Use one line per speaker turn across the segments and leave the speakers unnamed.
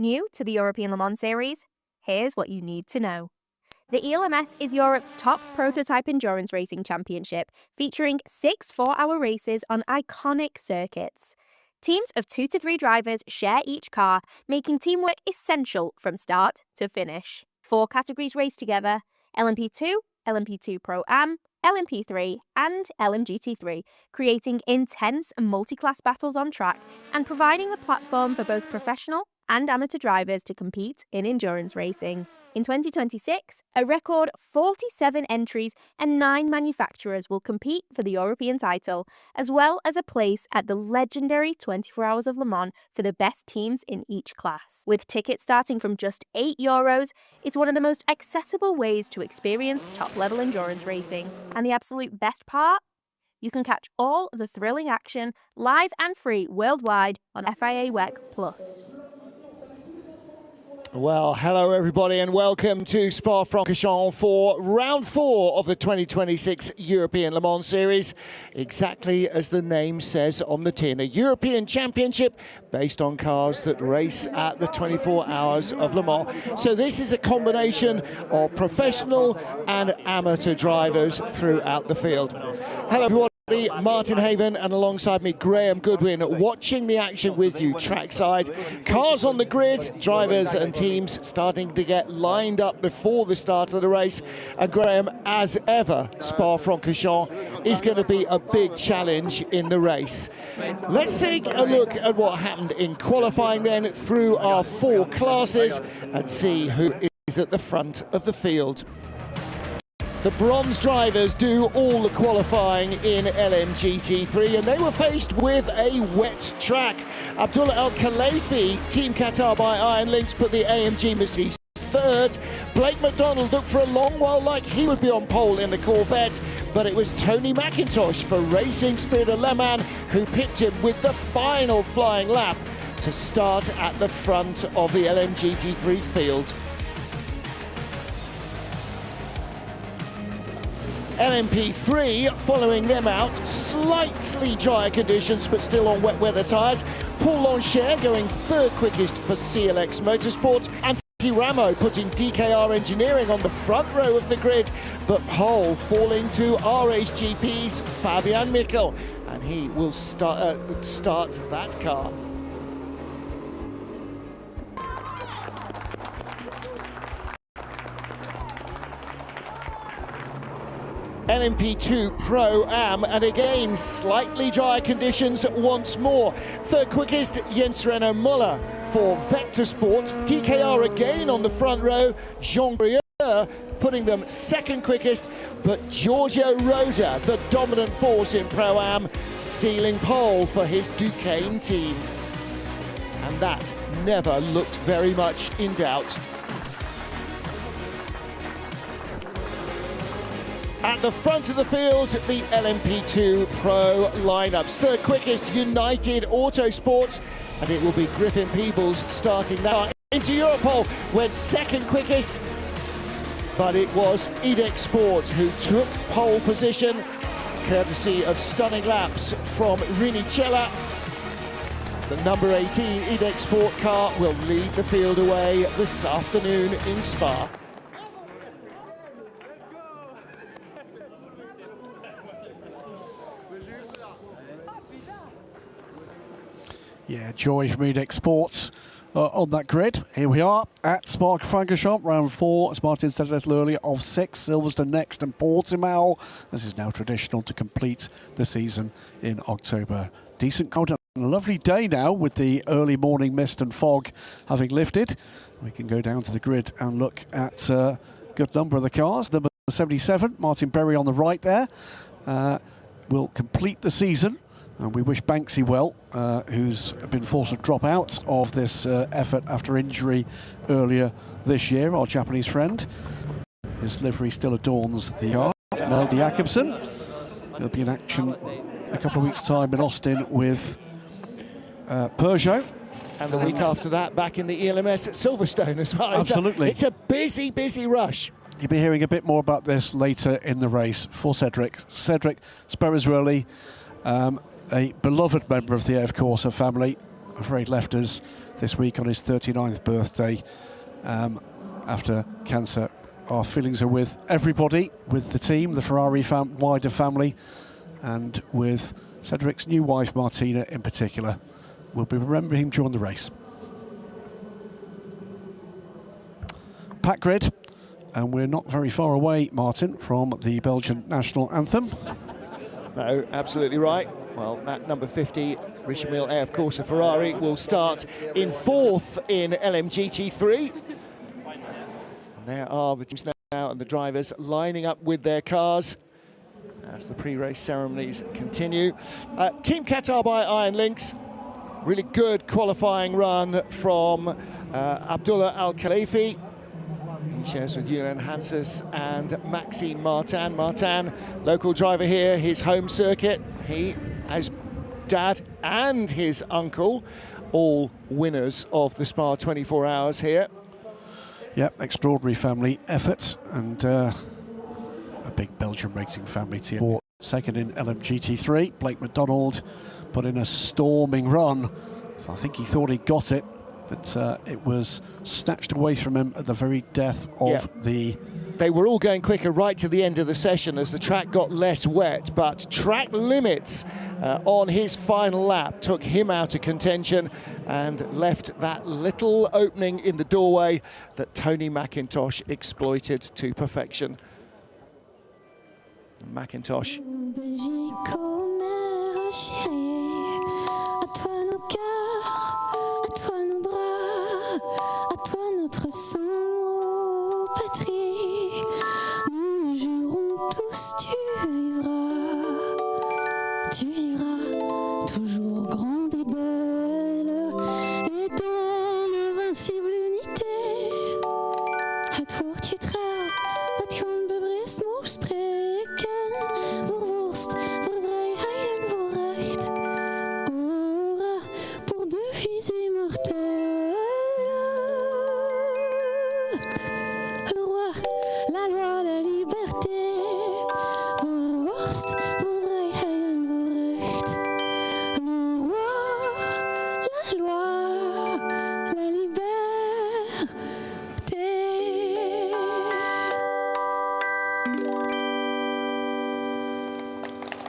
New to the European Le Mans Series? Here's what you need to know. The ELMS is Europe's top prototype endurance racing championship, featuring 6 4-hour races on iconic circuits. Teams of 2 to 3 drivers share each car, making teamwork essential from start to finish. 4 categories race together: LMP2, LMP2 Pro Am, LMP3 and LMGT3, creating intense multi-class battles on track and providing a platform for both professional and amateur drivers to compete in endurance racing. In 2026, a record 47 entries and 9 manufacturers will compete for the European title, as well as a place at the legendary 24 Hours of Le Mans for the best teams in each class. With tickets starting from just €8, it's one of the most accessible ways to experience top-level endurance racing. And the absolute best part? You can catch all the thrilling action live and free worldwide on FIA World Plus.
Well, hello everybody and welcome to Spa-Francorchamps for round 4 of the 2026 European Le Mans Series. Exactly as the name says on the tin, a European Championship based on cars that race at the 24 Hours of Le Mans. So this is a combination of professional and amateur drivers throughout the field. Hello everyone. Martin Haven and alongside me Graham Goodwin, watching the action with you trackside. Cars on the grid, drivers and teams starting to get lined up before the start of the race. And Graham, as ever, Spa-Francorchamps is going to be a big challenge in the race. Let's take a look at what happened in qualifying then through our 4 classes and see who is at the front of the field. The bronze drivers do all the qualifying in LMGT3 and they were faced with a wet track. Abdullah Al-Khalifi, Team Qatar by Iron Links, put the AMG Mercedes third. Blake McDonald looked for a long while like he would be on pole in the Corvette, but it was Tony McIntosh for Racing Spirit of Le Mans who pipped him with the final flying lap to start at the front of the LMGT3 field. LMP3 following them out, slightly drier conditions but still on wet weather tyres. Paul Longchamp going 3rd quickest for CLX Motorsport. Antti Ramo putting DKR Engineering on the front row of the grid, but pole falling to RHGP's Fabian Mikkel, and he will start that car. LMP2 Pro Am, and again slightly dry conditions once more. 3rd quickest Jens Renault Muller for Vector Sport. DKR again on the front row. Jean Brieux putting them 2nd quickest, but Giorgio Roda, the dominant force in Pro Am, sealing pole for his Duquesne team. And that never looked very much in doubt. At the front of the field, the LMP2 Pro lineups. 3rd quickest United Autosports, and it will be Griffin Peebles starting now. Into Europol went 2nd quickest, but it was EDEX Sport who took pole position, courtesy of stunning laps from Rinicella. The number 18 EDEX Sport car will lead the field away this afternoon in Spa.
Yeah, joy from EDEX Sports on that grid. Here we are at Spa-Francorchamps, round 4, as Martin said a little earlier, of 6. Silverstone next and Portimão. This is now traditional to complete the season in October. Decent cold and a lovely day now with the early morning mist and fog having lifted. We can go down to the grid and look at a good number of the cars. Number 77, Martin Berry on the right there, will complete the season. And we wish Banksy well, who's been forced to drop out of this effort after injury earlier this year, our Japanese friend. His livery still adorns the car. Mel Jacobsen, he'll be in action a couple of weeks' time in Austin with Peugeot.
And the week after that, back in the ELMS at Silverstone as well.
Absolutely.
It's a busy, busy rush.
You'll be hearing a bit more about this later in the race for Cedric. Cedric Sperriswelli, a beloved member of the AF Corsa family, afraid left us this week on his 39th birthday after cancer. Our feelings are with everybody, with the team, the Ferrari wider family, and with Cedric's new wife Martina in particular. We'll be remembering him during the race. Pack grid, and we're not very far away, Martin, from the Belgian national anthem.
No, absolutely right. Well, that number 50, Richard Mille AF Corsa Ferrari, will start in 4th in LMGT3. And there are the teams now and the drivers lining up with their cars as the pre-race ceremonies continue. Team Qatar by Iron Lynx. Really good qualifying run from Abdullah Al-Khalifi. He shares with Julian Hanses and Maxime Martin. Martin, local driver here, his home circuit. He, as dad and his uncle, all winners of the Spa 24 Hours here.
Yep, extraordinary family effort, and a big Belgian racing family team. Second in LMGT3, Blake McDonald put in a storming run. I think he thought he got it, but it was snatched away from him at the very death of the...
They were all going quicker right to the end of the session as the track got less wet, but track limits on his final lap took him out of contention and left that little opening in the doorway that Tony McIntosh exploited to perfection. McIntosh.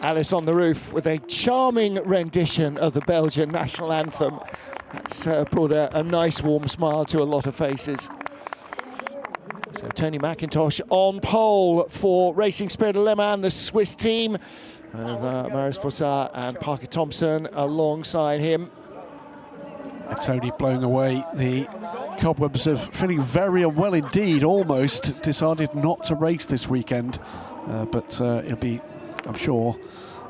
Alice on the roof with a charming rendition of the Belgian national anthem. That's brought a nice warm smile to a lot of faces. So Tony McIntosh on pole for Racing Spirit of Le Mans, the Swiss team, with Marius Fossard and Parker Thompson alongside him.
Tony blowing away the cobwebs of feeling very unwell indeed, almost decided not to race this weekend, but he'll be, I'm sure,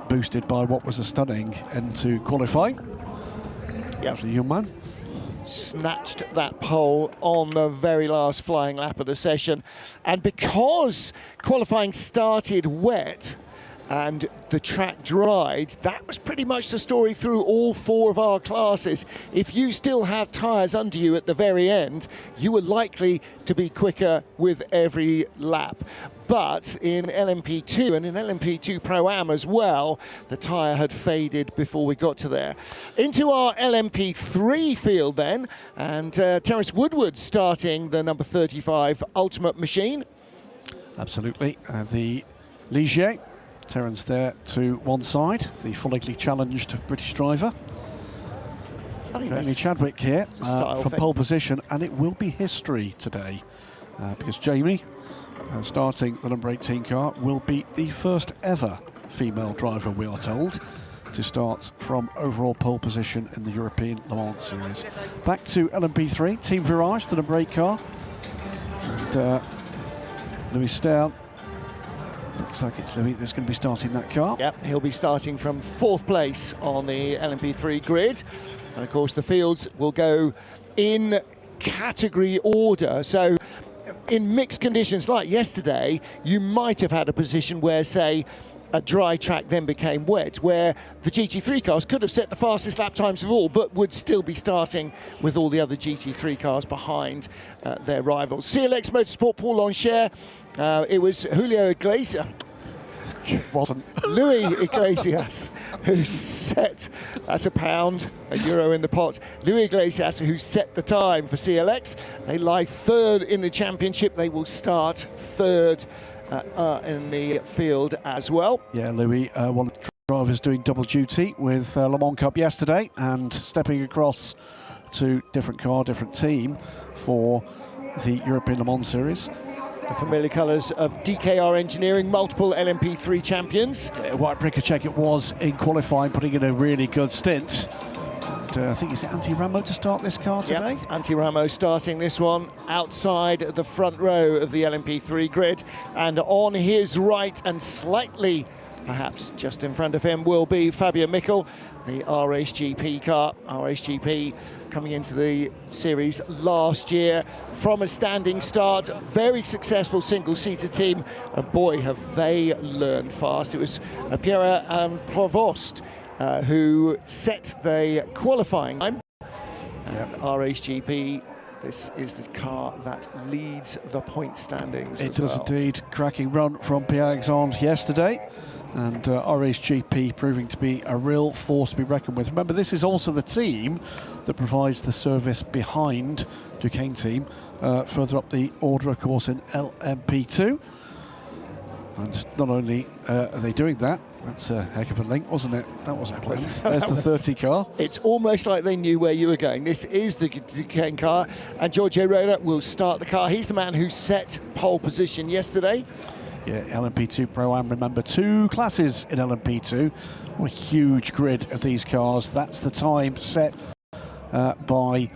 boosted by what was a stunning end to qualifying.
Yep.
The young man
snatched that pole on the very last flying lap of the session, and because qualifying started wet and the track dried, that was pretty much the story through all 4 of our classes. If you still had tyres under you at the very end, you were likely to be quicker with every lap. But in LMP2 and in LMP2 Pro-Am as well, the tyre had faded before we got to there. Into our LMP3 field then, and Terence Woodward starting the number 35 Ultimate Machine. Absolutely,
the Ligier. Terence there to one side, the fully challenged British driver. Jamie Chadwick here for pole position, and it will be history today because Jamie, starting the number 18 car, will be the first ever female driver, we are told, to start from overall pole position in the European Le Mans Series. Back to LMP3, Team Virage, the number 8 car, and Louis Stern. Looks like it's Louis that's going to be starting that car.
Yep, he'll be starting from 4th place on the LMP3 grid. And of course the fields will go in category order. So in mixed conditions like yesterday, you might have had a position where, say, a dry track then became wet, where the GT3 cars could have set the fastest lap times of all, but would still be starting with all the other GT3 cars behind their rivals. CLX Motorsport, Paul Loncher. It was Julio Iglesias.
It wasn't.
Louis Iglesias, who set, that's £1, €1 in the pot. Louis Iglesias, who set the time for CLX. They lie third in the championship. They will start third in the field as well.
Yeah, Louis, one of the drivers doing double duty with Le Mans Cup yesterday and stepping across to different car, different team for the European Le Mans Series.
The familiar colours of DKR Engineering, multiple LMP3 champions.
White Brickachek it was in qualifying, putting in a really good stint. And I think it's Antti Ramo to start this car today.
Yep, Antti Ramo starting this one outside the front row of the LMP3 grid. And on his right and slightly, perhaps just in front of him, will be Fabian Michel, the RHGP car. RHGP coming into the series last year from a standing start, very successful single-seater team, and boy have they learned fast. It was Pierre Provost who set the qualifying time. And RHGP, this is the car that leads the point standings.
It does indeed. Cracking run from Pierre-Alexandre yesterday. And RHGP proving to be a real force to be reckoned with. Remember, this is also the team that provides the service behind Duquesne team further up the order, of course, in LMP2. And not only are they doing that, that's a heck of a link, wasn't it? That wasn't planned. There's the 30 car.
It's almost like they knew where you were going. This is the Duquesne car, and Giorgio Roda will start the car. He's the man who set pole position yesterday.
Yeah, LMP2 Pro-Am, remember, 2 classes in LMP2. What a huge grid of these cars. That's the time set by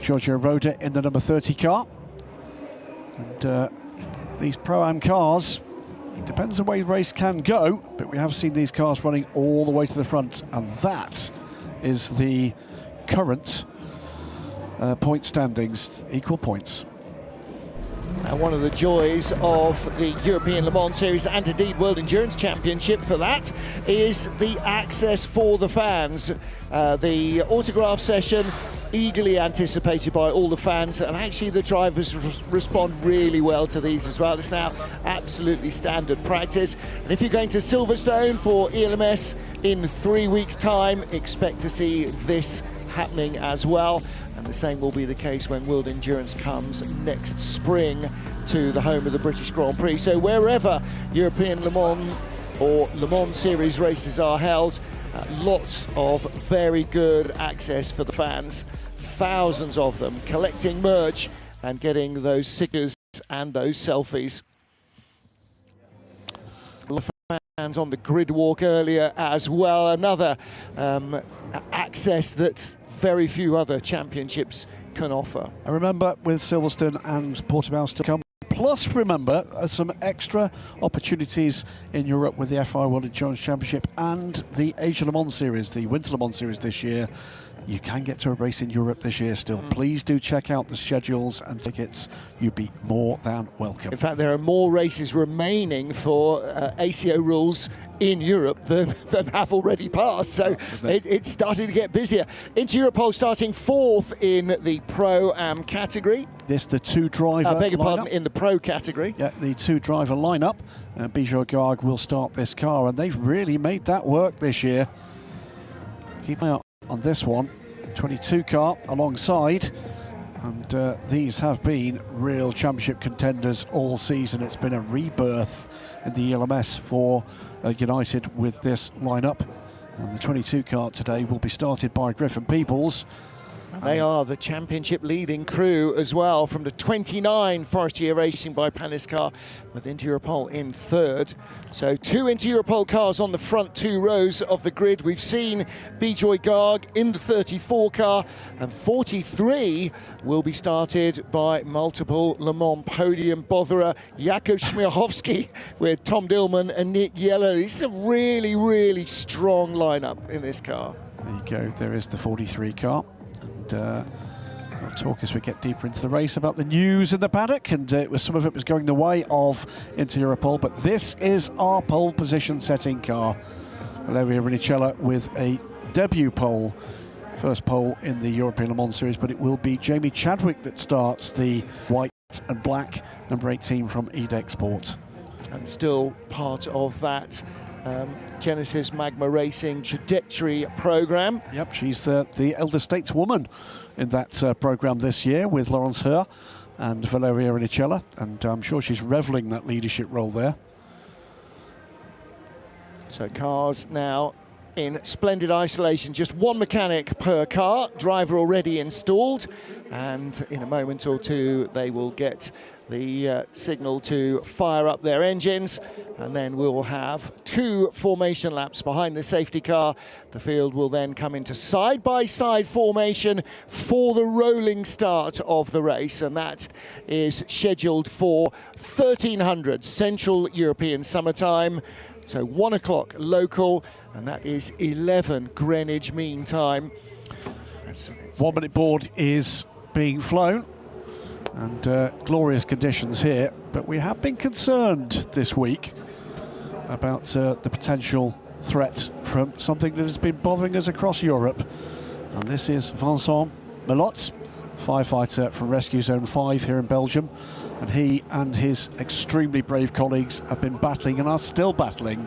Giorgio Roda in the number 30 car. And these Pro-Am cars, it depends on where the race can go, but we have seen these cars running all the way to the front, and that is the current point standings, equal points.
And one of the joys of the European Le Mans Series and indeed World Endurance Championship for that is the access for the fans. The autograph session eagerly anticipated by all the fans, and actually the drivers respond really well to these as well. It's now absolutely standard practice. And if you're going to Silverstone for ELMS in 3 weeks' time, expect to see this happening as well. And the same will be the case when World Endurance comes next spring to the home of the British Grand Prix. So wherever European Le Mans or Le Mans Series races are held, lots of very good access for the fans. Thousands of them collecting merch and getting those stickers and those selfies. Fans on the grid walk earlier as well. Another access that very few other championships can offer.
I remember with Silverstone and Portimão to come. Plus, remember, some extra opportunities in Europe with the FIA World Endurance Championship and the Asia Le Mans Series, the Winter Le Mans Series this year. You can get to a race in Europe this year still. Please do check out the schedules and tickets. You'd be more than welcome.
In fact, there are more races remaining for ACO rules in Europe than have already passed, so it's starting to get busier. Into Europol starting 4th in the Pro-Am category.
This the 2-driver
beg your pardon,
lineup.
in the Pro category.
Yeah, the 2-driver lineup. Bijou Garg will start this car, and they've really made that work this year. Keep an eye out on this one, 22 car alongside, and these have been real championship contenders all season. It's been a rebirth in the ELMS for United with this lineup, and the 22 car today will be started by Griffin Peoples.
They are the championship leading crew as well, from the 29 Forestier Racing by Paniscar, with Inter-Europol in 3rd. So 2 Inter-Europol cars on the front 2 rows of the grid. We've seen Bijoy Garg in the 34 car, and 43 will be started by multiple Le Mans podium botherer Jakub Śmiechowski with Tom Dillman and Nick Yeller. This is a really, really strong lineup in this car.
There you go, there is the 43 car. And we'll talk as we get deeper into the race about the news in the paddock, and some of it was going the way of Inter-Europol, but this is our pole position setting car. Valerio Rinicella with a debut pole, first pole in the European Le Mans Series, but it will be Jamie Chadwick that starts the white and black number 18 from EDEC Sport.
and still part of that Genesis Magma Racing trajectory program.
Yep, she's the elder stateswoman in that program this year with Laurence Her and Valeria Inicella, and I'm sure she's reveling that leadership role there.
So cars now in splendid isolation, just one mechanic per car, driver already installed, and in a moment or two they will get the signal to fire up their engines, and then we'll have 2 formation laps behind the safety car. The field will then come into side-by-side formation for the rolling start of the race, and that is scheduled for 1300 Central European Summertime, so 1 o'clock local, and that is 11 Greenwich Mean Time.
1 minute board is being flown, and glorious conditions here, but we have been concerned this week about the potential threat from something that has been bothering us across Europe, and this is Vincent Melot, firefighter from Rescue Zone 5 here in Belgium, and he and his extremely brave colleagues have been battling and are still battling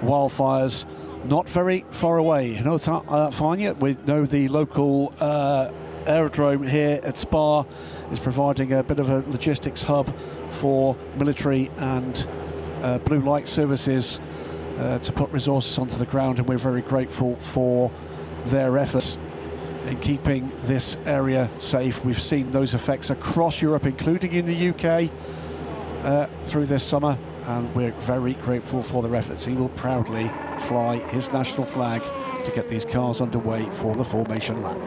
wildfires not very far away. You know, Fania, we know the local aerodrome here at Spa is providing a bit of a logistics hub for military and blue light services to put resources onto the ground, and we're very grateful for their efforts in keeping this area safe. We've seen those effects across Europe, including in the UK, through this summer, and we're very grateful for their efforts. He will proudly fly his national flag to get these cars underway for the formation lap.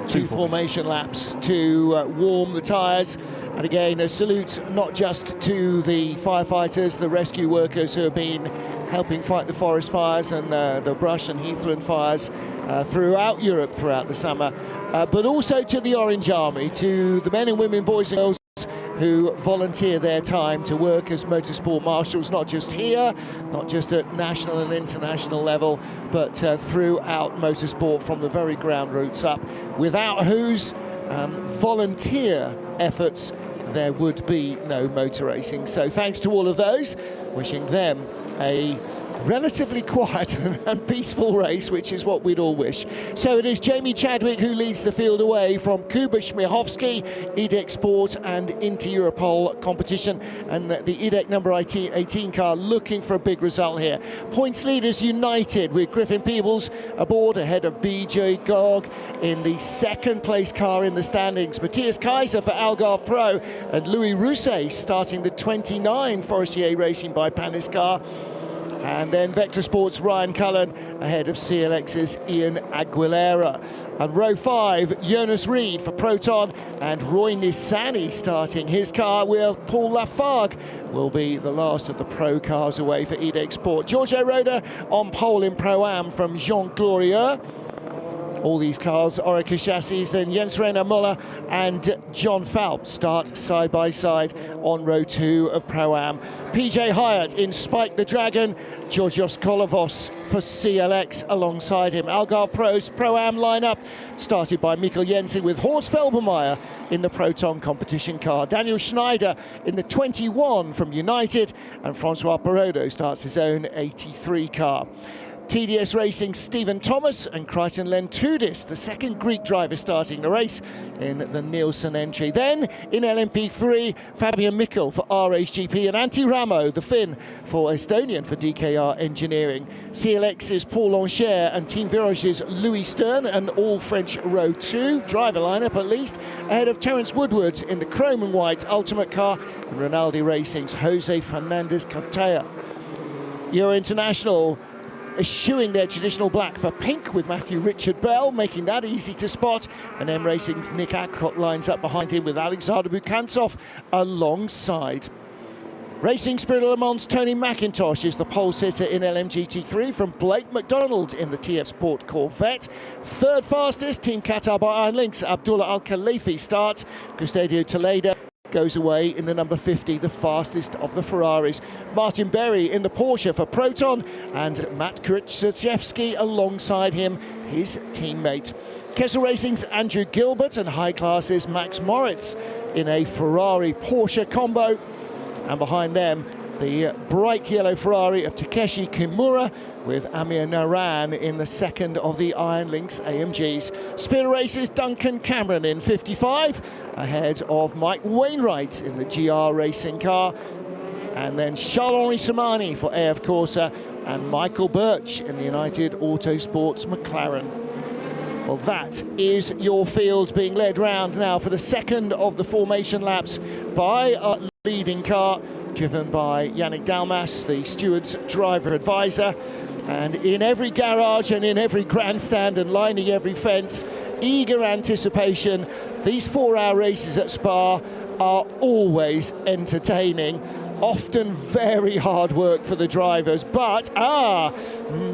2 formation laps to warm the tyres, and again a salute not just to the firefighters, the rescue workers who have been helping fight the forest fires and the brush and heathland fires throughout Europe throughout the summer, but also to the Orange Army, to the men and women, boys and girls who volunteer their time to work as motorsport marshals, not just here, not just at national and international level, but throughout motorsport from the very ground roots up, without whose volunteer efforts there would be no motor racing. So thanks to all of those, wishing them a relatively quiet and peaceful race, which is what we'd all wish. So it is Jamie Chadwick who leads the field away from Kuba Śmiechowski, EDEC Sport and Inter-Europol competition, and the EDEC number 18 car looking for a big result here. Points leaders united with Griffin Peebles aboard ahead of BJ Gog in the 2nd place car in the standings. Matthias Kaiser for Algarve Pro and Louis Rousset starting the 29 Forestier Racing by Paniscar. And then Vector Sports' Ryan Cullen ahead of CLX's Ian Aguilera. And row 5, Jonas Reed for Proton and Roy Nissani starting his car, where Paul Lafargue will be the last of the pro cars away for EDEC Sport. Giorgio Roda on pole in Pro-Am from Jean Glorieux. All these cars, Orica chassis, then Jens Reiner Muller and John Falp start side by side on row 2 of Pro-Am. PJ Hyatt in Spike the Dragon, Georgios Kolovos for CLX alongside him. Algarve Pro's Pro-Am lineup started by Mikkel Jensen with Horst Felbermeyer in the Proton competition car. Daniel Schneider in the 21 from United, and Francois Perrodo starts his own 83 car. TDS Racing Stephen Thomas and Crichton Lentudis, the 2nd Greek driver starting the race in the Nielsen entry. Then in LMP3, Fabian Mikkel for RHGP and Antti Ramo, the Finn, for Estonian for DKR Engineering. CLX's Paul Lancher and Team Virage's Louis Stern, and all French row 2, driver lineup at least, ahead of Terence Woodward in the chrome and white Ultimate car and Rinaldi Racing's Jose Fernandez Cortea. Euro International eschewing their traditional black for pink with Matthew Richard Bell, making that easy to spot, and M Racing's Nick Adcock lines up behind him with Alexander Bukantsov alongside. Racing Spirit of Le Mans' Tony McIntosh is the pole sitter in LMGT3 from Blake McDonald in the TF Sport Corvette. 3rd fastest, Team Qatar by Iron Lynx, Abdullah Al-Khalifi starts. Custodio Toledo goes away in the number 50, the fastest of the Ferraris. Martin Berry in the Porsche for Proton, and Matt Krzyzewski alongside him, his teammate. Kessel Racing's Andrew Gilbert and High Class's Max Moritz in a Ferrari Porsche combo. And behind them, the bright yellow Ferrari of Takeshi Kimura with Amir Naran in the second of the Iron Lynx AMGs. Spear Races, Duncan Cameron in 55, ahead of Mike Wainwright in the GR racing car. And then Charles-Henri Samani for AF Corsa and Michael Birch in the United Autosports McLaren. Well, that is your field being led round now for the second of the formation laps by a leading car, driven by Yannick Dalmas, the steward's driver advisor. And in every garage and in every grandstand and lining every fence, eager anticipation. These 4-hour races at Spa are always entertaining. Often very hard work for the drivers, but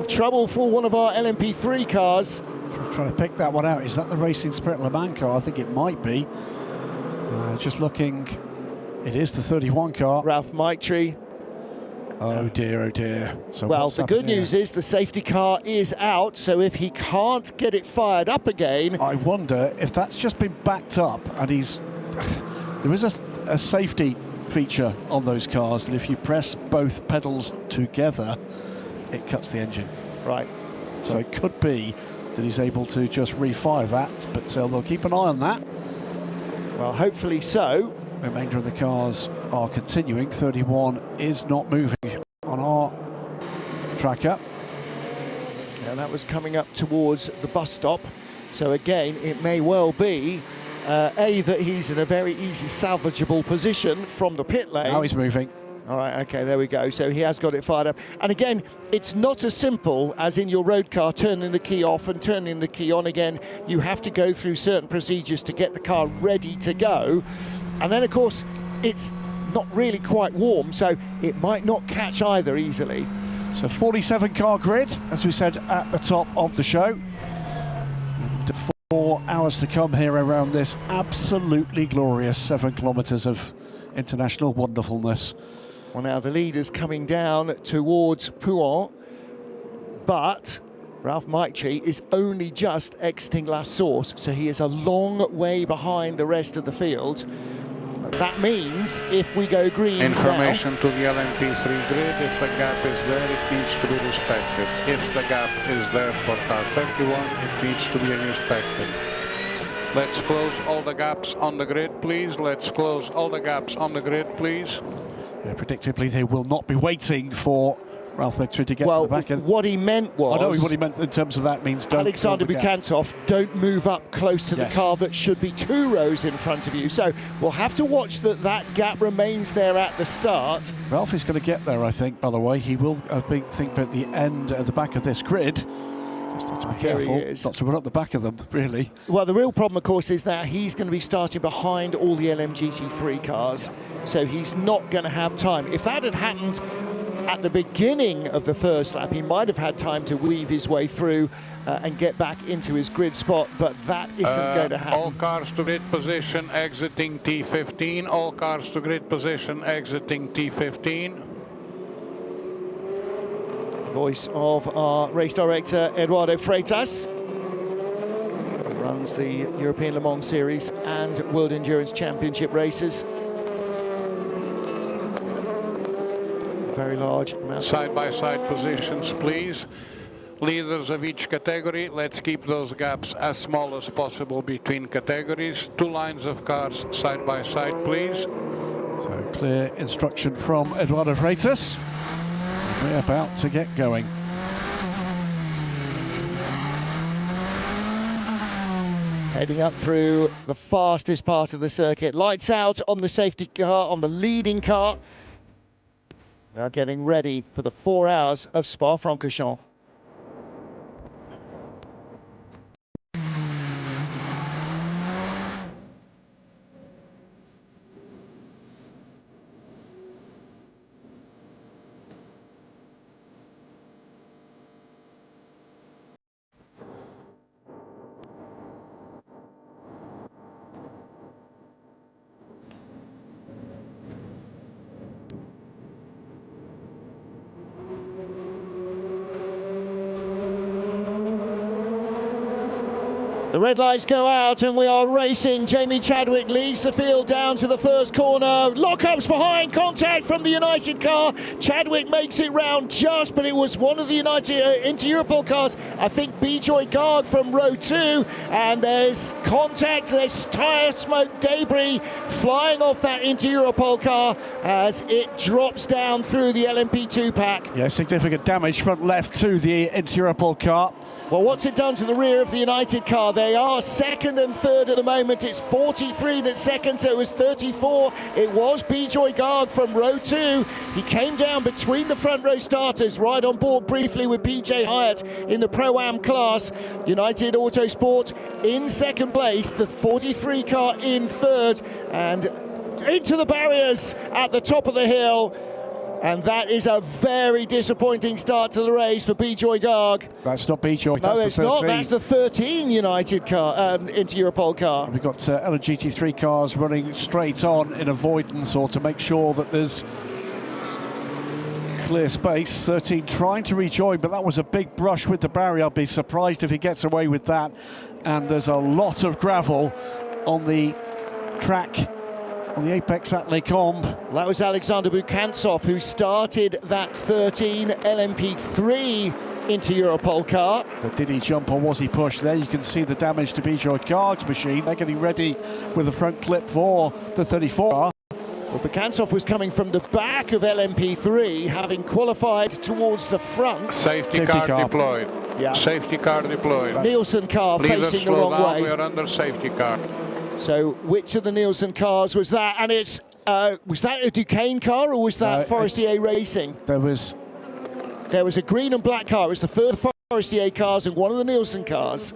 trouble for one of our LMP3 cars.
Just trying to pick that one out. Is that the Racing Spirit Le Mans car? I think it might be. Just looking, it is the 31 car.
Ralph Maitre.
Oh dear, oh dear. So
well, the good news is the safety car is out, so if he can't get it fired up again...
I wonder if that's just been backed up and he's... There is a safety feature on those cars, and if you press both pedals together, it cuts the engine.
Right.
So it could be that he's able to just refire that, but they'll keep an eye on that.
Well, hopefully so.
The remainder of the cars are continuing. 31 is not moving on our tracker.
And that was coming up towards the bus stop. So again, it may well be that he's in a very easy salvageable position from the pit lane.
Now he's moving.
All right, okay, there we go. So he has got it fired up. And again, it's not as simple as in your road car, turning the key off and turning the key on again. You have to go through certain procedures to get the car ready to go. And then, of course, it's not really quite warm, so it might not catch either easily.
So 47 car grid, as we said at the top of the show. And 4 hours to come here around this absolutely glorious 7 kilometres of international wonderfulness.
Well, now the leader's coming down towards Pouin, but Ralph Maitre is only just exiting La Source, so he is a long way behind the rest of the field. That means if we go green
information
now,
to the LMP3 grid, if the gap is there, it needs to be respected. If the gap is there for car 31, it needs to be respected. Let's close all the gaps on the grid, please. Let's close all the gaps on the grid, please.
Yeah, predictably, they will not be waiting for Ralph Maitre to get to the back end.
What he meant was...
I know what he meant in terms of that means don't...
Alexander Bukantsov, don't move up close to the car that should be 2 rows in front of you. So we'll have to watch that gap remains there at the start.
Ralph is going to get there, I think, by the way. He will, I think, at the end, at the back of this grid. Just have to be careful not to run up the back of them, really.
Well, the real problem, of course, is that he's going to be starting behind all the LMGT3 cars, so he's not going to have time. If that had happened at the beginning of the first lap, he might have had time to weave his way through and get back into his grid spot, but that isn't going to happen.
All cars to grid position exiting T15. All cars to grid position exiting T15.
Voice of our race director, Eduardo Freitas, who runs the European Le Mans Series and World Endurance Championship races. Very large amount.
Side-by-side positions, please. Leaders of each category, let's keep those gaps as small as possible between categories. 2 lines of cars side by side, please.
So clear instruction from Eduardo Freitas. We're about to get going.
Heading up through the fastest part of the circuit. Lights out on the safety car, on the leading car. Now getting ready for the 4 hours of Spa-Francorchamps. The red lights go out and we are racing. Jamie Chadwick leads the field down to the first corner. Lockups behind, contact from the United car. Chadwick makes it round just, but it was one of the United Inter-Europol cars. I think Bijoy Garg from row 2. And there's contact, there's tyre smoke debris flying off that Inter-Europol car as it drops down through the LMP2 pack.
Yeah, significant damage front left to the Inter-Europol car.
Well, what's it done to the rear of the United car? They are second and third at the moment. It's 43 that's second, so it was 34. It was Bijoy Garg from row 2. He came down between the front row starters, right on board briefly with PJ Hyatt in the Pro-Am class. United Autosport in second place, the 43 car in third, and into the barriers at the top of the hill. And that is a very disappointing start to the race for Bijoy Garg.
That's not Bijoy,
No,
that's
it's
the 13.
not. That's the 13 United car, Inter-Europol car.
We've got LMGT3 cars running straight on in avoidance or to make sure that there's clear space. 13 trying to rejoin, but that was a big brush with the barrier. I'll be surprised if he gets away with that. And there's a lot of gravel on the track on the apex at Les Combes.
That was Alexander Bukantsov who started that 13 LMP3 Inter-Europol car.
But did he jump or was he pushed? There you can see the damage to Bijoy Garg's machine. They're getting ready with the front clip for the 34 car.
Well, Bukantsov was coming from the back of LMP3, having qualified towards the front.
Safety car deployed.
Yeah.
Safety car deployed.
Nielsen car facing the wrong way.
We are under safety car.
So which of the Nielsen cars was that? And it's was that a Duquesne car or was that Forestier Racing?
There was
a green and black car. It was the first Forestier cars and one of the Nielsen cars.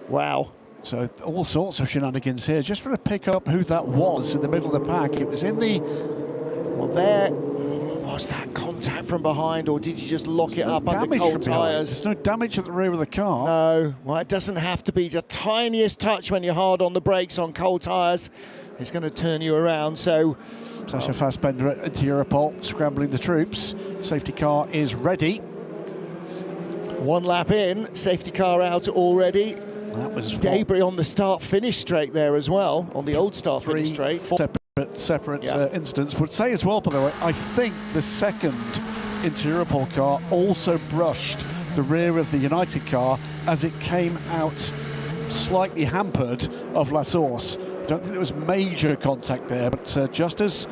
Wow.
So all sorts of shenanigans here. Just trying to pick up who that was in the middle of the pack. It was in the...
Well, there was that contact from behind, or did you just lock it up under cold tyres?
There's no damage at the rear of the car.
No, well, it doesn't have to be. The tiniest touch when you're hard on the brakes on cold tyres is going to turn you around. So
Sasha Fassbender at Inter-Europol scrambling the troops. Safety car is ready.
One lap in, safety car out already.
That was
debris on the start-finish straight there as well, on the old start-finish straight.
Separate incidents. Would say as well, by the way, I think the second Inter-Europol car also brushed the rear of the United car as it came out slightly hampered of La Source. I don't think there was major contact there, but just as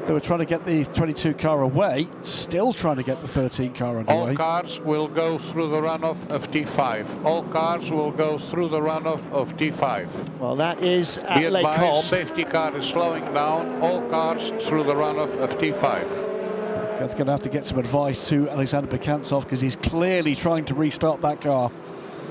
they were trying to get the 22 car away, still trying to get the 13 car underway.
All cars will go through the runoff of T5. All cars will go through the runoff of T5.
Well, that is at
Be
Les
advised,
Combes.
safety car is slowing down. All cars through the runoff of T5.
I'm going to have to get some advice to Alexander Bukantsov because he's clearly trying to restart that car.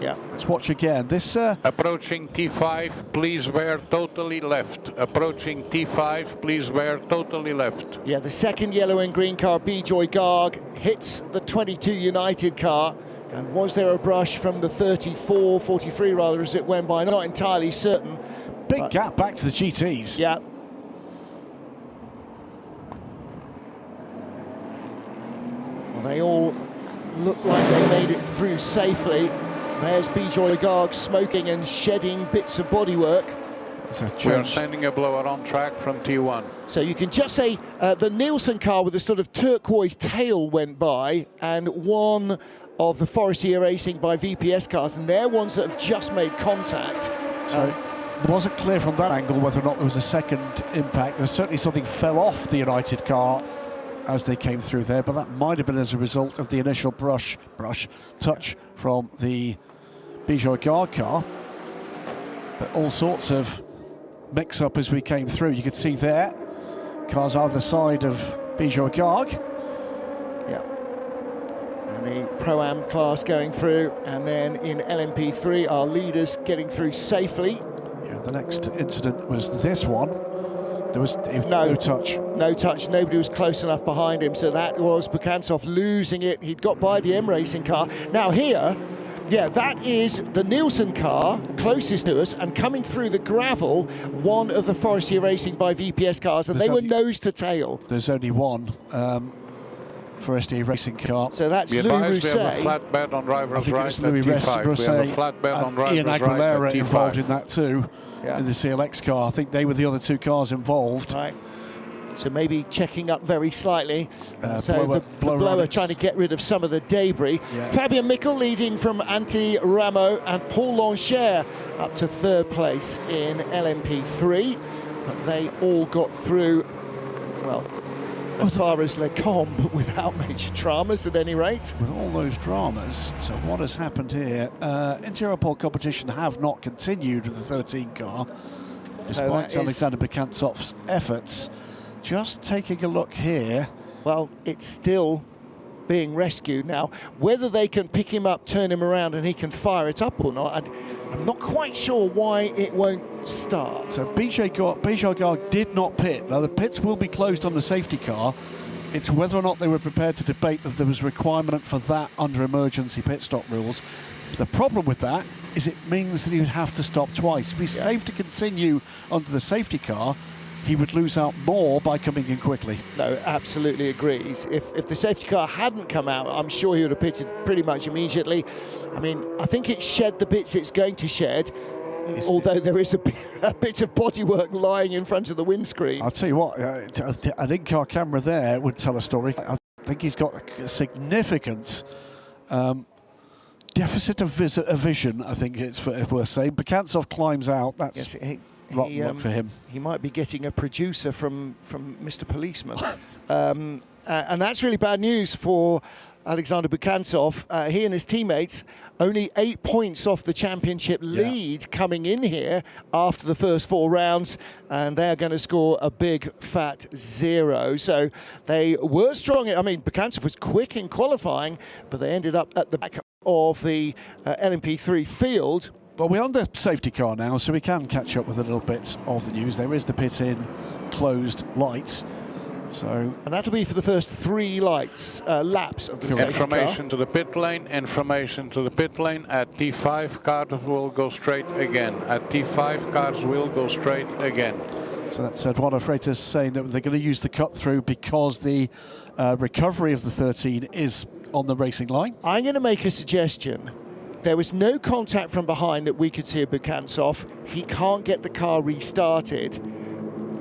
Yeah.
Let's watch again. This
approaching T5, please veer totally left. Approaching T5, please veer totally left.
Yeah, the second yellow and green car, Bijoy Garg, hits the 22 United car. And was there a brush from the 34, 43 rather, as it went by? Not entirely certain.
Big gap back to the GTs.
Yeah. Well, they all look like they made it through safely. There's Bijoy Garg smoking and shedding bits of bodywork.
We are sending a blower on track from T1.
So you can just say the Nielsen car with a sort of turquoise tail went by, and one of the Forestier Racing by VPS cars, and they're ones that have just made contact.
So it wasn't clear from that angle whether or not there was a second impact. There's certainly something fell off the United car as they came through there, but that might have been as a result of the initial touch from the Bijoy Garg car. But all sorts of mix-up as we came through. You could see there, cars either side of Bijoy Garg.
Yeah. And the Pro-Am class going through, and then in LMP3, our leaders getting through safely.
Yeah, the next incident was this one. There was no touch.
No touch, nobody was close enough behind him, so that was Bukantsov losing it. He'd got by the M Racing car. Now here, yeah, that is the Nielsen car closest to us, and coming through the gravel, one of the Forestier Racing by VPS cars, and they were nose to tail.
There's only one. for SD Racing Car.
So that's
Be
Louis
advised, we have a
Rousset.
flat bed on driver's right at
Louis
T5. We have a flat bed on
and
driver's
Ian
right
Aguilera
at T5.
involved in that too,
Yeah.
in the CLX car. I think they were the other two cars involved.
Right. So maybe checking up very slightly. So
blower
the blower
on it.
trying to get rid of some of the debris.
Yeah.
Fabian Michel leading from Antti Ramo, and Paul Lancher up to third place in LMP3. But they all got through, well, as far as Les Combes, but without major dramas at any rate.
With all those dramas, so what has happened here? Interior pole competition have not continued with the 13 car, despite Alexander Bekantsov's efforts. Just taking a look here.
Well, it's still being rescued now. Whether they can pick him up, turn him around, and he can fire it up or not, I'm not quite sure why it won't start.
So Bijagard did not pit. Now the pits will be closed on the safety car. It's whether or not they were prepared to debate that there was a requirement for that under emergency pit stop rules. The problem with that is it means that he would have to stop twice. If he's safe to continue under the safety car, he would lose out more by coming in quickly.
No, absolutely agrees. If the safety car hadn't come out, I'm sure he would have pitted pretty much immediately. I mean, I think it shed the bits it's going to shed, although there is a bit of bodywork lying in front of the windscreen.
I'll tell you what, an in-car camera there would tell a story. I think he's got a significant deficit of vision, I think it's worth saying. Bekantsov climbs out. That's rotten luck for him.
He might be getting a producer from Mr. Policeman. And that's really bad news for Alexander Bekantsov. He and his teammates only 8 points off the championship lead coming in here after the first 4 rounds, and they're going to score a big fat 0. So they were strong. I mean, Bekantsov was quick in qualifying, but they ended up at the back of the LMP3 field.
Well, we're on the safety car now, so we can catch up with a little bit of the news. There is the pit-in closed lights. So,
and that'll be for the first 3 laps of the safety
information
car.
to the pit lane, information to the pit lane. At T5, cars will go straight again. At T5, cars will go straight again.
So that's Eduardo Freitas saying that they're going to use the cut-through because the recovery of the 13 is on the racing line.
I'm going to make a suggestion. There was no contact from behind that we could see of Bekantsov. He can't get the car restarted.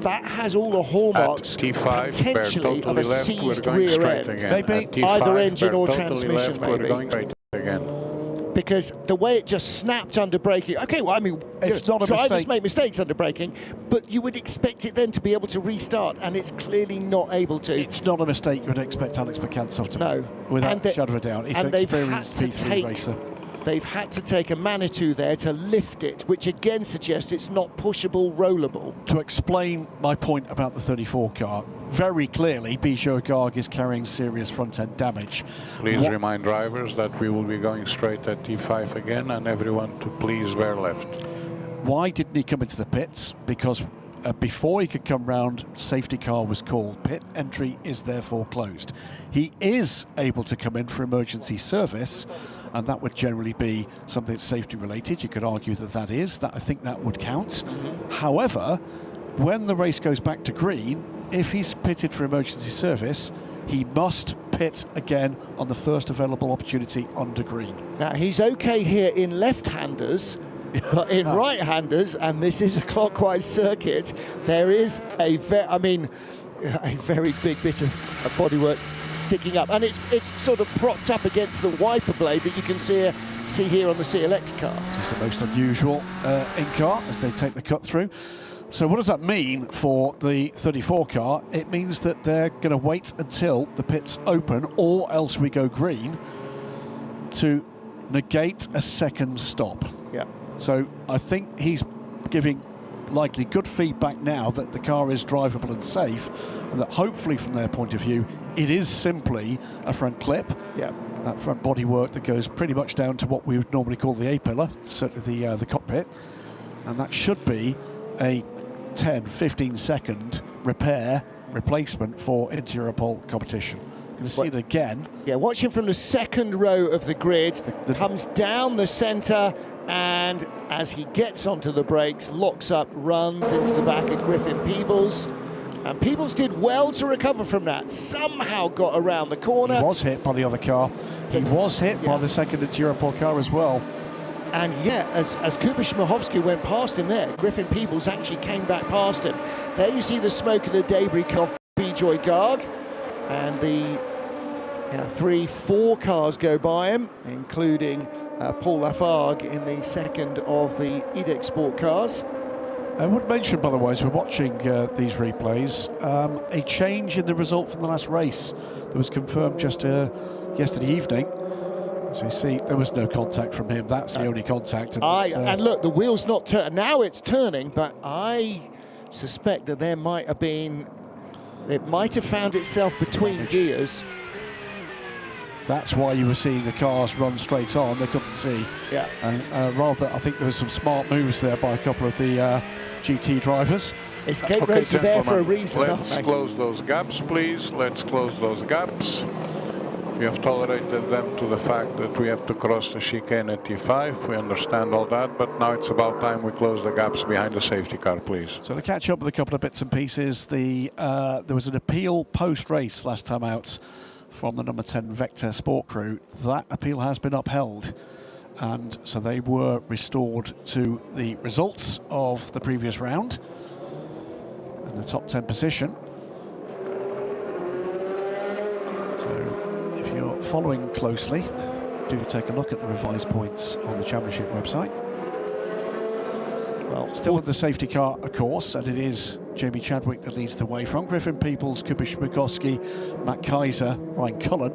That has all the hallmarks potentially of a seized rear end.
Maybe
either engine or transmission, maybe.
Going straight again.
Because the way it just snapped under braking, okay, well, I mean,
it's not a
drivers
mistake.
make mistakes under braking, but you would expect it then to be able to restart, and it's clearly not able to.
It's not a mistake you would expect Alex Bekantsov to make, without a shadow of a doubt. He's an experienced P3 racer.
They've had to take a Manitou there to lift it, which again suggests it's not pushable, rollable.
To explain my point about the 34 car, very clearly Bijagard is carrying serious front-end damage.
Please remind drivers that we will be going straight at T5 again, and everyone to please veer left.
Why didn't he come into the pits? Because before he could come round, safety car was called. Pit entry is therefore closed. He is able to come in for emergency service, and that would generally be something that's safety related. You could argue that I think that would count. However, when the race goes back to green, if he's pitted for emergency service, he must pit again on the first available opportunity under green.
Now, he's okay here in left-handers, but in right-handers, and this is a clockwise circuit, there is a very big bit of bodywork sticking up, and it's sort of propped up against the wiper blade that you can see here on the CLX car.
It's the most unusual in-car as they take the cut through. So what does that mean for the 34 car? It means that they're going to wait until the pits open, or else we go green, to negate a second stop.
Yeah.
So I think he's giving likely good feedback now that the car is drivable and safe, and that hopefully from their point of view it is simply a front clip.
Yeah.
That front bodywork that goes pretty much down to what we would normally call the A-pillar, certainly the cockpit, and that should be a 10-15 second replacement for interior pole competition. Going to see it again.
Yeah, watch him from the second row of the grid. Comes down the centre, and as he gets onto the brakes, locks up, runs into the back of Griffin Peebles. And Peebles did well to recover from that. Somehow got around the corner.
He was hit by the other car. He was hit by the second Europol car as well.
And yeah, as Kuba Szmachowski went past him there, Griffin Peebles actually came back past him. There you see the smoke of the debris of Bijoy Garg. And the 3-4 cars go by him, including Paul Lafargue in the second of the EDEC Sport cars.
I would mention, by the way, as we're watching these replays, a change in the result from the last race that was confirmed just yesterday evening. As we see, there was no contact from him. That's the only contact.
And look, the wheel's not turning. Now it's turning, but I suspect that there might have been... It might have found itself between gears.
That's why you were seeing the cars run straight on. They couldn't see.
Yeah.
And rather, I think there was some smart moves there by a couple of the GT drivers.
Escape roads are there for a reason.
Let's close those gaps, please. Let's close those gaps. We have tolerated them to the fact that we have to cross the chicane at T5. We understand all that, but now it's about time we close the gaps behind the safety car, please.
So to catch up with a couple of bits and pieces, there was an appeal post-race last time out from the number 10 Vector Sport crew. That appeal has been upheld, and so they were restored to the results of the previous round and the top 10 position. So if you're following closely, do take a look at the revised points on the championship website. Well, still with the safety car, of course, and it is Jamie Chadwick that leads the way from Griffin Peebles, Kuba Szmachowski, Matt Kaiser, Ryan Cullen.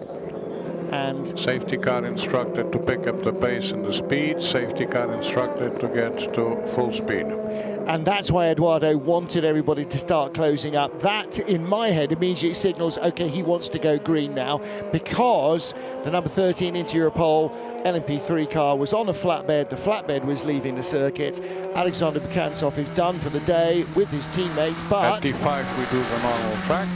And
safety car instructed to pick up the pace and the speed. Safety car instructed to get to full speed.
And that's why Eduardo wanted everybody to start closing up. That, in my head, immediately signals, okay, he wants to go green now, because the number 13 Europol LMP3 car was on a flatbed. The flatbed was leaving the circuit. Alexander Bukansov is done for the day with his teammates, but...
At T5 we do the normal track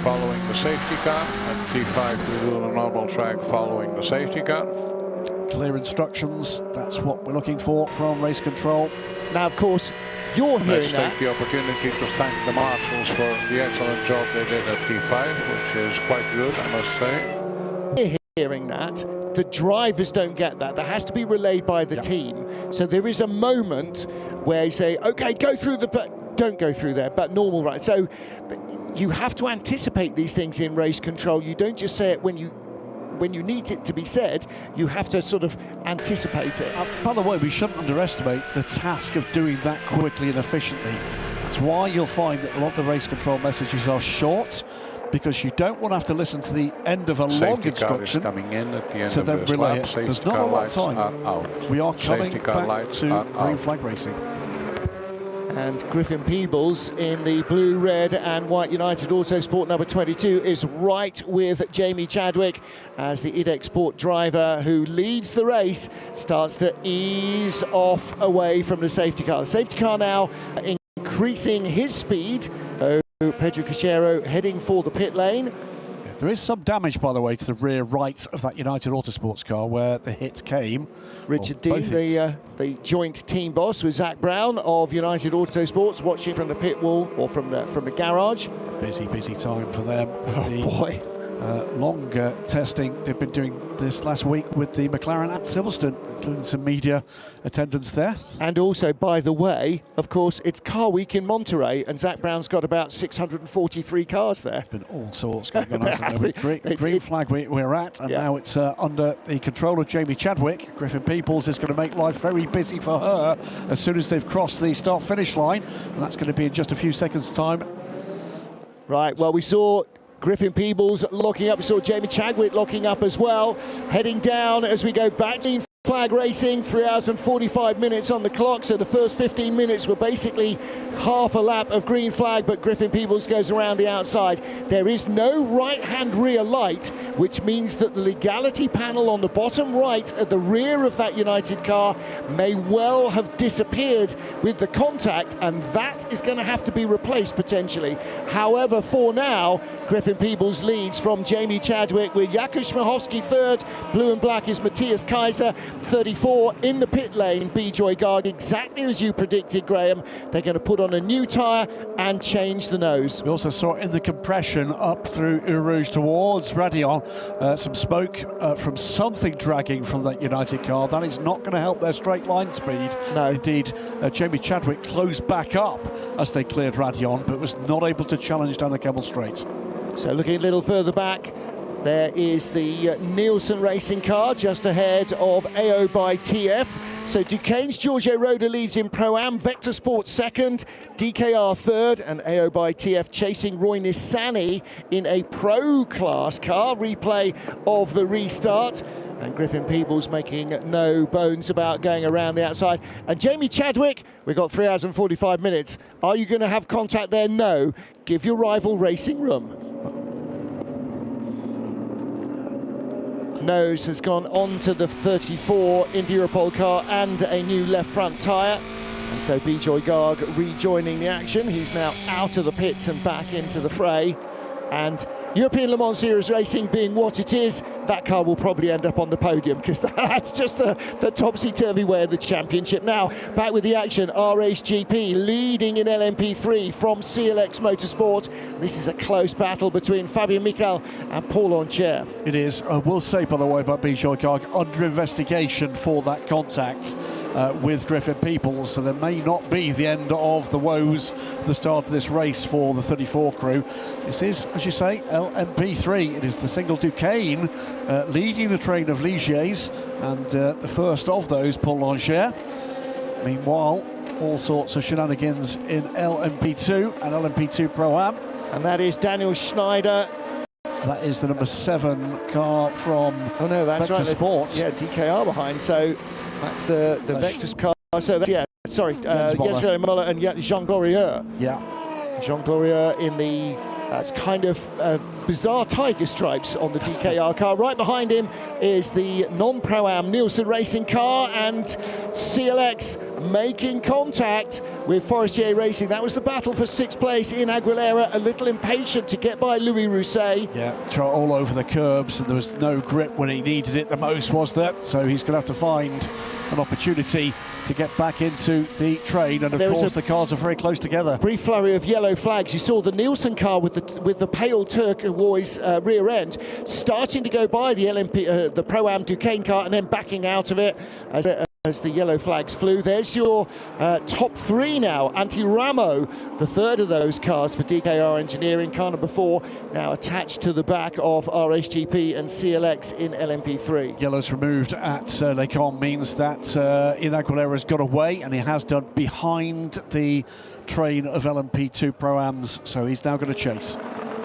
following the safety car. At T5 we do the normal track following the safety car.
Clear instructions, that's what we're looking for from race control.
Now, of course, you're hearing that.
Let's take the opportunity to thank the marshals for the excellent job they did at T5, which is quite good, I must say.
Hearing that. The drivers don't get that. That has to be relayed by the team. So there is a moment where you say, okay, go through don't go through there, but normal, right? So you have to anticipate these things in race control. You don't just say it when you need it to be said. You have to sort of anticipate it.
By the way, we shouldn't underestimate the task of doing that quickly and efficiently. That's why you'll find that a lot of the race control messages are short, because you don't want to have to listen to the end of a long instruction
coming in at the end
to
of
then relay it. There's not a lot of time. We are coming back to green flag racing.
And Griffin Peebles in the blue, red and white United Autosport number 22 is right with Jamie Chadwick as the EDEC Sport driver who leads the race starts to ease off away from the safety car. The safety car now increasing his speed. Pedro Cachero heading for the pit lane.
There is some damage, by the way, to the rear right of that United Autosports car where the hit came.
Richard Dean, the joint team boss with Zach Brown of United Autosports, watching from the pit wall or from the garage.
Busy time for them.
Oh boy.
Long testing they've been doing this last week with the McLaren at Silverstone, including some media attendance there. And
also, by the way, of course, it's Car Week in Monterey, and Zach Brown's got about 643 cars there.
Been all sorts going on, hasn't there? Green flag we're at, and now it's under the control of Jamie Chadwick. Griffin Peebles is going to make life very busy for her as soon as they've crossed the start-finish line, and that's going to be in just a few seconds' time.
Right, well, we saw Griffin Peebles locking up. We saw Jamie Chadwick locking up as well. Heading down as we go back to flag racing, 3 hours and 45 minutes on the clock. So the first 15 minutes were basically half a lap of green flag, but Griffin Peebles goes around the outside. There is no right-hand rear light, which means that the legality panel on the bottom right at the rear of that United car may well have disappeared with the contact, and that is going to have to be replaced potentially. However, for now, Griffin Peebles leads from Jamie Chadwick with Jakub Szmachowski third. Blue and black is Matthias Kaiser. 34 in the pit lane, Bijoy Garg, exactly as you predicted, Graham. They're going to put on a new tyre and change the nose.
We also saw in the compression up through Eau Rouge towards Radion, some smoke from something dragging from that United car. That is not going to help their straight line speed.
No.
Indeed, Jamie Chadwick closed back up as they cleared Radion, but was not able to challenge down the Kemmel Straight.
So looking a little further back, there is the Nielsen racing car just ahead of AO by TF. So Duquesne's Giorgio Roda leads in Pro-Am, Vector Sport second, DKR third, and AO by TF chasing Roy Nissany in a Pro class car. Replay of the restart. And Griffin Peebles making no bones about going around the outside. And Jamie Chadwick, we've got 3 hours and 45 minutes. Are you going to have contact there? No. Give your rival racing room. Nose has gone on to the 34 Indy Europol car and a new left front tyre. And so Bijoy Garg rejoining the action. He's now out of the pits and back into the fray. And European Le Mans Series racing being what it is, that car will probably end up on the podium because that's just the topsy-turvy way of the championship. Now, back with the action, RHGP leading in LMP3 from CLX Motorsport. This is a close battle between Fabien Michel and Paul Oncher.
It is. I will say, by the way, about Bijoy Garg, under investigation for that contact with Griffin Peebles, so there may not be the end of the woes at the start of this race for the 34 crew. This is, as you say, LMP3. It is the single Duquesne leading the train of Ligiers, and the first of those, Paul Oncher. Meanwhile, all sorts of shenanigans in LMP2 and LMP2 Pro-Am.
And that is Daniel Schneider.
That is the number 7 car from Vector Sports.
Yeah, DKR behind, so that's the Vector car. So that's, yeah, sorry, Jens Muller and Jean Glorieux.
Yeah.
Jean Glorieux in the kind of bizarre tiger stripes on the DKR car. Right behind him is the non-Pro-Am Nielsen racing car, and CLX making contact with Forestier Racing. That was the battle for 6th place in Aguilera, a little impatient to get by Louis Rousset.
Yeah, all over the curbs, and there was no grip when he needed it the most, was there? So he's going to have to find an opportunity to get back into the train, and of course the cars are very close together.
Brief flurry of yellow flags. You saw the Nielsen car with the pale turquoise rear end starting to go by the LMP, the Pro-Am Duquesne car, and then backing out of it as the yellow flags flew. There's your top 3 now. Antti Ramo, the third of those cars for DKR Engineering, car number 4, now attached to the back of RHGP and CLX in LMP3.
Yellow's removed at Les Cons means that in Aguilera's got away, and he has done behind the train of LMP2 Pro-Ams, so he's now going to chase.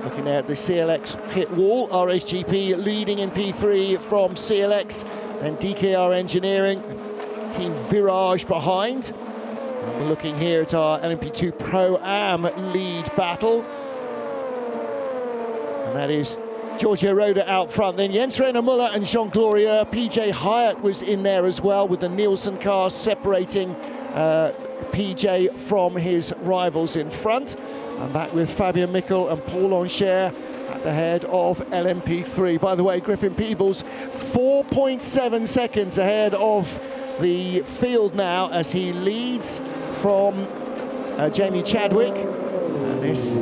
Looking there at the CLX pit wall, RHGP leading in P3 from CLX, and DKR Engineering, Team Virage behind. And we're looking here at our LMP2 Pro-Am lead battle. And that is Giorgio Roda out front, then Jens Reiner Muller and Jean Glorieux. PJ Hyatt was in there as well, with the Nielsen car separating PJ from his rivals in front. I'm back with Fabien Michel and Paul Oncher at the head of LMP3. By the way, Griffin Peebles 4.7 seconds ahead of the field now as he leads from Jamie Chadwick. And this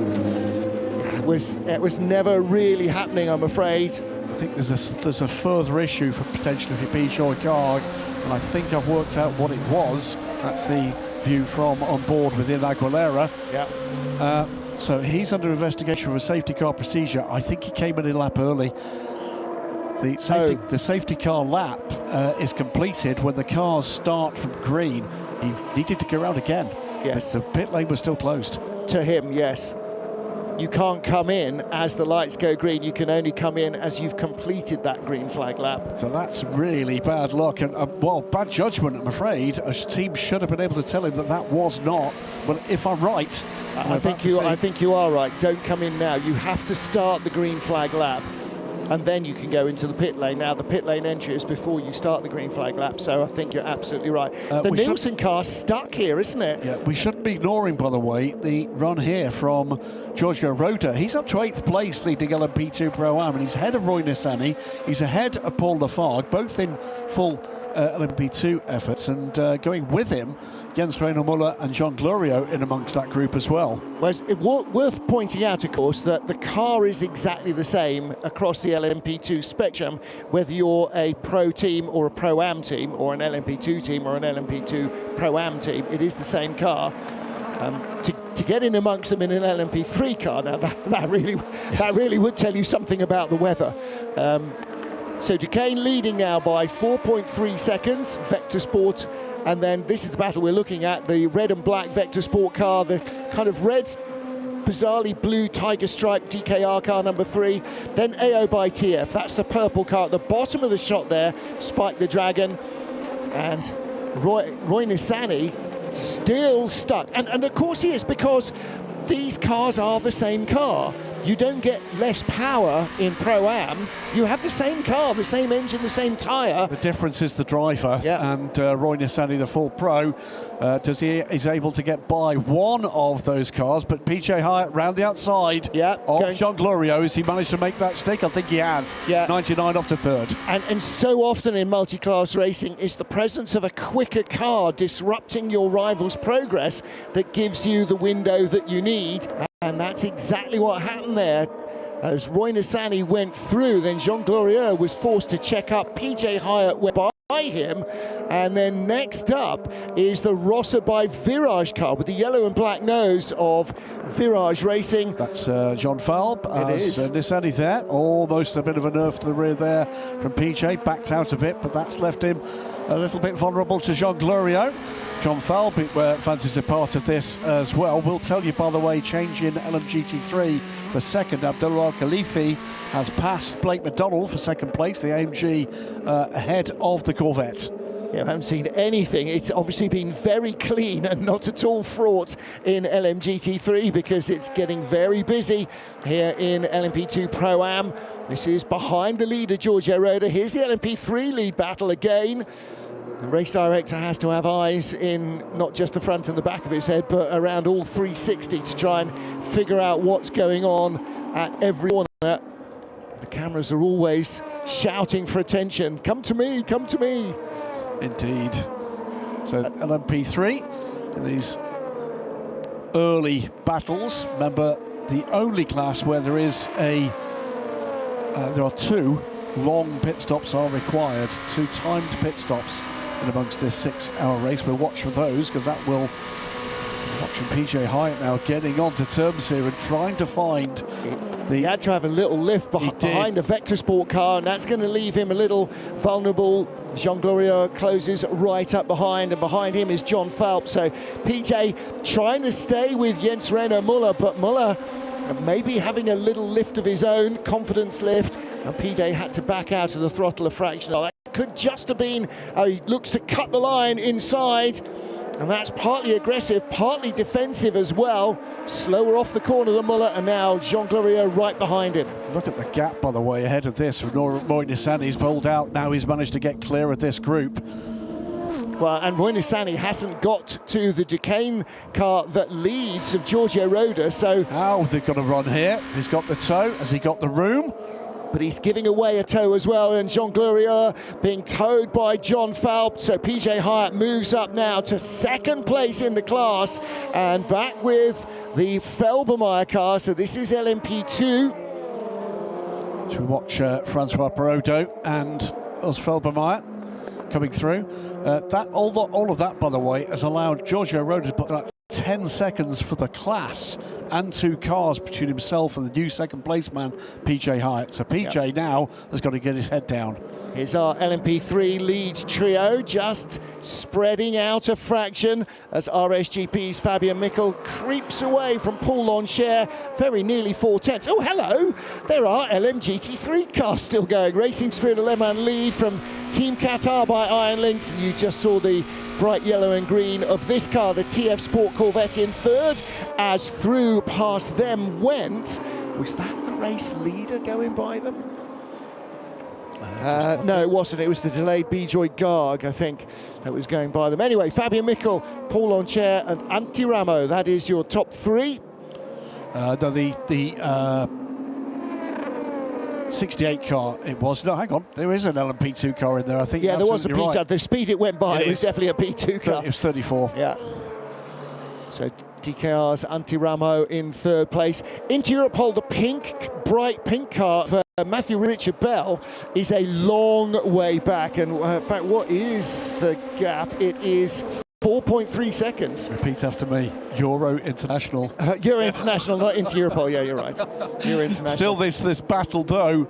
was never really happening, I'm afraid.
I think there's a further issue for potentially for Bijoy Garg, and I think I've worked out what it was. That's the view from on board within Aguilera.
Yeah.
So he's under investigation for a safety car procedure. I think he came in a lap early. The safety car lap is completed when the cars start from green. He needed to go around again.
Yes.
The pit lane was still closed.
To him, yes. You can't come in as the lights go green. You can only come in as you've completed that green flag lap.
So that's really bad luck and, well, bad judgment, I'm afraid. A team should have been able to tell him that was not. But if I'm right,
I think you are right. Don't come in now. You have to start the green flag lap, and then you can go into the pit lane. Now, the pit lane entry is before you start the green flag lap, so I think you're absolutely right. The Nielsen car's stuck here, isn't it?
Yeah, we shouldn't be ignoring, by the way, the run here from Giorgio Roda. He's up to 8th place leading LMP2 Pro-Am, and he's ahead of Roy Nissany. He's ahead of Paul Lafargue, both in full LMP2 efforts, and going with him, Jens Reiner Müller and Jean Glorieux in amongst that group as well.
Well, it's worth pointing out, of course, that the car is exactly the same across the LMP2 spectrum, whether you're a Pro team or a Pro-Am team, or an LMP2 team or an LMP2 Pro-Am team. It is the same car. To get in amongst them in an LMP3 car, now that really would tell you something about the weather. So Duquesne leading now by 4.3 seconds, Vector Sport, and then this is the battle we're looking at, the red and black Vector Sport car, the kind of red, bizarrely blue tiger stripe DKR car number 3, then AO by TF, that's the purple car at the bottom of the shot there, Spike the Dragon, and Roy Nissany still stuck, and of course he is, because these cars are the same car. You don't get less power in Pro-Am. You have the same car, the same engine, the same tyre.
The difference is the driver, and Roy Nissany, the full pro, is able to get by one of those cars, but PJ Hyatt round the outside of Jean Glorieux. Has he managed to make that stick? I think he has. 99 up to third.
And so often in multi-class racing, it's the presence of a quicker car disrupting your rival's progress that gives you the window that you need. And that's exactly what happened there. As Roy Nissany went through, then Jean Glorieux was forced to check up. PJ Hyatt went by him. And then next up is the Rossa by Virage car with the yellow and black nose of Virage Racing.
That's John Falb.
It is.
Nissany there. Almost a bit of a nerve to the rear there from PJ. Backed out a bit, but that's left him a little bit vulnerable to Jean Glorieux. John Falb fancies a part of this as well. We'll tell you, by the way, change in LMGT3 for second. Abdullah Al-Khalifi has passed Blake McDonald for second place, the AMG ahead of the Corvette.
Yeah, I haven't seen anything. It's obviously been very clean and not at all fraught in LMGT3 because it's getting very busy here in LMP2 Pro-Am. This is behind the leader, Giorgio Roda. Here's the LMP3 lead battle again. The race director has to have eyes in not just the front and the back of his head, but around all 360 to try and figure out what's going on at every corner. The cameras are always shouting for attention. Come to me, come to me.
Indeed. So LMP3 in these early battles. Remember, the only class where there is there are 2 long pit stops are required, 2 timed pit stops in amongst this 6-hour race. We'll watch for those, because that will watching PJ Hyatt now getting onto terms here and trying to find
He had to have a little lift behind the Vector Sport car, and that's going to leave him a little vulnerable. Jean Glorieux closes right up behind, and behind him is John Falb. So PJ trying to stay with Jens Reiner Müller, but Müller maybe having a little lift of his own, confidence lift, and PJ had to back out of the throttle a fraction. That could just have been, he looks to cut the line inside, and that's partly aggressive, partly defensive as well. Slower off the corner than Müller, and now Jean Glorieux right behind him.
Look at the gap, by the way, ahead of this. Roy Nissany's pulled out. Now he's managed to get clear of this group.
Well, and Roy Nissany hasn't got to the Duquesne car that leads of Giorgio Roda, so...
Now they've got a run here. He's got the toe. Has he got the room?
But he's giving away a tow as well, and Jean Glorieux being towed by John Falb. So PJ Hyatt moves up now to second place in the class, and back with the Felbermeyer car. So this is LMP2.
So we watch Francois Perraudot and Us Felbermeyer coming through. All of that, by the way, has allowed Giorgio Roda to put that 10 seconds for the class and 2 cars between himself and the new second place man, PJ Hyatt. So PJ now has got to get his head down.
Here's our LMP3 lead trio, just spreading out a fraction as RSGP's Fabian Michel creeps away from Paul Loncher, very nearly 4 tenths. Oh, hello! There are LMGT3 cars still going. Racing Spirit of Le Mans lead from Team Qatar by Iron Lynx, and you just saw the bright yellow and green of this car, the TF Sport Corvette, in third, as through past them went. Was that the race leader going by them? No, it wasn't. It was the delayed Bijoy Garg, I think, that was going by them. Anyway, Fabian Michel, Paul Loncher and Antti Ramo, that is your top 3.
68 car it was. No, hang on, there is an LMP2 car in there, I think.
Yeah, there was a P2.
Right.
The speed it went by, it was definitely a P2 car.
It was 34.
Yeah. So DKR's Antiramo in third place. Into Europe pole, the bright pink car for Matthew Richard Bell is a long way back. And in fact, what is the gap? It is 4.3 seconds.
Repeat after me. Euro International.
Euro International, not into Europol. Yeah, you're right. Euro International.
Still this battle, though,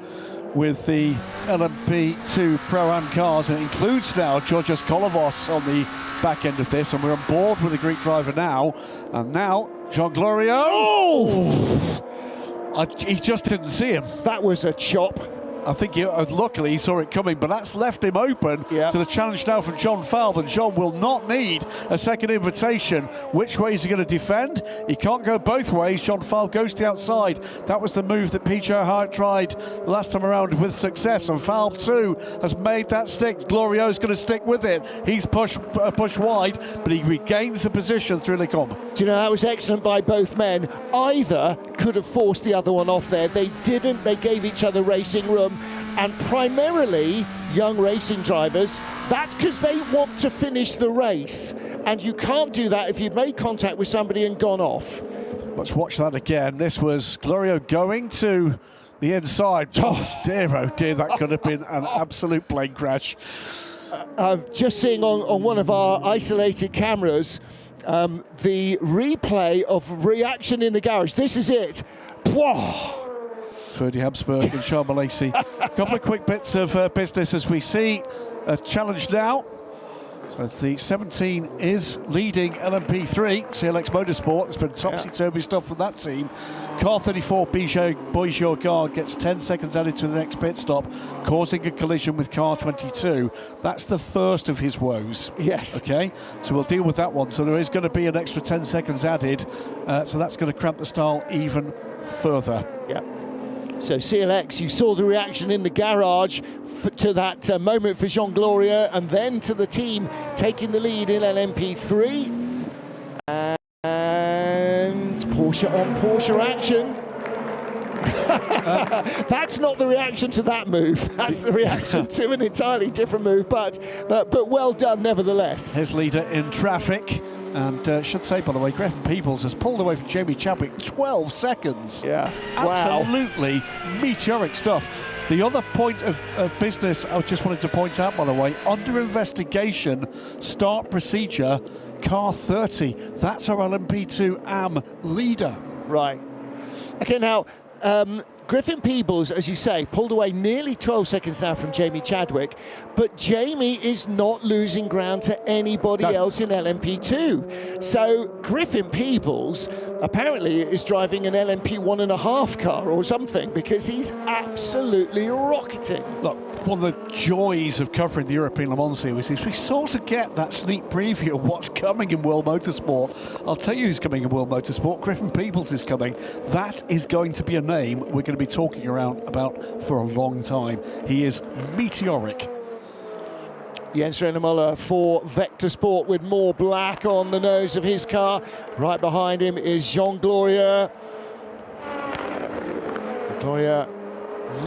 with the LMP2 Pro-Am cars, and it includes now Georgios Kolovos on the back end of this, and we're on board with the Greek driver now. And now, Jean Glorio. Oh! He just didn't see him.
That was a chop.
I think luckily he saw it coming, but that's left him open to the challenge now from John Falb, and John will not need a second invitation. Which way is he going to defend? He can't go both ways. John Falb goes to the outside. That was the move that PJ Hart tried the last time around with success, and Falb too has made that stick. Glorio's going to stick with it. He's pushed wide, but he regains the position through Le Combe.
Do you know, that was excellent by both men. Either could have forced the other one off there. They didn't. They gave each other racing room. And primarily young racing drivers, that's because they want to finish the race, and you can't do that if you've made contact with somebody and gone off.
Let's watch that again. This was Glorio going to the inside. Oh dear, that could have been an absolute plane crash.
Just seeing on one of our isolated cameras the replay of reaction in the garage. This is it. Whoa.
Ferdy Habsburg and Sean Malasey. A couple of quick bits of business as we see a challenge now. So the 17 is leading LMP3, CLX Motorsport. It's been topsy-turvy stuff from that team. Car 34, Boisjorgard, gets 10 seconds added to the next pit stop, causing a collision with car 22. That's the first of his woes.
Yes.
Okay, so we'll deal with that one. So there is going to be an extra 10 seconds added. So that's going to cramp the style even further.
Yeah. So CLX, you saw the reaction in the garage to that moment for Jean Gloria, and then to the team taking the lead in LMP3. And Porsche on Porsche action. That's not the reaction to that move. That's the reaction to an entirely different move, but well done nevertheless.
His leader in traffic. And should say, by the way, Griffin Peoples has pulled away from Jamie Chadwick 12 seconds.
Yeah,
absolutely meteoric stuff. The other point of business I just wanted to point out, by the way, under investigation, start procedure, car 30. That's our LMP2 AM leader.
Right. Okay, now, Griffin Peebles, as you say, pulled away nearly 12 seconds now from Jamie Chadwick, but Jamie is not losing ground to anybody else in LMP2. So Griffin Peebles apparently is driving an LMP 1.5 car or something, because he's absolutely rocketing.
Look, one of the joys of covering the European Le Mans Series is we sort of get that sneak preview of what's coming in World Motorsport. I'll tell you who's coming in World Motorsport. Griffin Peebles is coming. That is going to be a name we're going to be talking about for a long time. He is meteoric.
Jens Renemuller for Vector Sport with more black on the nose of his car. Right behind him is Jean Gloria. Gloria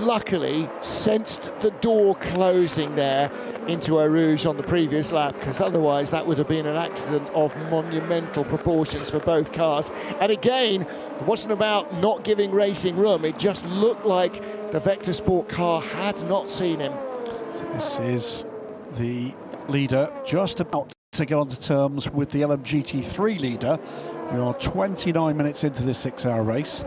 luckily sensed the door closing there into Eau Rouge on the previous lap, because otherwise that would have been an accident of monumental proportions for both cars. And again, it wasn't about not giving racing room, it just looked like the Vector Sport car had not seen him.
So this is the leader just about to get onto terms with the LMGT3 leader. We are 29 minutes into this 6-hour race.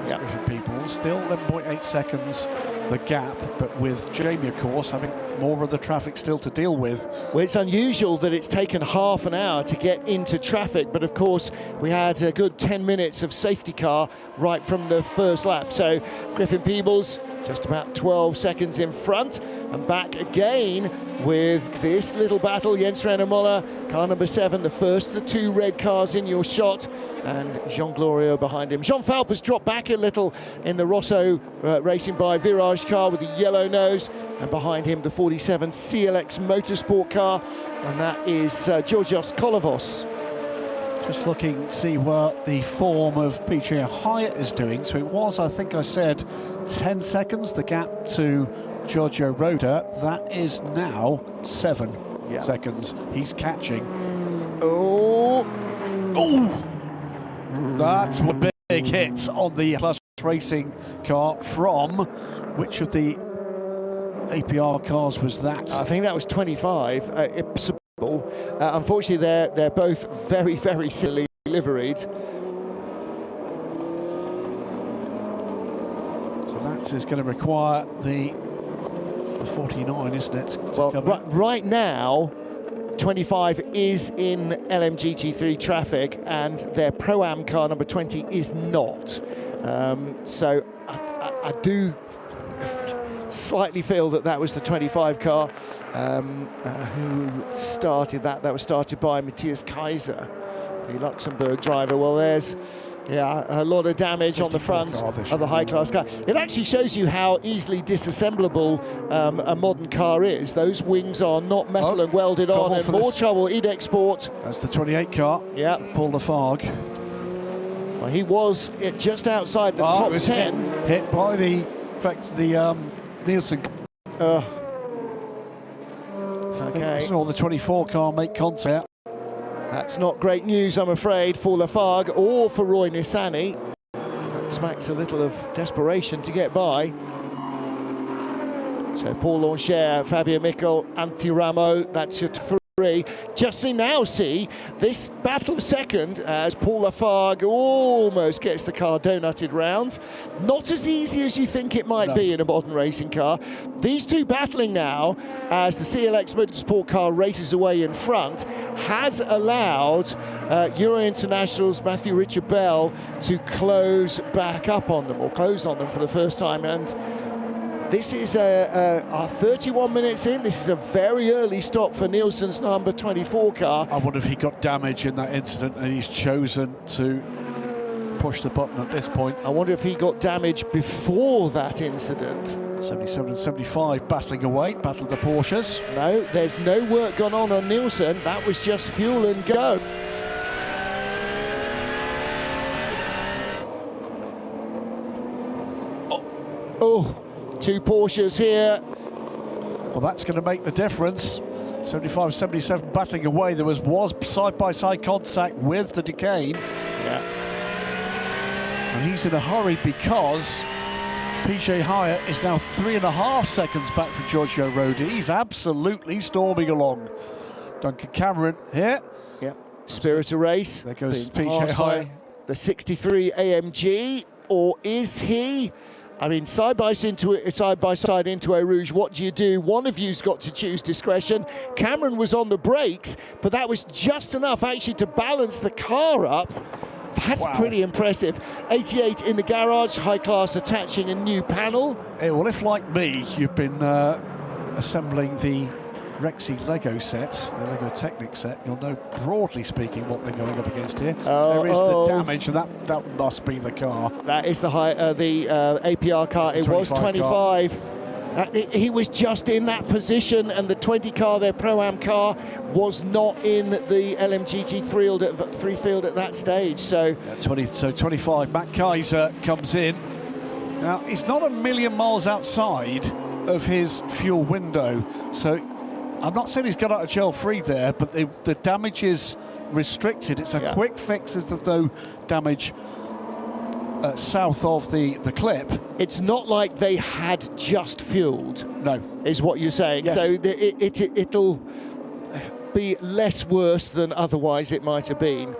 Yeah, for people, still 11.8 seconds the gap, but with Jamie, of course, having more of the traffic still to deal with.
Well, it's unusual that it's taken half an hour to get into traffic, but of course we had a good 10 minutes of safety car right from the first lap. So Griffin Peebles just about 12 seconds in front, and back again with this little battle. Jens Renemuller, car number 7, the first of the 2 red cars in your shot, and Jean Gloria behind him. Jean Falp has dropped back a little in the Rosso Racing by Virage car with the yellow nose, and behind him the 47 CLX Motorsport car, and that is Georgios Kolovos.
Just looking to see what the form of PJ Hyatt is doing. So it was, I think I said, 10 seconds, the gap to Giorgio Roda. That is now 7 seconds. He's catching.
Oh!
That's a big hit on the Plus Racing car from which of the APR cars was that?
I think that was 25. Unfortunately, they're both very, very similarly liveried.
So that is going to require the 49, isn't it?
Well, right now, 25 is in LMGT3 traffic, and their Pro-Am car number 20 is not. So I do slightly feel that was the 25 car who started that. That was started by Matthias Kaiser, the Luxembourg driver. Well, there's a lot of damage on the front of the high-class car. It actually shows you how easily disassemblable a modern car is. Those wings are not metal and welded on, and more trouble EDEC Sport.
That's the 28 car.
Yeah,
Paul Lafargue.
Well, he was just outside the top 10.
Hit by the Nielsen.
Okay.
Saw the 24 car make contact.
That's not great news, I'm afraid, for Lafargue or for Roy Nissany. Smacks a little of desperation to get by. So Paul Launcher, Fabio Michel, Antiramo, that's your 3. Just now see this battle of second as Paul Lafargue almost gets the car donutted round. Not as easy as you think it might be in a modern racing car. These two battling now as the CLX Motorsport car races away in front has allowed Euro International's Matthew Richard Bell to close back up on them, or close on them for the first time. And this is 31 minutes in. This is a very early stop for Nielsen's number 24 car.
I wonder if he got damage in that incident and he's chosen to push the button at this point.
I wonder if he got damage before that incident.
77 and 75 battling away, battled the Porsches.
No, there's no work gone on Nielsen. That was just fuel and go. Oh. Two Porsches here.
Well, that's going to make the difference. 75-77 battling away. There was side-by-side contact with the Duquesne.
Yeah.
And he's in a hurry because PJ Hyatt is now 3.5 seconds back from Giorgio Roda. He's absolutely storming along. Duncan Cameron here.
Yeah. Spirit of race.
There goes PJ Hyatt.
The 63 AMG, or is he? I mean, side by side into Eau Rouge, what do you do? One of you's got to choose discretion. Cameron was on the brakes, but that was just enough actually to balance the car up. That's pretty impressive. 88 in the garage, high class attaching a new panel.
Well, if like me, you've been assembling the Rexy Lego set, the Lego Technic set, you'll know, broadly speaking, what they're going up against here. There is the damage, and that must be the car.
That is the APR car. It was 25. He was just in that position, and the 20 car, their Pro-Am car, was not in the LMGT3 field at that stage. So,
25. Matt Kaiser comes in. Now, he's not a million miles outside of his fuel window, so I'm not saying he's got out of jail free there, but the damage is restricted. It's a quick fix, as though damage south of the clip.
It's not like they had just fueled.
No,
is what you're saying. Yes. So it'll be less worse than otherwise it might have been,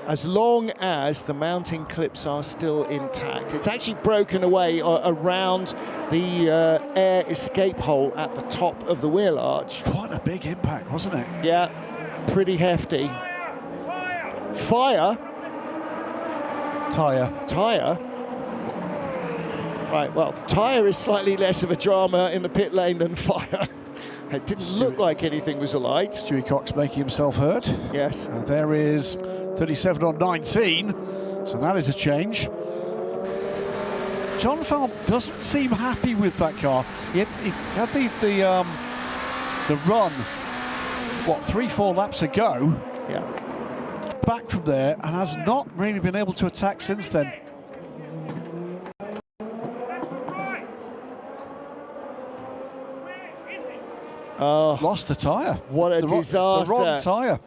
as long as the mounting clips are still intact. It's actually broken away around the air escape hole at the top of the wheel arch.
Quite a big impact, wasn't it?
Yeah, pretty hefty. Fire. Tyre. Right, well, Tyre is slightly less of a drama in the pit lane than Fire. It didn't look like anything was alight.
Stewie Cox making himself heard.
Yes.
And there is 37 on 19, so that is a change. John Falk doesn't seem happy with that car. He had the run, 3-4 laps ago.
Yeah.
back from there and has not really been able to attack since then.
Oh,
lost the tyre.
What a disaster.
The wrong tyre.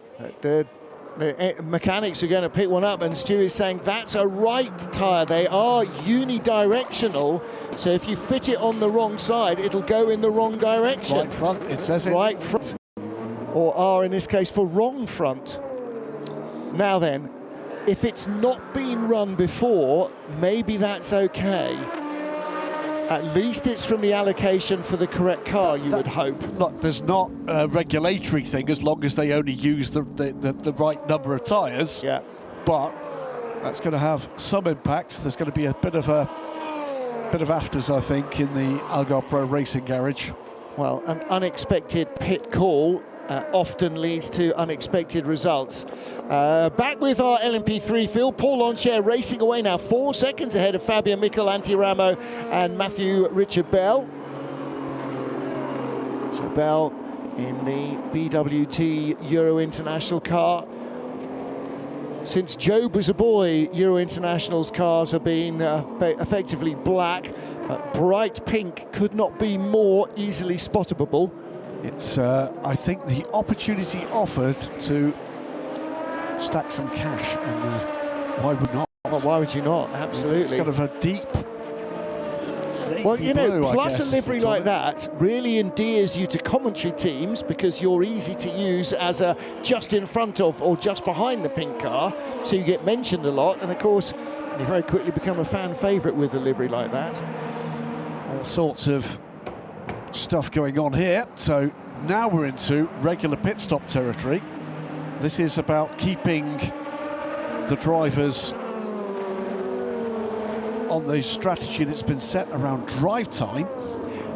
The mechanics are going to pick one up, and Stu is saying that's a right tyre. They are unidirectional, so if you fit it on the wrong side, it'll go in the wrong direction.
Right front, it says it.
Right front, or R in this case for wrong front. Now then, if it's not been run before, maybe that's okay. At least it's from the allocation for the correct car, you would hope.
Look, there's not a regulatory thing as long as they only use the right number of tyres.
Yeah.
But that's going to have some impact. There's going to be a bit of afters, I think, in the Algarve Pro Racing garage.
Well, an unexpected pit call often leads to unexpected results. Back with our LMP3 field, Paul Lanciere racing away now, 4 seconds ahead of Fabian Michel, Antiramo and Matthew Richard Bell. So Bell in the BWT Euro International car. Since Job was a boy, Euro International's cars have been effectively black, but bright pink could not be more easily spottable.
It's, I think, the opportunity offered to stack some cash, and why would not?
Well, why would you not? Absolutely.
It's kind of a deep.
Well, you know,
blue,
plus a livery like that really endears you to commentary teams because you're easy to use as a just in front of or just behind the pink car, so you get mentioned a lot, and of course you very quickly become a fan favourite with a livery like that.
All sorts of stuff going on here. So now we're into regular pit stop territory. This is about keeping the drivers on the strategy that's been set around drive time.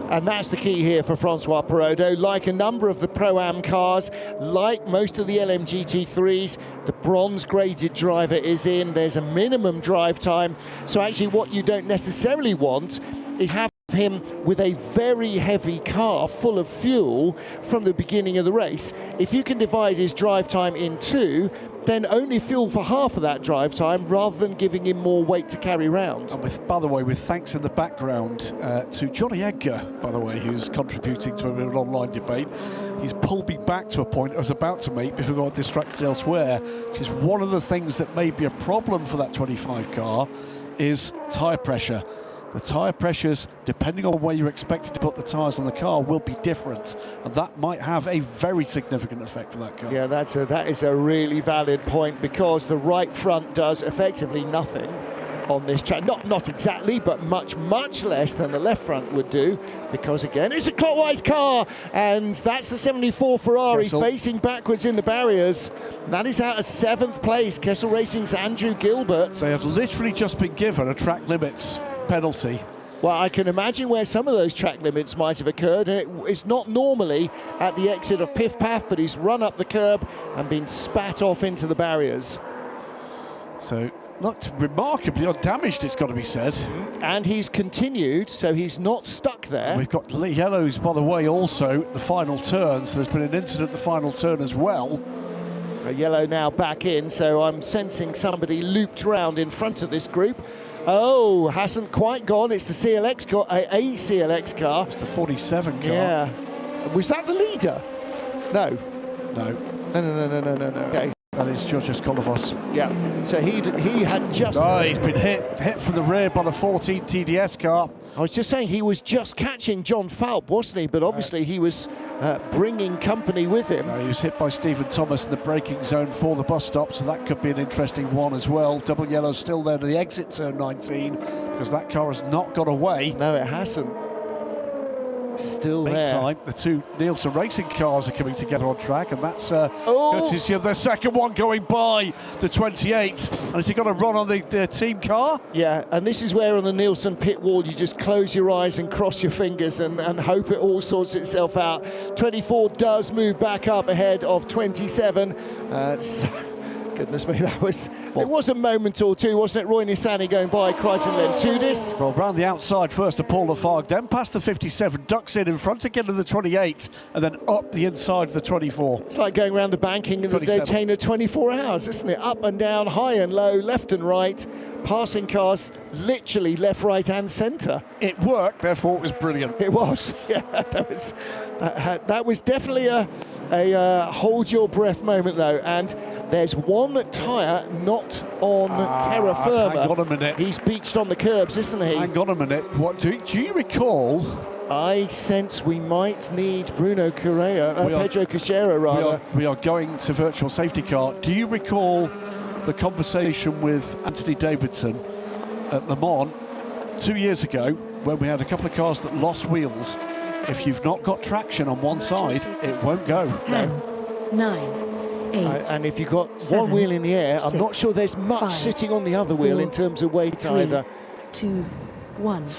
And that's the key here for Francois Perraudot. Like a number of the Pro-Am cars, like most of the LMGT3s, the bronze graded driver is in. There's a minimum drive time. So actually what you don't necessarily want is have him with a very heavy car full of fuel from the beginning of the race. If you can divide his drive time in two, then only fuel for half of that drive time rather than giving him more weight to carry around.
And with, by the way, with thanks in the background to Johnny Edgar, by the way, who's contributing to an online debate. He's pulled me back to a point I was about to make before I got distracted elsewhere, which is one of the things that may be a problem for that 25 car is tyre pressure. The tyre pressures, depending on where you're expected to put the tyres on the car, will be different, and that might have a very significant effect for that car.
Yeah, that is a really valid point, because the right front does effectively nothing on this track. Not exactly, but much less than the left front would do, because again, it's a clockwise car, and that's the 74 Ferrari
Kessel
facing backwards in the barriers. That is out of 7th place. Kessel Racing's Andrew Gilbert.
They have literally just been given a track limits penalty.
Well, I can imagine where some of those track limits might have occurred, and it's not normally at the exit of Piff Paff, but he's run up the curb and been spat off into the barriers.
So looked remarkably undamaged, it's got to be said.
And he's continued, so he's not stuck there.
And we've got yellows, by the way, also the final turn, so there's been an incident at the final turn as well.
A yellow now back in, so I'm sensing somebody looped round in front of this group. Oh, hasn't quite gone. It's the CLX car, a CLX car.
It's the 47 car.
Yeah. Was that the leader? No.
No.
No. Okay.
That is Georgios Kolovos.
Yeah. So he had just.
Oh, he's been hit from the rear by the 14 TDS car.
I was just saying he was just catching John Falp, wasn't he? But obviously he was bringing company with him.
No, he was hit by Stephen Thomas in the braking zone for the bus stop, so that could be an interesting one as well. Double yellow still there to the exit turn 19, because that car has not got away.
No, it hasn't. Still there.
Meantime, the two Nielsen Racing cars are coming together on track, and that's courtesy of the second one going by the 28. And has he got a run on the team car?
Yeah, and this is where on the Nielsen pit wall you just close your eyes and cross your fingers and hope it all sorts itself out. 24 does move back up ahead of 27. Goodness me, that was... It was a moment or two, wasn't it? Roy Nissany going by Crichton Lentudis.
Well, round the outside first to Paul Lafargue, then past the 57, ducks in front again of the 28, and then up the inside of the 24.
It's like going around the banking in the Daytona 24 hours, isn't it? Up and down, high and low, left and right, passing cars literally left, right and centre.
It worked, therefore it was brilliant.
It was, yeah. That was definitely a hold your breath moment though, and there's one tyre not on terra firma.
Hang on a minute.
He's beached on the curbs, isn't he?
Hang on a minute. What do you recall?
I sense we might need Bruno Correa, Pedro Caixera rather.
We are going to virtual safety car. Do you recall the conversation with Anthony Davidson at Le Mans 2 years ago when we had a couple of cars that lost wheels? If you've not got traction on one side, it won't go.
10, 9, 8,
and if you've got
7,
one wheel in the air,
6,
I'm not sure there's much
5,
sitting on the other wheel
4,
in terms of weight
3,
either.
2, 1.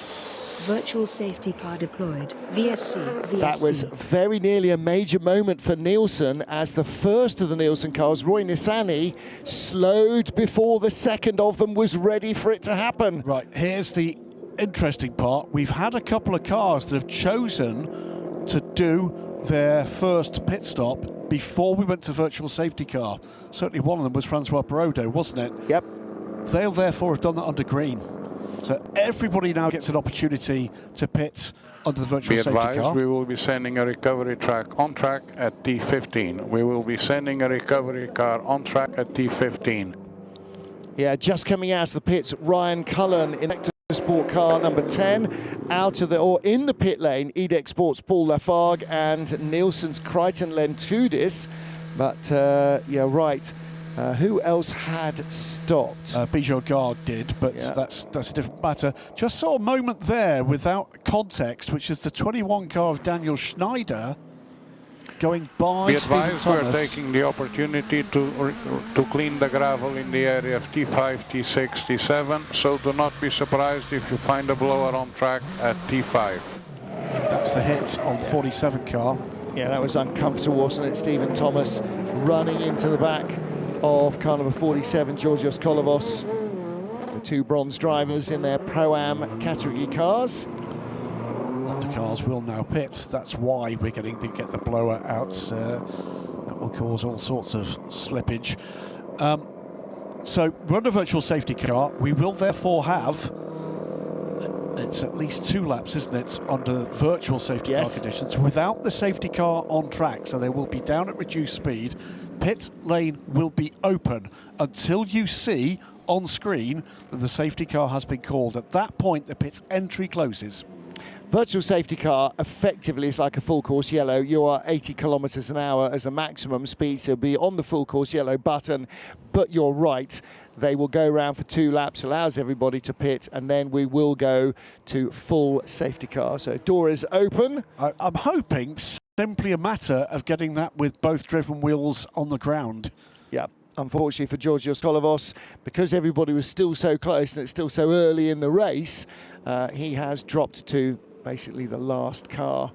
Virtual safety car deployed. VSC.
That was very nearly a major moment for Nielsen as the first of the Nielsen cars, Roy Nissany, slowed before the second of them was ready for it to happen.
Right, here's the interesting part. We've had a couple of cars that have chosen to do their first pit stop before we went to virtual safety car. Certainly one of them was Francois Perraudot, wasn't it?
Yep.
They'll therefore have done that under green. So everybody now gets an opportunity to pit under the virtual
Be
safety
advised,
car.
we will be sending a recovery track on track at T15. We will be sending a recovery car on track at T15.
Yeah, just coming out of the pits, Ryan Cullen in Motorsport car number 10, out of the, or in the pit lane, EDEC Sports Paul Lafargue and Nielsen's Crichton Lentudis. But, yeah, right. Who else had stopped?
Bijou Gard did, but
yeah,
that's a different matter. Just saw a moment there without context, which is the 21 car of Daniel Schneider going by
Be
Stephen
advised, we're
Thomas.
taking the opportunity to clean the gravel in the area of T5, T6, T7, so do not be surprised if you find a blower on track at T5.
That's the hit on the 47 car.
Yeah, that was uncomfortable, wasn't it? Stephen Thomas running into the back of car number 47, Georgios Kolovos. The two bronze drivers in their Pro-Am category cars.
The cars will now pit. That's why we're getting to get the blower out. That will cause all sorts of slippage. So we're under virtual safety car. We will therefore have, it's at least 2 laps, isn't it, under virtual safety car conditions without the safety car on track. So they will be down at reduced speed. Pit lane will be open until you see on screen that the safety car has been called. At that point, the pit's entry closes.
Virtual safety car effectively is like a full course yellow. You are 80 kilometers an hour as a maximum speed, so be on the full course yellow button. But you're right, they will go around for 2 laps, allows everybody to pit, and then we will go to full safety car. So door is open.
I'm hoping simply a matter of getting that with both driven wheels on the ground.
Yeah. Unfortunately for Georgios Kolovos, because everybody was still so close and it's still so early in the race, he has dropped to basically the last car.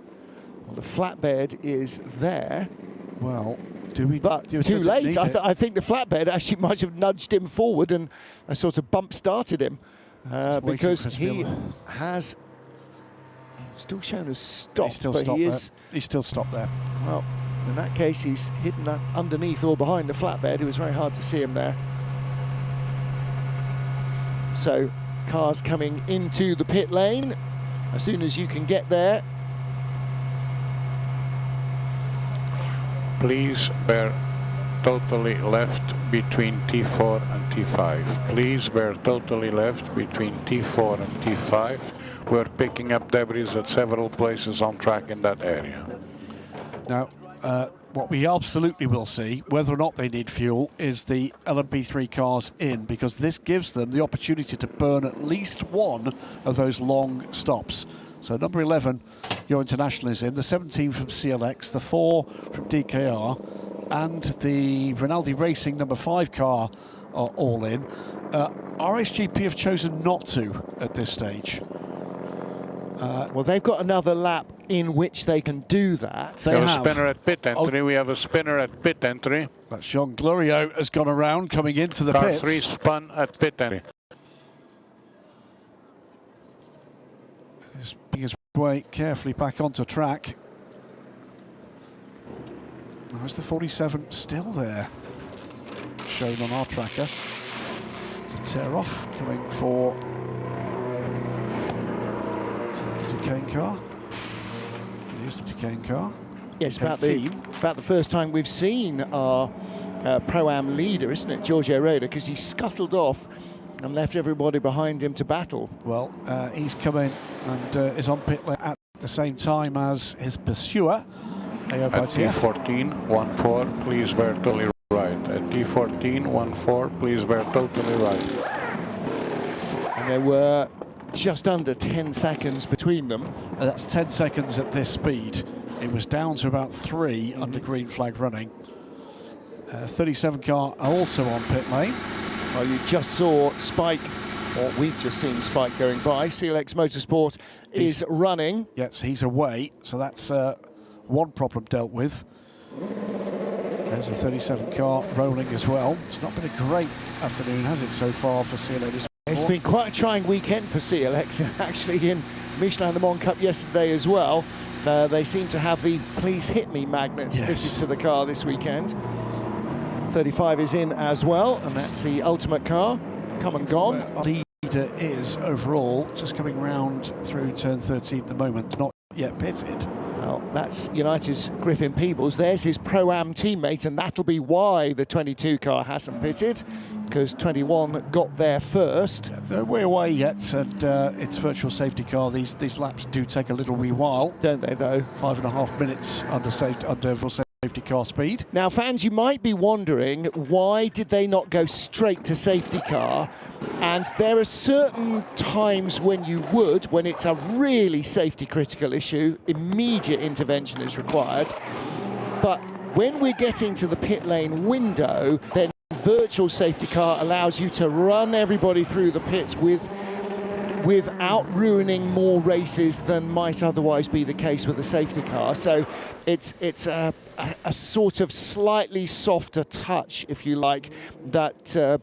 Well, the flatbed is there.
Well, do we?
But too late. I think the flatbed actually might have nudged him forward and a sort of bump started him because he has still shown as stopped.
He's still stopped there.
Well, in that case, he's hidden underneath or behind the flatbed. It was very hard to see him there. So, cars coming into the pit lane as soon as you can get there.
Please bear totally left between T4 and T5. Please bear totally left between T4 and T5. We're picking up debris at several places on track in that area.
Now, what we absolutely will see, whether or not they need fuel, is the LMP3 cars in, because this gives them the opportunity to burn at least one of those long stops. So number 11, your International is in, the 17 from CLX, the 4 from DKR, and the Rinaldi Racing number 5 car are all in. RSGP have chosen not to at this stage.
Well, they've got another lap in which they can do that.
They
We have a
have.
spinner at pit entry. We have a spinner at pit entry.
That's Jean Glorieux has gone around coming into the
Car
pits.
3 spun at pit entry.
He's making his way carefully back onto track. Now is the 47 still there? Shown on our tracker. It's a tear off coming for. Is that the Duquesne car? It is the Duquesne car.
Yes,
Duquesne
about the first time we've seen our Pro-Am leader, isn't it, Giorgio Roda, because he scuttled off and left everybody behind him to battle.
Well, he's come in and is on pit lane at the same time as his pursuer.
At D14, 1-4, please bear totally right. At D14, 1-4, please bear totally right.
And there were just under 10 seconds between them.
That's 10 seconds at this speed. It was down to about 3 under green flag running. 37 car also on pit lane.
Well, you just saw Spike, or we've just seen Spike going by. CLX Motorsport is running.
Yes, he's away, so that's one problem dealt with. There's a 37 car rolling as well. It's not been a great afternoon, has it, so far for CLX?
It's been quite a trying weekend for CLX, actually, in Michelin Le Mans Cup yesterday as well. They seem to have the please hit me magnets fitted to the car this weekend. 35 is in as well, and that's the ultimate car, come and gone.
Leader is overall just coming round through turn 13 at the moment, not yet pitted.
Well, that's United's Griffin Peebles. There's his Pro-Am teammate, and that'll be why the 22 car hasn't pitted, because 21 got there first.
We're away yet, and it's virtual safety car. These laps do take a little wee while,
don't they, though?
5.5 minutes under virtual safety car speed.
Now, fans, you might be wondering, why did they not go straight to safety car? And there are certain times when you would, when it's a really safety critical issue, immediate intervention is required. But when we're getting to the pit lane window, then virtual safety car allows you to run everybody through the pits without ruining more races than might otherwise be the case with a safety car. So it's a sort of slightly softer touch, if you like, that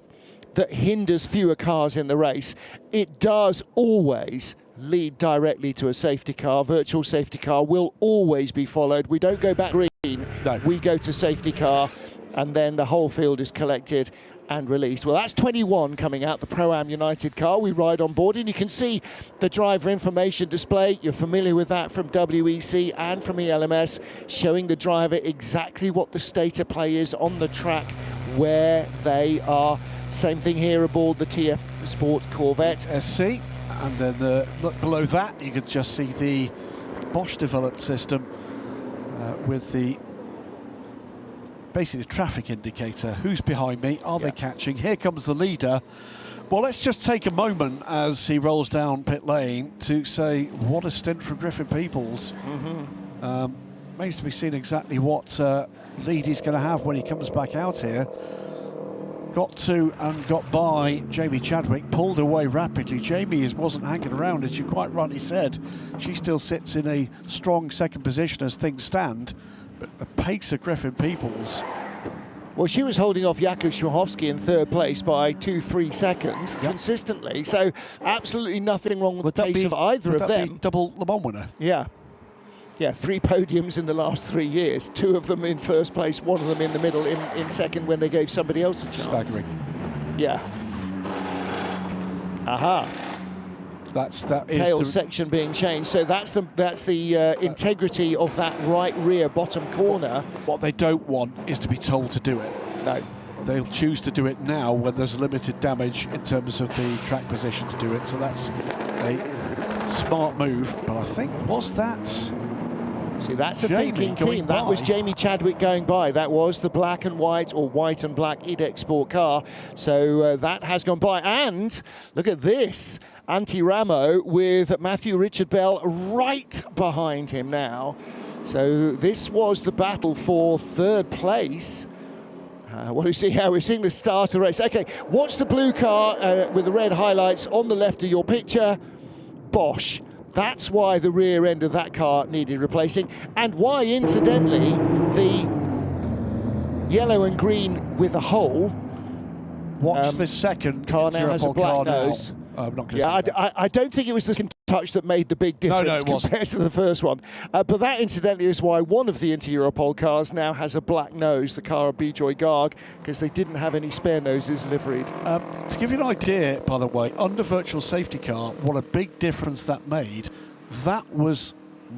hinders fewer cars in the race. It does always lead directly to a safety car. Virtual safety car will always be followed. We don't go back green, we go to safety car, and then the whole field is collected and released. Well, that's 21 coming out, the Pro-Am United car. We ride on board, and you can see the driver information display. You're familiar with that from WEC and from ELMS, showing the driver exactly what the state of play is on the track where they are. Same thing here aboard the TF Sport Corvette
SC, and then look below that, you could just see the Bosch developed system with the basically the traffic indicator. Who's behind me? Are they catching? Here comes the leader. Well, let's just take a moment as he rolls down pit lane to say what a stint from Griffin Peebles. Remains to be seen exactly what lead he's going to have when he comes back out here. Got to and got by Jamie Chadwick, pulled away rapidly. Jamie wasn't hanging around, as you quite rightly said. She still sits in a strong second position as things stand. But the pace of Griffin Peebles.
Well, she was holding off Jakub Szymachowski in third place by 2-3 seconds consistently. So absolutely nothing wrong with the pace of either of them.
Double Le Mans winner.
Yeah. Yeah, 3 podiums in the last 3 years. 2 of them in first place, 1 of them in the middle in second when they gave somebody else a chance.
Staggering.
Yeah. Aha.
That is
tail section being changed. So that's the integrity of that right rear bottom corner.
What they don't want is to be told to do it.
No.
They'll choose to do it now when there's limited damage in terms of the track position to do it. So that's a smart move. But I think, was that...
See, that's a thinking team. That was Jamie Chadwick going by. That was the black and white, or white and black EDEX Sport car. So that has gone by. And look at this. Anti-Ramo with Matthew Richard Bell right behind him now. So this was the battle for third place. What do we see here? We're seeing the start of the race. Okay, watch the blue car with the red highlights on the left of your picture. Bosch. That's why the rear end of that car needed replacing, and why, incidentally, the yellow and green with the hole.
Watch this second
car now has a black nose. I don't think it was the skin touch that made the big difference compared to the first one. But that, incidentally, is why one of the Inter-Europol cars now has a black nose, the car of Bijoy Garg, because they didn't have any spare noses liveried.
To give you an idea, by the way, under virtual safety car, what a big difference that made. That was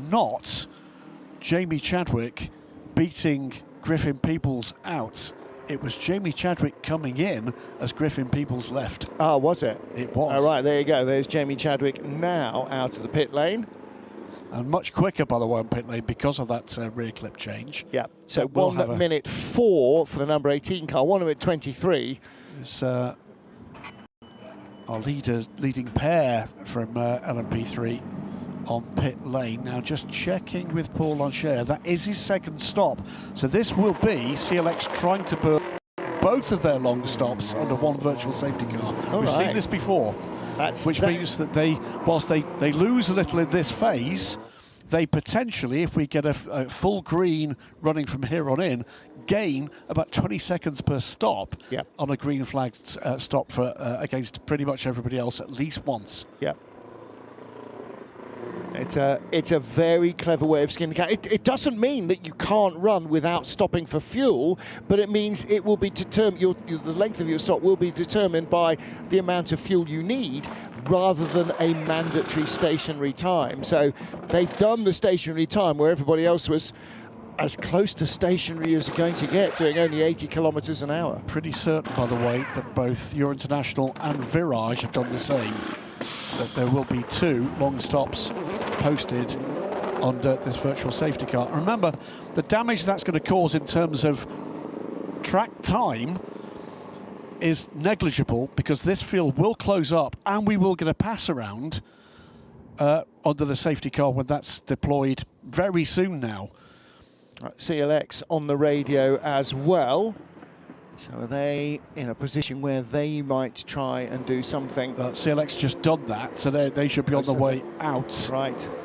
not Jamie Chadwick beating Griffin Peoples out. It was Jamie Chadwick coming in as Griffin Peoples left.
Oh, was it?
It was.
All right, there you go. There's Jamie Chadwick now out of the pit lane.
And much quicker, by the way, on pit lane because of that rear clip change.
Yeah, so 1 minute 4 for the number 18 car, 1 minute 23.
It's our leading pair from LMP3 on pit lane. Now just checking with Paul Lancher, that is his second stop. So this will be CLX trying to burn both of their long stops under one virtual safety car. We've seen this before, which means that they, whilst they lose a little in this phase, they potentially, if we get a full green running from here on in, gain about 20 seconds per stop on a green flag stop for against pretty much everybody else at least once.
Yeah. It's a very clever way of skinning the cat. It doesn't mean that you can't run without stopping for fuel, but it means it will be determined. The length of your stop will be determined by the amount of fuel you need, rather than a mandatory stationary time. So they've done the stationary time where everybody else was as close to stationary as you're going to get, doing only 80 kilometers an hour.
Pretty certain, by the way, that both Euro International and Virage have done the same. That there will be 2 long stops posted under this virtual safety car. And remember, the damage that's going to cause in terms of track time is negligible, because this field will close up and we will get a pass around under the safety car when that's deployed very soon now.
Right, CLX on the radio as well. So are they in a position where they might try and do something?
CLX just done that, so they should be on the way out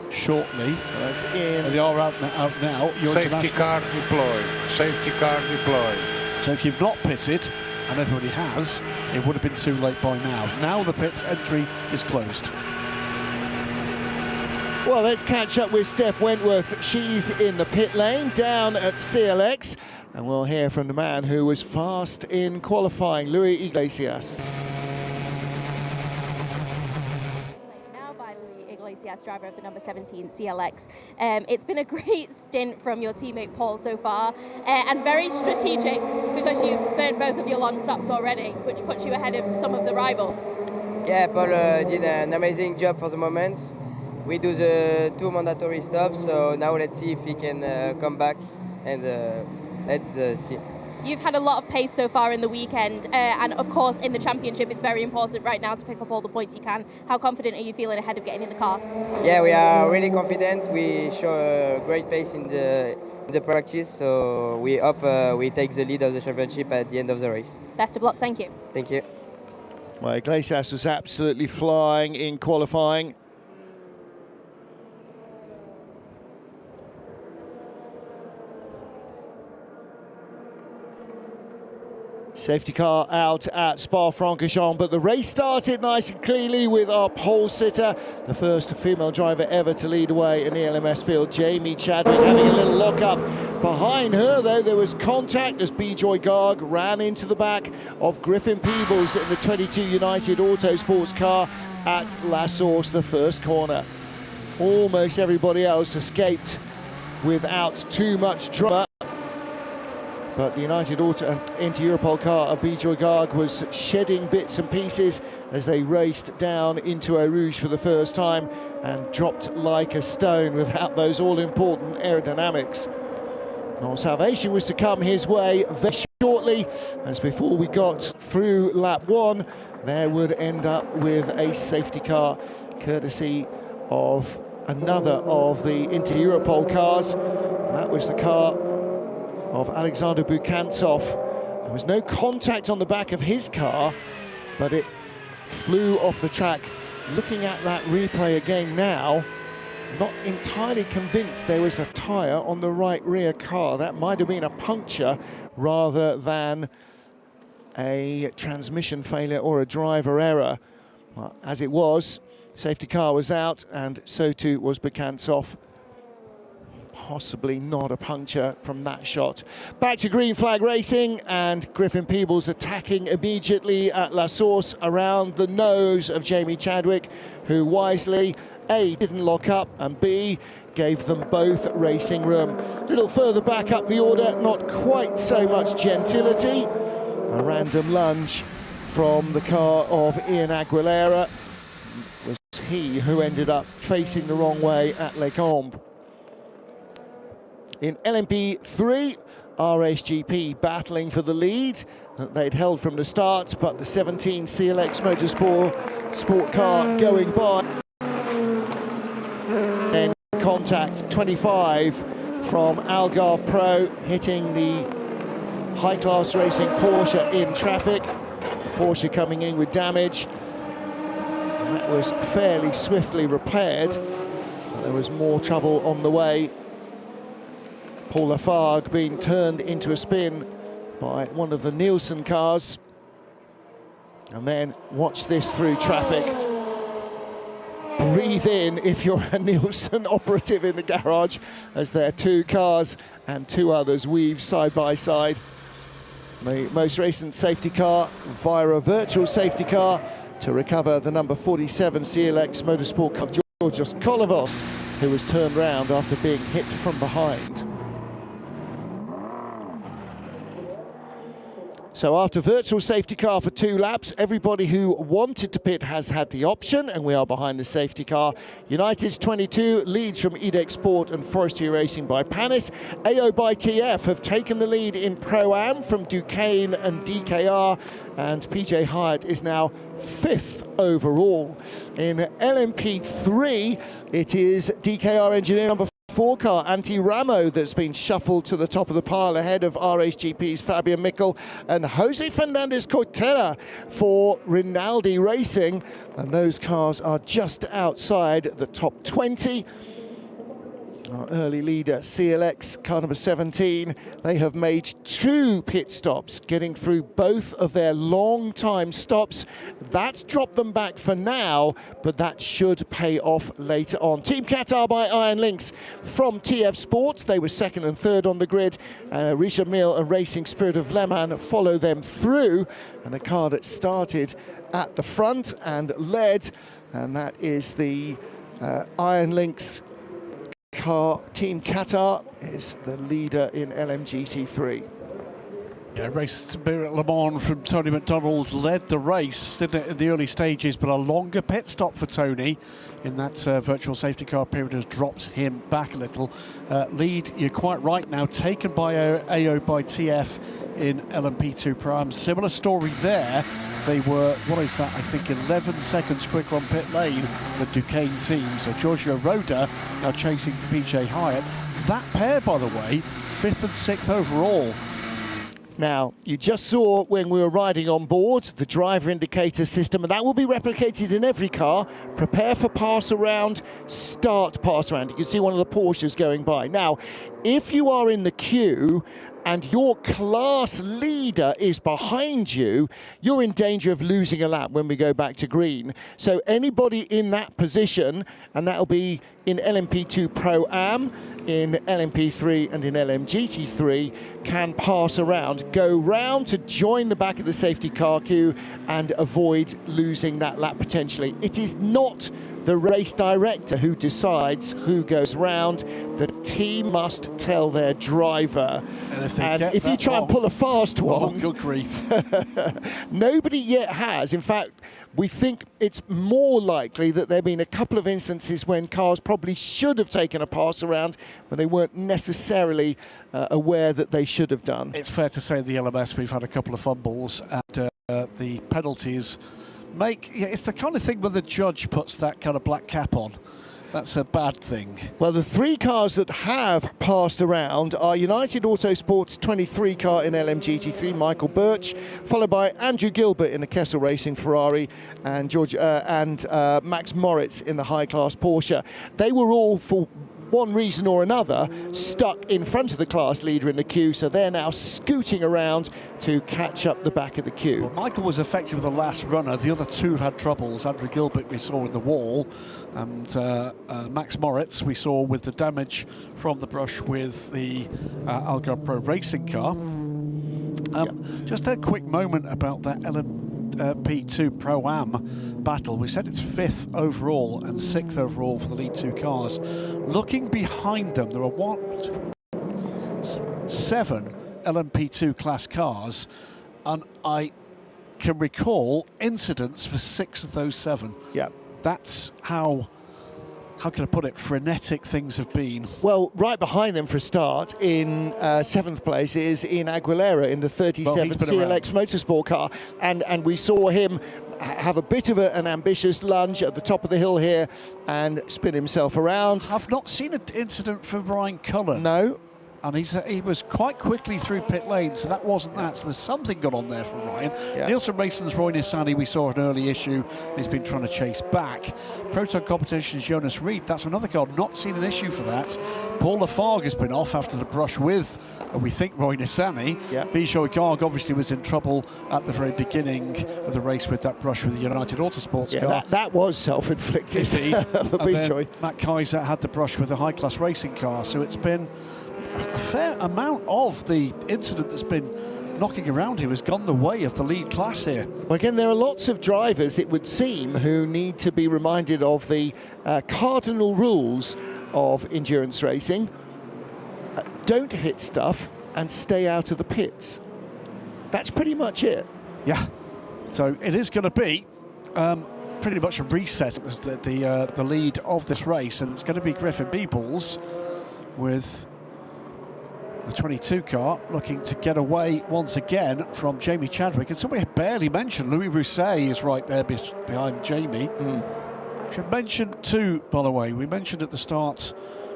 shortly.
That's in.
They are out now.
Safety car deployed. Safety car deployed.
So if you've not pitted, and everybody has, it would have been too late by now. Now the pit entry is closed.
Well, let's catch up with Steph Wentworth. She's in the pit lane down at CLX. And we'll hear from the man who was fast in qualifying, Luis Iglesias.
Now by Luis Iglesias, driver of the number 17 CLX. It's been a great stint from your teammate Paul so far, and very strategic, because you've burnt both of your long stops already, which puts you ahead of some of the rivals.
Yeah, Paul did an amazing job for the moment. We do the 2 mandatory stops, so now let's see if he can come back and let's see.
You've had a lot of pace so far in the weekend, and of course in the championship it's very important right now to pick up all the points you can. How confident are you feeling ahead of getting in the car?
Yeah, we are really confident. We show a great pace in the practice, so we hope we take the lead of the championship at the end of the race.
Best of luck, thank you.
Thank you.
Well, Iglesias was absolutely flying in qualifying. Safety car out at Spa-Francorchamps, but the race started nice and cleanly with our pole sitter, the first female driver ever to lead away in the LMS field, Jamie Chadwick, having a little lock-up. Behind her, though, there was contact as Bijoy Garg ran into the back of Griffin Peebles in the 22 United Autosports car at La Source, the first corner. Almost everybody else escaped without too much drama. But the United Inter-Europol car of Bijoy Garg was shedding bits and pieces as they raced down into Eau Rouge for the first time and dropped like a stone without those all-important aerodynamics. No salvation was to come his way very shortly, as before we got through lap 1, there would end up with a safety car courtesy of another of the Inter-Europol cars. That was the car of Alexander Bukantsov. There was no contact on the back of his car, but it flew off the track looking at that replay again now, not entirely convinced there was a tyre on the right rear car. That might have been a puncture rather than a transmission failure or a driver error. Well, as it was, safety car was out, and so too was Bekantsov. Possibly not a puncture from that shot. Back to green flag racing, and Griffin Peebles attacking immediately at La Source around the nose of Jamie Chadwick, who wisely, A, didn't lock up, and B, gave them both racing room. A little further back up the order, not quite so much gentility. A random lunge from the car of Ian Aguilera. It was he who ended up facing the wrong way at Les Combes. In LMP3, RSGP battling for the lead that they'd held from the start, but the 17 CLX Motorsport sport car going by. Then contact 25 from Algarve Pro, hitting the high-class racing Porsche in traffic. Porsche coming in with damage. And that was fairly swiftly repaired. But there was more trouble on the way. Paul Lafargue being turned into a spin by one of the Nielsen cars. And then watch this through traffic. Breathe in if you're a Nielsen operative in the garage, as their two cars and two others weave side by side. The most recent safety car via a virtual safety car to recover the number 47 CLX Motorsport car of Georgios Kolovos, who was turned round after being hit from behind. So after virtual safety car for 2 laps, everybody who wanted to pit has had the option, and we are behind the safety car. United's 22 leads from EDEX Sport and Forestry Racing by Panis. AO by TF have taken the lead in Pro-Am from Duquesne and DKR, and PJ Hyatt is now 5th overall. In LMP3, it is DKR engineer number 4 car, Antti Ramo, that's been shuffled to the top of the pile ahead of RSGP's Fabian Mikkel and Jose Fernandez Cortella for Rinaldi Racing. And those cars are just outside the top 20. Our early leader, CLX, car number 17, they have made 2 pit stops, getting through both of their long time stops. That's dropped them back for now, but that should pay off later on. Team Qatar by Iron Lynx from TF Sport. They were 2nd and 3rd on the grid. Richard Mille and Racing Spirit of Le Mans follow them through. And the car that started at the front and led, and that is the Iron Lynx car. Team Qatar is the leader in LMGT3.
Yeah, race spirit at Le Mans from Tony McDonald led the race, didn't it, in the early stages, but a longer pit stop for Tony in that virtual safety car period has dropped him back a little. Lead, you're quite right now, taken by AO by TF in LMP2 Pro. Similar story there. They were, what is that, I think 11 seconds quicker on pit lane, the Duquesne team. So Giorgio Roda now chasing PJ Hyatt. That pair, by the way, 5th and 6th overall.
Now, you just saw when we were riding on board the driver indicator system, and that will be replicated in every car. Prepare for pass around, start pass around. You can see one of the Porsches going by. Now, if you are in the queue and your class leader is behind you, you're in danger of losing a lap when we go back to green. So anybody in that position, and that'll be in LMP2 Pro-Am, in LMP3 and in LMGT3, can pass around, go round to join the back of the safety car queue and avoid losing that lap potentially. It is not the race director who decides who goes round. The team must tell their driver.
And if
you try and pull a fast one,
oh, good grief.
Nobody yet has. In fact, we think it's more likely that there have been a couple of instances when cars probably should have taken a pass around, but they weren't necessarily aware that they should have done.
It's fair to say the LMS, we've had a couple of fumbles, and the penalties make, yeah, it's the kind of thing where the judge puts that kind of black cap on that's a bad thing.
Well, the 3 cars that have passed around are United Autosport's 23 car in LMGT3, Michael Birch, followed by Andrew Gilbert in the Kessel Racing Ferrari, and Max Moritz in the high-class Porsche. They were all, for one reason or another, stuck in front of the class leader in the queue, so they're now scooting around to catch up the back of the queue.
Well, Michael was effective with the last runner. The other 2 have had troubles. Andrew Gilbert we saw in the wall, and Max Moritz we saw with the damage from the brush with the Algarve Pro racing car. Just a quick moment about that LMP2 Pro-Am battle. We said it's 5th overall and 6th overall for the lead 2 cars. Looking behind them, there are 7 LMP2 class cars, and I can recall incidents for 6 of those 7.
Yeah.
That's how can I put it, frenetic things have been.
Well, right behind them for a start, in 7th place, is Ian Aguilera in the 37 CLX Motorsport car, and we saw him have a bit of an ambitious lunge at the top of the hill here and spin himself around.
I've not seen an incident for Ryan Cullen.
No.
And he was quite quickly through pit lane, so that wasn't that. So there's something going on there for Ryan.
Yeah.
Nielsen Racing's Roy Nissany, we saw an early issue. He's been trying to chase back. Proton Competition's Jonas Reed, that's another car. Not seen an issue for that. Paul Lafargue has been off after the brush with, we think, Roy Nissany.
Yeah.
Bijoy Garg obviously was in trouble at the very beginning of the race with that brush with the United Autosports car.
That was self-inflicted for Bijoy.
Matt Kaiser had the brush with the high-class racing car, so it's been a fair amount of the incident that's been knocking around here has gone the way of the lead class here.
Well, again, there are lots of drivers, it would seem, who need to be reminded of the cardinal rules of endurance racing. Don't hit stuff and stay out of the pits. That's pretty much it.
Yeah. So it is going to be pretty much a reset as the lead of this race, and it's going to be Griffin Peebles with the 22 car looking to get away once again from Jamie Chadwick. And somebody barely mentioned Louis Rousset is right there behind Jamie. Should mention 2, by the way. We mentioned at the start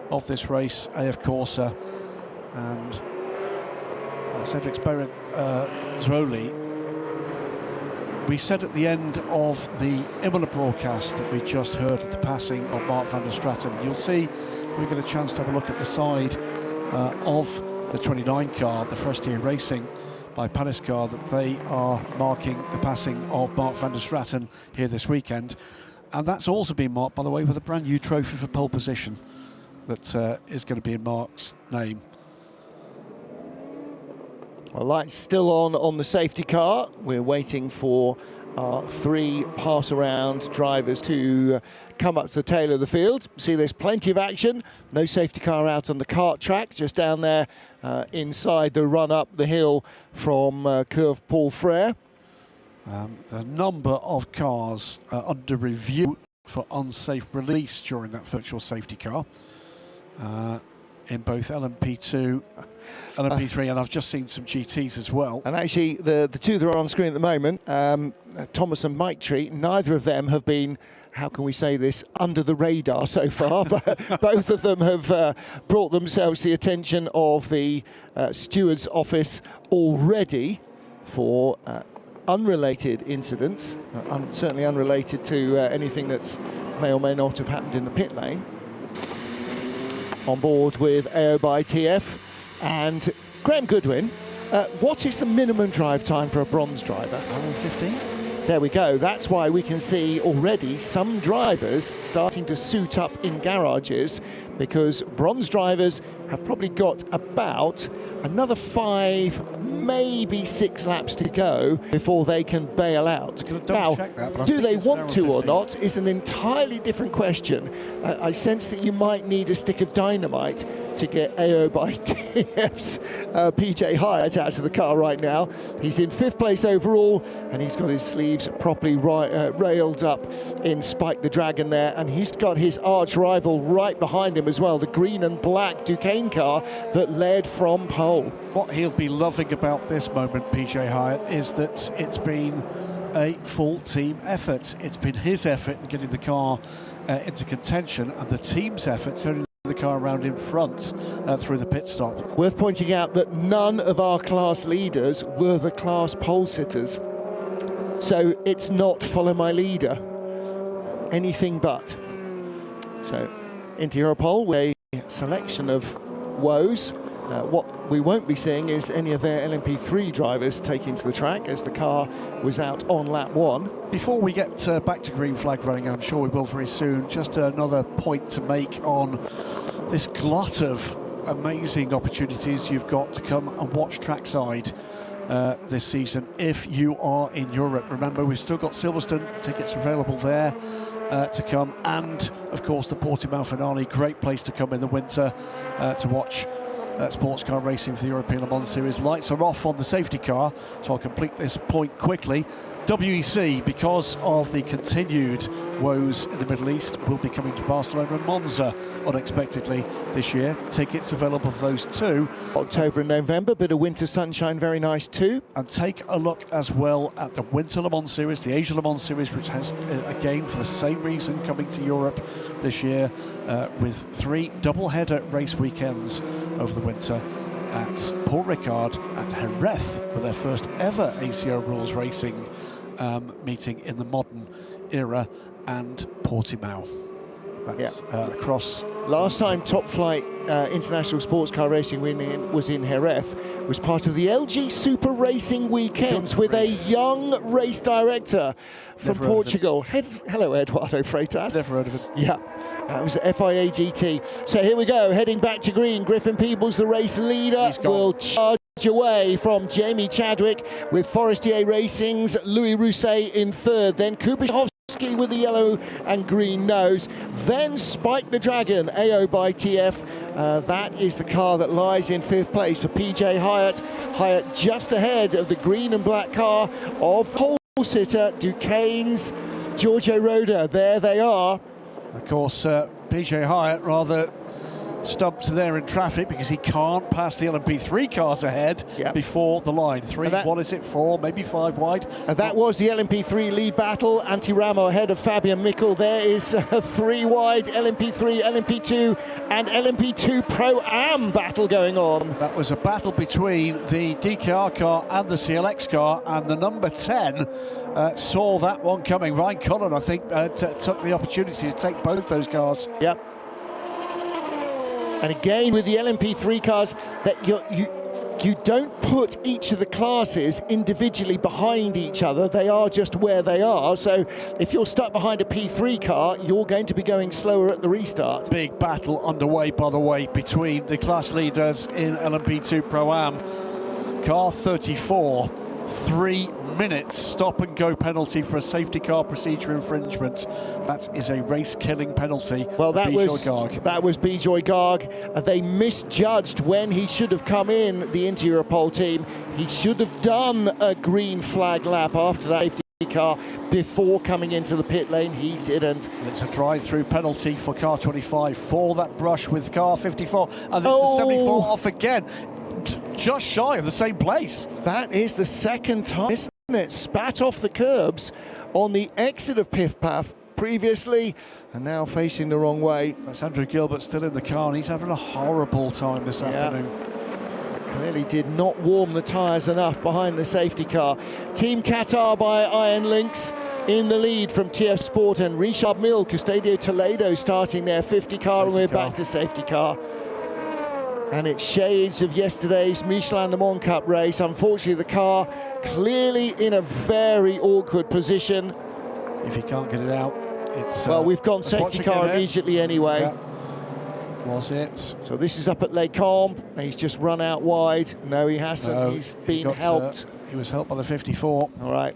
of this race AF Corsa and Cedric Zwoli. We said at the end of the Imola broadcast that we just heard of the passing of Mark van der Straten. You'll see we get a chance to have a look at the side of the 29 car, the Forestier Racing by Paniscar, that they are marking the passing of Mark van der Straten here this weekend. And that's also been marked, by the way, with a brand new trophy for pole position that is going to be in Mark's name.
Well, lights still on the safety car. We're waiting for our 3 pass-around drivers to come up to the tail of the field. See, there's plenty of action. No safety car out on the kart track, just down there inside the run up the hill from Curve Paul Frere.
A number of cars under review for unsafe release during that virtual safety car in both LMP2, LMP3, and I've just seen some GTs as well.
And actually, the 2 that are on screen at the moment, Thomas and Mike Tree, neither of them have been, how can we say this, under the radar so far, but both of them have brought themselves to the attention of the steward's office already for unrelated incidents, certainly unrelated to anything that may or may not have happened in the pit lane. On board with AO by TF and Graham Goodwin. What is the minimum drive time for a bronze driver?
115.
There we go. That's why we can see already some drivers starting to suit up in garages, because bronze drivers have probably got about another 5, maybe 6 laps to go before they can bail out. Now, do they want to or not is an entirely different question. I sense that you might need a stick of dynamite to get AO by TF's PJ Hyatt out of the car right now. He's in 5th place overall, and he's got his sleeves properly railed up in Spike the Dragon there, and he's got his arch rival right behind him as well, the green and black Duquesne car that led from pole.
What he'll be loving about this moment, PJ Hyatt, is that it's been a full team effort. It's been his effort in getting the car into contention, and the team's efforts turning the car around in front through the pit stop.
Worth pointing out that none of our class leaders were the class pole sitters. So it's not follow my leader, anything but. So into Europole with a selection of woes. What we won't be seeing is any of their LMP3 drivers taking to the track, as the car was out on lap 1.
Before we get back to green flag running, I'm sure we will very soon, just another point to make on this glut of amazing opportunities you've got to come and watch trackside this season if you are in Europe. Remember, we've still got Silverstone tickets available there to come, and of course the Portimão finale. Great place to come in the winter to watch sports car racing for the European Le Mans Series. Lights are off on the safety car, so I'll complete this point quickly. WEC, because of the continued woes in the Middle East, will be coming to Barcelona and Monza unexpectedly this year. Tickets available for those too.
October and November, bit of winter sunshine, very nice too.
And take a look as well at the Winter Le Mans Series, the Asia Le Mans Series, which has, again, for the same reason, coming to Europe this year with 3 double-header race weekends over the winter at Paul Ricard and Jerez for their first ever ACO Rules Racing meeting in the modern era, and Portimão. That's across.
Last time Top Flight International Sports Car Racing was in Jerez was part of the LG Super Racing Weekends with a young race director from Portugal. Hello, Eduardo Freitas.
Never heard of it.
Yeah. That was FIA GT. So here we go, heading back to green. Griffin Peebles, the race leader, will charge away from Jamie Chadwick with Forestier Racing's Louis Rousset in 3rd. Then Kubishkovsky with the yellow and green nose. Then Spike the Dragon, AO by TF. That is the car that lies in 5th place for PJ Hyatt. Hyatt just ahead of the green and black car of the pole sitter, Duquesne's Giorgio Roda. There they are.
Of course, PJ Hyatt rather stumped there in traffic because he can't pass the LMP3 cars ahead before the line. 3, what is it, 4, maybe 5 wide.
And that was the LMP3 lead battle. Anti-Ramo ahead of Fabian Mikkel. There is a 3 wide LMP3, LMP2 and LMP2 Pro-Am battle going on.
That was a battle between the DKR car and the CLX car, and the number 10 saw that one coming. Ryan Cullen, I think, took the opportunity to take both those cars.
Yep. And again, with the LMP3 cars, that you don't put each of the classes individually behind each other. They are just where they are. So if you're stuck behind a P3 car, you're going to be going slower at the restart.
Big battle underway, by the way, between the class leaders in LMP2 Pro-Am. Car 34, 3 minutes stop and go penalty for a safety car procedure infringement. That is a race killing penalty.
Well, that was Bijoy Garg. They misjudged when he should have come in, the interior pole team. He should have done a green flag lap after that safety car before coming into the pit lane. He didn't.
And it's a drive-through penalty for car 25 for that brush with car 54. And this is 74 off again, just shy of the same place.
That is the second time, isn't it? Spat off the curbs on the exit of Piff Path previously, and now facing the wrong way.
That's Andrew Gilbert still in the car, and he's having a horrible time this afternoon.
Clearly did not warm the tyres enough behind the safety car. Team Qatar by Iron Lynx in the lead from TF Sport, and Richard Mille, Custodio Toledo starting their 50 car, and we're back to safety car. And it's shades of yesterday's Michelin Le Mans Cup race. Unfortunately, the car clearly in a very awkward position.
If he can't get it out, it's...
well, we've gone safety car immediately anyway.
Yeah. Was it?
So this is up at Les Combes. He's just run out wide. No, he hasn't. No, he's been helped.
He was helped by the 54.
All right.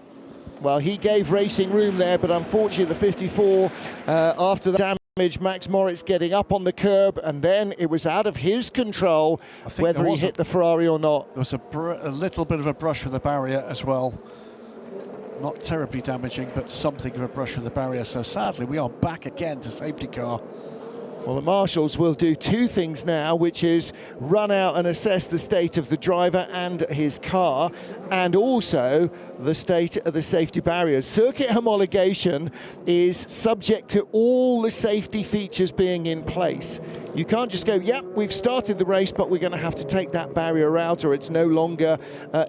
Well, he gave racing room there, but unfortunately the 54, after the damage, Max Moritz getting up on the curb, and then it was out of his control whether he hit the Ferrari or not.
There was a little bit of a brush with the barrier as well. Not terribly damaging, but something of a brush with the barrier. So sadly, we are back again to safety car.
Well, the marshals will do two things now, which is run out and assess the state of the driver and his car, and also the state of the safety barriers. Circuit homologation is subject to all the safety features being in place. You can't just go, yep, we've started the race, but we're going to have to take that barrier out, or it's no longer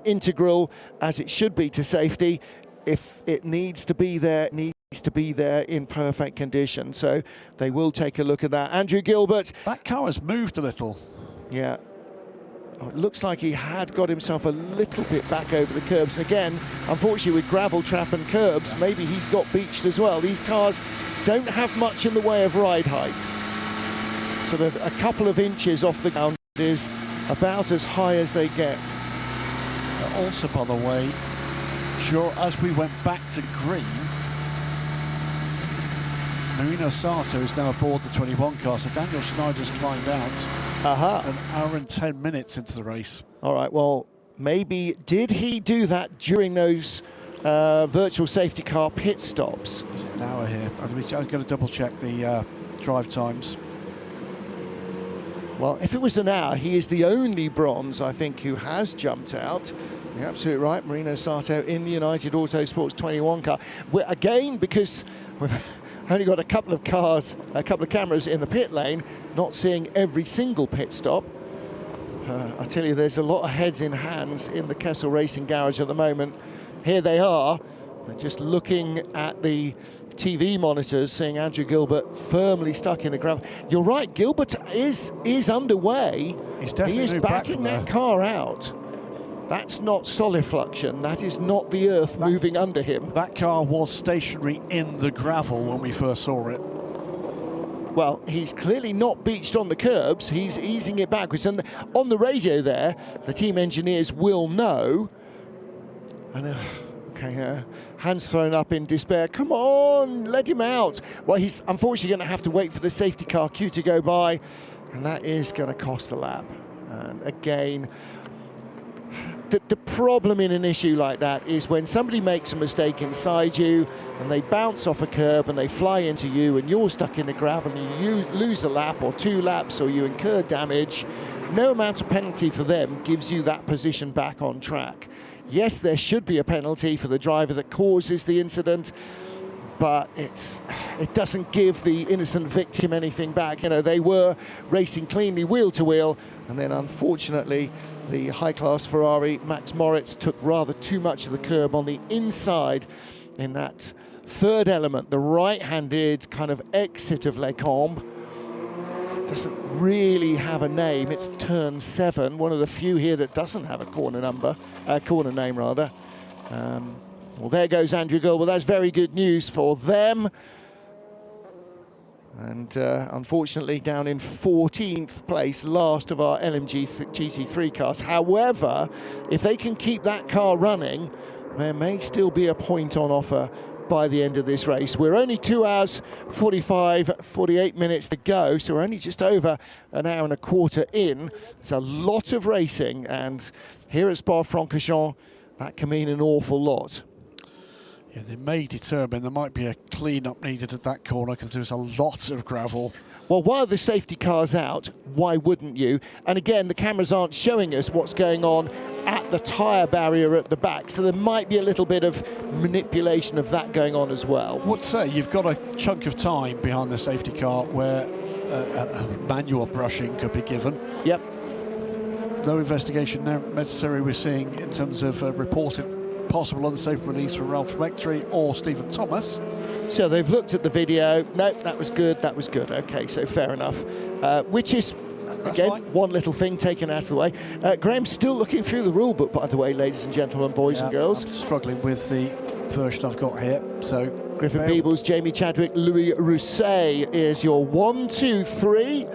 integral as it should be to safety. If it needs to be there, it needs to be there in perfect condition. So they will take a look at that. Andrew Gilbert.
That car has moved a little.
Yeah. Oh, it looks like he had got himself a little bit back over the curbs. And again, unfortunately, with gravel trap and curbs, maybe he's got beached as well. These cars don't have much in the way of ride height. Sort of a couple of inches off the ground is about as high as they get.
Also, by the way, sure, as we went back to green, Marino Sato is now aboard the 21 car, so Daniel Schneider's climbed out. It's an hour and 10 minutes into the race.
All right, well, maybe, did he do that during those virtual safety car pit stops?
Is it an hour here? I'm going to double check the drive times.
Well, if it was an hour, he is the only bronze, I think, who has jumped out. You're absolutely right, Marino Sato in the United Autosports 21 car. Again, because we've only got a couple of cars, a couple of cameras in the pit lane, not seeing every single pit stop. I tell you, there's a lot of heads in hands in the Kessel Racing Garage at the moment. Here they are, just looking at the TV monitors, seeing Andrew Gilbert firmly stuck in the gravel. You're right, Gilbert is underway. He is backing that car out. That's not solifluction. That is not the earth moving under him.
That car was stationary in the gravel when we first saw it.
Well, he's clearly not beached on the curbs. He's easing it backwards. And on the radio there, the team engineers will know. And hands thrown up in despair. Come on, let him out. Well, he's unfortunately going to have to wait for the safety car queue to go by, and that is going to cost a lap. And again, the problem in an issue like that is when somebody makes a mistake inside you and they bounce off a curb and they fly into you and you're stuck in the gravel and you lose a lap or 2 laps or you incur damage, no amount of penalty for them gives you that position back on track. Yes, there should be a penalty for the driver that causes the incident, but it doesn't give the innocent victim anything back. You know, they were racing cleanly wheel to wheel, and then unfortunately the high-class Ferrari, Max Moritz, took rather too much of the curb on the inside in that third element, the right-handed kind of exit of Les Combes. Doesn't really have a name. It's turn 7, one of the few here that doesn't have a corner name rather. Well, there goes Andrew Gilbert. That's very good news for them. And unfortunately down in 14th place, last of our LMG GT3 cars. However, if they can keep that car running, there may still be a point on offer by the end of this race. We're only 2 hours 48 minutes to go, so we're only just over an hour and a quarter in. It's a lot of racing, and here at Spa-Francorchamps, that can mean an awful lot.
Yeah, they may determine there might be a clean-up needed at that corner because there's a lot of gravel.
Well, while the safety car's out, why wouldn't you? And again, the cameras aren't showing us what's going on at the tyre barrier at the back, so there might be a little bit of manipulation of that going on as well.
I would say you've got a chunk of time behind the safety car where manual brushing could be given.
Yep.
No investigation necessary, we're seeing, in terms of reported possible unsafe release from Ralph Schmectry or Stephen Thomas.
So they've looked at the video. Nope, that was good, that was good. Okay, so fair enough. Which is, again, one little thing taken out of the way. Graham's still looking through the rule book, by the way, ladies and gentlemen, boys and girls.
I'm struggling with the version I've got here. So
Griffin Peebles, Jamie Chadwick, Louis Rousset is your 1, 2, 3.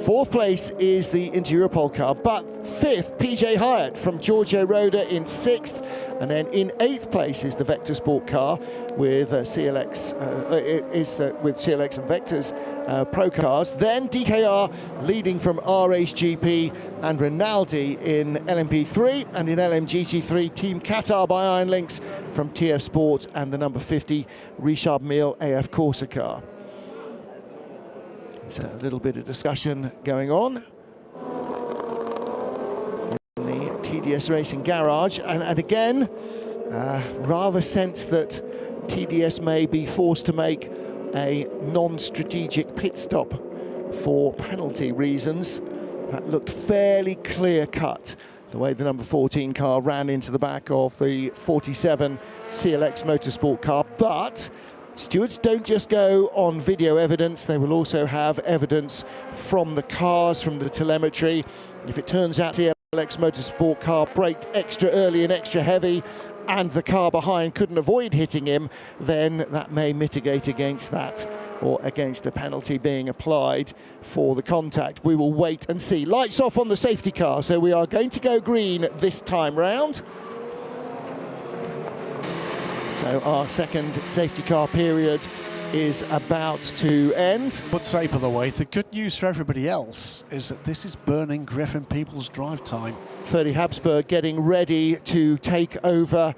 4th place is the Inter-Europol car, but 5th, PJ Hyatt from Giorgio Roda in 6th, and then in 8th place is the Vector Sport car with CLX, with CLX and Vector's Pro cars. Then DKR leading from RHGP and Rinaldi in LMP3, and in LMGT3, Team Qatar by Iron Links from TF Sport and the number 50 Richard Mille AF Corsa car. There's a little bit of discussion going on in the TDS Racing garage, and again, rather sense that TDS may be forced to make a non-strategic pit stop for penalty reasons. That looked fairly clear-cut, the way the number 14 car ran into the back of the 47 CLX Motorsport car. But stewards don't just go on video evidence, they will also have evidence from the cars, from the telemetry. If it turns out CLX Motorsport car braked extra early and extra heavy, and the car behind couldn't avoid hitting him, then that may mitigate against that, or against a penalty being applied for the contact. We will wait and see. Lights off on the safety car, so we are going to go green this time round. So our second safety car period is about to end.
But say, by the way, the good news for everybody else is that this is burning Griffin Peoples' drive time.
Ferdy Habsburg getting ready to take over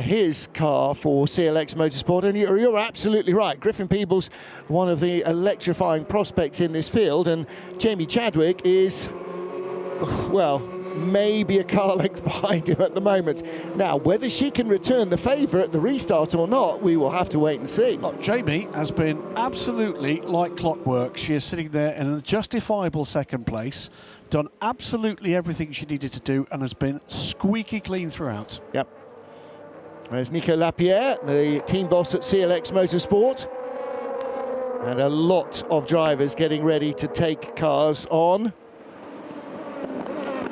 his car for CLX Motorsport, and you're absolutely right. Griffin Peoples, one of the electrifying prospects in this field, and Jamie Chadwick is, well, maybe a car length behind him at the moment. Now, whether she can return the favour at the restart or not, we will have to wait and see.
Look, Jamie has been absolutely like clockwork. She is sitting there in a justifiable second place, done absolutely everything she needed to do, and has been squeaky clean throughout.
Yep. There's Nico Lapierre, the team boss at CLX Motorsport. And a lot of drivers getting ready to take cars on.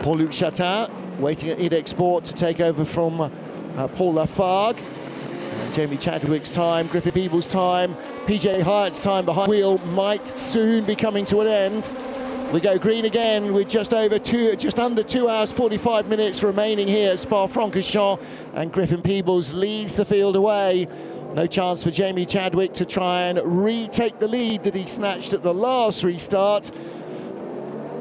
Paul-Luc Chatin waiting at EDEC Sport to take over from Paul Lafargue. Jamie Chadwick's time, Griffin Peoples' time, PJ Hyatt's time behind the wheel might soon be coming to an end. We go green again with just under 2 hours 45 minutes remaining here at Spa-Francorchamps, and Griffin Peoples leads the field away. No chance for Jamie Chadwick to try and retake the lead that he snatched at the last restart.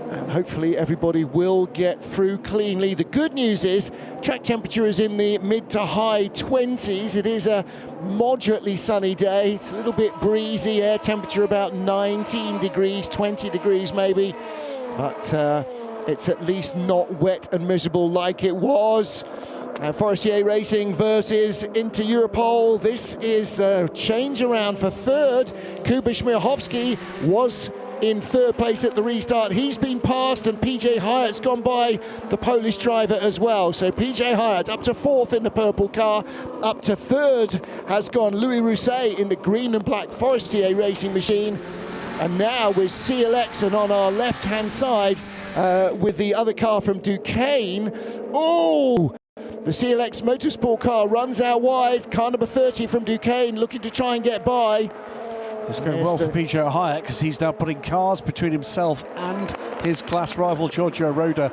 And hopefully everybody will get through cleanly. The good news is track temperature is in the mid to high 20s. It is a moderately sunny day. It's a little bit breezy, air temperature about 19 degrees, 20 degrees maybe. But it's at least not wet and miserable like it was. Forestier Racing versus Inter Europol. This is a change around for third. Kuba Śmiechowski was in third place at the restart. He's been passed, and PJ Hyatt's gone by the Polish driver as well. So PJ Hyatt up to fourth in the purple car. Up to third has gone Louis Rousset in the green and black Forestier Racing machine. And now with CLX, and on our left-hand side with the other car from Duquesne. Oh! The CLX Motorsport car runs out wide. Car number 30 from Duquesne looking to try and get by.
It's going well for PJ Hyatt, because he's now putting cars between himself and his class rival Giorgio Roda.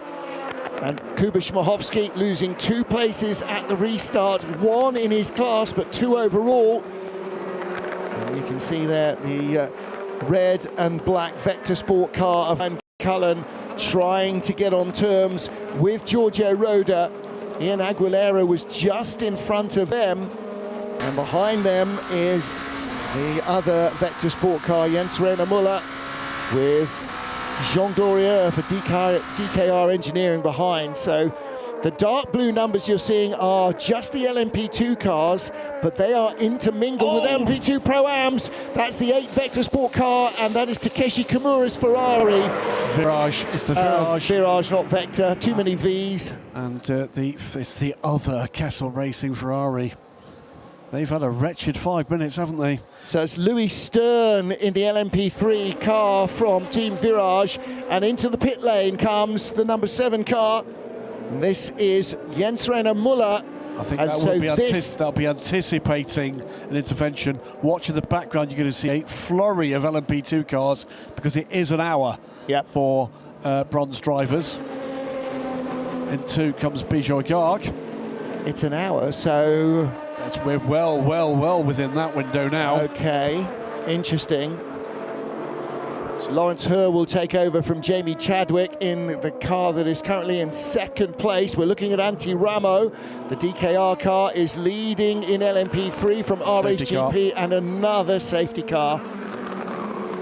And Kuba Śmiechowski losing 2 places at the restart, 1 in his class but 2 overall. And you can see there the red and black Vector Sport car of Van Cullen trying to get on terms with Giorgio Roda. Ian Aguilera was just in front of them, and behind them is the other Vector Sport car, Jens Reiner Müller, with Jean Dorier for DKR Engineering behind. So the dark blue numbers you're seeing are just the LMP2 cars, but they are intermingled with LMP2 Pro-Ams. That's the 8 Vector Sport car, and that is Takeshi Kimura's Ferrari.
Virage, it's the Virage.
Virage, not Vector, too many Vs.
And it's the other Kessel Racing Ferrari. They've had a wretched 5 minutes, haven't they?
So it's Louis Stern in the LMP3 car from Team Virage, and into the pit lane comes the number 7 car. And this is Jens Reiner Müller.
I think that'll be anticipating an intervention. Watching the background, you're going to see a flurry of LMP2 cars, because it is an hour for bronze drivers. In 2 comes Bijoy Garg.
It's an hour, so
we're well within that window now.
Okay, interesting. So Lawrence Herr will take over from Jamie Chadwick in the car that is currently in second place. We're looking at Antti Ramo. The DKR car is leading in LMP3 from RHGP, and another safety car.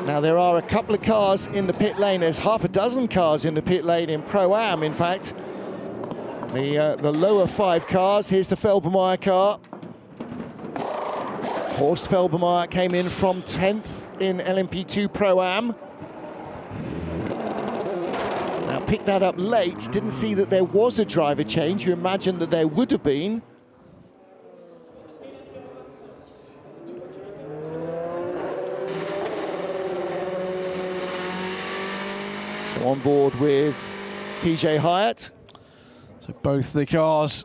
Now, there are a couple of cars in the pit lane. There's half a dozen cars in the pit lane in Pro-Am, in fact. The lower 5 cars. Here's the Felbermeyer car. Horst Felbermeyer came in from 10th in LMP2 Pro-Am. Now, picked that up late. Didn't see that there was a driver change. You imagine that there would have been. So on board with PJ Hyatt.
So both the cars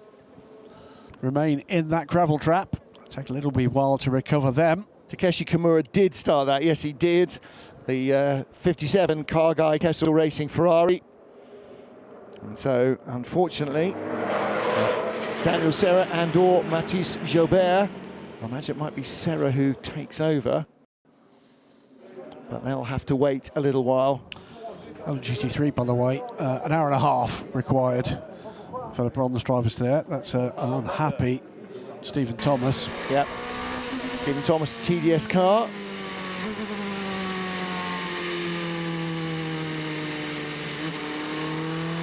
remain in that gravel trap. It'll take a little bit while to recover them.
Takeshi Kimura did start that, yes he did. The 57 car guy, Kessel Racing Ferrari. And so, unfortunately, Daniel Serra and or Mathis Jobert, I imagine it might be Serra who takes over. But they'll have to wait a little while.
GT3, by the way, an hour and a half required for the bronze drivers there. That's an unhappy Stephen Thomas.
Yep. Stephen Thomas, TDS car.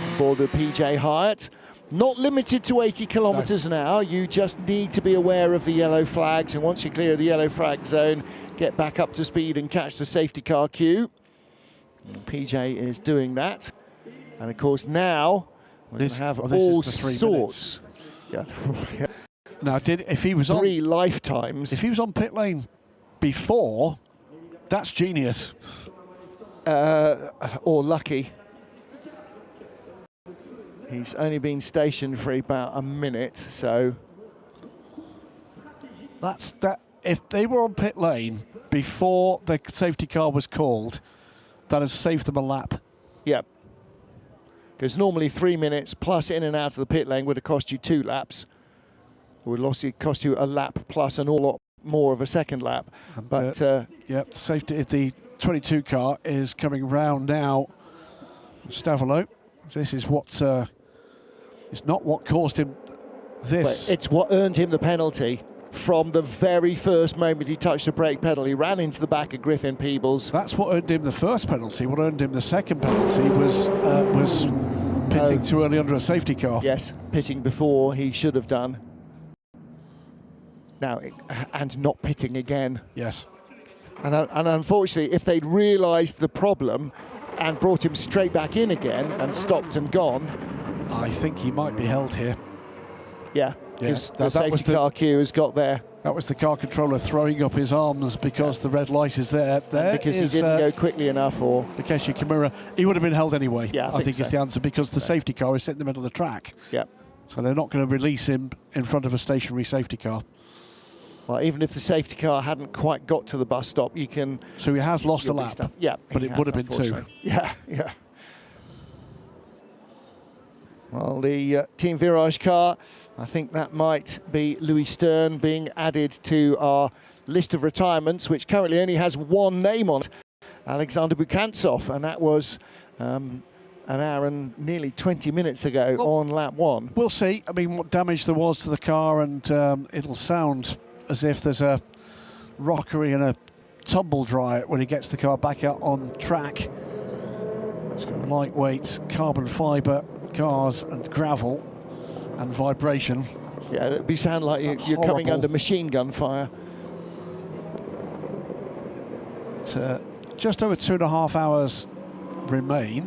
On board with PJ Hyatt. Not limited to 80 kilometers an hour. You just need to be aware of the yellow flags. And once you clear the yellow flag zone, get back up to speed and catch the safety car queue. And PJ is doing that. And of course now, we're going to have all sorts. Yeah.
Now, if he was
3 lifetimes.
If he was on pit lane before, that's genius.
Or lucky. He's only been stationed for about a minute, so.
That's that. If they were on pit lane before the safety car was called, that has saved them a lap.
Yep. Because normally 3 minutes plus in and out of the pit lane would have cost you 2 laps. It would cost you a lap plus an lot more of a second lap. But
yeah, safety. The 22 car is coming round now. Stavolo. This is what. It's not what caused him this.
But it's what earned him the penalty. From the very first moment he touched the brake pedal, he ran into the back of Griffin Peebles.
That's what earned him the first penalty. What earned him the second penalty was pitting too early under a safety car.
Yes, pitting before he should have done. Now, and not pitting again.
Yes.
And unfortunately, if they'd realised the problem and brought him straight back in again and stopped and gone,
I think he might be held here.
Yeah.
Yes,
the safety car queue has got there.
That was the car controller throwing up his arms because the red light is there.
Because he didn't go quickly enough, or
Takeshi Kimura. He would have been held anyway.
Yeah,
I think is the answer, because the safety car is sitting in the middle of the track.
Yeah.
So they're not going to release him in front of a stationary safety car.
Well, even if the safety car hadn't quite got to the bus stop, you can.
So he has lost a lap.
Yeah,
but it would have been 2.
Yeah, yeah. Well, the Team Virage car, I think that might be Louis Stern being added to our list of retirements, which currently only has 1 name on it, Alexander Bukantsov, and that was an hour and nearly 20 minutes ago on lap 1.
We'll see. I mean, what damage there was to the car, and it'll sound as if there's a rockery and a tumble dry when he gets the car back out on track. It's got lightweight carbon fibre cars and gravel and vibration.
Yeah, it'd sound like you're coming under machine gun fire.
Just over 2.5 hours remain.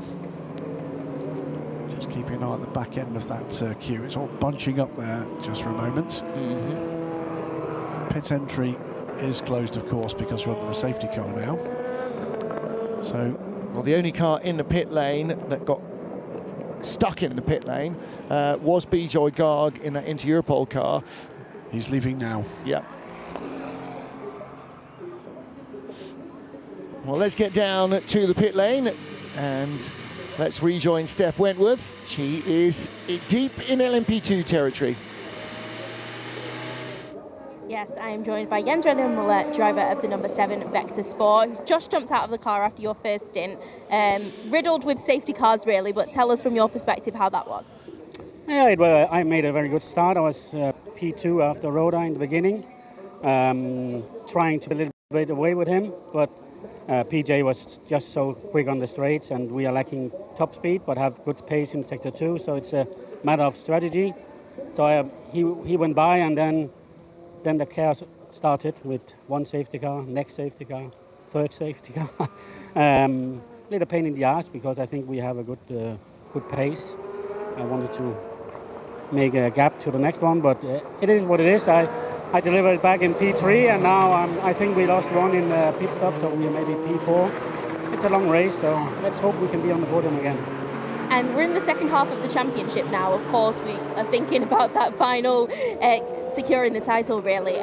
Just keeping an eye at the back end of that queue. It's all bunching up there just for a moment.
Mm-hmm.
Pit entry is closed, of course, because we're under the safety car now. So,
well, the only car in the pit lane that got stuck in the pit lane was Bijoy Garg in that Inter-Europol car.
He's leaving now.
Yeah. Well, let's get down to the pit lane and let's rejoin Steph Wentworth. She is deep in LMP2 territory.
Yes, I am joined by Jens René Muller, driver of the number 7 Vector Sport, who just jumped out of the car after your first stint. Riddled with safety cars, really, but tell us from your perspective how that was.
Yeah, well, I made a very good start. I was P2 after Roda in the beginning, trying to be a little bit away with him, but PJ was just so quick on the straights, and we are lacking top speed, but have good pace in sector 2. So it's a matter of strategy. So he went by, and then the chaos started with one safety car, next safety car, third safety car. Little pain in the ass because I think we have a good pace. I wanted to make a gap to the next one, but it is what it is. I delivered it back in P3, and now I think we lost one in the pit stop, so we may be P4. It's a long race, so let's hope we can be on the podium again.
And we're in the second half of the championship now. Of course, we are thinking about that final, securing the title, really.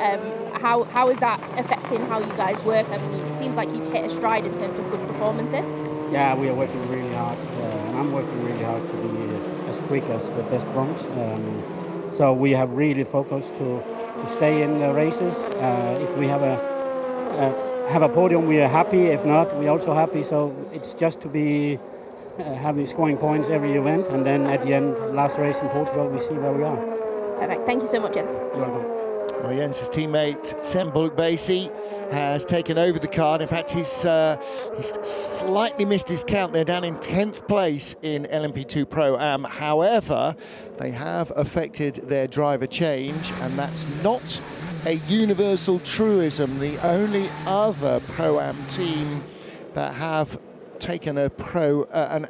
How is that affecting how you guys work? I mean, it seems like you've hit a stride in terms of good performances.
Yeah, we are working really hard, and I'm working really hard to be as quick as the best bronze. So we have really focused to stay in the races. If we have a podium, we are happy. If not, we're also happy. So it's just to be having scoring points every event, and then at the end, last race in Portugal, we see where we are.
Perfect. Thank you so much, Jens.
You're welcome.
Well, Jens' teammate Sam Bulk-Basie has taken over the car. In fact, he's slightly missed his count. They're down in 10th place in LMP2 Pro Am. However, they have affected their driver change, and that's not a universal truism. The only other Pro Am team that have taken an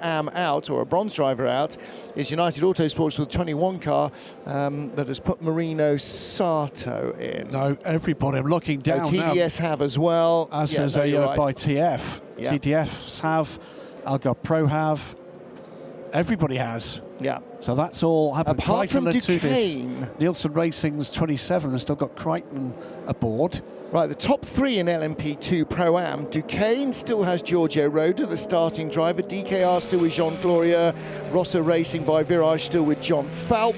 AM out, or a bronze driver out, is United Autosports with a 21 car that has put Marino Sato in.
No, everybody. I'm looking down now.
TDS have as well.
As has by TF. Yeah. TDFs have, Algar Pro have, everybody has.
Yeah.
So that's all happened.
Apart from Duquesne.
Nielsen Racing's 27 has still got Crichton aboard.
Right, the top three in LMP2 Pro Am. Duquesne still has Giorgio Roda, the starting driver. DKR still with Jean Gloria. Rossa Racing by Virage still with John Falp.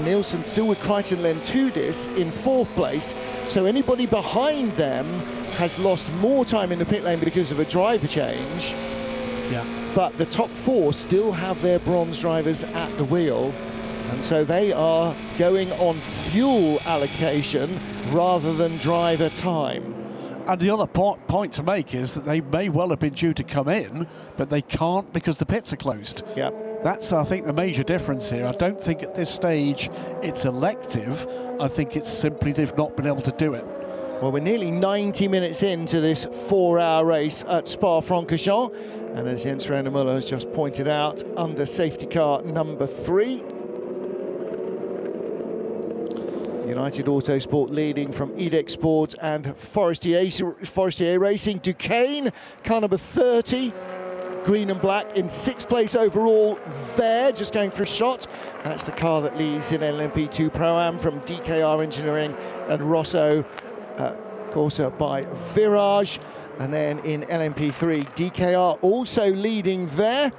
Nielsen still with Crichton Lentudis in 4th place. So anybody behind them has lost more time in the pit lane because of a driver change.
Yeah.
But the top 4 still have their bronze drivers at the wheel. And so they are going on fuel allocation rather than driver time.
And the other point to make is that they may well have been due to come in, but they can't because the pits are closed.
Yeah.
That's, I think, the major difference here. I don't think at this stage it's elective. I think it's simply they've not been able to do it.
Well, we're nearly 90 minutes into this 4-hour race at Spa-Francorchamps. And as Jens Reunemüller has just pointed out, under safety car number 3. United Autosport leading from Edex Sport and Forestier Racing. Duquesne, car number 30. Green and black in 6th place overall there, just going for a shot. That's the car that leads in LMP2 Pro-Am from DKR Engineering and Rosso Corsa by Virage. And then in LMP3, DKR also leading there.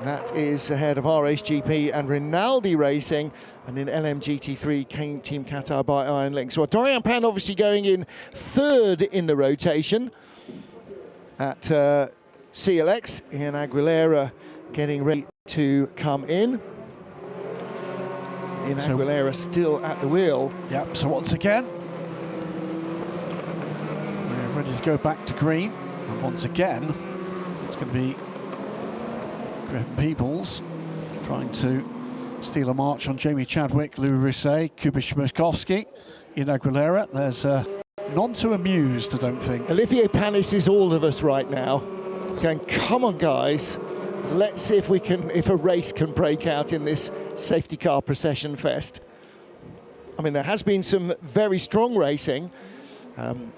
That is ahead of RHGP and Rinaldi Racing. And in LMGT3, Team Qatar by Iron Link. So Dorian Pan obviously going in 3rd in the rotation at CLX. Ian Aguilera getting ready to come in. Ian Aguilera still at the wheel.
Yep, so once again, we're ready to go back to green. And once again, it's going to be Griffin Peebles trying to steal a march on Jamie Chadwick, Louis Rousset, Kuba Shmerkovsky, Ian Aguilera. There's none too amused, I don't think.
Olivier Panis is all of us right now, going, come on guys, let's see if a race can break out in this safety car procession fest. I mean, there has been some very strong racing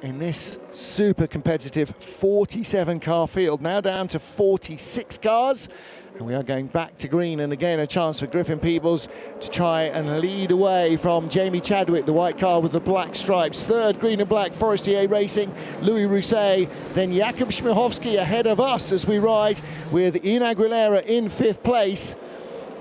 in this super competitive 47 car field, now down to 46 cars. And we are going back to green, and again a chance for Griffin Peebles to try and lead away from Jamie Chadwick, the white car with the black stripes. 3rd, green and black, Forestier Racing, Louis Rousset. Then Jakub Śmiechowski ahead of us as we ride with Ian Aguilera in 5th place.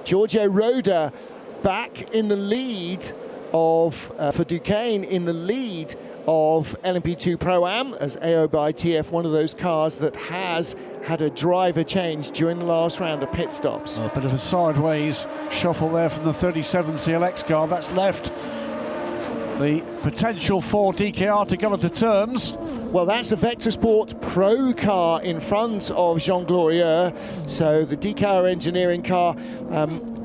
Giorgio Roda back in the lead of, for Duquesne, in the lead of LMP2 Pro-Am as AO by TF, one of those cars that has had a driver change during the last round of pit stops.
A bit of a sideways shuffle there from the 37 CLX car. That's left the potential for DKR to come into terms.
Well, that's the Vector Sport Pro car in front of Jean Glorieux. So the DKR engineering car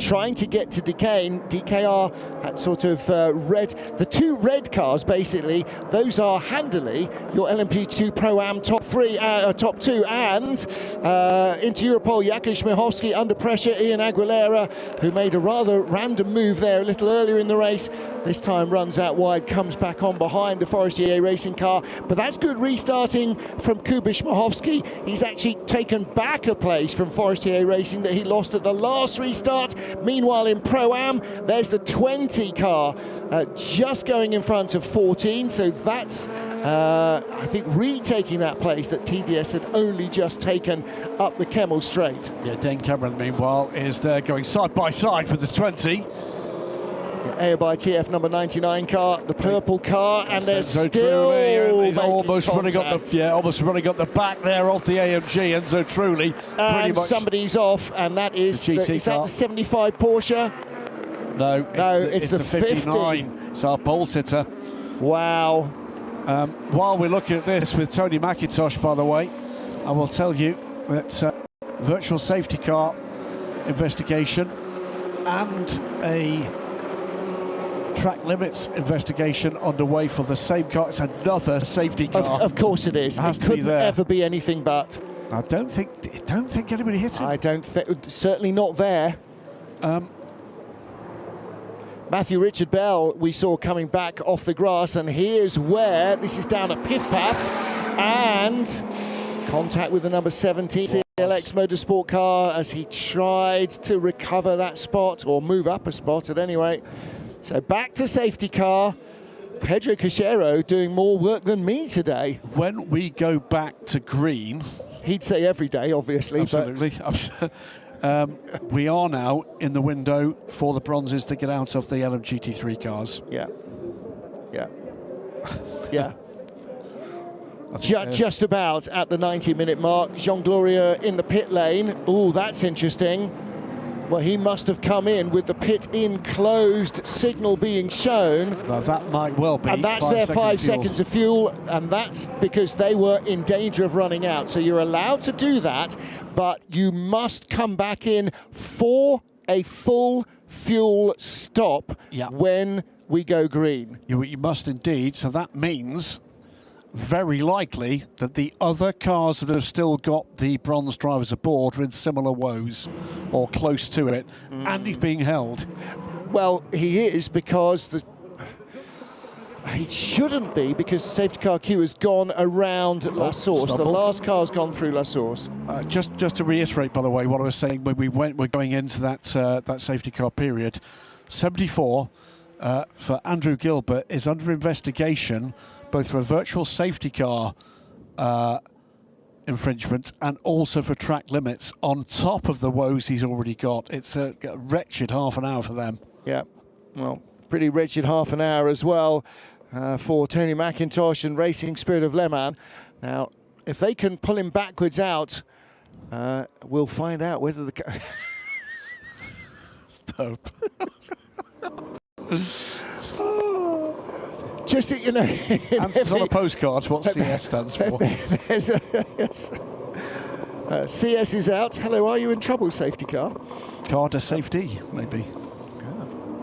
trying to get to DKR, that sort of red. The two red cars, basically, those are handily your LMP2 Pro-Am top two, and into Europol, Jakob Śmiechowski under pressure, Ian Aguilera, who made a rather random move there a little earlier in the race. This time runs out wide, comes back on behind the Forestier racing car, but that's good restarting from Kuba Śmiechowski. He's actually taken back a place from Forestier Racing that he lost at the last restart. Meanwhile, in Pro-Am, there's the 20 car just going in front of 14, so that's I think retaking that place that TDS had only just taken up the Kemmel Straight.
Yeah, Dane Cameron, meanwhile, is there going side by side with the 20.
AOBI TF number 99 car, the purple car, and there's
so
still
he's almost running up the back there off the AMG, and so truly
and somebody's off, and that is
the GT
is that the 75 Porsche?
No,
it's the
59.
50.
It's our pole sitter.
Wow.
While we're looking at this with Tony McIntosh, by the way, I will tell you that virtual safety car investigation and a track limits investigation underway for the same car. It's another safety car.
Of course it is. It couldn't ever be anything but.
I don't think anybody hit him.
I don't think, certainly not there. Matthew Richard Bell we saw coming back off the grass, and here's where this is down at Piff Paff, and contact with the number 17 CLX Motorsport car as he tried to recover that spot, or move up a spot at any rate. So back to safety car. Pedro Cachero doing more work than me today.
When we go back to green,
he'd say every day, obviously.
Absolutely. We are now in the window for the bronzes to get out of the LMGT3 cars.
Yeah. Just about at the 90-minute mark. Jean Glorieux in the pit lane. Oh, that's interesting. Well, he must have come in with the pit in closed signal being shown.
That might well be.
And that's their 5 seconds of fuel, and that's because they were in danger of running out. So you're allowed to do that, but you must come back in for a full fuel stop when we go green.
You must indeed. So that means very likely that the other cars that have still got the bronze drivers aboard are in similar woes or close to it, and he's being held.
Well, he is, because he shouldn't be, because the safety car queue has gone around La Source. The last car's gone through La Source.
Just to reiterate, by the way, what I was saying when we're going into that that safety car period, 74 for Andrew Gilbert is under investigation, both for a virtual safety car infringement and also for track limits, on top of the woes he's already got. It's a wretched half an hour for them.
Yeah, well, pretty wretched half an hour as well for Tony McIntosh and Racing Spirit of Le Mans. Now, if they can pull him backwards out, we'll find out whether the...
Dope.
Just, you know...
Answers on a postcard, what CS stands for.
CS is out. Hello, are you in trouble, safety car?
Car de safety, maybe.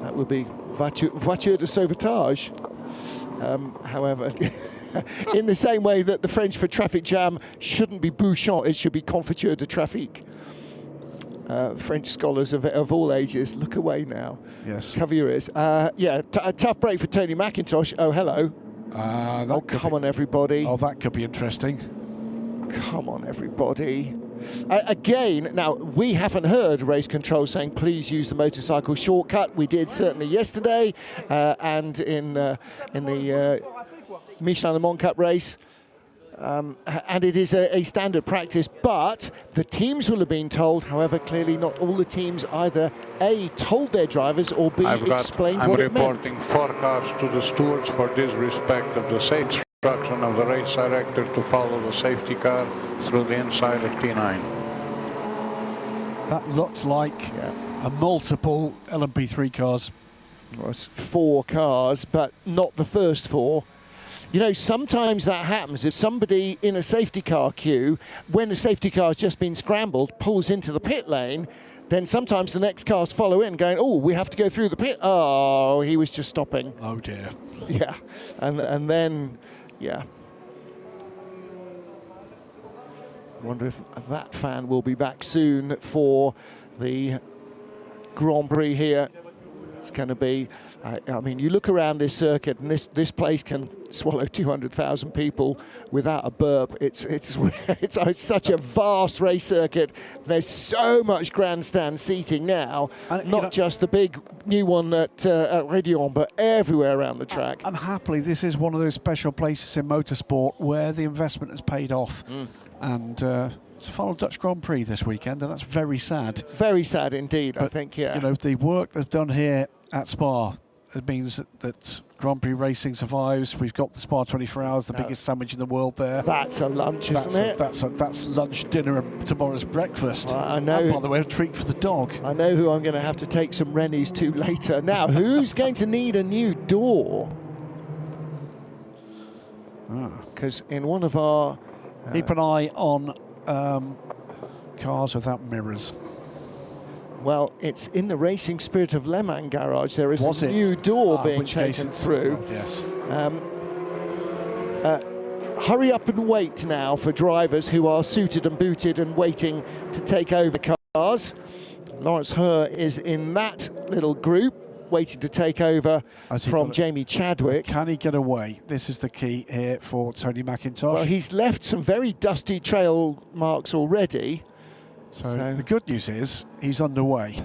That would be voiture de sauvetage. However, in the same way that the French for traffic jam shouldn't be bouchon, it should be confiture de trafic. French scholars of all ages, look away now.
Yes.
Cover your ears. Yeah, a tough break for Tony McIntosh. Oh, hello. Oh, come on, everybody.
Oh, that could be interesting.
Come on, everybody. Again, now, we haven't heard race control saying, please use the motorcycle shortcut. We did certainly yesterday, and in the Michelin Le Mans Cup race. And it is a standard practice, but the teams will have been told. However, clearly not all the teams either A, told their drivers, or B, explained what it meant.
I'm reporting 4 cars to the stewards for disrespect of the safe instruction of the race director to follow the safety car through the inside of T9.
That looked like a multiple LMP3 cars.
Well, it's 4 cars, but not the first 4. You know, sometimes that happens if somebody in a safety car queue, when the safety car has just been scrambled, pulls into the pit lane, then sometimes the next cars follow in going, oh, we have to go through the pit. Oh, he was just stopping.
Oh, dear.
Yeah, and then, yeah. Wonder if that fan will be back soon for the Grand Prix here. It's going to be, I mean, you look around this circuit, and this place can swallow 200,000 people without a burp. It's such a vast race circuit. There's so much grandstand seating now, and, not just the big new one at Rédillon, but everywhere around the track.
And happily, this is one of those special places in motorsport where the investment has paid off. And it's a final Dutch Grand Prix this weekend, and that's very sad.
Very sad indeed,
but,
I think, yeah.
You know, the work they've done here at Spa, it means that Grand Prix racing survives. We've got the Spa 24 Hours, the biggest sandwich in the world there.
That's a lunch, isn't it?
That's lunch, dinner, and tomorrow's breakfast.
Well, I know.
And, by the way, a treat for the dog.
I know who I'm going to have to take some Rennies to later. Now, who's going to need a new door? Because in one of our...
Keep an eye on cars without mirrors.
Well, it's in the Racing Spirit of Le Mans garage. There is a new door being taken through.
Yes.
Hurry up and wait now for drivers who are suited and booted and waiting to take over cars. Lawrence Herr is in that little group, waiting to take over from Jamie Chadwick.
Can he get away? This is the key here for Tony McIntosh.
Well, he's left some very dusty trail marks already.
So the good news is he's underway.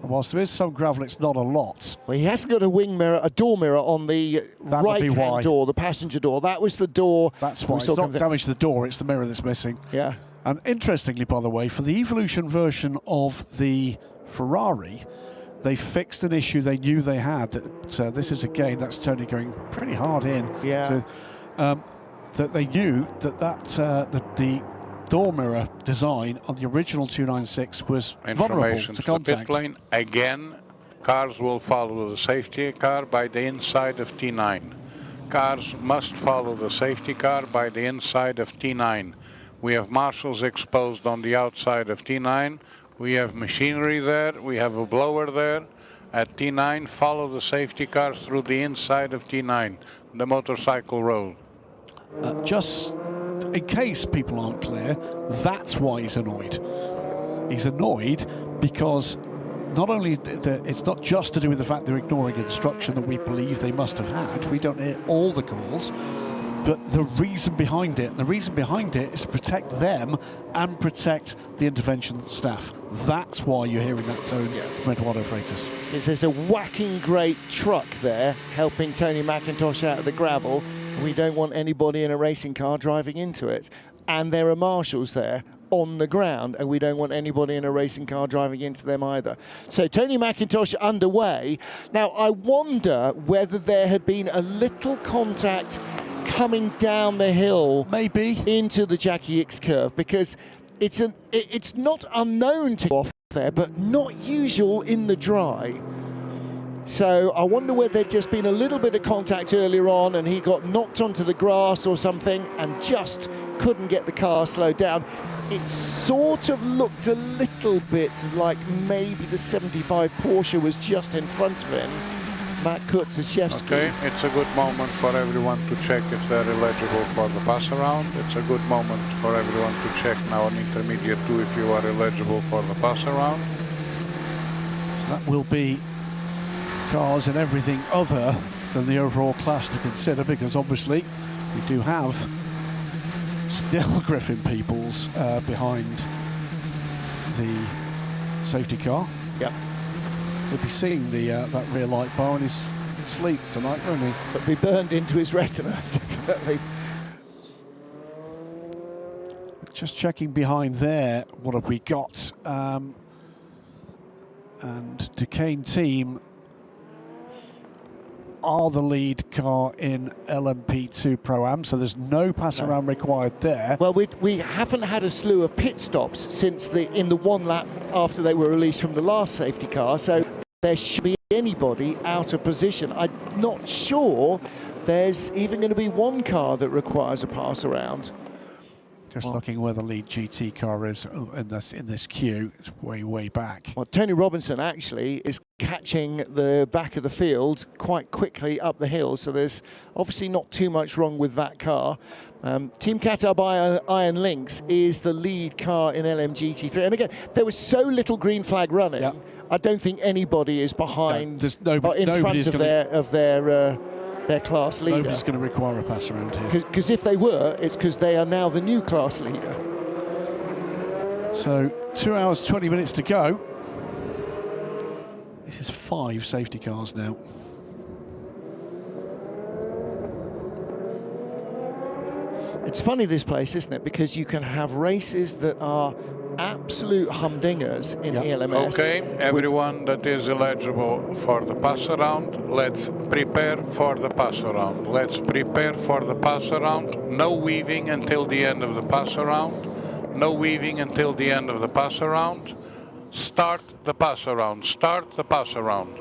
And whilst there is some gravel, it's not a lot.
Well, he hasn't got a wing mirror, a door mirror on the right-hand door, the passenger door. That was the door.
That's why it's not damage to the door, it's the mirror that's missing.
Yeah.
And interestingly, by the way, for the Evolution version of the Ferrari, they fixed an issue they knew they had. That this is again, that's Tony going pretty hard in.
Yeah.
So, that they knew that that the door mirror design on the original 296 was vulnerable to contact.
Pit lane. Again, cars will follow the safety car by the inside of T9. Cars must follow the safety car by the inside of T9. We have marshals exposed on the outside of T9. We have machinery there. We have a blower there. At T9, follow the safety cars through the inside of T9, the motorcycle road.
Just in case people aren't clear, that's why he's annoyed. He's annoyed because not only it's not just to do with the fact they're ignoring instruction that we believe they must have had. We don't hear all the calls, but the reason behind it. The reason behind it is to protect them and protect the intervention staff. That's why you're hearing that tone from Eduardo Freitas.
There's a whacking great truck there helping Tony McIntosh out of the gravel. We don't want anybody in a racing car driving into it. And there are marshals there on the ground, and we don't want anybody in a racing car driving into them either. So Tony McIntosh underway. Now, I wonder whether there had been a little contact coming down the hill,
maybe
into the Jackie X curve, because it's not unknown to go off there, but not usual in the dry. So I wonder whether there'd just been a little bit of contact earlier on and he got knocked onto the grass or something and just couldn't get the car slowed down. It sort of looked a little bit like maybe the 75 Porsche was just in front of him. Matt Kurzaszewski.
Okay, it's a good moment for everyone to check if they're eligible for the pass around. It's a good moment for everyone to check now on intermediate 2 if you are eligible for the pass around.
So that will be cars and everything other than the overall class to consider, because obviously we do have still Griffin Peoples behind the safety car.
Yep.
He'll be seeing the that rear light bar in his sleep tonight, won't he?
But be burned into his retina, definitely.
Just checking behind there, what have we got? And Duquesne team are the lead car in LMP2 Pro-Am, so there's no pass around required there.
Well, we haven't had a slew of pit stops since in the one lap after they were released from the last safety car, so there should be anybody out of position. I'm not sure there's even going to be one car that requires a pass around.
Just looking where the lead GT car is in this queue, it's way back.
Well, Tony Robinson actually is catching the back of the field quite quickly up the hill, so there's obviously not too much wrong with that car. Team Qatar Iron Lynx is the lead car in LMGT3, and again, there was so little green flag running.
Yep.
I don't think anybody is behind, in front of their class leader.
Nobody's going to require a pass around here.
Because if they were, it's because they are now the new class leader.
So 2 hours, 20 minutes to go. This is 5 safety cars now.
It's funny, this place, isn't it? Because you can have races that are absolute humdingers in ELMS.
Okay, everyone that is eligible for the pass around, let's prepare for the pass around. Let's prepare for the pass around. No weaving until the end of the pass around. No weaving until the end of the pass around. Start the pass around. Start the pass around.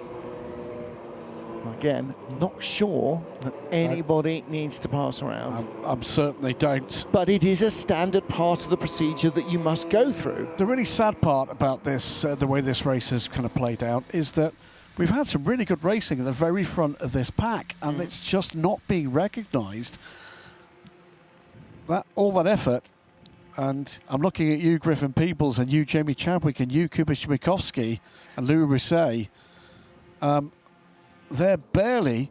Again, not sure that anybody needs to pass around.
I'm certain they don't.
But it is a standard part of the procedure that you must go through.
The really sad part about this, the way this race has kind of played out, is that we've had some really good racing at the very front of this pack, and it's just not being recognised. All that effort, and I'm looking at you, Griffin Peebles, and you, Jamie Chadwick, and you, Kuba Shmikovsky, and Louis Risset. They're barely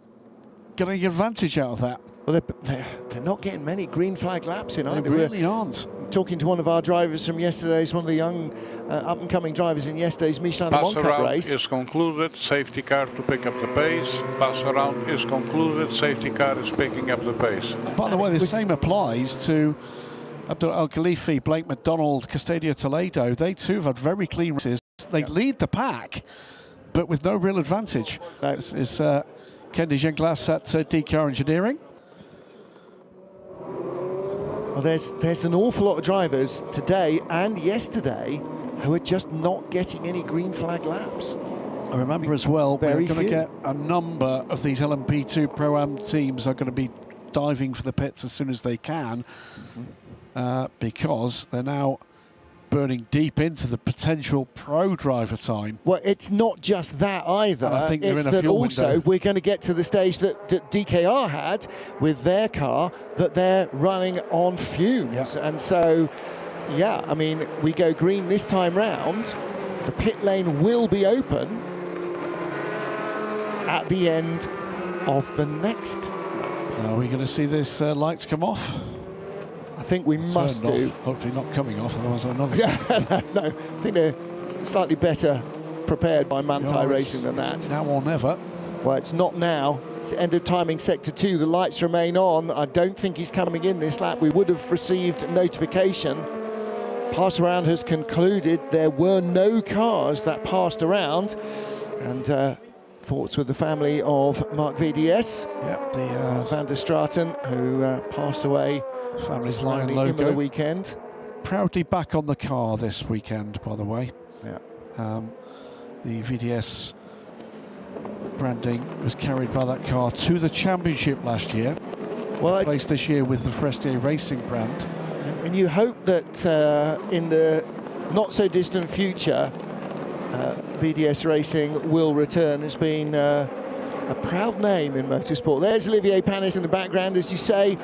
getting advantage out of that.
Well, they're not getting many green flag laps in either.
They really aren't.
Talking to one of our drivers from yesterday's, one of the young up-and-coming drivers in yesterday's Michelin Le Mans Cup race.
Pass around is concluded, safety car to pick up the pace. Pass around is concluded, safety car is picking up the pace.
By the way, the same applies to Abdul Al Khalifi, Blake McDonald, Castadio Toledo. They too have had very clean races. They lead the pack, but with no real advantage.
No.
This is Kendi Genglas at DK Engineering.
Well, there's an awful lot of drivers today and yesterday who are just not getting any green flag laps.
I remember as well, we're
Very
going to
few.
get a number of these LMP2 Pro-Am teams are going to be diving for the pits as soon as they can, because they're now burning deep into the potential pro driver time.
Well, it's not just that either.
And I think they're
it's
in a
that
fuel
also
window.
we're going to get to the stage that DKR had with their car, that they're running on fumes. And so, yeah, I mean, we go green this time round. The pit lane will be open at the end of the next.
Are we going to see this lights come off?
I think we must do.
Hopefully not coming off, otherwise another.
No, I think they're slightly better prepared by Manthey Racing than that.
Now or never.
Well, it's not now. It's the end of timing sector 2. The lights remain on. I don't think he's coming in this lap. We would have received notification. Pass around has concluded. There were no cars that passed around. And thoughts with the family of Mark VDS.
Yep, the
Van der Straten, who passed away.
Family's Lion
the
logo.
Imola weekend.
Proudly back on the car this weekend, by the way.
Yeah.
The VDS branding was carried by that car to the championship last year.
Well,
replaced this year with the Forestier Racing brand.
And you hope that in the not so distant future, VDS Racing will return as being a proud name in motorsport. There's Olivier Panis in the background, as you say.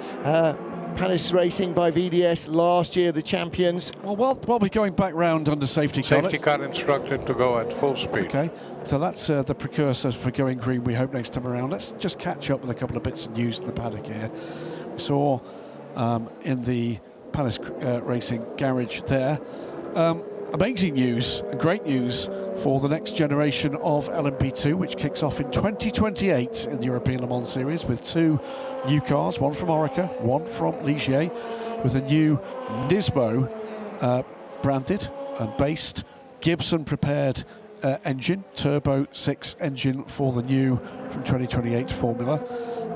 Panis Racing by VDS last year, the champions.
Well, while we're going back round under safety car.
Safety car instructed to go at full speed.
Okay, so that's the precursor for going green, we hope, next time around. Let's just catch up with a couple of bits of news in the paddock here. We saw in the Panis Racing garage there, amazing news and great news for the next generation of LMP2, which kicks off in 2028 in the European Le Mans Series with 2 new cars, one from Orica, one from Ligier, with a new Nismo branded and based Gibson prepared engine, Turbo 6 engine for the new from 2028 Formula.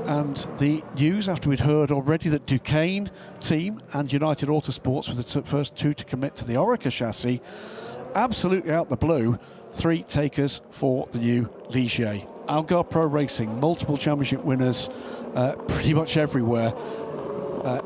And the news, after we'd heard already that Duquesne team and United Autosports were the first 2 to commit to the Orica chassis, absolutely out the blue, 3 takers for the new Ligier. Algarve Pro Racing, multiple championship winners pretty much everywhere.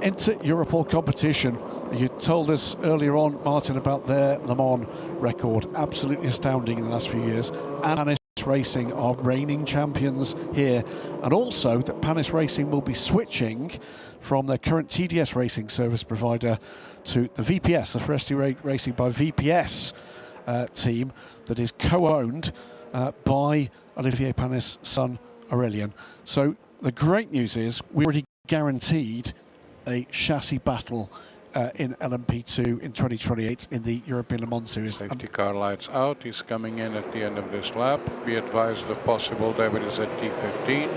Enter Europol competition. You told us earlier on, Martin, about their Le Mans record. Absolutely astounding in the last few years. And Panis Racing are reigning champions here. And also that Panis Racing will be switching from their current TDS racing service provider to the VPS, the Foresti Racing by VPS team that is co-owned by Olivier Panis' son Aurelien. So the great news is we already guaranteed a chassis battle in LMP2 in 2028 in the European Le Mans Series.
Safety car lights out. He's coming in at the end of this lap. We advise the possible debit is at T15.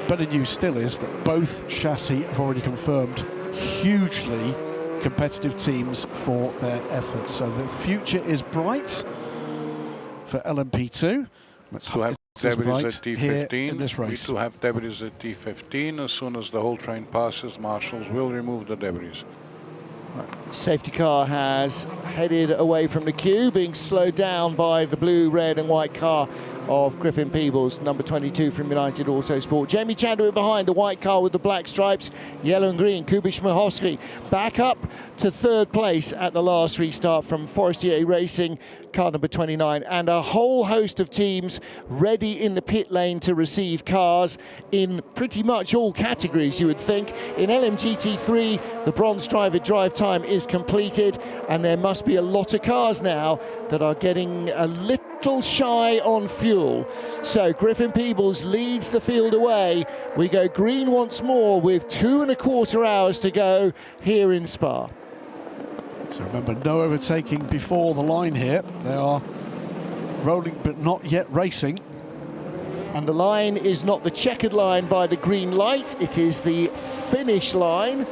Better news still is that both chassis have already confirmed hugely competitive teams for their efforts. So the future is bright for LMP2. Let's hope
Debris at T15.
In this race.
We still have debris at T15. As soon as the whole train passes, marshals will remove the debris.
Safety car has headed away from the queue, being slowed down by the blue, red and white car of Griffin Peebles, number 22 from United Autosport. Jamie Chadwick behind, the white car with the black stripes, yellow and green. Kubish Michowski back up to third place at the last restart from Forestier Racing, car number 29, and a whole host of teams ready in the pit lane to receive cars in pretty much all categories, you would think. In LMGT3, the bronze driver drive time is completed, and there must be a lot of cars now that are getting a little shy on fuel. So Griffin Peebles leads the field away. We go green once more with 2¼ hours to go here in Spa.
So remember, no overtaking before the line here. They are rolling but not yet racing.
And the line is not the checkered line by the green light, it is the finish line.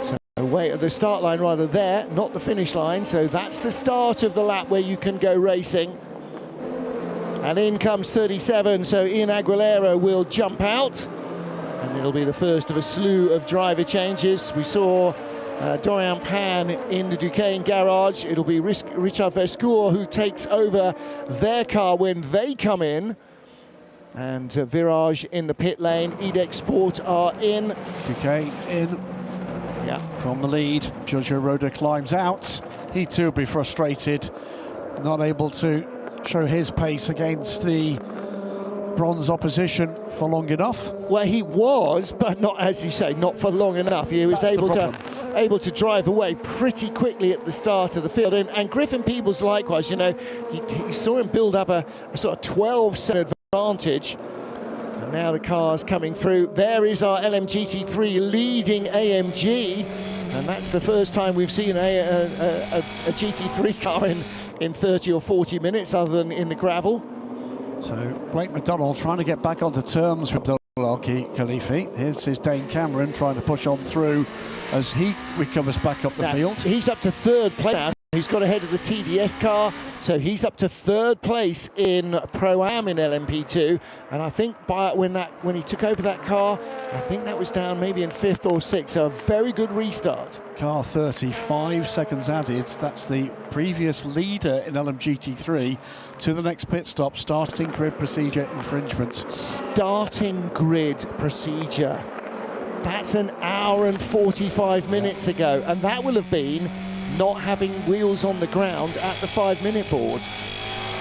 So wait at the start line rather there, not the finish line. So that's the start of the lap where you can go racing. And in comes 37, so Ian Aguilera will jump out. And it'll be the first of a slew of driver changes. We saw Dorian Pan in the Duquesne garage. It'll be Richard Verscourt who takes over their car when they come in. And Virage in the pit lane. Edex Sport are in.
Duquesne in.
Yeah.
From the lead, Giorgio Roda climbs out. He too will be frustrated, not able to show his pace against the bronze opposition for long enough.
Well, he was, but not, as you say, not for long enough. He was able to drive away pretty quickly at the start of the field. And Griffin Peebles likewise, you know, you saw him build up a sort of 12-second advantage. And now the car's coming through. There is our LMGT3 leading AMG. And that's the first time we've seen a GT3 car in 30 or 40 minutes, other than in the gravel.
So Blake McDonald trying to get back onto terms with Abdullah Khalifi. Here's his Dane Cameron trying to push on through as he recovers back up the field. He's
up to third place now. He's got ahead of the TDS car, so he's up to third place in Pro-Am in LMP2. And I think when he took over that car, I think that was down maybe in 5th or 6th. So a very good restart.
Car 35 seconds added. That's the previous leader in LMGT3 to the next pit stop. Starting grid procedure infringements.
Starting grid procedure. That's an hour and 45 minutes ago, and that will have been not having wheels on the ground at the 5-minute board,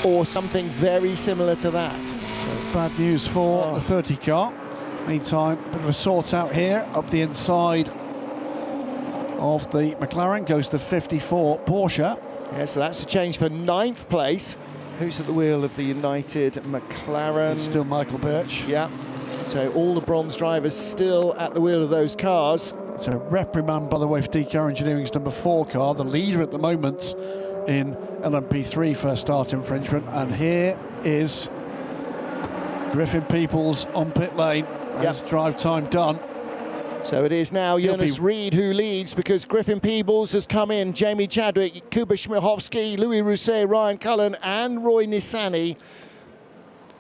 or something very similar to that.
So bad news for the 30 car. Meantime, bit of a sort out here up the inside of the McLaren, goes the 54 Porsche.
Yeah, so that's a change for 9th place. Who's at the wheel of the United McLaren?
It's still Michael Birch.
Yeah, so all the bronze drivers still at the wheel of those cars.
It's a reprimand, by the way, for DKR Engineering's number 4 car, the leader at the moment in LMP3 for start infringement. And here is Griffin Peebles on pit lane. That's drive time done.
So it is now Jonas Reed who leads, because Griffin Peebles has come in. Jamie Chadwick, Kuba Schmichowski, Louis Rousset, Ryan Cullen and Roy Nissany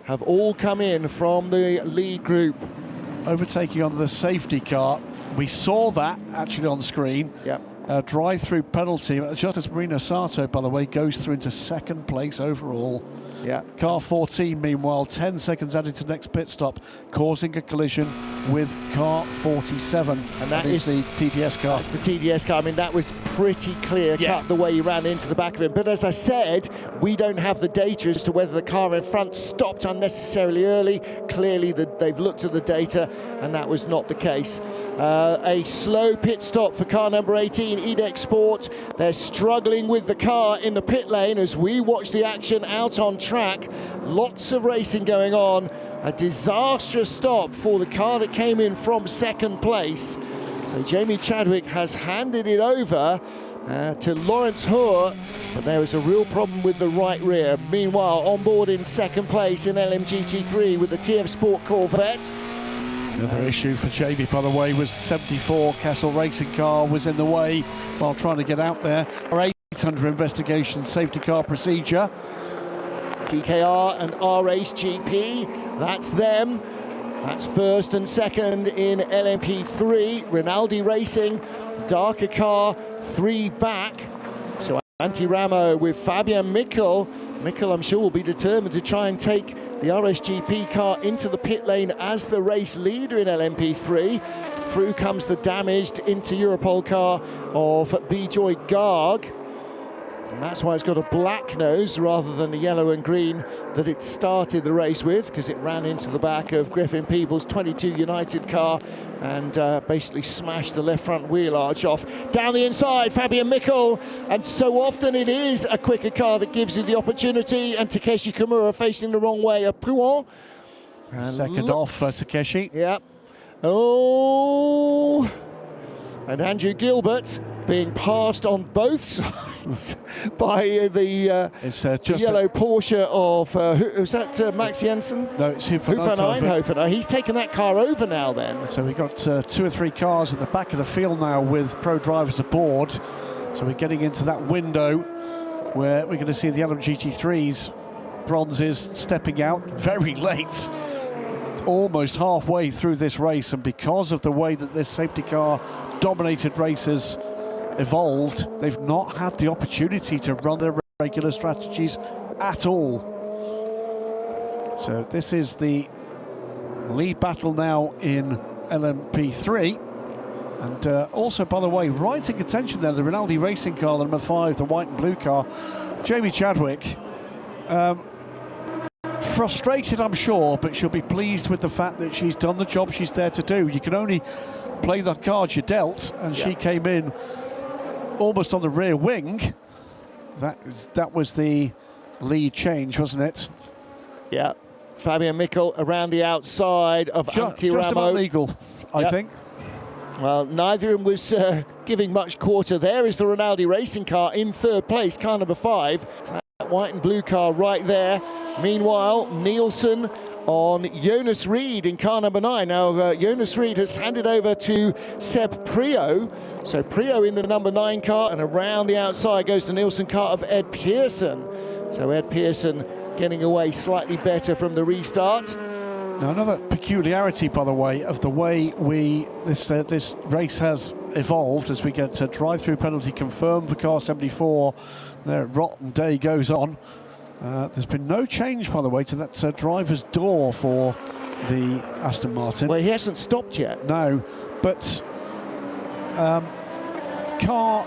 have all come in from the lead group.
Overtaking on the safety car. We saw that actually on screen.
Yep.
drive-through penalty. Just as Marino Sato, by the way, goes through into second place overall.
Yeah.
Car 14, meanwhile, 10 seconds added to the next pit stop, causing a collision with car 47.
And that is
the TDS car.
That's the TDS car. I mean, that was pretty clear cut the way he ran into the back of him. But as I said, we don't have the data as to whether the car in front stopped unnecessarily early. Clearly, they've looked at the data, and that was not the case. A slow pit stop for car number 18, EDEX Sport. They're struggling with the car in the pit lane as we watch the action out on track. Lots of racing going on. A disastrous stop for the car that came in from second place. So Jamie Chadwick has handed it over to Lawrence Hoare, but there was a real problem with the right rear. Meanwhile, on board in second place in LMGT3 with the TF Sport Corvette.
Another issue for Jamie, by the way, was the 74 Castle Racing car was in the way while trying to get out there. 8 under investigation, safety car procedure.
DKR and R-Race GP, that's them. That's first and second in LMP3. Rinaldi Racing, darker car, 3 back. So Anti-Ramo with Fabian Mikkel. Mikkel, I'm sure, will be determined to try and take the RSGP car into the pit lane as the race leader in LMP3. Through comes the damaged into Europol car of Bijoy Garg. And that's why it's got a black nose rather than the yellow and green that it started the race with, because it ran into the back of Griffin Peebles' 22 United car and basically smashed the left front wheel arch off. Down the inside, Fabian Mikkel, and so often it is a quicker car that gives you the opportunity, and Takeshi Kimura facing the wrong way of Pouon.
Second off for Takeshi.
Yeah. Oh, and Andrew Gilbert being passed on both sides by the yellow Porsche of, was that Max Jensen?
No, it's Huub
van Eindhoven. He's taken that car over now then.
So we've got 2 or 3 cars at the back of the field now with pro drivers aboard. So we're getting into that window where we're going to see the LMGT3's bronzes stepping out very late, almost halfway through this race. And because of the way that this safety car dominated races evolved, they've not had the opportunity to run their regular strategies at all. So this is the lead battle now in LMP3, and also, by the way, right in contention there, the Rinaldi Racing car, the number 5, the white and blue car. Jamie Chadwick, frustrated, I'm sure, but she'll be pleased with the fact that she's done the job she's there to do. You can only play the cards you're dealt, and she came in almost on the rear wing. That was the lead change, wasn't it?
Yeah. Fabian Mikkel around the outside of Anti-Ramo.
Just about legal, I think.
Well, neither of them was giving much quarter. There is the Rinaldi Racing car in third place, car number 5. That white and blue car right there. Meanwhile, Nielsen on Jonas Reed in car number 9. Now, Jonas Reed has handed over to Seb Prio. So Prio in the number 9 car, and around the outside goes the Nielsen car of Ed Pearson. So Ed Pearson getting away slightly better from the restart.
Now, another peculiarity, by the way, of the way this race has evolved as we get a drive-through penalty confirmed for car 74. Their rotten day goes on. There's been no change, by the way, to that driver's door for the Aston Martin.
Well, he hasn't stopped yet.
No, but car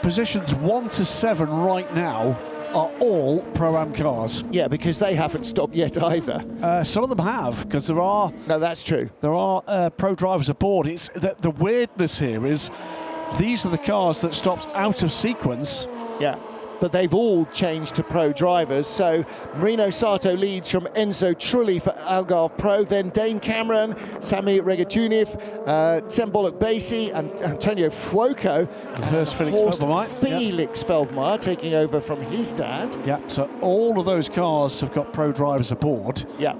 positions 1 to 7 right now are all Pro-Am cars.
Yeah, because they haven't stopped yet either.
Some of them have, because there are...
No, that's true.
There are pro drivers aboard. It's the weirdness here is these are the cars that stopped out of sequence.
Yeah. But they've all changed to pro drivers. So Marino Sato leads from Enzo Trulli for Algarve Pro, then Dane Cameron, Sami Regatuniv, Sembolok Basi, and Antonio Fuoco.
And
Felix Feldmeier taking over from his dad.
Yeah, so all of those cars have got pro drivers aboard.
Yeah.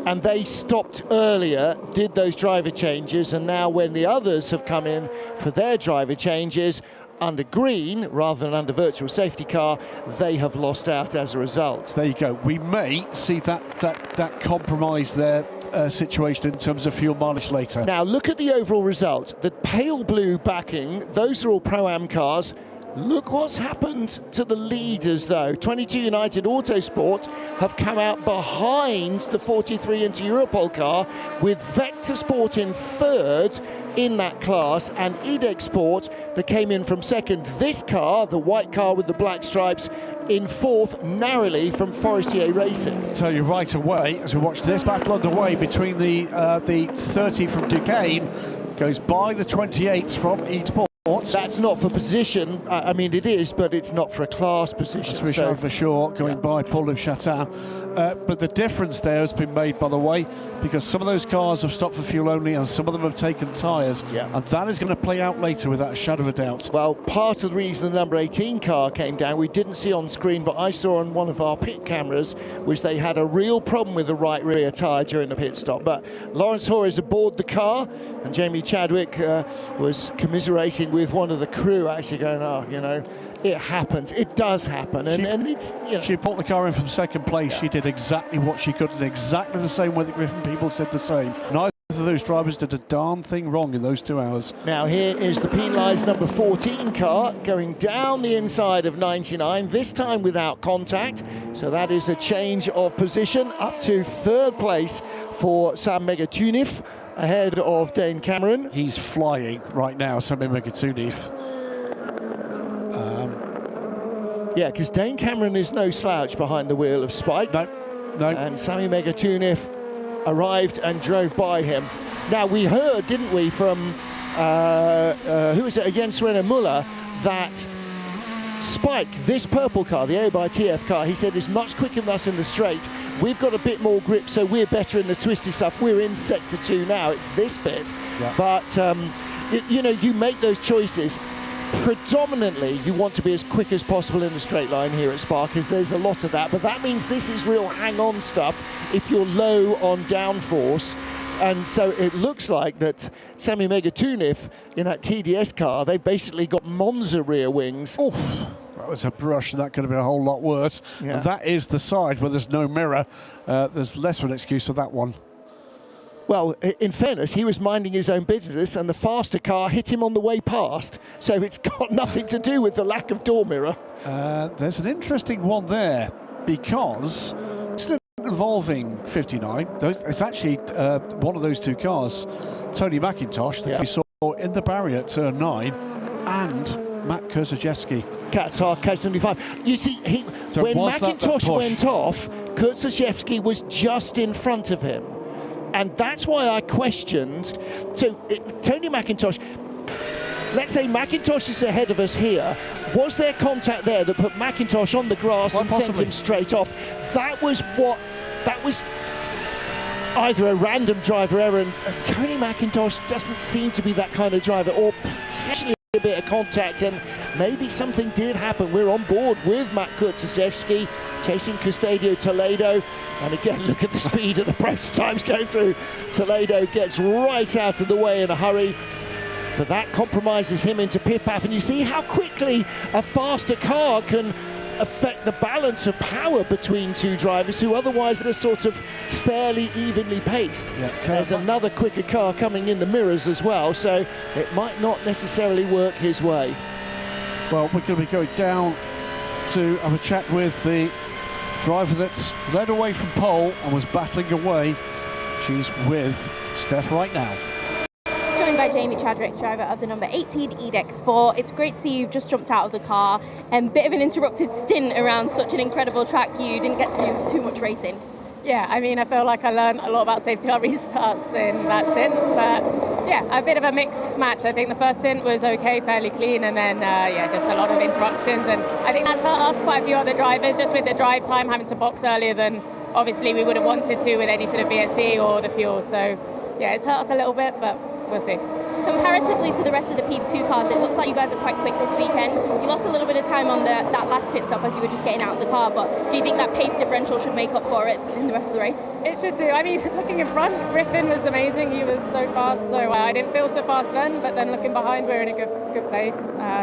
And they stopped earlier, did those driver changes, and now when the others have come in for their driver changes, under green rather than under virtual safety car, they have lost out as a result.
There you go. We may see that compromise their situation in terms of fuel mileage later.
Now look at the overall result. The pale blue backing, those are all Pro-Am cars. Look what's happened to the leaders though. 22 United Autosport have come out behind the 43 Inter Europol car, with Vector Sport in third in that class, and EDEC Sport, that came in from second. This car, the white car with the black stripes, in fourth, narrowly from Forestier Racing.
I'll tell you right away, as we watch this battle underway between the 30 from Duquesne, goes by the 28s from eSport.
That's not for position. I mean, it is, but it's not for a class position.
So for sure, going by Paul de Chatin. But the difference there has been made, by the way, because some of those cars have stopped for fuel only and some of them have taken tyres.
Yeah.
And that is going to play out later without a shadow of a doubt.
Well, part of the reason the number 18 car came down, we didn't see on screen, but I saw on one of our pit cameras, was they had a real problem with the right rear tyre during the pit stop. But Lawrence Hoare is aboard the car, and Jamie Chadwick was commiserating with one of the crew, actually going, oh, you know, it happens. It does happen. And it's, you know.
She brought the car in from second place. Yeah. She did exactly what she could, and exactly the same way that Griffin people said the same. Neither of those drivers did a darn thing wrong in those 2 hours.
Now here is the penalised number 14 car going down the inside of 99, this time without contact. So that is a change of position up to third place for Sam Megatunif, ahead of Dane Cameron.
He's flying right now, Sammy Megatunif.
Yeah, because Dane Cameron is no slouch behind the wheel of Spike.
No.
And Sammy Megatunif arrived and drove by him. Now we heard, didn't we, from who was it, Jens Renner Muller, that Spike, this purple car, the A by TF car, he said is much quicker than us in the straight. We've got a bit more grip, so we're better in the twisty stuff. We're in sector 2 now. It's this bit. Yeah. But you know, you make those choices. Predominantly, you want to be as quick as possible in the straight line here at Spa, because there's a lot of that. But that means this is real hang-on stuff if you're low on downforce. And so it looks like that Sammy Megatunif in that TDS car, they've basically got Monza rear wings.
Oof, that was a brush, and that could have been a whole lot worse. Yeah. And that is the side where there's no mirror. There's less of an excuse for that one.
Well, in fairness, he was minding his own business and the faster car hit him on the way past. So it's got nothing to do with the lack of door mirror.
There's an interesting one there, because it's involving 59. It's actually one of those 2 cars, Tony McIntosh, that we saw in the barrier at turn 9, and Matt Kurzajewski.
Qatar K75. You see, when McIntosh went off, Kurzajewski was just in front of him. And that's why I questioned. So Tony McIntosh, let's say McIntosh is ahead of us here. Was there contact there that put McIntosh on the grass and sent him straight off? That was either a random driver error, and Tony McIntosh doesn't seem to be that kind of driver, or potentially a bit of contact, and maybe something did happen. We're on board with Matt Kurzajewski chasing Custodio Toledo, and again, look at the speed of the prototypes going through. Toledo gets right out of the way in a hurry, but that compromises him into pit path, and you see how quickly a faster car can affect the balance of power between 2 drivers who otherwise are sort of fairly evenly paced. Yeah, there's another quicker car coming in the mirrors as well, so it might not necessarily work his way.
Well, we're going to be going down to have a chat with the driver that's led away from pole and was battling away. She's with Steph right now.
Joined by Jamie Chadwick, driver of the number 18 EDEC Sport. It's great to see you've just jumped out of the car, and bit of an interrupted stint around such an incredible track. You didn't get to do too much racing.
Yeah, I mean, I feel like I learned a lot about safety car restarts in that stint, but yeah, a bit of a mixed match. I think the first stint was okay, fairly clean, and then yeah, just a lot of interruptions, and I think that's hurt us, quite a few other drivers, just with the drive time, having to box earlier than obviously we would have wanted to with any sort of VSC or the fuel. So yeah, it's hurt us a little bit, but we'll see.
Comparatively to the rest of the P2 cars, it looks like you guys are quite quick this weekend. You lost a little bit of time on that last pit stop as you were just getting out of the car, but do you think that pace differential should make up for it in the rest of the race?
It should do. I mean, looking in front, Griffin was amazing. He was so fast, so I didn't feel so fast then, but then looking behind, we're in a good place.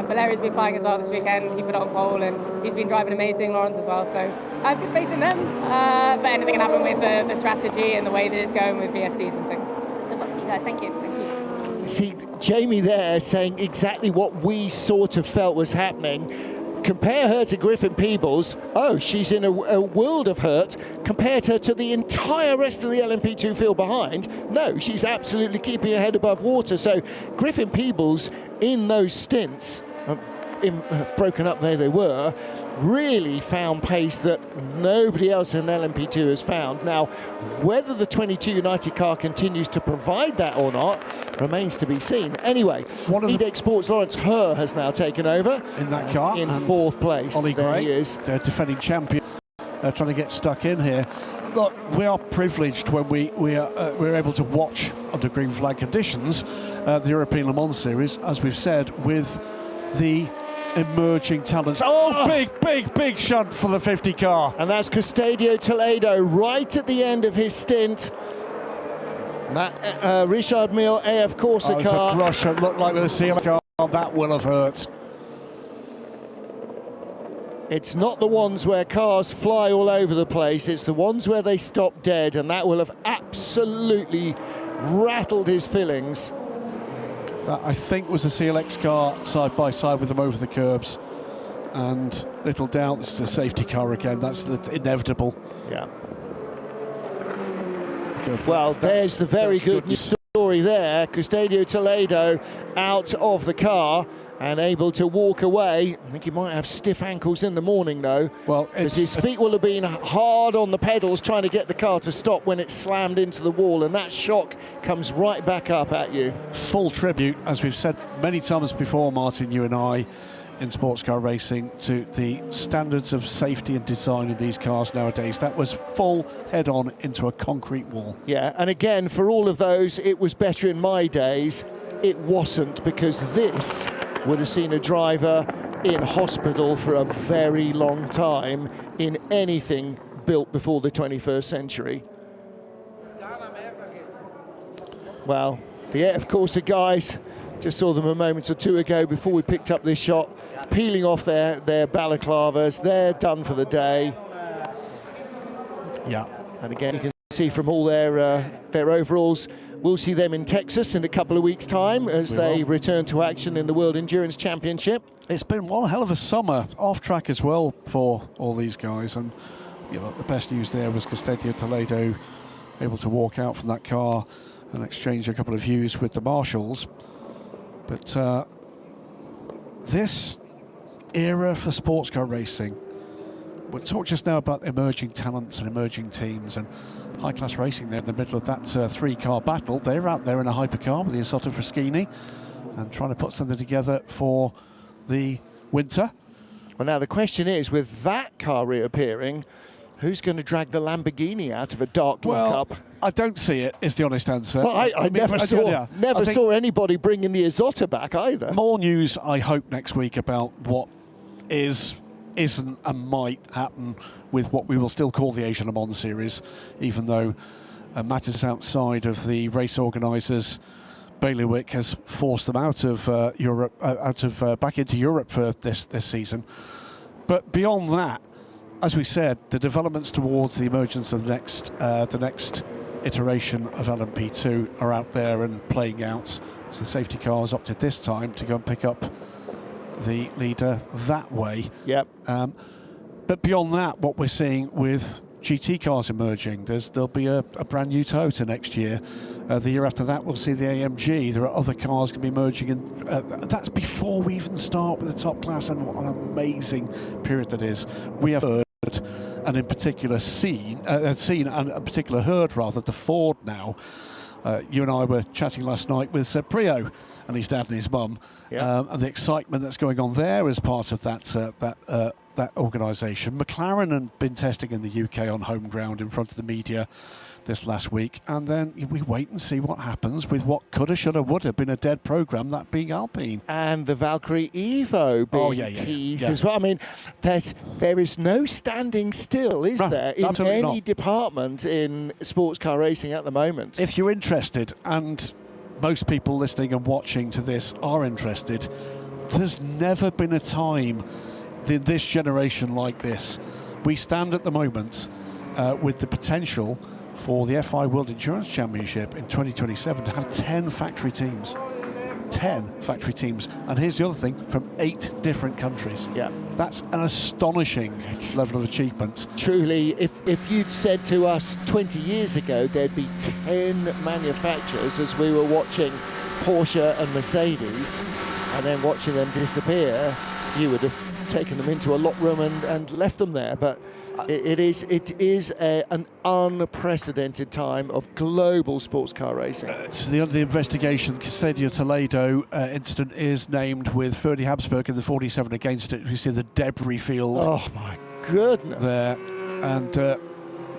Valeria's been flying as well this weekend. He put it on pole, and he's been driving amazing, Lawrence as well, so I have good faith in them. But anything can happen with the strategy and the way that it's going with VSCs and things.
Good luck to you guys. Thank you. Thank you.
See, Jamie there saying exactly what we sort of felt was happening. Compare her to Griffin Peebles. Oh, she's in a world of hurt. Compared her to the entire rest of the LMP2 field behind. No, she's absolutely keeping her head above water. So Griffin Peebles in those stints, broken up there they were, really found pace that nobody else in LMP2 has found. Now, whether the 22 United car continues to provide that or not remains to be seen. Anyway, EDEC Sports Lawrence Herr has now taken over
in that car
in fourth place.
Ollie
there
Gray,
he is,
the defending champion, trying to get stuck in here. Look, we are privileged when we're able to watch under green flag conditions the European Le Mans Series, as we've said, with the emerging talents. Oh, big shunt for the 50 car.
And that's Custodio Toledo right at the end of his stint. That Richard Mille AF Corsa car.
It's a brush that looked like with a CLX car. That will have hurt.
It's not the ones where cars fly all over the place. It's the ones where they stop dead, and that will have absolutely rattled his fillings.
That, I think, was a CLX car side by side with them over the curbs, and little doubt it's a safety car again. That's inevitable.
Yeah. Well, there's the very good news story there. Custodio Toledo out of the car and able to walk away. I think he might have stiff ankles in the morning, though.
Well,
because his feet will have been hard on the pedals trying to get the car to stop when it slammed into the wall, and that shock comes right back up at you.
Full tribute, as we've said many times before, Martin, you and I, in sports car racing, to the standards of safety and design in these cars nowadays. That was full head-on into a concrete wall.
Yeah, and again, for all of those, it was better in my days. It wasn't, because this would have seen a driver in hospital for a very long time in anything built before the 21st century. Well, the AF Corsa guys, just saw them a moment or two ago before we picked up this shot, peeling off their balaclavas. They're done for the day.
Yeah.
And again, you can see from all their overalls, we'll see them in Texas in a couple of weeks' time as they return to action in the World Endurance Championship.
It's been one hell of a summer, off track as well for all these guys, and you know, the best news there was Custodio Toledo able to walk out from that car and exchange a couple of views with the marshals. But this era for sports car racing, we'll talk just now about emerging talents and emerging teams and high-class racing there in the middle of that three-car battle. They're out there in a hypercar with the Isotta Fraschini and trying to put something together for the winter.
Well, now the question is, with that car reappearing, who's going to drag the Lamborghini out of a dark lockup?
I don't see it, is the honest answer.
Well, I never saw anybody bringing the Isotta back either.
More news, I hope, next week about what isn't and might happen with what we will still call the Asian Le Mans Series, even though matters outside of the race organisers, bailiwick has forced them out of Europe, back into Europe for this season. But beyond that, as we said, the developments towards the emergence of the next iteration of LMP2 are out there and playing out. So the safety cars opted this time to go and pick up the leader that way.
Yep.
But beyond that, what we're seeing with GT cars emerging, there'll be a brand new Toyota next year. The year after that, we'll see the AMG. There are other cars going to be emerging, and that's before we even start with the top class. And what an amazing period that is. We have heard, and in particular seen and in particular heard rather, the Ford now. You and I were chatting last night with Prio and his dad and his mum, and the excitement that's going on there as part of that that organisation. McLaren had been testing in the UK on home ground in front of the media this last week, and then we wait and see what happens with what coulda, shoulda, woulda been a dead programme, that being Alpine.
And the Valkyrie Evo being teased as well. I mean, there is no standing still, is there, in any department in sports car racing at the moment?
If you're interested, and most people listening and watching to this are interested, there's never been a time in this generation like this. We stand at the moment with the potential for the FIA World Endurance Championship in 2027 to have 10 factory teams. 10 factory teams. And here's the other thing, from 8 different countries.
Yeah.
That's an astonishing level of achievement.
Truly, if you'd said to us 20 years ago there'd be 10 manufacturers as we were watching Porsche and Mercedes and then watching them disappear, you would have taken them into a lock room and left them there. But it is an unprecedented time of global sports car racing.
So the investigation, Castadio Toledo incident, is named with Ferdy Habsburg in the 47 against it. We see the debris field.
Oh my goodness!
There, and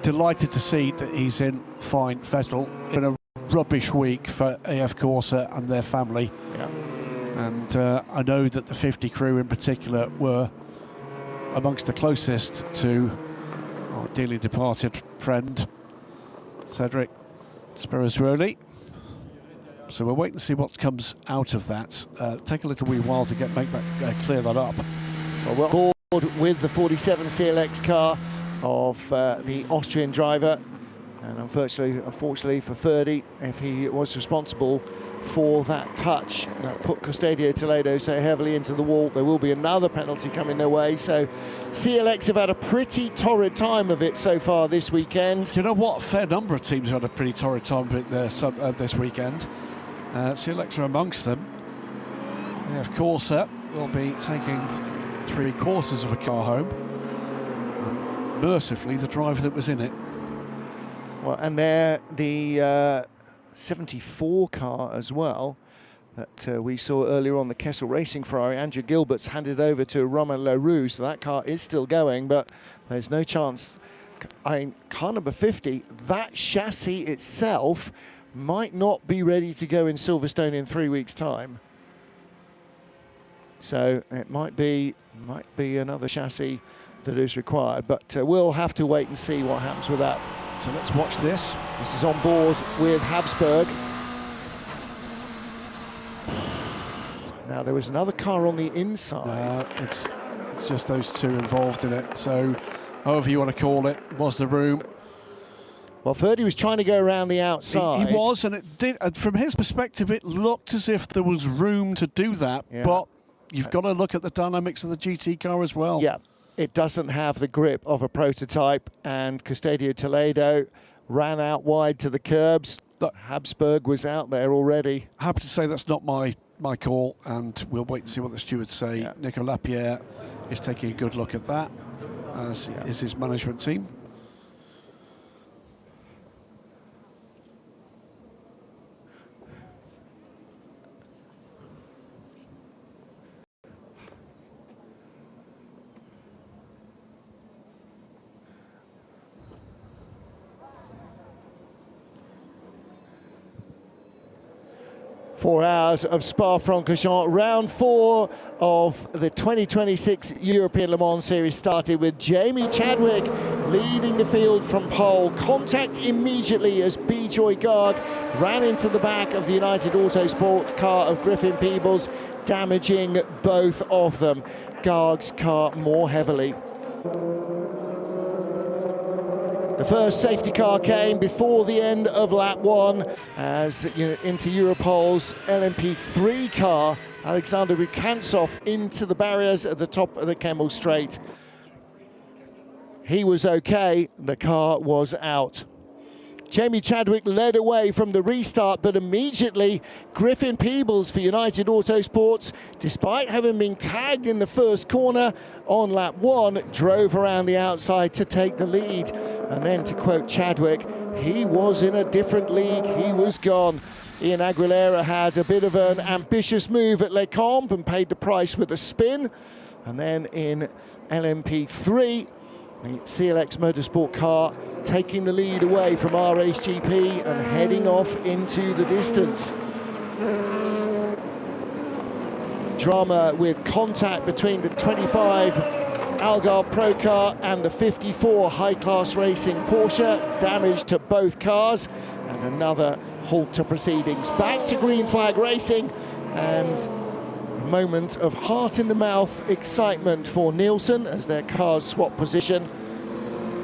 delighted to see that he's in fine. Vettel. It's been a rubbish week for AF Corsa and their family.
Yeah.
And I know that the 50 crew in particular were amongst the closest to our dearly departed friend Cedric Spirituoli. So we'll wait and see what comes out of that. Take a little wee while to make that clear that up.
Well, we're on board with the 47 CLX car of the Austrian driver, and unfortunately for Ferdy, if he was responsible for that touch that put Castadio Toledo so heavily into the wall, there will be another penalty coming their way. So CLX have had a pretty torrid time of it so far this weekend.
You know what? A fair number of teams have had a pretty torrid time of it this weekend. CLX are amongst them. Of course, will be taking 3/4 of a car home. And mercifully, the driver that was in it.
Well, and they're the 74 car as well that we saw earlier on, the Kessel Racing Ferrari. Andrew Gilbert's handed over to Romain Leroux, so that car is still going, but there's no chance. Car number 50, that chassis itself might not be ready to go in Silverstone in 3 weeks' time. So it might be another chassis that is required, but we'll have to wait and see what happens with that.
So let's watch this.
This is on board with Habsburg. Now there was another car on the inside.
It's just those two involved in it. So however you want to call it, was the room.
Well, Ferdy was trying to go around the outside.
He was, and it did. And from his perspective, it looked as if there was room to do that. Yeah. But you've got to look at the dynamics of the GT car as well.
Yeah. It doesn't have the grip of a prototype, and Castadio Toledo ran out wide to the curbs. Habsburg was out there already.
Happy to say that's not my call, and we'll wait and see what the stewards say. Yeah. Nico Lapierre is taking a good look at that, as is his management team.
Four hours of Spa-Francorchamps. Round 4 of the 2026 European Le Mans Series started with Jamie Chadwick leading the field from pole. Contact immediately as Bijoy Garg ran into the back of the United Autosport car of Griffin Peebles, damaging both of them. Garg's car more heavily. The first safety car came before the end of lap 1 as into Europol's LMP3 car, Alexander Rukantsov into the barriers at the top of the Kemmel Straight. He was okay, the car was out. Jamie Chadwick led away from the restart, but immediately Griffin Peebles for United Autosports, despite having been tagged in the first corner on lap 1, drove around the outside to take the lead. And then, to quote Chadwick, he was in a different league, he was gone. Ian Aguilera had a bit of an ambitious move at Les Combes and paid the price with a spin. And then in LMP3, the CLX Motorsport car taking the lead away from RHGP and heading off into the distance. Drama with contact between the 25 Algarve Pro car and the 54 high-class racing Porsche. Damage to both cars and another halt to proceedings. Back to green flag racing, and a moment of heart-in-the-mouth excitement for Nielsen as their cars swap position.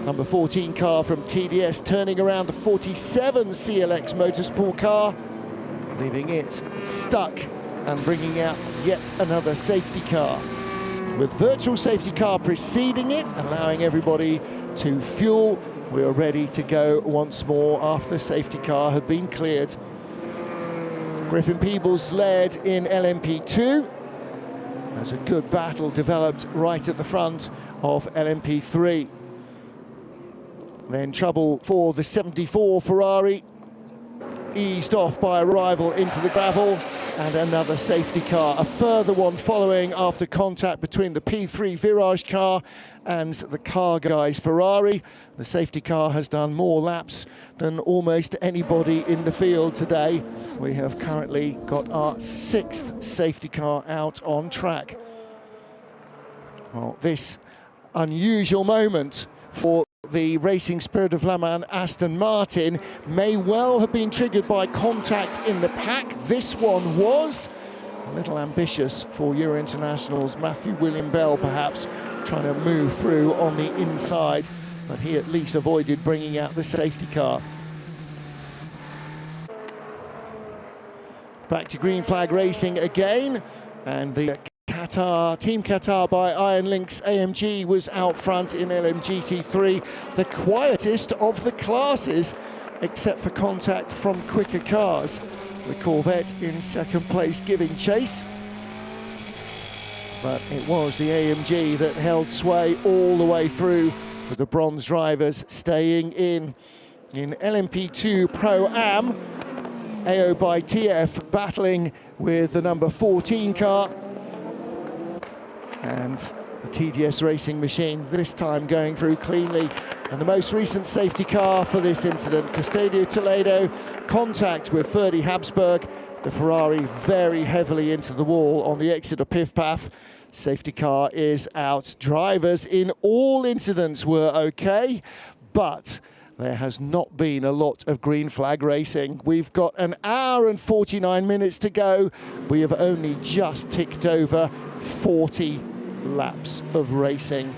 Number 14 car from TDS turning around the 47 CLX Motorsport car, leaving it stuck and bringing out yet another safety car, with virtual safety car preceding it, allowing everybody to fuel. We are ready to go once more after the safety car had been cleared. Griffin Peebles led in LMP2. There's a good battle developed right at the front of LMP3. Then trouble for the 74 Ferrari, eased off by a rival into the gravel, and another safety car. A further one following after contact between the P3 Virage car and the car guys Ferrari. The safety car has done more laps than almost anybody in the field today. We have currently got our 6th safety car out on track. Well, this unusual moment for the Racing Spirit of Le Mans Aston Martin may well have been triggered by contact in the pack. This one was a little ambitious for Euro International's Matthew William Bell, perhaps trying to move through on the inside, but he at least avoided bringing out the safety car. Back to green flag racing again, and the Team Qatar by Iron Lynx AMG was out front in LMGT3, the quietest of the classes, except for contact from quicker cars. The Corvette in second place giving chase, but it was the AMG that held sway all the way through, with the bronze drivers staying in. In LMP2 Pro-Am, AO by TF battling with the number 14 car, and the TDS racing machine this time going through cleanly. And the most recent safety car for this incident, Castadio Toledo, contact with Ferdi Habsburg. The Ferrari very heavily into the wall on the exit of Pif-Paf. Safety car is out. Drivers in all incidents were okay, but there has not been a lot of green flag racing. We've got an hour and 49 minutes to go. We have only just ticked over 40 laps of racing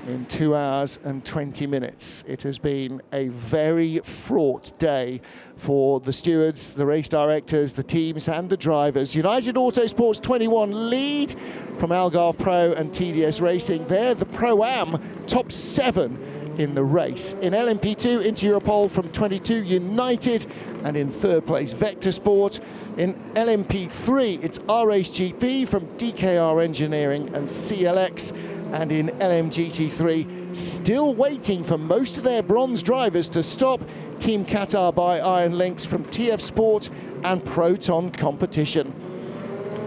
in 2 hours and 20 minutes. It has been a very fraught day for the stewards, the race directors, the teams and the drivers. United Autosport's 21 lead from Algarve Pro and TDS Racing. They're the Pro-Am top 7 in the race. In LMP2, Inter Europol from 22 United, and in third place Vector Sport. In LMP3, it's RHGP from DKR Engineering and CLX. And in LMGT3, still waiting for most of their bronze drivers to stop, Team Qatar by Iron Lynx from TF Sport and Proton Competition.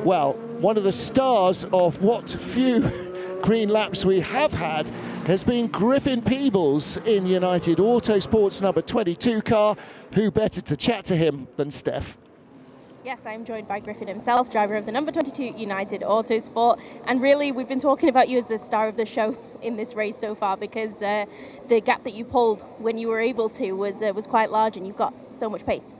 Well, one of the stars of what few green laps we have had has been Griffin Peebles in United Autosport's number 22 car. Who better to chat to him than Steph?
Yes, I'm joined by Griffin himself, driver of the number 22 United Autosport. And really, we've been talking about you as the star of the show in this race so far, because the gap that you pulled when you were able to was quite large, and you've got so much pace.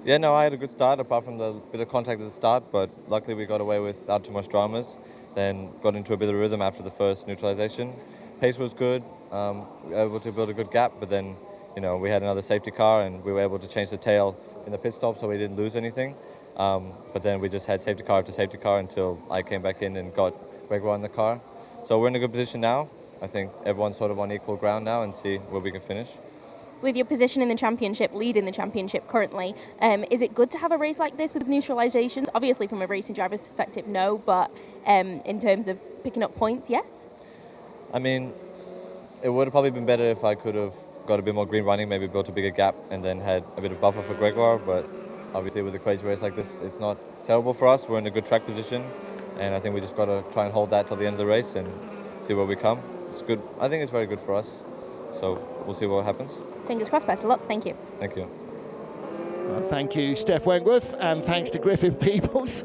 Yeah, no, I had a good start, apart from the bit of contact at the start, but luckily we got away without too much dramas. Then got into a bit of rhythm after the first neutralization. Pace was good, we were able to build a good gap, but then, you know, we had another safety car and we were able to change the tail in the pit stop so we didn't lose anything. But then we just had safety car after safety car until I came back in and got Gregoire in the car. So we're in a good position now. I think everyone's sort of on equal ground now, and see where we can finish.
With your position in the championship, lead in the championship currently, is it good to have a race like this with neutralizations? Obviously from a racing driver's perspective, no, but in terms of picking up points, yes?
I mean, it would have probably been better if I could have got a bit more green running, maybe built a bigger gap and then had a bit of buffer for Gregoire, but obviously with a crazy race like this, it's not terrible for us. We're in a good track position. and I think we just got to try and hold that till the end of the race and see where we come. It's good. I think it's very good for us. So we'll see what happens.
Fingers crossed, best of luck. Thank you.
Thank you.
Well, thank you, Steph Wentworth, and thanks to Griffin Peebles.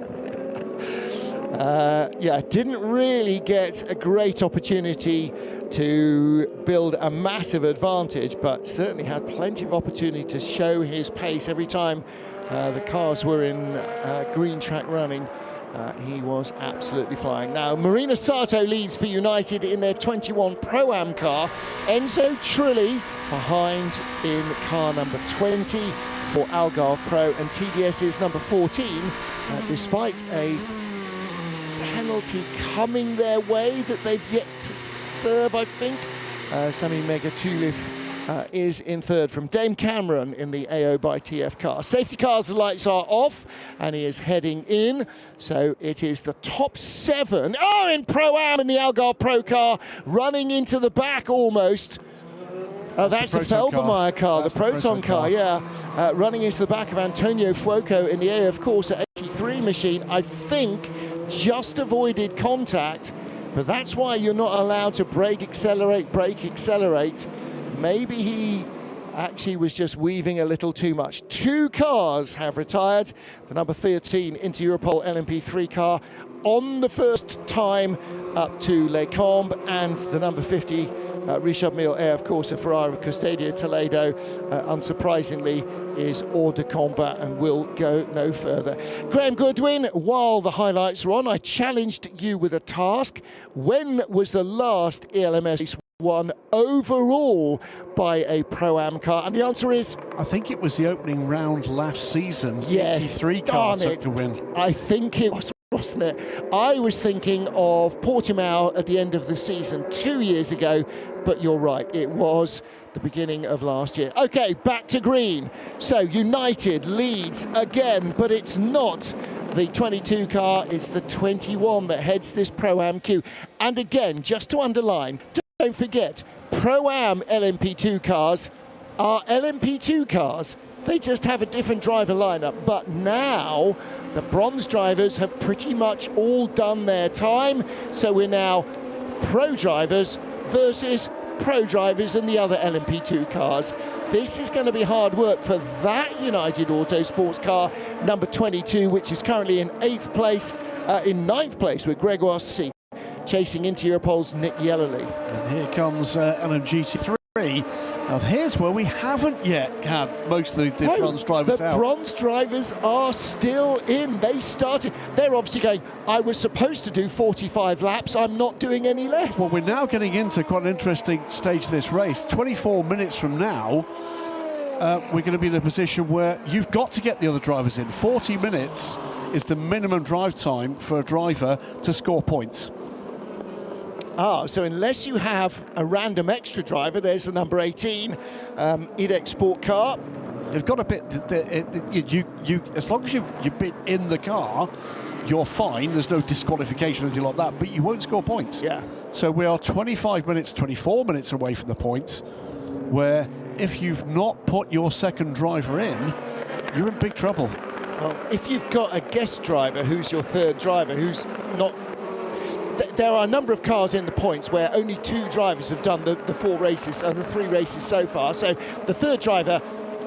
Yeah, didn't really get a great opportunity to build a massive advantage, but certainly had plenty of opportunity to show his pace every time the cars were in green track running. He was absolutely flying. Now, Marina Sato leads for United in their 21 Pro-Am car. Enzo Trulli behind in car number 20 for Algarve Pro, and TDS's number 14, despite a penalty coming their way that they've yet to serve, I think. Sami Megatulif is in third from Dame Cameron in the AO by TF car. Safety cars, the lights are off, and he is heading in. So it is the top 7. Oh, in Pro-Am in the Algarve Pro car, running into the back almost. That's the Felbermeyer car, the Proton car, yeah. Running into the back of Antonio Fuoco in the AF Corsa 83 machine. I think just avoided contact, but that's why you're not allowed to brake, accelerate. Maybe he actually was just weaving a little too much. 2 cars have retired. The number 13 Inter Europol LMP3 car on the first time up to Les Combes, and the number 50 Richard Mille AF Corsa Ferrari Custodia Toledo, unsurprisingly, is hors de combat and will go no further. Graham Goodwin, while the highlights are on, I challenged you with a task. When was the last ELMS race won overall by a Pro-Am car? And the answer is,
I think it was the opening round last season.
Yes,
83 cars took the win.
I think it was, wasn't it? I was thinking of Portimão at the end of the season 2 years ago, but you're right, it was the beginning of last year. Okay, back to green. So United leads again, but it's not the 22 car, it's the 21 that heads this Pro-Am queue. And again, just to underline, don't forget, Pro-Am LMP2 cars are LMP2 cars. They just have a different driver lineup. But now the bronze drivers have pretty much all done their time. So we're now pro drivers versus pro drivers in the other LMP2 cars. This is going to be hard work for that United Autosports car, number 22, which is currently in 8th place, in 9th place with Gregoire C, chasing Inter Europol's Nick Yellerly.
And here comes LMGT3. Now here's where we haven't yet had most of the bronze drivers out.
The bronze drivers are still in. They started. They're obviously going, I was supposed to do 45 laps. I'm not doing any less.
Well, we're now getting into quite an interesting stage of this race. 24 minutes from now, we're going to be in a position where you've got to get the other drivers in. 40 minutes is the minimum drive time for a driver to score points.
So unless you have a random extra driver, there's the number 18 EDEX Sport car.
They've got a bit. As long as you've been in the car, you're fine. There's no disqualification or anything like that. But you won't score points.
Yeah.
So we are 25 minutes, 24 minutes away from the points, where if you've not put your second driver in, you're in big trouble.
Well, if you've got a guest driver who's your third driver, who's not. There are a number of cars in the points where only 2 drivers have done the 4 races, the 3 races so far. So the third driver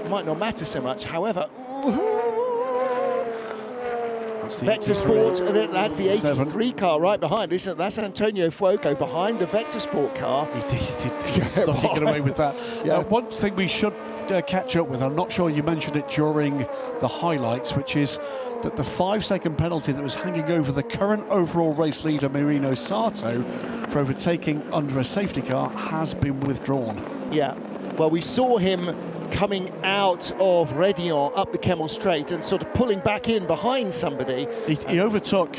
might not matter so much. However, Vector Sport, that's the 83 car right behind. That's Antonio Fuoco behind the Vector Sport car.
He did not get away with that.
Yeah.
One thing we should catch up with, I'm not sure you mentioned it during the highlights, which is that the 5-second penalty that was hanging over the current overall race leader Marino Sato for overtaking under a safety car has been withdrawn.
Yeah, well, we saw him coming out of Rédillon up the Kemmel Straight and sort of pulling back in behind somebody.
He overtook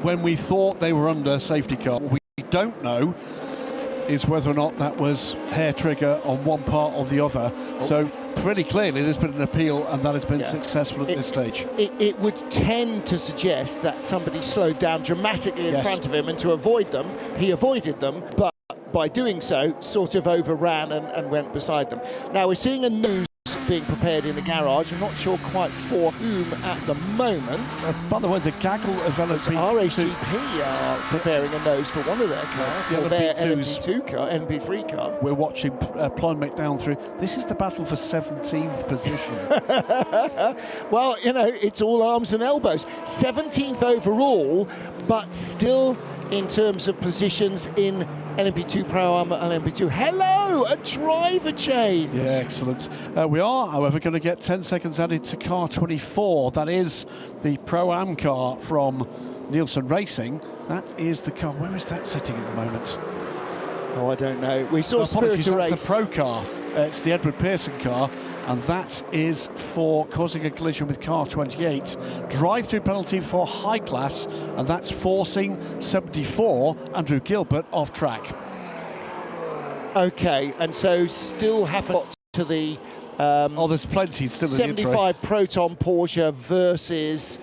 when we thought they were under safety car. What we don't know is whether or not that was hair trigger on one part or the other. So pretty clearly there's been an appeal and that has been successful at this stage.
It would tend to suggest that somebody slowed down dramatically in front of him, and to avoid them, he avoided them, but by doing so, sort of overran and went beside them. Now we're seeing a news being prepared in the garage. I'm not sure quite for whom at the moment.
By the way, the gaggle of
RHGP are preparing a nose for one of their cars, for their LMP2 car, LMP3 car.
We're watching plummet down through. This is the battle for 17th position.
Well, you know, it's all arms and elbows. 17th overall, but still in terms of positions in LMP2 Pro and LMP2. Hello, a driver change.
Yeah, excellent. We are, however, going to get 10 seconds added to car 24. That is the Pro-Am car from Nielsen Racing. That is the car. Where is that sitting at the moment?
Oh, I don't know. We saw
Spirit
Race.
That's the Pro car. It's the Edward Pearson car, and that is for causing a collision with car 28. Drive-through penalty for high class, and that's forcing 74, Andrew Gilbert, off track.
Okay, and so still haven't got to the
there's plenty still in the intro.
75 Proton Porsche versus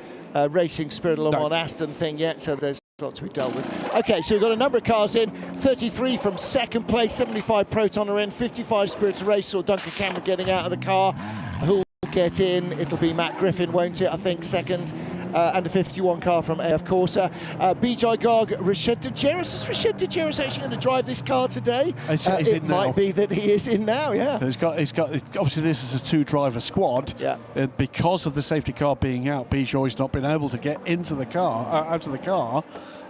Racing Spirit Le Mans Aston thing yet, so there's lots to be dealt with. Okay, so we've got a number of cars in. 33 from second place, 75 Proton are in, 55 Spirit of Race, or Duncan Cameron getting out of the car. Who'll get in? It'll be Matt Griffin, won't it? I think second. And the 51 car from AF Corsa. BJ Garg, Rached de Geras. Is Rached de Geras actually going to drive this car today? It might be that he is in now, yeah.
So he's got. Obviously, this is a two-driver squad.
Yeah.
Because of the safety car being out, BJ's not been able to get into the car, out of the car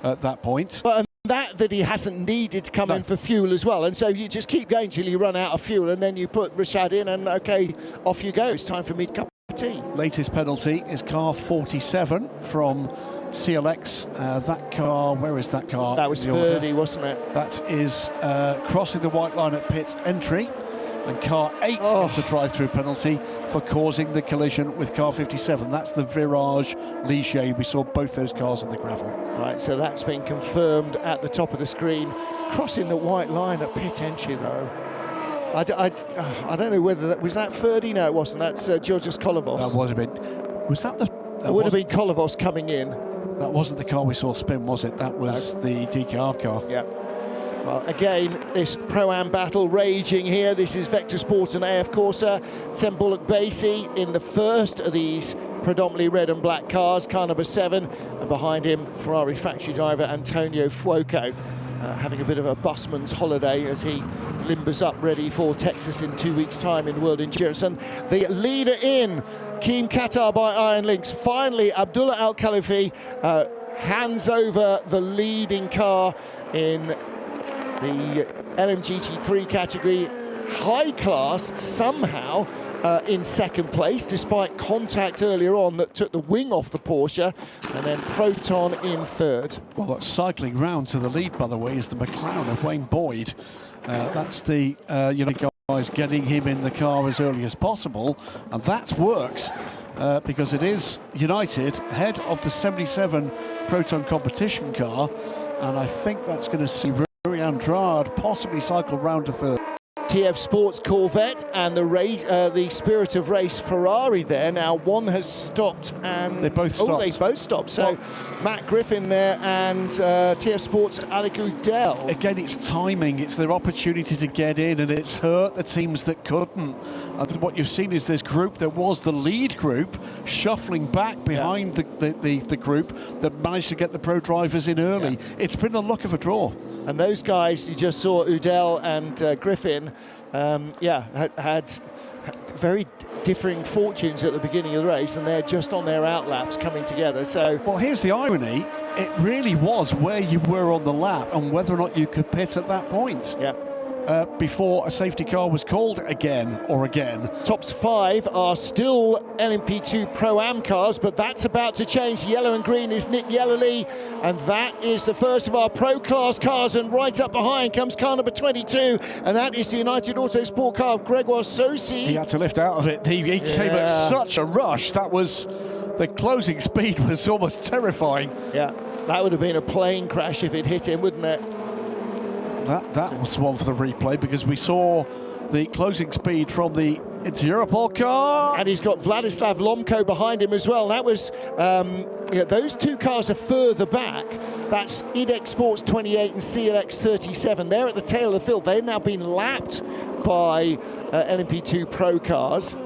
at that point.
But that he hasn't needed to come in for fuel as well, and so you just keep going till you run out of fuel, and then you put Rashad in, and okay, off you go. It's time for me to cup of tea.
Latest penalty is car 47 from CLX. That car, where is that car?
That was 30, wasn't it?
That is crossing the white line at pit entry, and car 8 gets a drive-through penalty for causing the collision with car 57. That's the Virage Ligier. We saw both those cars on the gravel.
Right, so that's been confirmed at the top of the screen. Crossing the white line at pit entry, though. I don't know whether that was that 30. No, it wasn't. That's Georgios Kolovos.
That would have been. Was that the?
It would have been Kolovos coming in.
That wasn't the car we saw spin, was it? That was the DKR car.
Yeah. Well, again, this Pro-Am battle raging here. This is Vector Sport and AF Corsa. Tim Bullock-Basie in the first of these predominantly red and black cars, car number 7, and behind him Ferrari factory driver Antonio Fuoco, having a bit of a busman's holiday as he limbers up ready for Texas in 2 weeks' time in World Endurance. And the leader in, Keem Qatar by Iron Links. Finally, Abdullah Al Khalifi hands over the leading car in the LMGT3 category. High class somehow in second place, despite contact earlier on that took the wing off the Porsche, and then Proton in third.
Well, that's cycling round to the lead, by the way, is the McLaren of Wayne Boyd. That's the guys getting him in the car as early as possible, and that works because it is United ahead of the 77 Proton competition car, and I think that's going to see Rui Andrade possibly cycle round to third.
TF Sports Corvette and the Spirit of Race Ferrari there. Now one has stopped and
they both stopped.
They both stopped. So Matt Griffin there and TF Sports Alec Udell.
Again, it's timing. It's their opportunity to get in, and it's hurt the teams that couldn't. What you've seen is this group that was the lead group shuffling back behind the group that managed to get the pro drivers in early. Yeah. It's been the luck of a draw.
And those guys you just saw, Udell and Griffin, had very differing fortunes at the beginning of the race, and they're just on their outlaps coming together. So,
well, here's the irony: it really was where you were on the lap and whether or not you could pit at that point.
Yeah.
Before a safety car was called again.
Tops 5 are still LMP2 Pro-Am cars, but that's about to change. Yellow and green is Nick Yellerly, and that is the first of our Pro Class cars, and right up behind comes car number 22, and that is the United Autosport car of Gregoire Saucy.
He had to lift out of it. He came at such a rush. That was, the closing speed was almost terrifying.
Yeah, that would have been a plane crash if it hit him, wouldn't it?
That was one for the replay, because we saw the closing speed from the Intereuropol car.
And he's got Vladislav Lomko behind him as well. That was, those two cars are further back. That's IDEX Sports 28 and CLX 37. They're at the tail of the field. They've now been lapped by LMP2 Pro cars.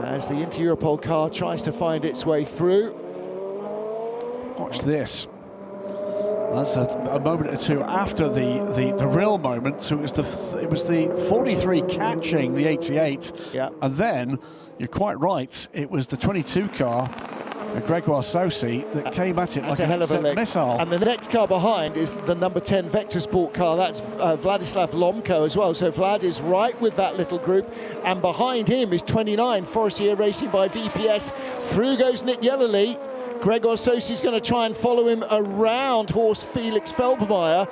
as the Inter-Europol car tries to find its way through.
Watch this. That's a moment or two after the real moment. So it was the 43 catching the 88,
yeah.
And then you're quite right. It was the 22 car, Gregoire Saucy, that came at it like
a hell of a lick.
missile.
And the next car behind is the number 10 Vector Sport car. That's Vladislav Lomko as well. So Vlad is right with that little group. And behind him is 29 Forestier Racing by VPS. Through goes Nick Yellerly. Gregor Saucy's going to try and follow him around Horst Felix Felbermeyer,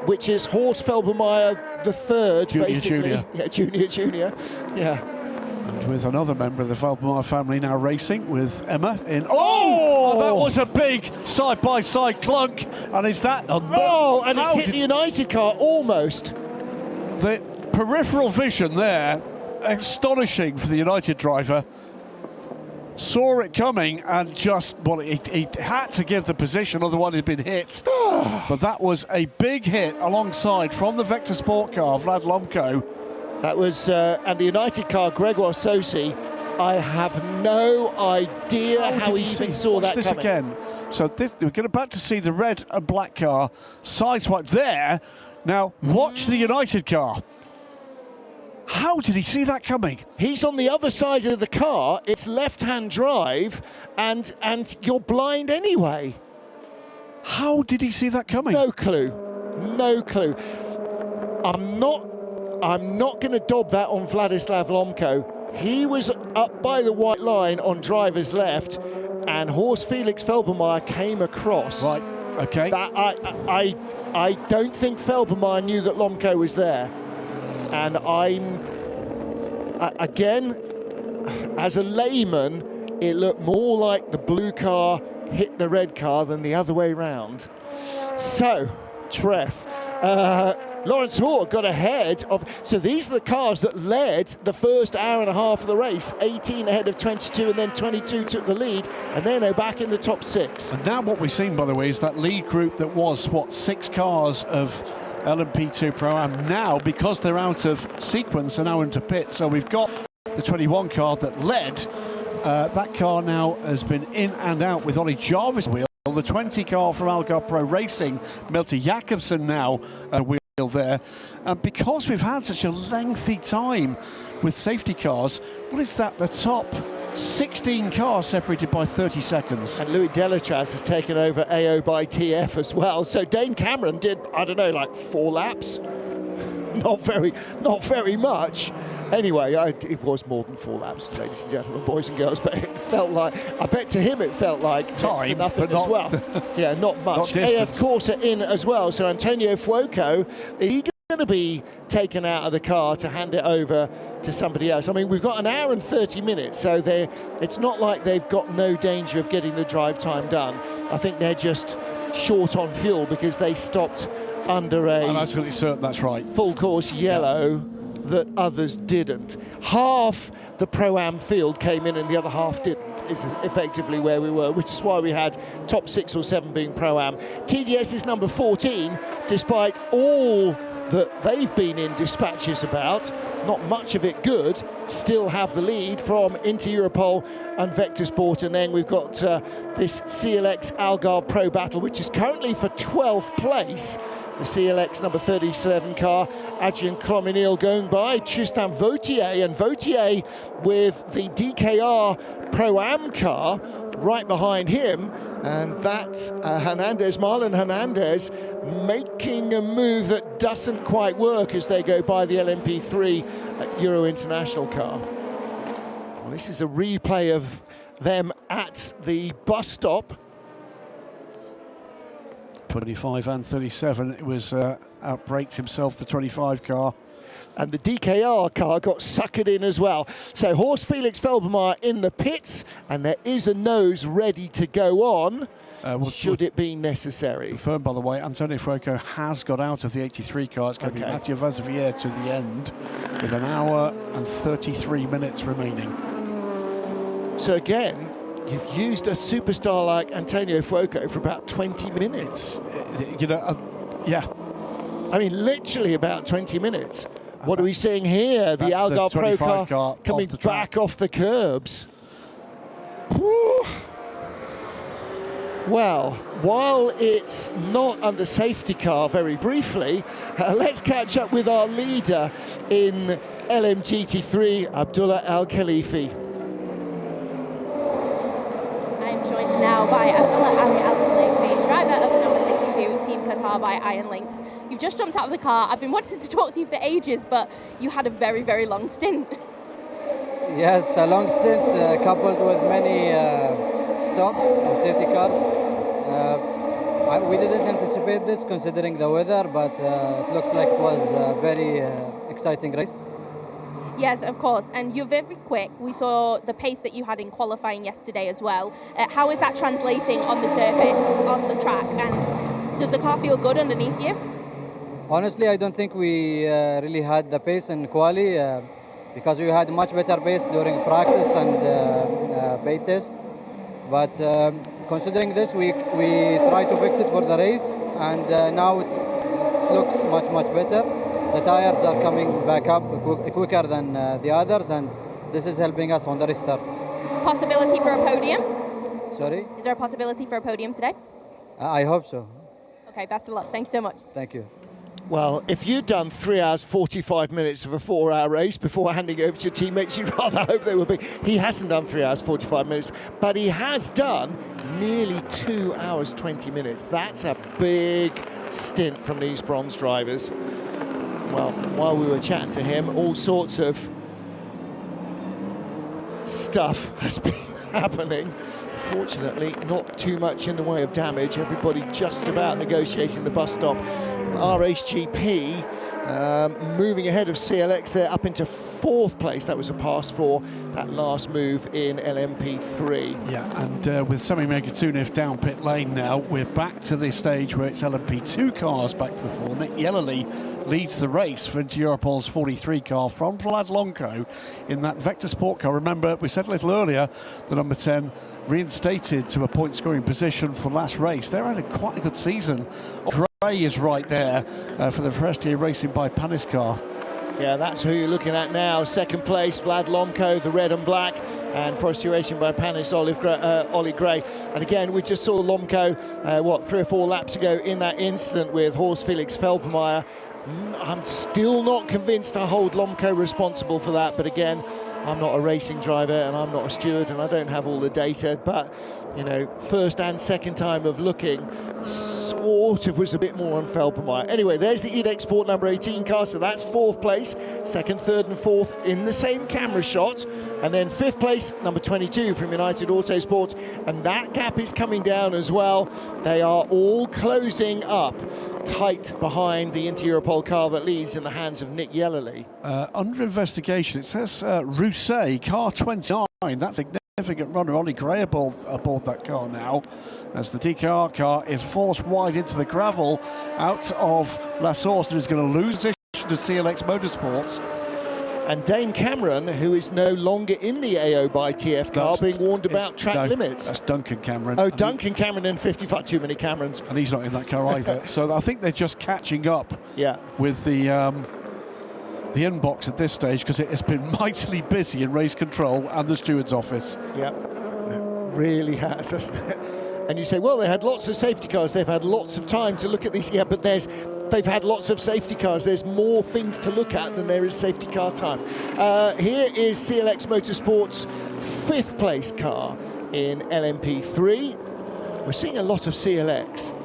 which is Horst Felbermeyer the third, basically. Yeah, junior. Yeah.
And with another member of the Felbermeyer family now racing with Emma in. Oh, that was a big side-by-side clunk. And is that?
And it's hit the United car almost.
The peripheral vision there, astonishing for the United driver. Saw it coming and just, well, he had to give the position, otherwise he'd been hit. But that was a big hit alongside from the Vector Sport car, Vlad Lomko.
That was, and the United car, Gregoire Saucy, I have no idea how he even saw that coming.
Again. So we're going back to see the red and black car, sideswipe there. Now, watch the United car. How did he see that coming?
He's on the other side of the car. It's left-hand drive, and you're blind anyway.
How did he see that coming?
No clue. No clue. I'm not going to dob that on Vladislav Lomko. He was up by the white line on driver's left, and Horst Felix Felbermeyer came across.
Right. Okay.
I don't think Felbermeyer knew that Lomko was there. And again, as a layman, it looked more like the blue car hit the red car than the other way round. So, Treff, Lawrence Hoare got ahead of, so these are the cars that led the first hour and a half of the race. 18 ahead of 22, and then 22 took the lead, and they're now back in the top 6.
And now what we've seen, by the way, is that lead group that was, what, 6 cars of LMP2 Pro, and now, because they're out of sequence, are now into pit. So we've got the 21 car that led. That car now has been in and out with Ollie Jarvis' wheel. The 20 car from Algarve Pro Racing, Milton Jacobsen now wheel there. And because we've had such a lengthy time with safety cars, what is that? The top 16 cars separated by 30 seconds.
And Louis Delatraz has taken over AO by TF as well. So Dane Cameron did, I don't know, like 4 laps. Not very much. Anyway, it was more than 4 laps, ladies and gentlemen, boys and girls, but it felt like, I bet to him it felt like
time,
nothing
but
as well. Yeah, not much.
Not
AF Corsa in as well, so Antonio Fuoco, is he going to be taken out of the car to hand it over to somebody else? I mean, we've got an hour and 30 minutes, so it's not like they've got no danger of getting the drive time done. I think they're just short on fuel because they stopped under
I'm absolutely certain that's right.
Full course yellow that others didn't. Half the Pro-Am field came in and the other half didn't, is effectively where we were, which is why we had top 6 or 7 being Pro-Am. TDS is number 14, despite all that they've been in dispatches about, not much of it good, still have the lead from Inter-Europol and Vector Sport. And then we've got this CLX Algarve Pro Battle, which is currently for 12th place. The CLX number 37 car, Adrian Clominil going by Tristan Vautier, and Vautier with the DKR Pro-Am car right behind him, and that's Marlon Hernandez making a move that doesn't quite work as they go by the LMP3 Euro International car. Well, this is a replay of them at the bus stop.
25 and 37, it was outbraked himself, the 25 car.
And the DKR car got suckered in as well. So Horst Felix Felbermeyer in the pits, and there is a nose ready to go on, should it be necessary.
Confirmed, by the way, Antonio Fuoco has got out of the 83 car. It's going to be Mathieu Vazevier to the end, with an hour and 33 minutes remaining.
So again, you've used a superstar like Antonio Fuoco for about 20 minutes.
You know, yeah.
I mean, literally about 20 minutes. What are we seeing here? The Algar Pro car coming back off the curbs. Whew. Well, while it's not under safety car very briefly, let's catch up with our leader in LMGT3, Abdullah Al Khalifi.
I'm joined now by Abdullah Ali Al Khalifi, driver of the number 62 Team Qatar by Iron Lynx. You've just jumped out of the car. I've been wanting to talk to you for ages, but you had a very, very long stint.
Yes, a long stint coupled with many stops of safety cars. We didn't anticipate this considering the weather, but it looks like it was a very exciting race.
Yes, of course, and you're very quick. We saw the pace that you had in qualifying yesterday as well. How is that translating on the surface, on the track, and does the car feel good underneath you?
Honestly, I don't think we really had the pace in quali because we had much better pace during practice and bay tests. But considering this, we try to fix it for the race, and now it looks much better. The tires are coming back up quicker than the others, and this is helping us on the restarts.
Possibility for a podium?
Sorry?
Is there a possibility for a podium today?
I hope so.
Okay, best of luck. Thanks so much.
Thank you.
Well, if you'd done 3 hours 45 minutes of a 4-hour race before handing over to your teammates, you'd rather hope they would be. He hasn't done 3 hours 45 minutes, but he has done nearly 2 hours 20 minutes. That's a big stint from these bronze drivers. Well, while we were chatting to him, all sorts of stuff has been happening. Fortunately, not too much in the way of damage. Everybody just about negotiating the bus stop. RHGP moving ahead of CLX there up into 4th place. That was a pass for that last move in LMP3.
Yeah, and with Sami Megatunov down pit lane now, we're back to the stage where it's LMP2 cars back to the fore. Nick Yellerly leads the race for Inter Europol's 43 car from Vlad Lonko in that Vector Sport car. Remember, we said a little earlier, the number 10 reinstated to a point-scoring position for last race. They're had quite a good season. Gray is right there for the Forestier Racing by Panis car.
Yeah, that's who you're looking at now. 2nd place, Vlad Lomko, the red and black, and Forestier Racing by Panis, Ollie Gray. And again, we just saw Lomko, 3 or 4 laps ago in that incident with Horst Felix Felpermeyer. I'm still not convinced I hold Lomko responsible for that, but again, I'm not a racing driver and I'm not a steward and I don't have all the data, but you know, first and second time of looking, sort of was a bit more on Felpermeyer. Anyway, there's the EDEX Sport number 18 car, so that's 4th place, 2nd, 3rd and 4th in the same camera shot, and then 5th place, number 22 from United Autosport, and that gap is coming down as well. They are all closing up tight behind the Inter Europol car that leads in the hands of Nick Yellerly.
Under investigation, it says Rousset, car 29, that's a significant runner. Ollie Gray aboard that car now, as the DKR car is forced wide into the gravel out of La Source and is going to lose position to CLX Motorsports.
And Dane Cameron, who is no longer in the AO by TF car, being warned about track limits.
That's Duncan Cameron.
Oh, Duncan Cameron in 55, too many Camerons.
And he's not in that car either. So I think they're just catching up with the inbox at this stage, because it has been mightily busy in race control and the steward's office.
Yeah, it really has, hasn't it? And you say, well, they had lots of safety cars, they've had lots of time to look at these. Yeah, but they've had lots of safety cars. There's more things to look at than there is safety car time. Here is CLX Motorsports' 5th place car in LMP3. We're seeing a lot of CLX.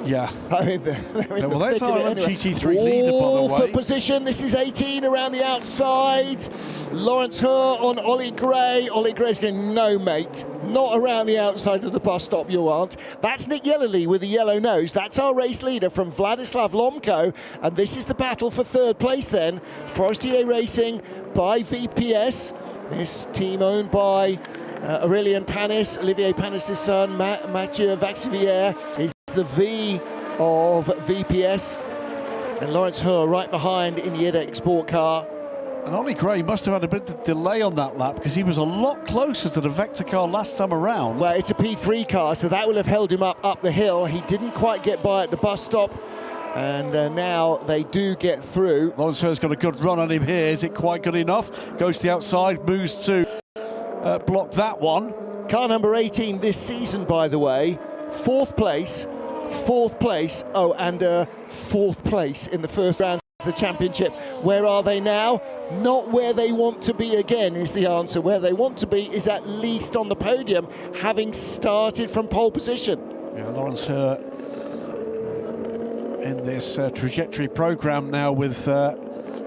Yeah.
I mean, they're in
well, there's our LMGT3 leader, by the way.
For position, this is 18 around the outside. Lawrence Herr on Ollie Gray. Ollie Gray's going, no, mate, not around the outside of the bus stop, you aren't. That's Nick Yellerly with the yellow nose. That's our race leader from Vladislav Lomko. And this is the battle for 3rd place then. Forestier Racing by VPS. This team owned by Aurélien Panis, Olivier Panis' son, Mathieu Vaxivière is the V of VPS, and Lawrence Herr right behind in the EDEX Sport car.
And Ollie Gray must have had a bit of delay on that lap, because he was a lot closer to the Vector car last time around.
Well, it's a P3 car, so that will have held him up the hill. He didn't quite get by at the bus stop. And now they do get through.
Lonser's got a good run on him here. Is it quite good enough? Goes to the outside, moves to block that one.
Car number 18 this season, by the way, fourth place. Oh, and fourth place in the first round of the championship. Where are they now? Not where they want to be again is the answer. Where they want to be is at least on the podium, having started from pole position.
Yeah, Lawrence in this trajectory program now with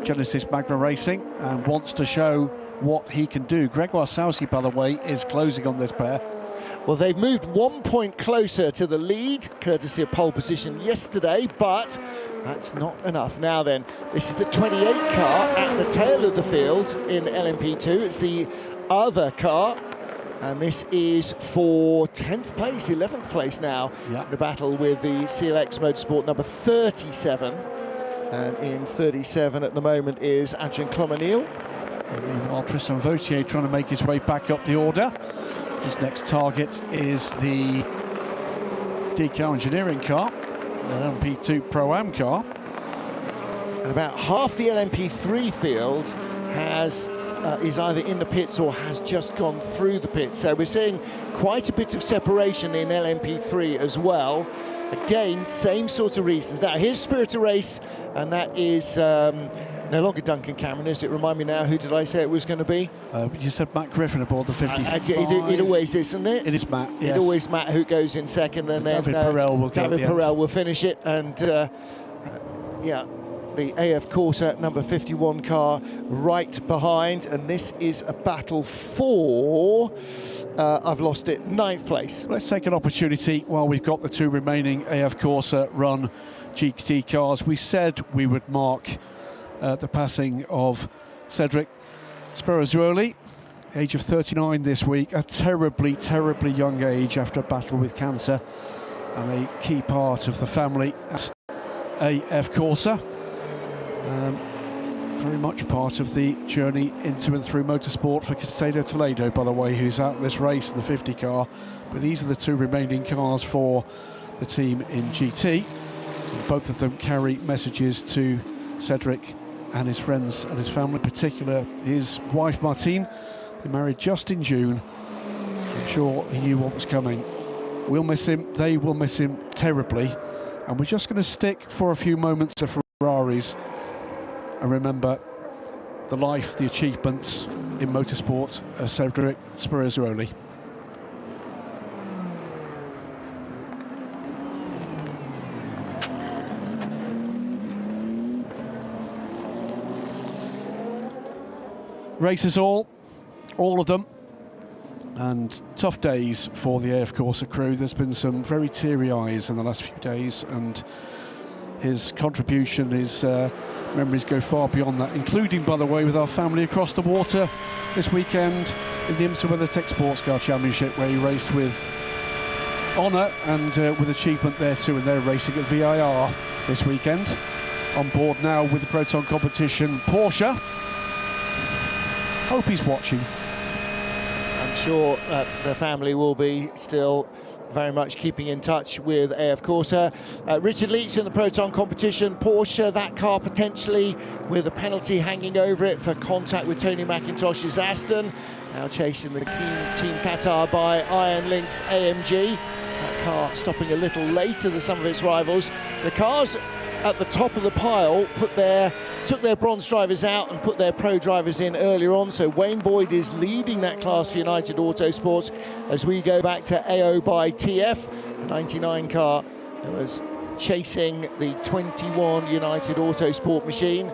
Genesis Magna Racing, and wants to show what he can do. Gregoire Saucy, by the way, is closing on this pair.
Well, they've moved 1 point closer to the lead, courtesy of pole position yesterday, but that's not enough. Now then, this is the 28 car at the tail of the field in LMP2. It's the other car, and this is for 10th place, 11th place now.
Yeah.
The battle with the CLX Motorsport number 37. And in 37 at the moment is Adrian Clomanil.
Meanwhile, Tristan Vautier trying to make his way back up the order. His next target is the DK Engineering car, the LMP2 Pro-Am car.
And about half the LMP3 field is either in the pits or has just gone through the pits. So we're seeing quite a bit of separation in LMP3 as well. Again, same sort of reasons. Now, here's Spirit of Race, and that is no longer Duncan Cameron, is it? Remind me now, who did I say it was going to be?
You said Matt Griffin aboard the 55.
It always is, isn't it?
It is Matt, yes.
It's always Matt who goes in second, and then
David Perel
will finish it. And yeah, the AF Corsa number 51 car right behind, and this is a battle for, I've lost it, 9th place.
Let's take an opportunity while we've got the two remaining AF Corsa run GT cars. We said we would mark the passing of Cedric Sperazuoli, age of 39 this week, a terribly, terribly young age after a battle with cancer, and a key part of the family at AF Corsa. Very much part of the journey into and through motorsport for Castedo Toledo, by the way, who's out in this race in the 50 car. But these are the two remaining cars for the team in GT. Both of them carry messages to Cedric and his friends and his family, in particular his wife Martine. They married just in June. I'm sure he knew what was coming. We'll miss him, they will miss him terribly. And we're just going to stick for a few moments to Ferraris and remember the life, the achievements in motorsport of Cedric Sperazuoli. Races all of them, and tough days for the AF Corsa crew. There's been some very teary eyes in the last few days, and his contribution, his memories go far beyond that, including, by the way, with our family across the water this weekend in the IMSA WeatherTech Sports Car Championship, where he raced with honour and with achievement there too, and they're racing at VIR this weekend. On board now with the Proton competition, Porsche. Hope he's watching.
I'm sure the family will be still very much keeping in touch with AF Corsa. Richard Leach in the Proton competition, Porsche, that car potentially with a penalty hanging over it for contact with Tony McIntosh's Aston. Now chasing the Team Qatar by Iron Lynx AMG. That car stopping a little later than some of its rivals. The cars at the top of the pile took their bronze drivers out and put their pro drivers in earlier on. So Wayne Boyd is leading that class for United Autosports as we go back to AO by TF, the 99 car that was chasing the 21 United Autosport machine.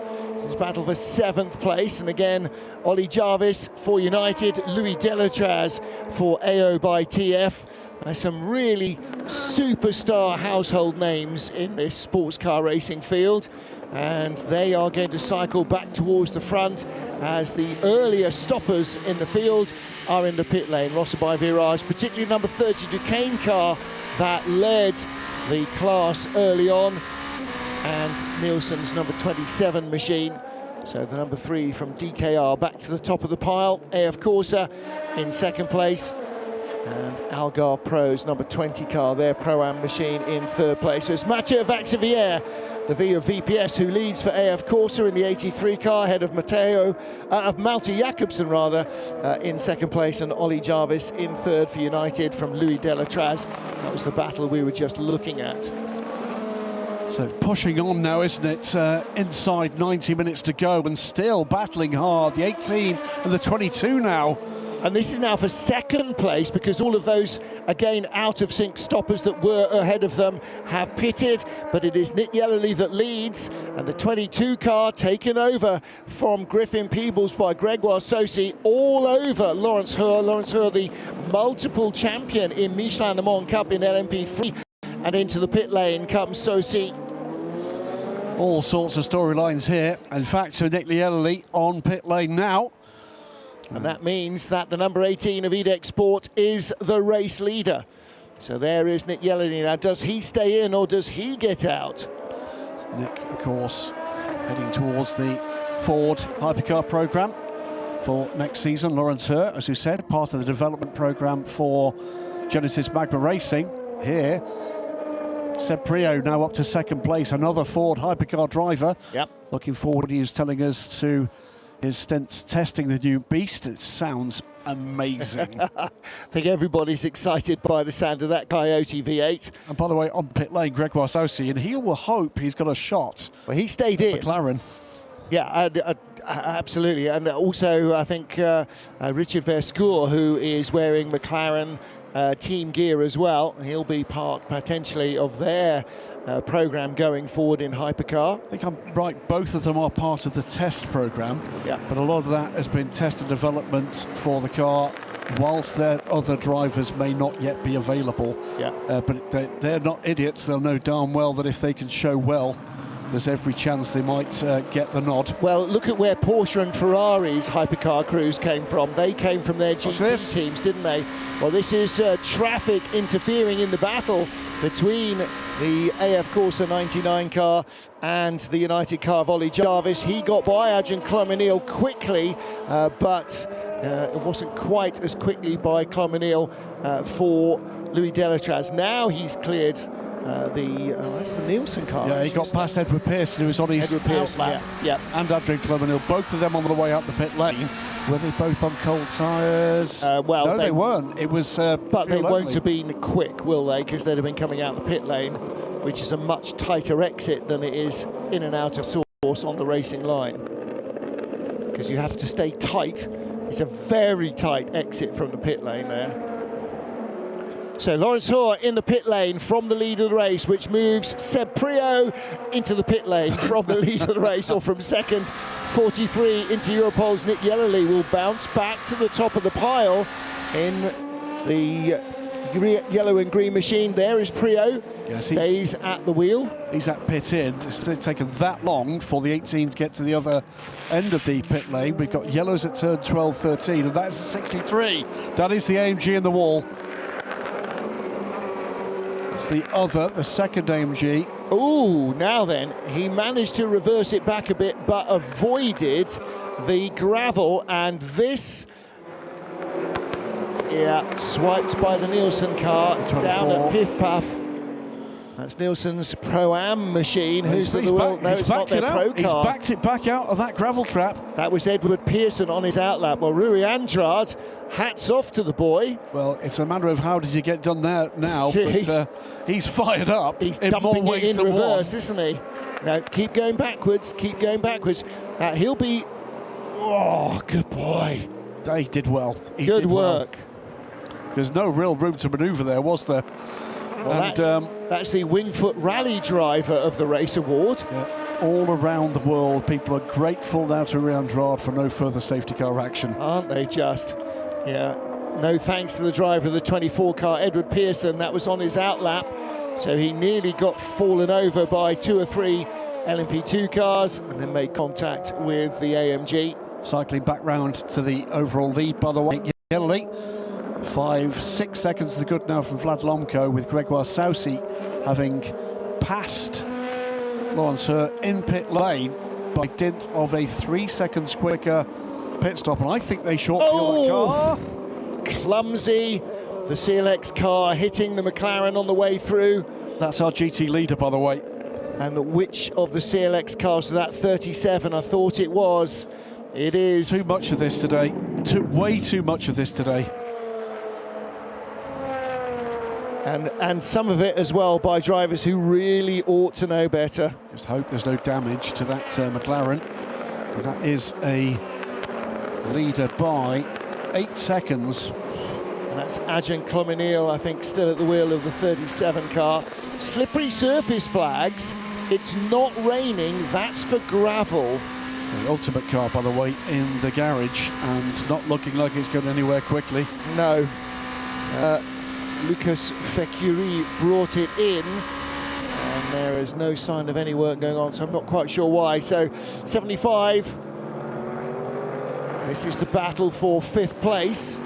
It's battle for 7th place, and again Ollie Jarvis for United, Louis Delatraz for AO by TF. There's some really superstar household names in this sports car racing field, and they are going to cycle back towards the front as the earlier stoppers in the field are in the pit lane. Rossaby Virage, particularly number 30 Duquesne car that led the class early on, and Nielsen's number 27 machine. So the number 3 from DKR back to the top of the pile. AF Corsa in 2nd place, and Algarve Pro's number 20 car, their Pro-Am machine, in 3rd place. So it's Mathieu Vaxivière the V of VPS, who leads for AF Corsa in the 83 car, ahead of Malte Jakobsen rather, in second place, and Ollie Jarvis in third for United from Louis Delatraz. That was the battle we were just looking at.
So pushing on now, isn't it? Inside 90 minutes to go, and still battling hard. The 18 and the 22 now.
And this is now for second place, because all of those, again, out of sync stoppers that were ahead of them have pitted, but it is Nick Yellerly that leads, and the 22 car taken over from Griffin Peebles by Gregoire Saucy, all over Lawrence Hur. Lawrence Hur, the multiple champion in Michelin Le Mans Cup in LMP3, and into the pit lane comes Saucy.
All sorts of storylines here. In fact, so Nick Yellerly on pit lane now.
And that means that the number 18 of EDEX Sport is the race leader. So there is Nick Yellerly. Now, does he stay in or does he get out?
Nick, of course, heading towards the Ford Hypercar programme for next season. Lawrence Hur, as you said, part of the development programme for Genesis Magma Racing. Here, Seb Priaulx now up to second place, another Ford Hypercar driver.
Yep.
Looking forward, he was telling us, to his stints testing the new beast. It sounds amazing.
I think everybody's excited by the sound of that Coyote V8.
And by the way, on pit lane, Gregoire Saucy, and he will hope he's got a shot.
Well, he stayed in.
McLaren.
Yeah, absolutely. And also, I think Richard Verscour, who is wearing McLaren team gear as well, he'll be part potentially of their program going forward in Hypercar.
I think I'm right, both of them are part of the test program.
Yeah.
But a lot of that has been test and development for the car, whilst their other drivers may not yet be available.
Yeah.
But they're not idiots. They'll know darn well that if they can show well, there's every chance they might get the nod.
Well, look at where Porsche and Ferrari's hypercar crews came from. They came from their GT teams, didn't they? Well, this is traffic interfering in the battle between the AF Corsa 99 car and the United car of Ollie Jarvis. He got by Adrian Clomenil quickly, but it wasn't quite as quickly by Clomenil for Louis Delatraz. Now he's cleared that's the Nielsen car.
Yeah, he got past Edward Pearson, who was on his outlap, and Adrian Clomenil, both of them on the way up the pit lane. Were they both on cold tyres?
Well,
no, they weren't. It was
but they won't have been quick, will they? Because they'd have been coming out the pit lane, which is a much tighter exit than it is in and out of source on the racing line. Because you have to stay tight. It's a very tight exit from the pit lane there. So Lawrence Hur in the pit lane from the lead of the race, which moves Seb Priaulx into the pit lane from the lead of the race, or from second. 43 into Europol's Nick Yellerly will bounce back to the top of the pile in the yellow and green machine. There is Priaulx, stays at the wheel.
He's at pit in. It's taken that long for the 18 to get to the other end of the pit lane. We've got yellows at turn 12, 13, and that's 63. That is the AMG in the wall. The second AMG.
Oh, now then, he managed to reverse it back a bit, but avoided the gravel, and this, swiped by the Nielsen car, down at Piff Puff. That's Nielsen's Pro-Am machine. Who's the world? No, it's not their Pro car.
He's backed it back out of that gravel trap.
That was Edward Pearson on his outlap. Well, Rui Andrade, hats off to the boy.
Well, it's a matter of how does he get done there now. But, he's fired up.
He's
in
dumping
more ways
it in
than
reverse,
one.
isn't he? Now, keep going backwards, keep going backwards. He'll be... Oh, good boy.
He did well.
Good work.
There's no real room to manoeuvre there, was there?
Well, and, that's the Wingfoot Rally Driver of the Race Award.
Yeah, all around the world, people are grateful now to Rui Andrade for no further safety car action.
Aren't they just? Yeah. No thanks to the driver of the 24 car, Edward Pearson. That was on his outlap. So he nearly got fallen over by 2 or 3 LMP2 cars and then made contact with the AMG.
Cycling back round to the overall lead, by the way. Yellerly. 5-6 seconds to the good now from Vlad Lomko, with Gregoire Saucy having passed Lawrence Hur in pit lane by dint of a 3 seconds quicker pit stop, and I think they short-fuel the car.
Clumsy, the CLX car hitting the McLaren on the way through.
That's our GT leader, by the way.
And which of the CLX cars is that 37? I thought it was. It is.
Too much of this today. Way too much of this today.
And some of it as well by drivers who really ought to know better.
Just hope there's no damage to that McLaren. That is a leader by 8 seconds.
And that's Ajahn Clominil, I think, still at the wheel of the 37 car. Slippery surface flags. It's not raining, that's for gravel.
The ultimate car, by the way, in the garage, and not looking like it's going anywhere quickly.
No. Lucas Fecuri brought it in, and there is no sign of any work going on, so I'm not quite sure why. So 75, this is the battle for 5th place.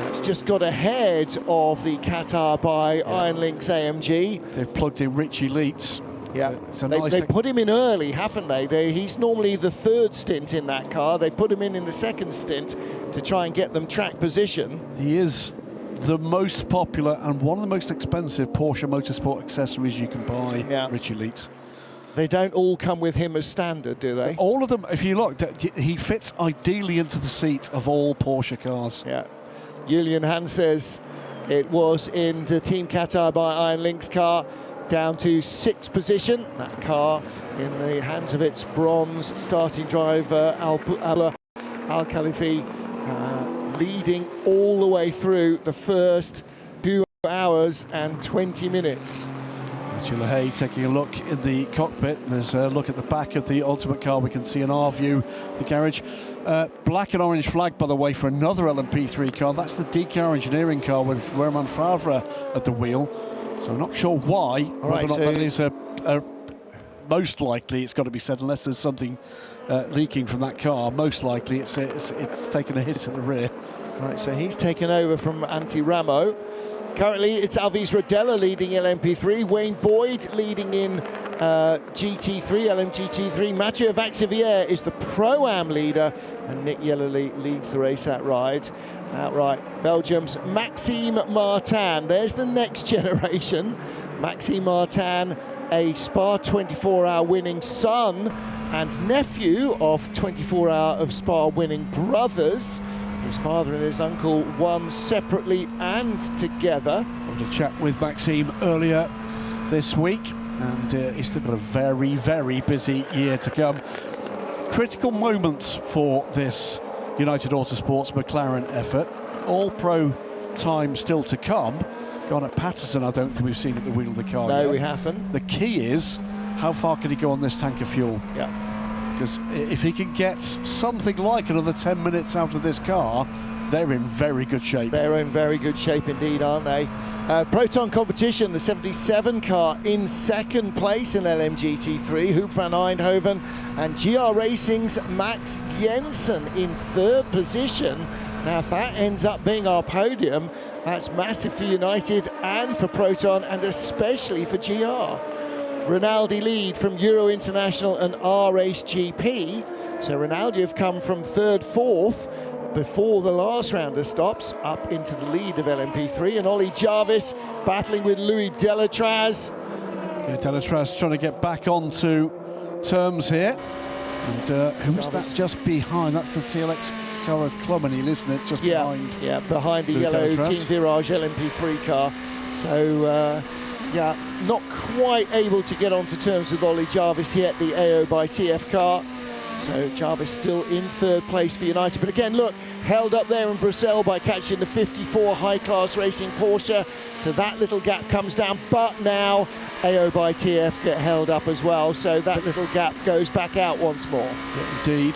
It's just got ahead of the Qatar by Iron Lynx AMG.
They've plugged in Richie Leitz.
Yeah,
nice
they put him in early, haven't they? He's normally the 3rd stint in that car. They put him in the 2nd stint to try and get them track position.
He is the most popular and one of the most expensive Porsche Motorsport accessories you can buy, Richie Leitz.
They don't all come with him as standard, do they?
All of them, if you look, he fits ideally into the seat of all Porsche cars.
Yeah. Julian Hans says it was in the Team Qatar by Iron Lynx car, down to 6th position. That car in the hands of its bronze starting driver, Al-Khalifi, leading all the way through the first 2 hours and 20 minutes.
Mathieu Lehay taking a look in the cockpit. There's a look at the back of the ultimate car. We can see in our view the garage. Black and orange flag, by the way, for another LMP3 car. That's the DK Engineering car with Romain Favre at the wheel. So I'm not sure why, whether or not that is most likely, it's got to be said, unless there's something leaking from that car, most likely it's taken a hit at the rear.
Right, so he's taken over from Antti Ramo. Currently, it's Alvis Rodella leading LMP3, Wayne Boyd leading in GT3, LMGT3. Mathieu Vaxivière is the Pro-Am leader, and Nick Yellerly leads the race outright. Belgium's Maxime Martin. There's the next generation. Maxime Martin, a Spa 24-hour winning son and nephew of 24-hour of Spa winning brothers. His father and his uncle won separately and together.
I had a chat with Maxime earlier this week, and he's still got a very, very busy year to come. Critical moments for this United Autosports McLaren effort. All pro time still to come. Garnet Patterson, I don't think we've seen at the wheel of the car yet.
No, we haven't.
The key is, how far can he go on this tank of fuel?
Yeah.
Because if he can get something like another 10 minutes out of this car, they're in very good shape.
They're in very good shape indeed, aren't they? Proton competition, the 77 car in 2nd place in LMGT3, Hoop van Eindhoven, and GR Racing's Max Jensen in 3rd position. Now, if that ends up being our podium, that's massive for United and for Proton, and especially for GR. Rinaldi lead from Euro International and R-Race GP. So Rinaldi have come from 3rd, 4th before the last round of stops, up into the lead of LMP3, and Ollie Jarvis battling with Louis Delatraz.
Yeah, Delatraz trying to get back onto terms here. And who's that just behind? That's the CLX car of Clominil, isn't it? Just behind.
Yeah, behind the
Louis
yellow
Delatraz.
Team Virage LMP3 car. So, yeah, not quite able to get onto terms with Ollie Jarvis yet, the AO by TF car. So Jarvis still in 3rd place for United. But again, look, held up there in Brussels by catching the 54 high-class racing Porsche. So that little gap comes down. But now AO by TF get held up as well. So that little gap goes back out once more.
Yeah, indeed.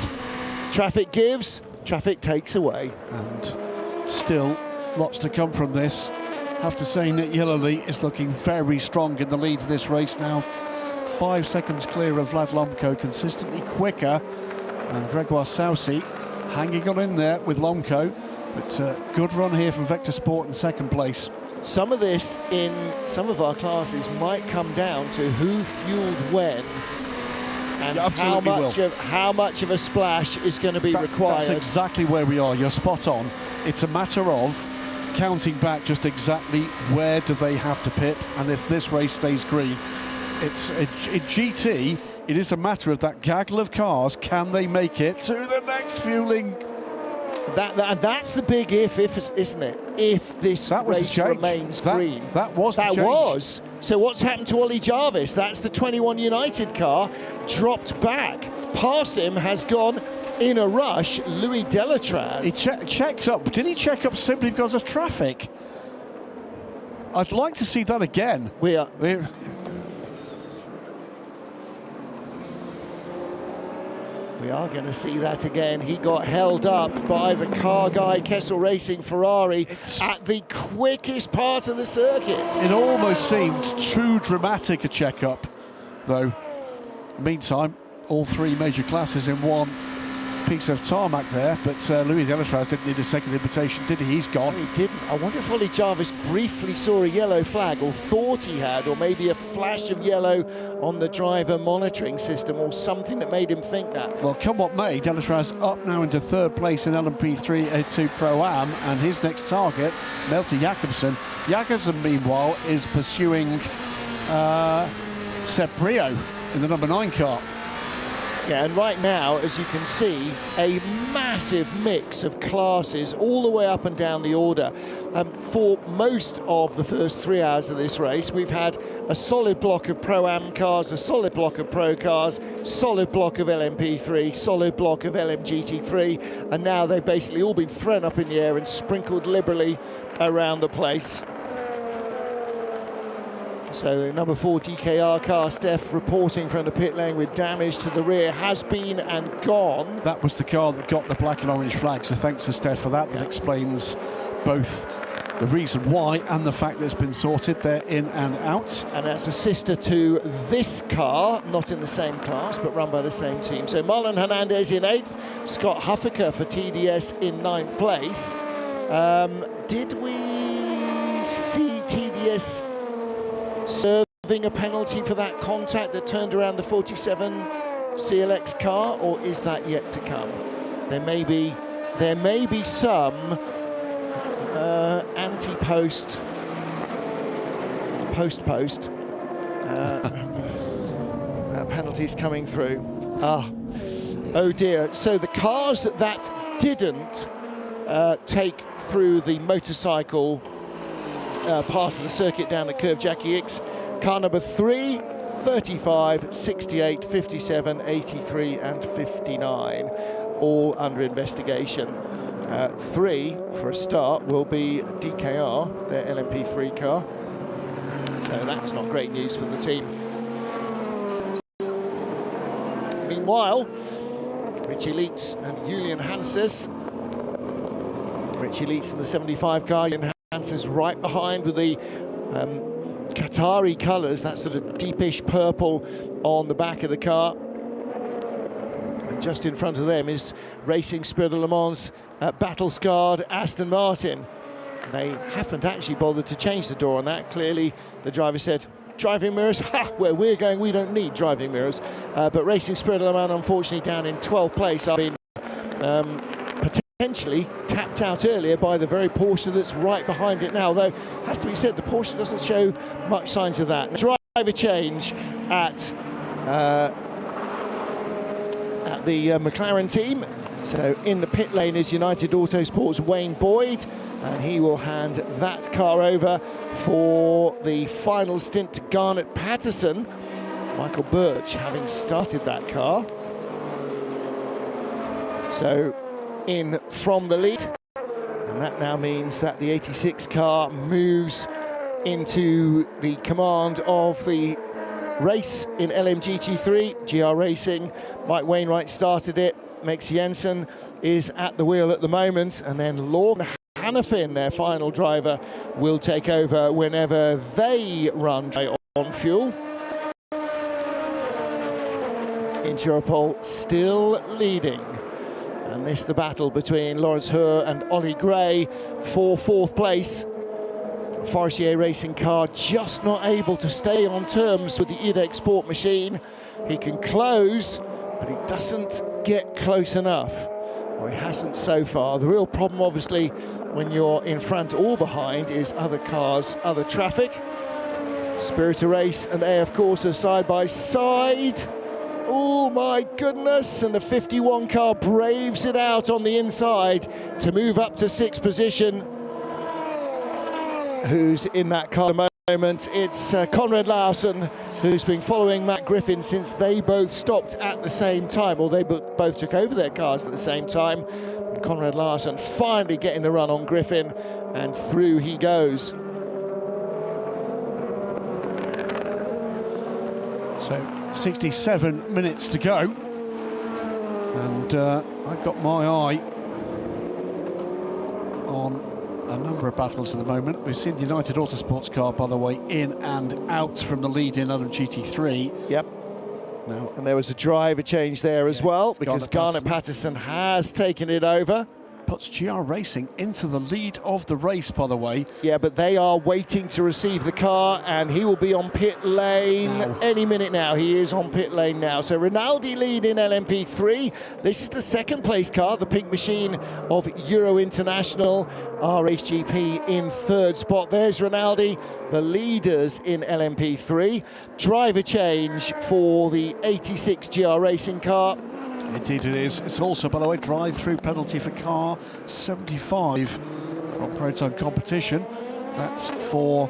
Traffic gives, traffic takes away.
And still lots to come from this. Have to say, Nick Yellerly is looking very strong in the lead of this race now. 5 seconds clear of Vlad Lomko, consistently quicker, and Gregoire Saucy hanging on in there with Lomko. But good run here from Vector Sport in 2nd place.
Some of this in some of our classes might come down to who fueled when, and how much of a splash is going to be required.
That's exactly where we are. You're spot on. It's a matter of counting back just exactly where do they have to pit, and if this race stays green, it's in GT. It is a matter of that gaggle of cars. Can they make it to the next fueling?
That's the big if, isn't it? If this race remains green.
That was.
So what's happened to Ollie Jarvis? That's the 21 United car, dropped back. Past him has gone, in a rush, Louis Delatraz.
He checked up. Did he check up simply because of traffic? I'd like to see that again.
We are going to see that again. He got held up by the car guy, Kessel Racing Ferrari, at the quickest part of the circuit.
It almost seemed too dramatic a checkup, though. Meantime, all three major classes in one piece of tarmac there, but Louis Delatraz didn't need a second invitation, did he? He's gone.
He didn't. I wonder if Ollie Jarvis briefly saw a yellow flag, or thought he had, or maybe a flash of yellow on the driver monitoring system, or something that made him think that.
Well, come what may, Delatraz up now into third place in LMP2 Pro-Am, and his next target, Malte Jakobsen. Jakobsen, meanwhile, is pursuing Seb Brio in the number 9 car.
Yeah, and right now, as you can see, a massive mix of classes all the way up and down the order. For most of the first 3 hours of this race, we've had a solid block of Pro-Am cars, a solid block of Pro cars, solid block of LMP3, solid block of LMGT3, and now they've basically all been thrown up in the air and sprinkled liberally around the place. So the number 4 DKR car, Steph, reporting from the pit lane with damage to the rear, has been and gone.
That was the car that got the black and orange flag, so thanks to Steph for that. That explains both the reason why and the fact that it's been sorted. They're in and out.
And that's a sister to this car, not in the same class, but run by the same team. So Marlon Hernandez in 8th, Scott Huffaker for TDS in 9th place. Did we see TDS serving a penalty for that contact that turned around the 47 CLX car, or is that yet to come? There may be some anti-post penalties coming through. Oh dear. So the cars that didn't take through the motorcycle part of the circuit down the curve, Jackie Hicks, car number 3, 35, 68, 57, 83 and 59, all under investigation. 3, for a start, will be DKR, their LMP3 car. So that's not great news for the team. Meanwhile, Richie Leitz and Julian Hanses. Richie Leitz in the 75 car, Julian Hanses right behind with the Qatari colours, that sort of deepish purple on the back of the car. And just in front of them is Racing Spirit of Le Mans battle-scarred Aston Martin. They haven't actually bothered to change the door on that. Clearly, the driver said, driving mirrors, where we're going, we don't need driving mirrors. But Racing Spirit of Le Mans, unfortunately, down in 12th place. I've been potentially tapped out earlier by the very Porsche that's right behind it now, though has to be said the Porsche doesn't show much signs of that. Driver change at the McLaren team. So in the pit lane is United Autosport's Wayne Boyd, and he will hand that car over for the final stint to Garnet Patterson. Michael Birch having started that car. So in from the lead, and that now means that the 86 car moves into the command of the race in LMGT3. GR Racing, Mike Wainwright started it. Max Jensen is at the wheel at the moment, and then Lorne Hannafin, their final driver, will take over whenever they run on fuel. Interpol still leading. And this the battle between Lawrence Hur and Ollie Gray for 4th place. Forestier Racing car just not able to stay on terms with the IDEC Sport machine. He can close, but he doesn't get close enough. Or he hasn't so far. The real problem, obviously, when you're in front or behind is other cars, other traffic. Spirit of Race and AF Corse are side by side. Oh my goodness, and the 51 car braves it out on the inside to move up to 6th position. Who's in that car at the moment? It's Conrad Larsen, who's been following Matt Griffin since they both stopped at the same time, or they both took over their cars at the same time. Conrad Larsen finally getting the run on Griffin, and through he goes.
So 67 minutes to go, and I've got my eye on a number of battles at the moment. We've seen the United Autosports car, by the way, in and out from the lead in LMGT3.
Yep.
Now,
and there was a driver change there as well, because Garnet Patterson has taken it over.
Puts GR Racing into the lead of the race, by the way.
Yeah, but they are waiting to receive the car, and he will be on pit lane any minute now. He is on pit lane now. So Rinaldi lead in LMP3. This is the 2nd place car, the Pink Machine of Euro International. RHGP in 3rd spot. There's Rinaldi, the leaders in LMP3. Driver change for the 86 GR Racing car.
Indeed it is. It's also, by the way, drive-through penalty for car 75 from Proton Competition. That's for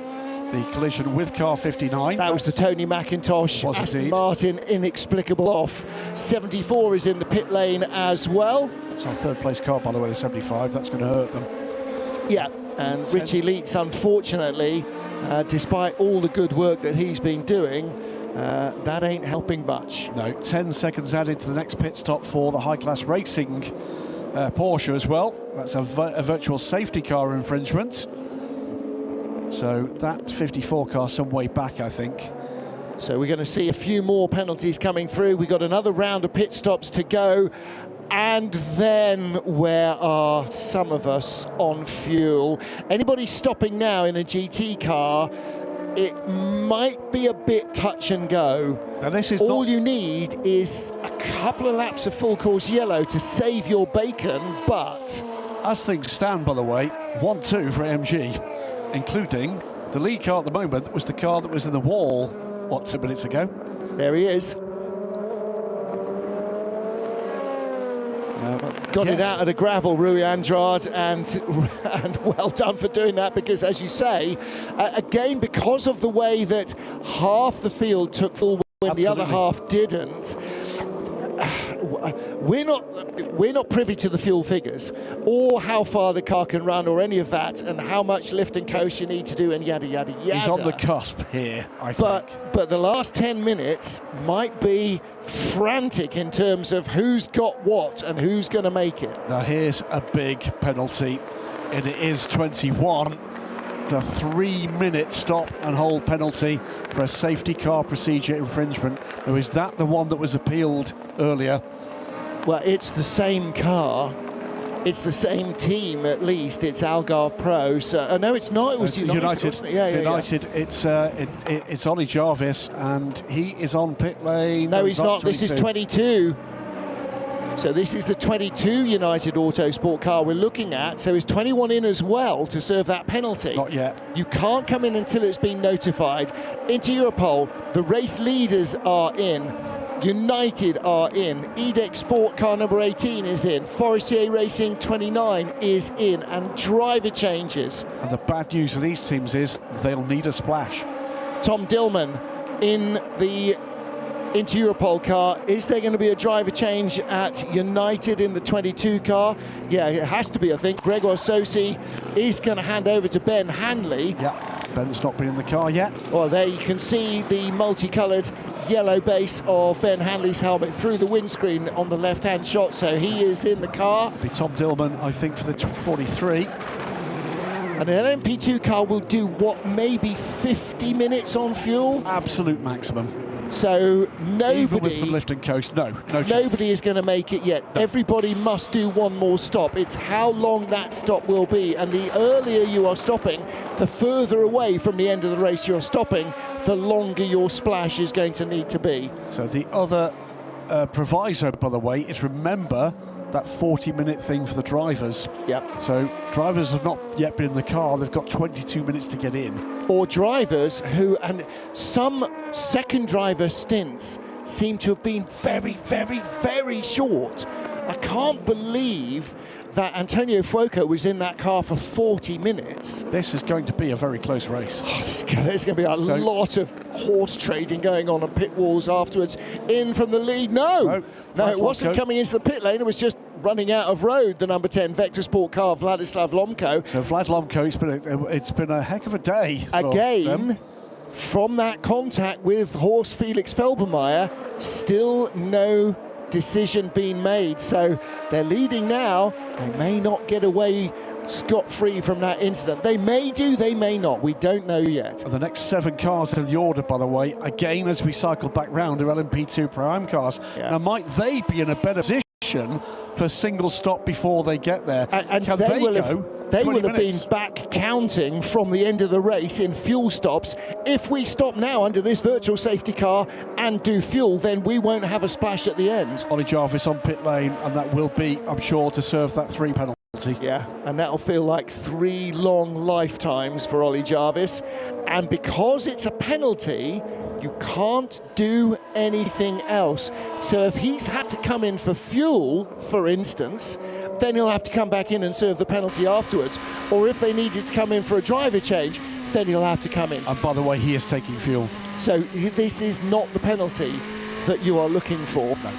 the collision with car 59.
That was the Tony McIntosh, Aston Martin inexplicable off. 74 is in the pit lane as well.
It's our 3rd place car, by the way, the 75. That's going to hurt them.
Yeah, and Richie Leitz, unfortunately, despite all the good work that he's been doing, that ain't helping much.
No, 10 seconds added to the next pit stop for the high-class racing Porsche as well. That's a virtual safety car infringement. So that 54 car some way back, I think.
So we're going to see a few more penalties coming through. We've got another round of pit stops to go. And then where are some of us on fuel? Anybody stopping now in a GT car, it might be a bit touch and go.
Now this is
all you need is a couple of laps of full course yellow to save your bacon, but
as things stand, by the way, 1-2 for AMG, including the lead car at the moment was the car that was in the wall, what, 2 minutes ago?
There he is. Got it out of the gravel, Rui Andrade, and well done for doing that, because as you say, again, because of the way that half the field took full when the other half didn't, we're not privy to the fuel figures or how far the car can run or any of that, and how much lift and coast you need to do, and yada yada yada.
He's on the cusp here, I think.
But the last 10 minutes might be frantic in terms of who's got what and who's going to make it.
Now here's a big penalty, and it is 21. The 3-minute stop and hold penalty for a safety car procedure infringement. Now, is that the one that was appealed earlier?
Well, it's the same car. It's the same team, at least. It's Algarve Pro. So, no, it's not. It was United. Wasn't it? Yeah,
United.
Yeah.
It's Ollie Jarvis, and he is on pit lane.
No, he's not. This is 22. So this is the 22 United Autosport car we're looking at. So is 21 in as well to serve that penalty?
Not yet.
You can't come in until it's been notified. Into Europol, the race leaders are in. United are in. EDEX Sport car number 18 is in. Forestier Racing 29 is in. And driver changes.
And the bad news for these teams is they'll need a splash.
Tom Dillman in the into Europol car. Is there going to be a driver change at United in the 22 car? Yeah, it has to be, I think. Gregor Sosi is going to hand over to Ben Hanley.
Yeah, Ben's not been in the car yet.
Well, there you can see the multicoloured yellow base of Ben Hanley's helmet through the windscreen on the left-hand shot, so he is in the car.
It'll be Tom Dillman, I think, for the 43.
And an LMP2 car will do, what, maybe 50 minutes on fuel?
Absolute maximum.
So nobody,
even with some lift and coast,
nobody is going to make it yet. No. Everybody must do one more stop. It's how long that stop will be, and the earlier you are stopping, the further away from the end of the race you're stopping, the longer your splash is going to need to be.
So the other proviso, by the way, is remember that 40-minute thing for the drivers.
Yep.
So drivers have not yet been in the car. They've got 22 minutes to get in.
Or drivers who, and some second driver stints seem to have been very, very, very short. I can't believe that Antonio Fuoco was in that car for 40 minutes.
This is going to be a very close race.
Oh, there's going to be a lot of horse trading going on pit walls afterwards. In from the lead, no, it wasn't coming into the pit lane, it was just running out of road, the number 10 Vector Sport car, Vladislav Lomko.
So Vlad Lomko, it's been a heck of a day.
Again, from that contact with horse Felix Felbermeyer, still no decision being made. So they're leading now. They may not get away scot-free from that incident. They may do, they may not. We don't know yet.
And the next 7 cars in the order, by the way, again, as we cycle back round, are LMP2 Pro-Am cars. Yeah. Now, might they be in a better position for single stop before they get there?
And they will have been back counting from the end of the race in fuel stops. If we stop now under this virtual safety car and do fuel, then we won't have a splash at the end.
Ollie Jarvis on pit lane, and that will be, I'm sure, to serve that 3 penalty.
Yeah, and that'll feel like 3 long lifetimes for Ollie Jarvis. And because it's a penalty, you can't do anything else. So if he's had to come in for fuel, for instance, then he'll have to come back in and serve the penalty afterwards. Or if they needed to come in for a driver change, then he'll have to come in.
And by the way, he is taking fuel.
So this is not the penalty that you are looking for.
No.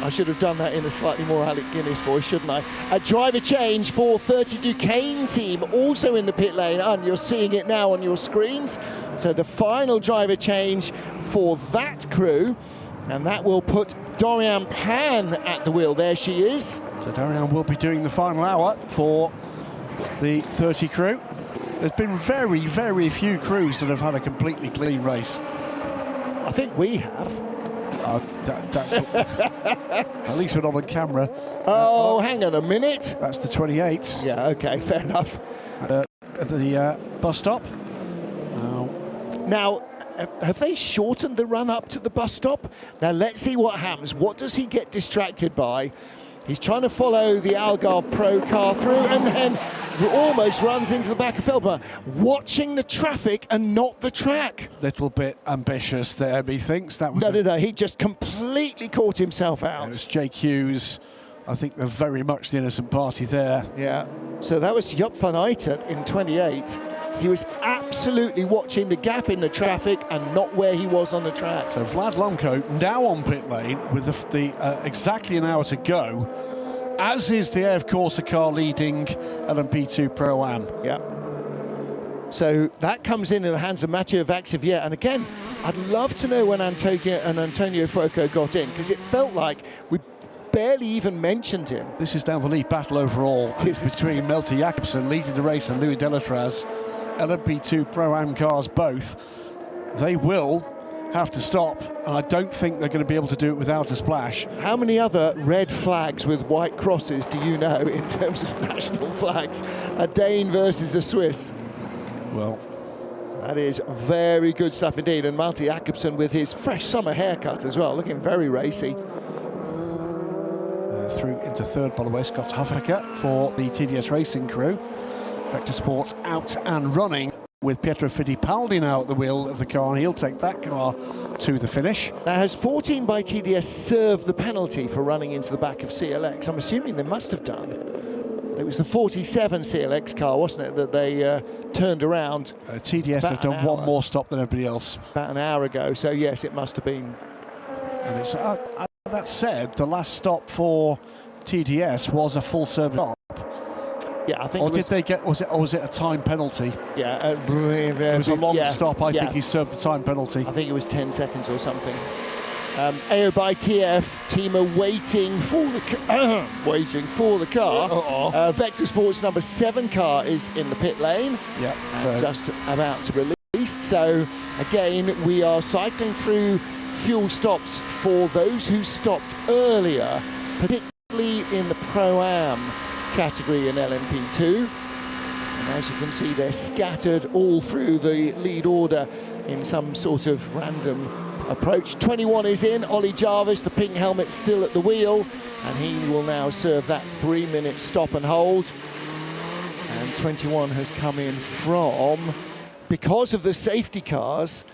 I should have done that in a slightly more Alec Guinness voice, shouldn't I? A driver change for 30 Duquesne team, also in the pit lane, and you're seeing it now on your screens. So the final driver change for that crew, and that will put Dorian Pan at the wheel. There she is.
So Dorian will be doing the final hour for the 30 crew. There's been very, very few crews that have had a completely clean race.
I think we have.
That's at least we're not on camera.
Hang on a minute.
That's the 28.
Yeah, okay, fair enough.
At the bus stop.
Now, have they shortened the run up to the bus stop? Now, let's see what happens. What does he get distracted by? He's trying to follow the Algarve Pro car through and then almost runs into the back of Felber, watching the traffic and not the track.
Little bit ambitious there, he thinks. That was
no, he just completely caught himself out.
It was Jake Hughes. I think they're very much the innocent party there.
Yeah, so that was Joop van Uitert in 28. He was absolutely watching the gap in the traffic and not where he was on the track.
So Vlad Lomko now on pit lane with exactly an hour to go, as is the AF Corsa car leading LMP2 Pro-Am.
Yeah. So that comes in the hands of Mathieu Vaxivière. And again, I'd love to know when Antonio Fuoco got in, because it felt like we barely even mentioned him.
This is now the lead battle overall between Malte Jacobsen leading the race and Louis Delatraz. LMP2 Pro-Am cars both. They will have to stop, and I don't think they're going to be able to do it without a splash.
How many other red flags with white crosses do you know in terms of national flags? A Dane versus a Swiss.
Well,
that is very good stuff indeed. And Malte Jacobsen with his fresh summer haircut as well, looking very racy.
Through into third, by the way, Scott Huffaker for the TDS Racing crew. Vector Sports out and running with Pietro Fittipaldi now at the wheel of the car, and he'll take that car to the finish.
Now, has 14 by TDS served the penalty for running into the back of CLX? I'm assuming they must have done. It was the 47 CLX car, wasn't it, that they turned around?
TDS have done one more stop than everybody else.
About an hour ago, so yes, it must have been.
And it's that said, the last stop for TDS was a full service stop.
Yeah, I think.
Or did they get? Was it a time penalty?
Yeah,
it was a long stop. I think he served the time penalty.
I think it was 10 seconds or something. AO by TF team are waiting for the car. Vector Sports number 7 car is in the pit lane.
Yeah,
just about to release. So again, we are cycling through fuel stops for those who stopped earlier, particularly in the Pro-Am category in LMP2. And as you can see, they're scattered all through the lead order in some sort of random approach. 21 is in, Ollie Jarvis, the pink helmet still at the wheel, and he will now serve that 3-minute stop and hold. And 21 has come in from, because of the safety cars,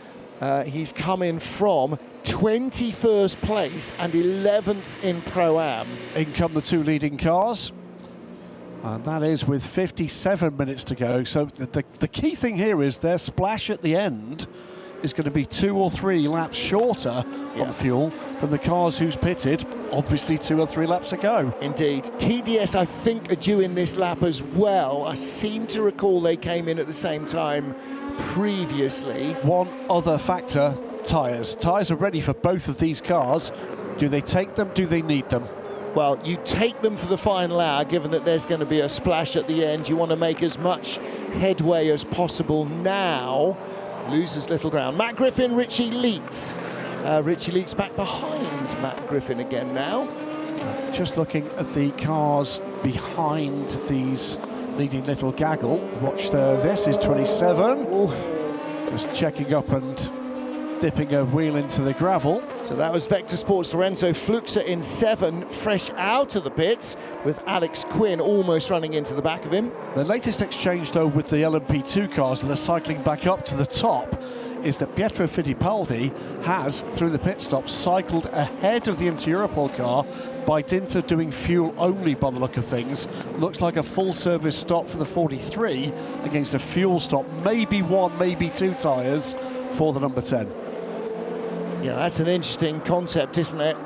he's come in from 21st place and 11th in Pro-Am.
In come the two leading cars. And that is with 57 minutes to go. So the key thing here is their splash at the end is going to be 2 or 3 laps shorter on fuel than the cars who's pitted, obviously 2 or 3 laps ago.
Indeed. TDS, I think, are due in this lap as well. I seem to recall they came in at the same time previously.
One other factor, tyres. Tyres are ready for both of these cars. Do they take them? Do they need them?
Well, you take them for the final hour, given that there's going to be a splash at the end. You want to make as much headway as possible now. Loses little ground. Matt Griffin, Richie Leeds. Richie Leeds back behind Matt Griffin again now.
Just looking at the cars behind these leading little gaggle. Watch this is 27.
Ooh.
Just checking up and dipping a wheel into the gravel.
So that was Vector Sports' Lorenzo Fluxa in 7, fresh out of the pits, with Alex Quinn almost running into the back of him.
The latest exchange, though, with the LMP2 cars, and they're cycling back up to the top, is that Pietro Fittipaldi has, through the pit stop, cycled ahead of the Inter-Europol car by dint of doing fuel only by the look of things. Looks like a full service stop for the 43 against a fuel stop, maybe 1, maybe 2 tyres for the number 10.
Yeah, that's an interesting concept, isn't it?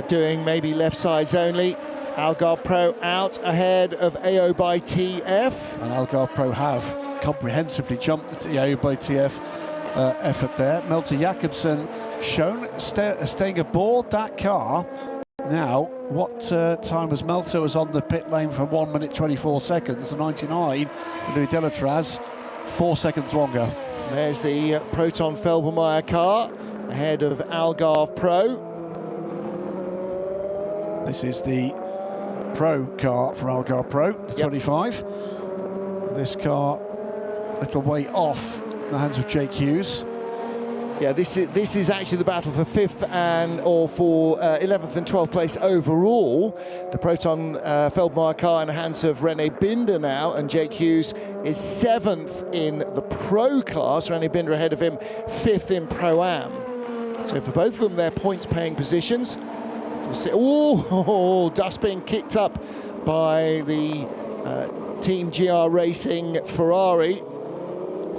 Doing maybe left sides only. Algarve Pro out ahead of AO by TF.
And Algarve Pro have comprehensively jumped the AO by TF effort there. Melter Jacobsen shown staying aboard that car. Now, what time was Melter? Was on the pit lane for 1 minute 24 seconds. The 99 with Louis Delatraz, 4 seconds longer.
There's the Proton Felbermeyer car ahead of Algarve Pro.
This is the Pro car for Algarve Pro, the 25. This car a little way off in the hands of Jake Hughes.
Yeah, this is actually the battle for 5th or for 11th and 12th place overall. The Proton Feldmeyer car in the hands of Rene Binder now, and Jake Hughes is 7th in the Pro class. Rene Binder ahead of him, 5th in Pro-Am. So for both of them, they're points-paying positions. Oh, dust being kicked up by the Team GR Racing Ferrari.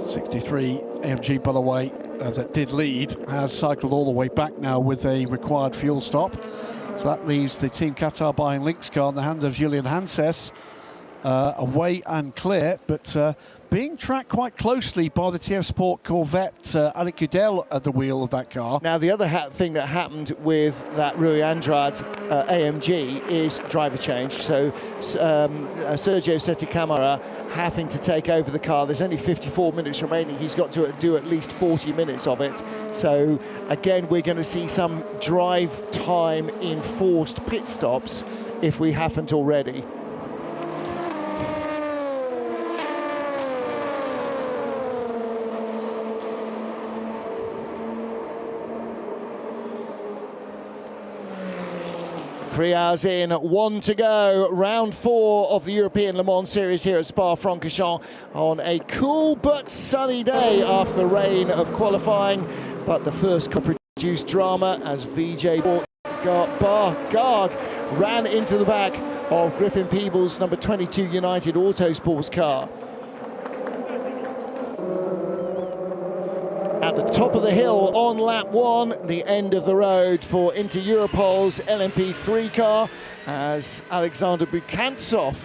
63 AMG, by the way, that did lead, has cycled all the way back now with a required fuel stop. So that leaves the Team Qatar Bahrain Lynx car in the hands of Julian Hanses, away and clear, but being tracked quite closely by the TF Sport Corvette, Alec Udell at the wheel of that car.
Now, the other thing that happened with that Rui Andrade AMG is driver change. So Sergio Setticamara having to take over the car. There's only 54 minutes remaining. He's got to do at least 40 minutes of it. So, again, we're going to see some drive time enforced pit stops if we haven't already. Three hours in, 1 to go. Round 4 of the European Le Mans Series here at Spa-Francorchamps on a cool but sunny day after the rain of qualifying. But the first produced drama as VJ Garg ran into the back of Griffin Peebles' number 22 United Autosports car. At the top of the hill on lap 1, the end of the road for Inter-Europol's LMP3 car, as Alexander Bukantsov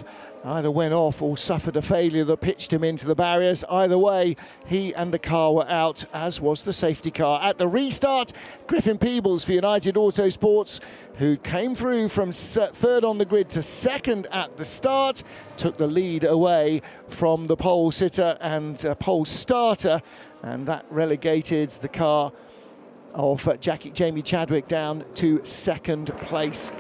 either went off or suffered a failure that pitched him into the barriers. Either way, he and the car were out, as was the safety car. At the restart, Griffin Peebles for United Autosports, who came through from 3rd on the grid to 2nd at the start, took the lead away from the pole sitter and pole starter, and that relegated the car of Jamie Chadwick down to 2nd place.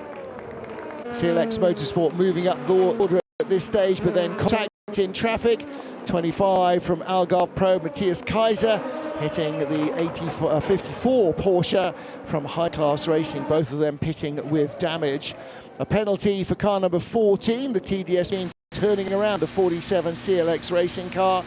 CLX Motorsport moving up the order at this stage, but then contact in traffic 25 from Algarve Pro, Matthias Kaiser, hitting the 54 Porsche from High Class Racing, both of them pitting with damage. A penalty for car number 14, the TDS being turning around the 47 CLX racing car.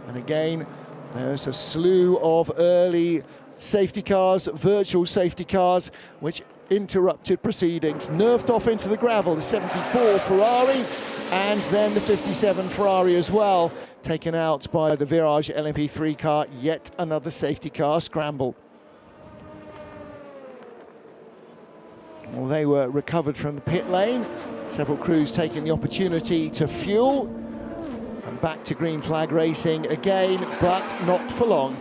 And again, there's a slew of early safety cars, virtual safety cars, which interrupted proceedings. Nerfed off into the gravel, the 74 Ferrari, and then the 57 Ferrari as well, taken out by the Virage LMP3 car. Yet another safety car scramble. Well, they were recovered from the pit lane. Several crews taking the opportunity to fuel. And back to green flag racing again, but not for long.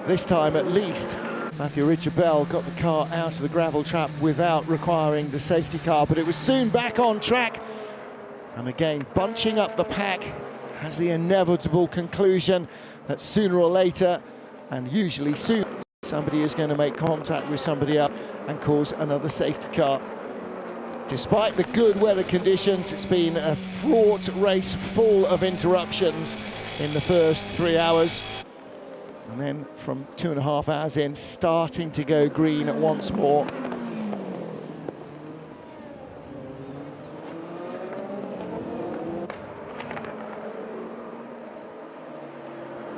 This time at least, Mathieu Richard-Bell got the car out of the gravel trap without requiring the safety car, but it was soon back on track. And again, bunching up the pack has the inevitable conclusion that sooner or later, and usually soon, somebody is going to make contact with somebody else and cause another safety car. Despite the good weather conditions, it's been a fraught race full of interruptions in the first 3 hours. And then from 2.5 hours in, starting to go green once more.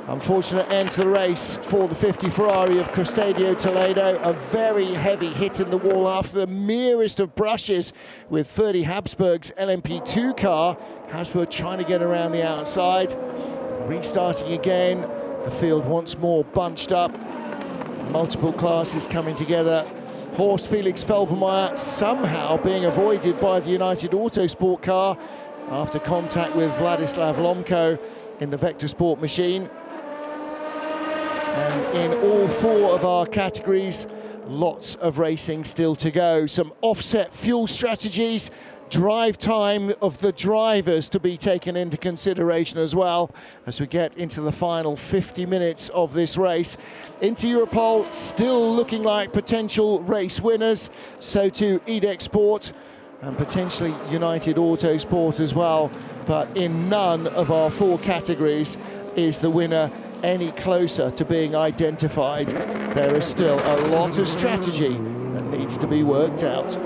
Unfortunate end to the race for the 50 Ferrari of Costadio Toledo. A very heavy hit in the wall after the merest of brushes with Ferdi Habsburg's LMP2 car. Habsburg trying to get around the outside. Restarting again. The field once more bunched up. Multiple classes coming together. Horst Felix Felbermayr somehow being avoided by the United Autosport car after contact with Vladislav Lomko in the Vector Sport machine. And in all 4 of our categories, lots of racing still to go. Some offset fuel strategies, drive time of the drivers to be taken into consideration as well as we get into the final 50 minutes of this race. Inter Europol still looking like potential race winners, so too EDEC Sport and potentially United Autosport as well, but in none of our 4 categories is the winner any closer to being identified. There is still a lot of strategy that needs to be worked out.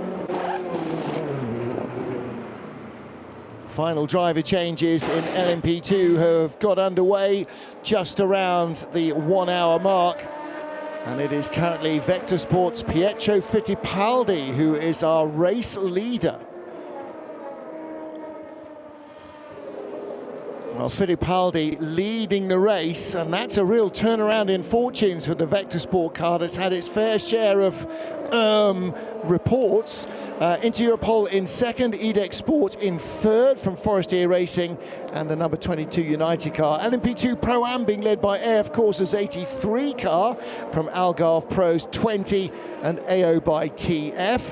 Final driver changes in LMP2 have got underway just around the 1 hour mark. And it is currently Vector Sport's Pietro Fittipaldi who is our race leader. Well, Fittipaldi leading the race, and that's a real turnaround in fortunes for the Vector Sport car that's had its fair share of reports. Inter Europol in second, EDEC Sport in third from Forestier Racing, and the number 22 United car. LMP2 Pro-Am being led by AF Corsa's 83 car from Algarve Pro's 20 and AO by TF.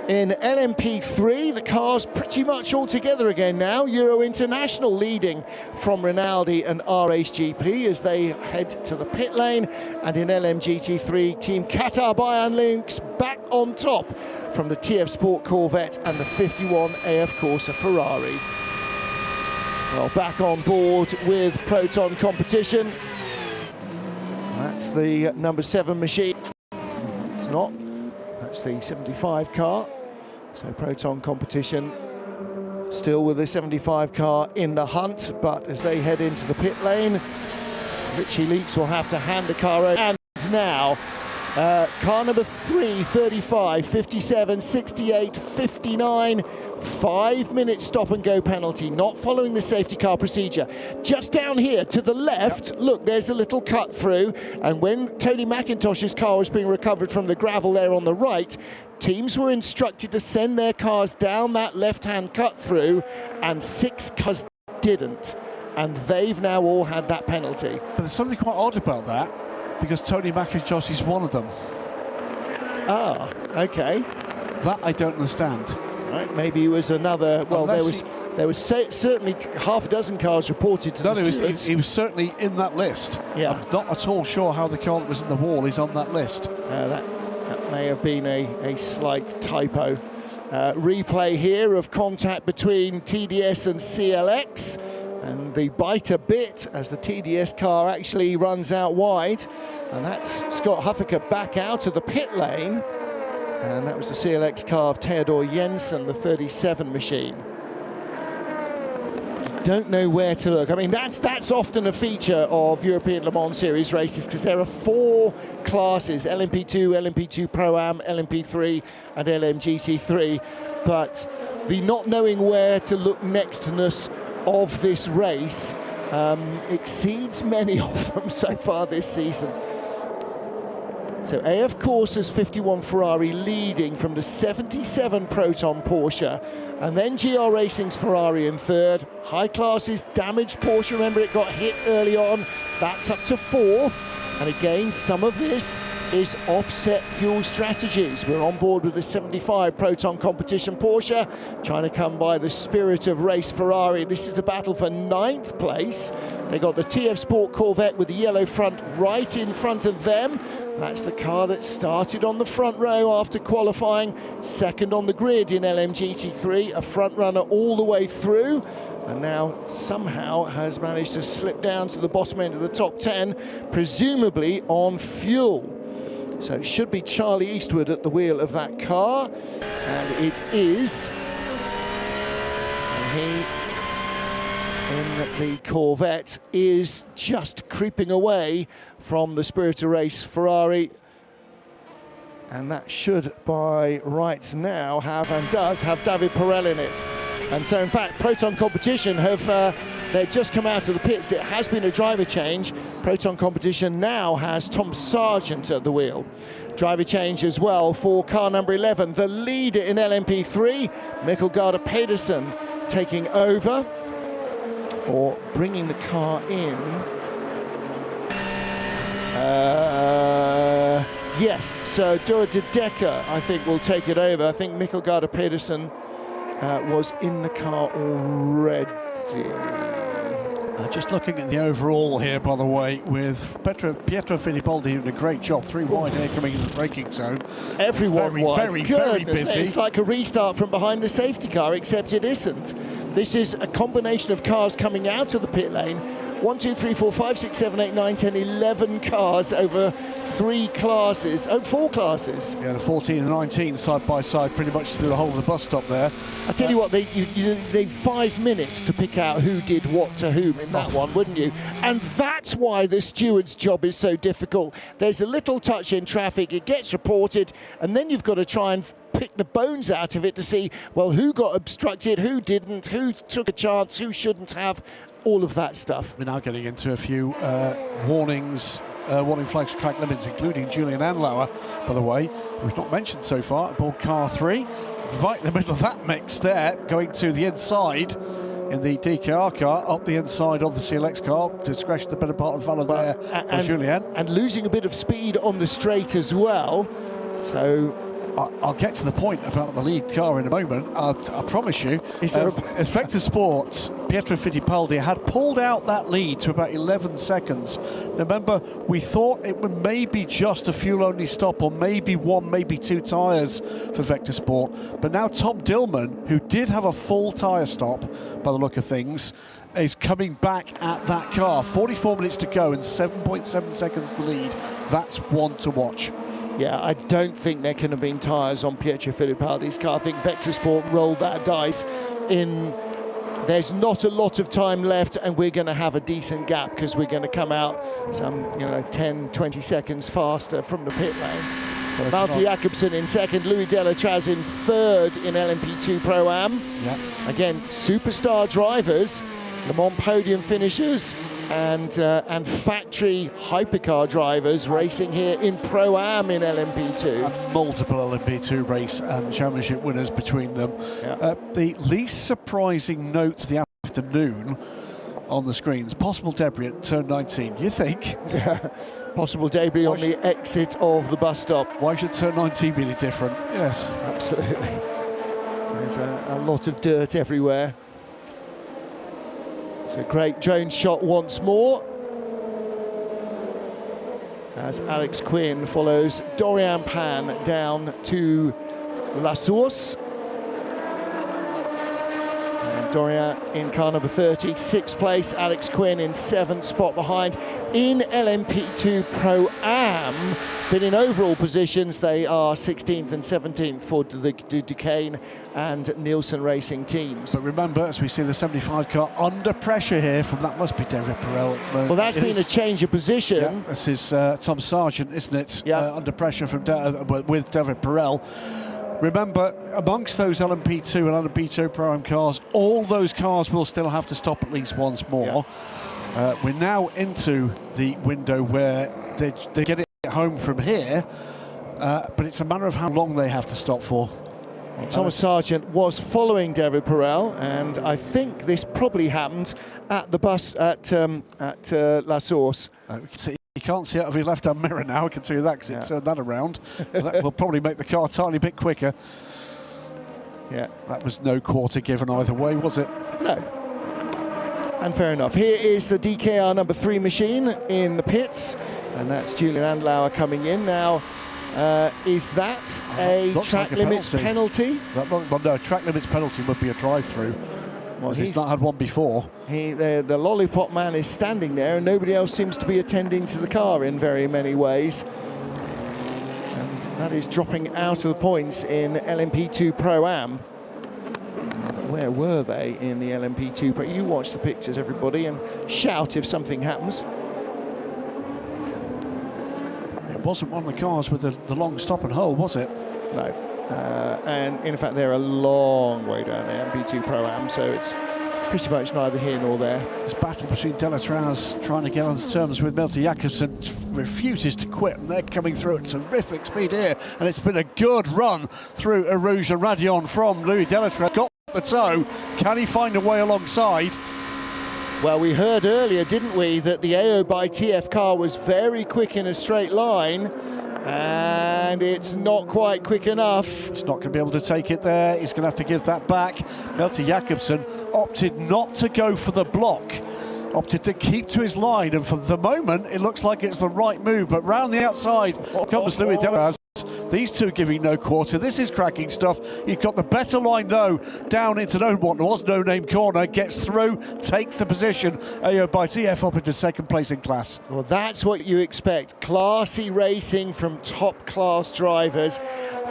In LMP3, the car's pretty much all together again now. Euro International leading from Rinaldi and RHGP as they head to the pit lane. And in LMGT3, Team Qatar Bayan Lynx back on top from the TF Sport Corvette and the 51 AF Corsa Ferrari. Well, back on board with Proton competition. That's the number 7 machine. It's not. That's the 75 car. So Proton competition still with the 75 car in the hunt, but as they head into the pit lane, Richie Leakes will have to hand the car over. And now, car number 3, 35, 57, 68, 59, 5-minute stop and go penalty, not following the safety car procedure. Just down here to the left, look, there's a little cut through, and when Tony McIntosh's car was being recovered from the gravel there on the right, teams were instructed to send their cars down that left-hand cut through, and 6 cars didn't, and they've now all had that penalty.
But there's something quite odd about that, because Tony McIntosh is one of them.
Ah, okay.
That I don't understand.
Right, maybe it was another. Well, there was certainly half a dozen cars reported to the stewards.
He was certainly in that list.
Yeah.
I'm not at all sure how the car that was in the wall is on that list.
That may have been a slight typo replay here of contact between TDS and CLX, and the bite a bit as the TDS car actually runs out wide, and that's Scott Huffaker back out of the pit lane, and that was the CLX car of Theodor Jensen, the 37 machine. Don't know where to look. I mean, that's often a feature of European Le Mans Series races, because there are 4 classes: LMP2, LMP2 Pro-Am, LMP3 and LMGT3, but the not knowing where to look nextness of this race exceeds many of them so far this season. So AF Corsa's 51 Ferrari leading from the 77 Proton Porsche, and then GR Racing's Ferrari in third. High classes damaged Porsche, remember it got hit early on, that's up to 4th. And again, some of this is offset fuel strategies. We're on board with the 75 Proton Competition Porsche, trying to come by the Spirit of Race Ferrari. This is the battle for 9th place. They got the TF Sport Corvette with the yellow front right in front of them. That's the car that started on the front row after qualifying, second on the grid in LMGT3, a front runner all the way through, and now somehow has managed to slip down to the bottom end of the top 10, presumably on fuel. So it should be Charlie Eastwood at the wheel of that car, and it is. And he, in the Corvette, is just creeping away from the Spirit of Race Ferrari, and that should by rights now have, and does have, David Perel in it. And so in fact Proton Competition have they've just come out of the pits. It has been a driver change. Proton Competition now has Tom Sargent at the wheel. Driver change as well for car number 11, the leader in LMP3, Mikkel Garde Pedersen, taking over, or bringing the car in. Yes, so Dora de Decker, I think, will take it over. I think Mikkel Garde Pedersen was in the car already.
Just looking at the overall here, by the way, with Pietro Fittipaldi doing a great job, 3 wide here coming in the braking zone.
Everyone wide.
Very busy.
It's like a restart from behind the safety car, except it isn't. This is a combination of cars coming out of the pit lane. 1, 2, 3, 4, 5, 6, 7, 8, 9, 10, 11 cars over 4 classes.
Yeah, the 14 and 19 side by side pretty much through the whole of the bus stop there.
I tell you what, they've 5 minutes to pick out who did what to whom in that one, wouldn't you? And that's why the steward's job is so difficult. There's a little touch in traffic, it gets reported, and then you've got to try and pick the bones out of it to see, well, who got obstructed, who didn't, who took a chance, who shouldn't have, all of that stuff.
We're now getting into a few warning flags for track limits, including Julian Anlauer, by the way, we've not mentioned so far, aboard car 3, right in the middle of that mix there, going to the inside in the DKR car, up the inside of the CLX car, to scratch the better part of Valor there for Julian. And
losing a bit of speed on the straight as well, so...
I'll get to the point about the lead car in a moment. I promise you. As Vector Sports, Pietro Fittipaldi had pulled out that lead to about 11 seconds. Remember, we thought it would maybe just a fuel-only stop, or maybe 1, maybe 2 tyres for Vector Sport. But now Tom Dillman, who did have a full tyre stop by the look of things, is coming back at that car. 44 minutes to go and 7.7 seconds to lead. That's one to watch.
Yeah, I don't think there can have been tyres on Pietro Fittipaldi's car. I think Vector Sport rolled that dice in. There's not a lot of time left, and we're going to have a decent gap because we're going to come out some, 10, 20 seconds faster from the pit lane. Malte Jakobsen in second, Louis Delatraz in third in LMP2 Pro-Am.
Yeah.
Again, superstar drivers, Le Mans podium finishers, and factory hypercar drivers racing here in Pro-Am in LMP2.
And multiple LMP2 race and championship winners between them.
Yeah.
The least surprising note of the afternoon on the screens, possible debris at turn 19. You think?
Yeah. Possible debris on the exit of the bus stop.
Why should turn 19 be any different? Yes.
Absolutely. There's a lot of dirt everywhere. A great drone shot once more as Alex Quinn follows Dorian Pan down to La Source. And Dorian in car number 30, 6th place. Alex Quinn in 7th spot behind. In LMP2 Pro Am, but in overall positions, they are 16th and 17th for the Duquesne and Nielsen Racing teams.
But remember, as we see the 75 car under pressure here from, that must be David Perel.
Well, that's been a change of position.
Yeah, this is Tom Sargent, isn't it?
Yeah.
Under pressure from with David Perel. Remember, amongst those LMP2 and LMP2 Pro Am cars, all those cars will still have to stop at least once more. Yeah. We're now into the window where they get it home from here, but it's a matter of how long they have to stop for.
Well, Thomas Sargent was following David Perel, and I think this probably happened at the bus at La Source.
You can't see out of your left-hand mirror now, I can tell you that, because it turned that around. That will probably make the car a tiny bit quicker.
Yeah.
That was no quarter given either way, was it?
No. And fair enough. Here is the DKR number 3 machine in the pits, and that's Julian Andlauer coming in now. Is that a track limits penalty?
Well, no, track limits penalty would be a drive-through. Well, he's not had one before.
The lollipop man is standing there, and nobody else seems to be attending to the car in very many ways. And that is dropping out of the points in LMP2 Pro Am. Where were they in the LMP2 Pro? You watch the pictures, everybody, and shout if something happens.
It wasn't one of the cars with the long stop and hold, was it?
No. And in fact, they're a long way down the LMP2 Pro Am, so it's pretty much neither here nor there.
This battle between Delatraz trying to get on terms with Milton Jakobsen refuses to quit, and they're coming through at terrific speed here, and it's been a good run through Erouge and Radion from Louis Delatraz. Got the toe, can he find a way alongside?
Well, we heard earlier, didn't we, that the AO by TF car was very quick in a straight line, and it's not quite quick enough.
He's not going to be able to take it there. He's going to have to give that back. Milton Jakobsen opted not to go for the block, opted to keep to his line, and for the moment, it looks like it's the right move, but round the outside comes Louis Delatraz. These two giving no quarter. This is cracking stuff. You've got the better line, though, down into what was no-name corner, gets through, takes the position. AO by TF up into second place in class.
Well, that's what you expect. Classy racing from top-class drivers.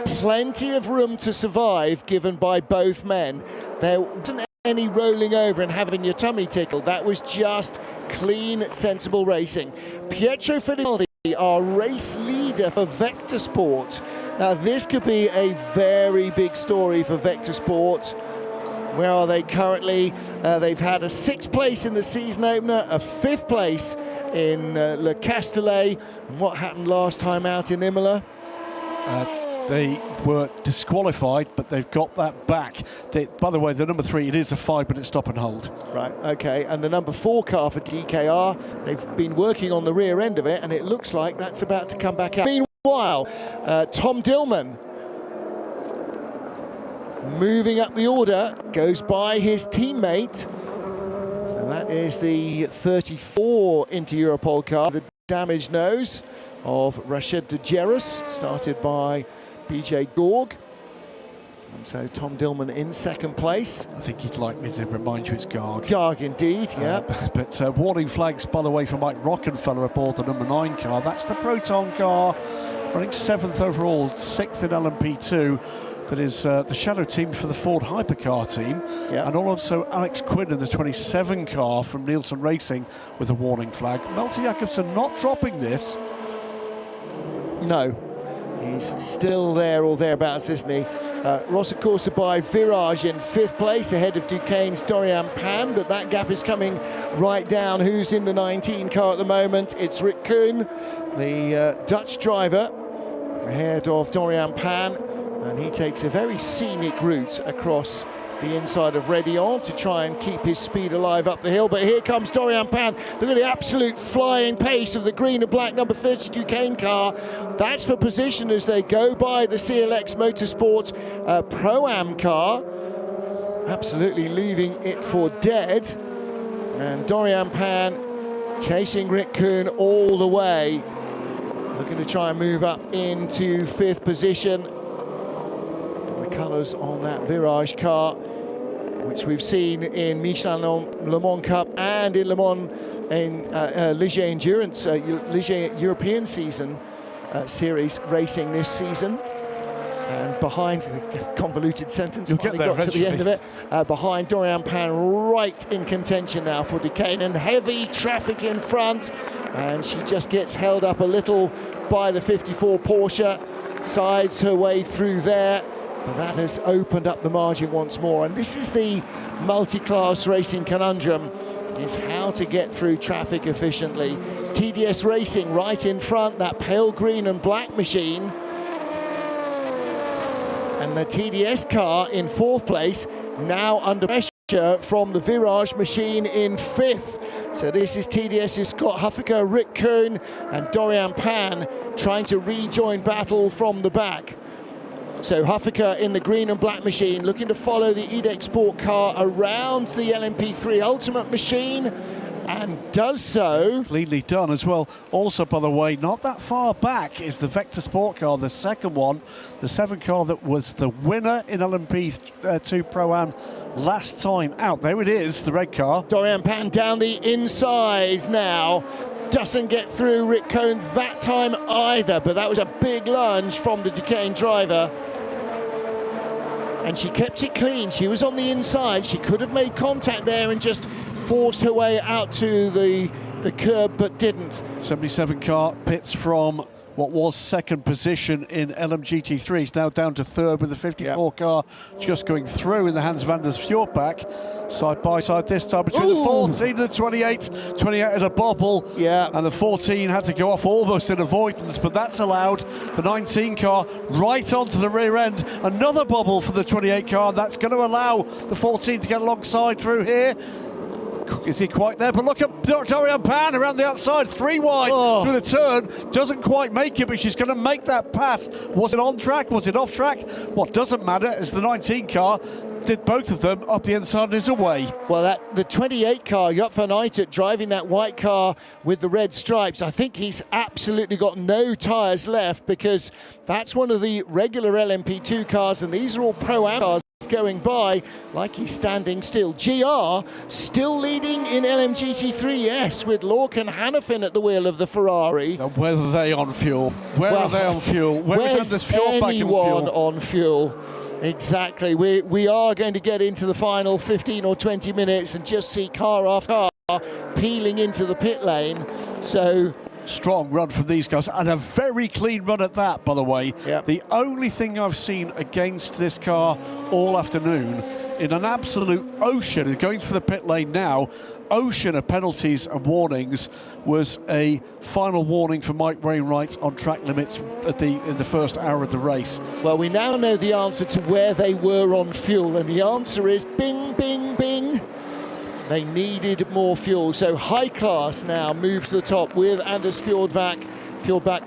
Plenty of room to survive given by both men. There wasn't any rolling over and having your tummy tickled. That was just clean, sensible racing. Pietro Fittipaldi, our race leader for Vector Sport. Now this could be a very big story for Vector Sport. Where are they currently? They've had a 6th place in the season opener, a 5th place in Le Castellet. And what happened last time out in Imola?
They were disqualified, but they've got that back. By the way, the number 3, it is a 5-minute stop and hold.
Right, okay, and the number 4 car for DKR, they've been working on the rear end of it, and it looks like that's about to come back out. Meanwhile, Tom Dillman, moving up the order, goes by his teammate. So that is the 34 Inter Europol car, the damaged nose of Rached de Gerus, started by BJ Gorg. And so Tom Dillman in 2nd place.
I think he'd like me to remind you it's Garg.
Garg indeed, yeah.
But warning flags, by the way, for Mike Rockenfeller aboard the number 9 car. That's the Proton car, running 7th overall, 6th in LMP2. That is the shadow team for the Ford Hypercar team. Yeah. And also Alex Quinn in the 27 car from Nielsen Racing with a warning flag. Milton Jakobsen not dropping this.
No, he's still there or thereabouts, isn't he? Rossa Corsa by Virage in 5th place, ahead of Duquesne's Dorian Pan, but that gap is coming right down. Who's in the 19 car at the moment? It's Rick Kuhn, the Dutch driver, ahead of Dorian Pan, and he takes a very scenic route across the inside of Redion to try and keep his speed alive up the hill. But here comes Dorian Pan. Look at the absolute flying pace of the green and black number 30 Duquesne car. That's for position as they go by the CLX Motorsport Pro-Am car. Absolutely leaving it for dead. And Dorian Pan chasing Rick Kuhn all the way. Looking to try and move up into 5th position. The colours on that Virage car which we've seen in Michelin Le Mans Cup and in Le Mans in Ligier Endurance, Ligier European season series racing this season. And behind, the convoluted sentence,
you'll get there
got to the end of it, behind Dorian Pan, right in contention now for Duquesne, and heavy traffic in front, and she just gets held up a little by the 54 Porsche, sides her way through there, but that has opened up the margin once more. And this is the multi-class racing conundrum, is how to get through traffic efficiently. TDS Racing right in front, that pale green and black machine, and the TDS car in 4th place, now under pressure from the Virage machine in 5th. So this is TDS's Scott Huffaker, Rick Kuhn and Dorian Pan trying to rejoin battle from the back. So Huffaker in the green and black machine, looking to follow the EDEC Sport car around the LMP3 Ultimate machine, and does so.
Cleanly done as well. Also, by the way, not that far back is the Vector Sport car, the second one, the 7 car that was the winner in LMP2 Pro-Am last time out. There it is, the red car.
Dorian Pan down the inside now. Doesn't get through Rick Cohn that time either, but that was a big lunge from the Duquesne driver. And she kept it clean. She was on the inside. She could have made contact there and just forced her way out to the curb, but didn't.
77 car pits from what was 2nd position in LMGT3. It's now down to 3rd with the 54 car just going through in the Hans van der Fjordbak. Side by side this time between the 14 and the 28. 28 at a bobble.
Yeah.
And the 14 had to go off almost in avoidance, but that's allowed the 19 car right onto the rear end. Another bobble for the 28 car. That's going to allow the 14 to get alongside through here. Is he quite there? But look at Dorian Pan around the outside, 3 wide through the turn. Doesn't quite make it, but she's going to make that pass. Was it on track? Was it off track? What doesn't matter is the 19 car did both of them up the inside and is away.
Well, the 28 car, Joop van Uitert, driving that white car with the red stripes, I think he's absolutely got no tyres left, because that's one of the regular LMP2 cars, and these are all Pro-Am cars going by like he's standing still. GR still leading in LMGT3, yes, with Lorcan Hannafin at the wheel of the Ferrari.
Now, where are they on fuel? Where are they on fuel?
Where's
this fuel back
anyone on fuel? Exactly. We are going to get into the final 15 or 20 minutes and just see car after car peeling into the pit lane. So
strong run from these guys, and a very clean run at that, by the way.
Yep.
The only thing I've seen against this car all afternoon, in an absolute ocean, going for the pit lane now, ocean of penalties and warnings, was a final warning for Mike Wainwright on track limits in the first hour of the race.
Well, we now know the answer to where they were on fuel, and the answer is bing, bing, bing. They needed more fuel, so High Class now moves to the top with Anders Fjordbak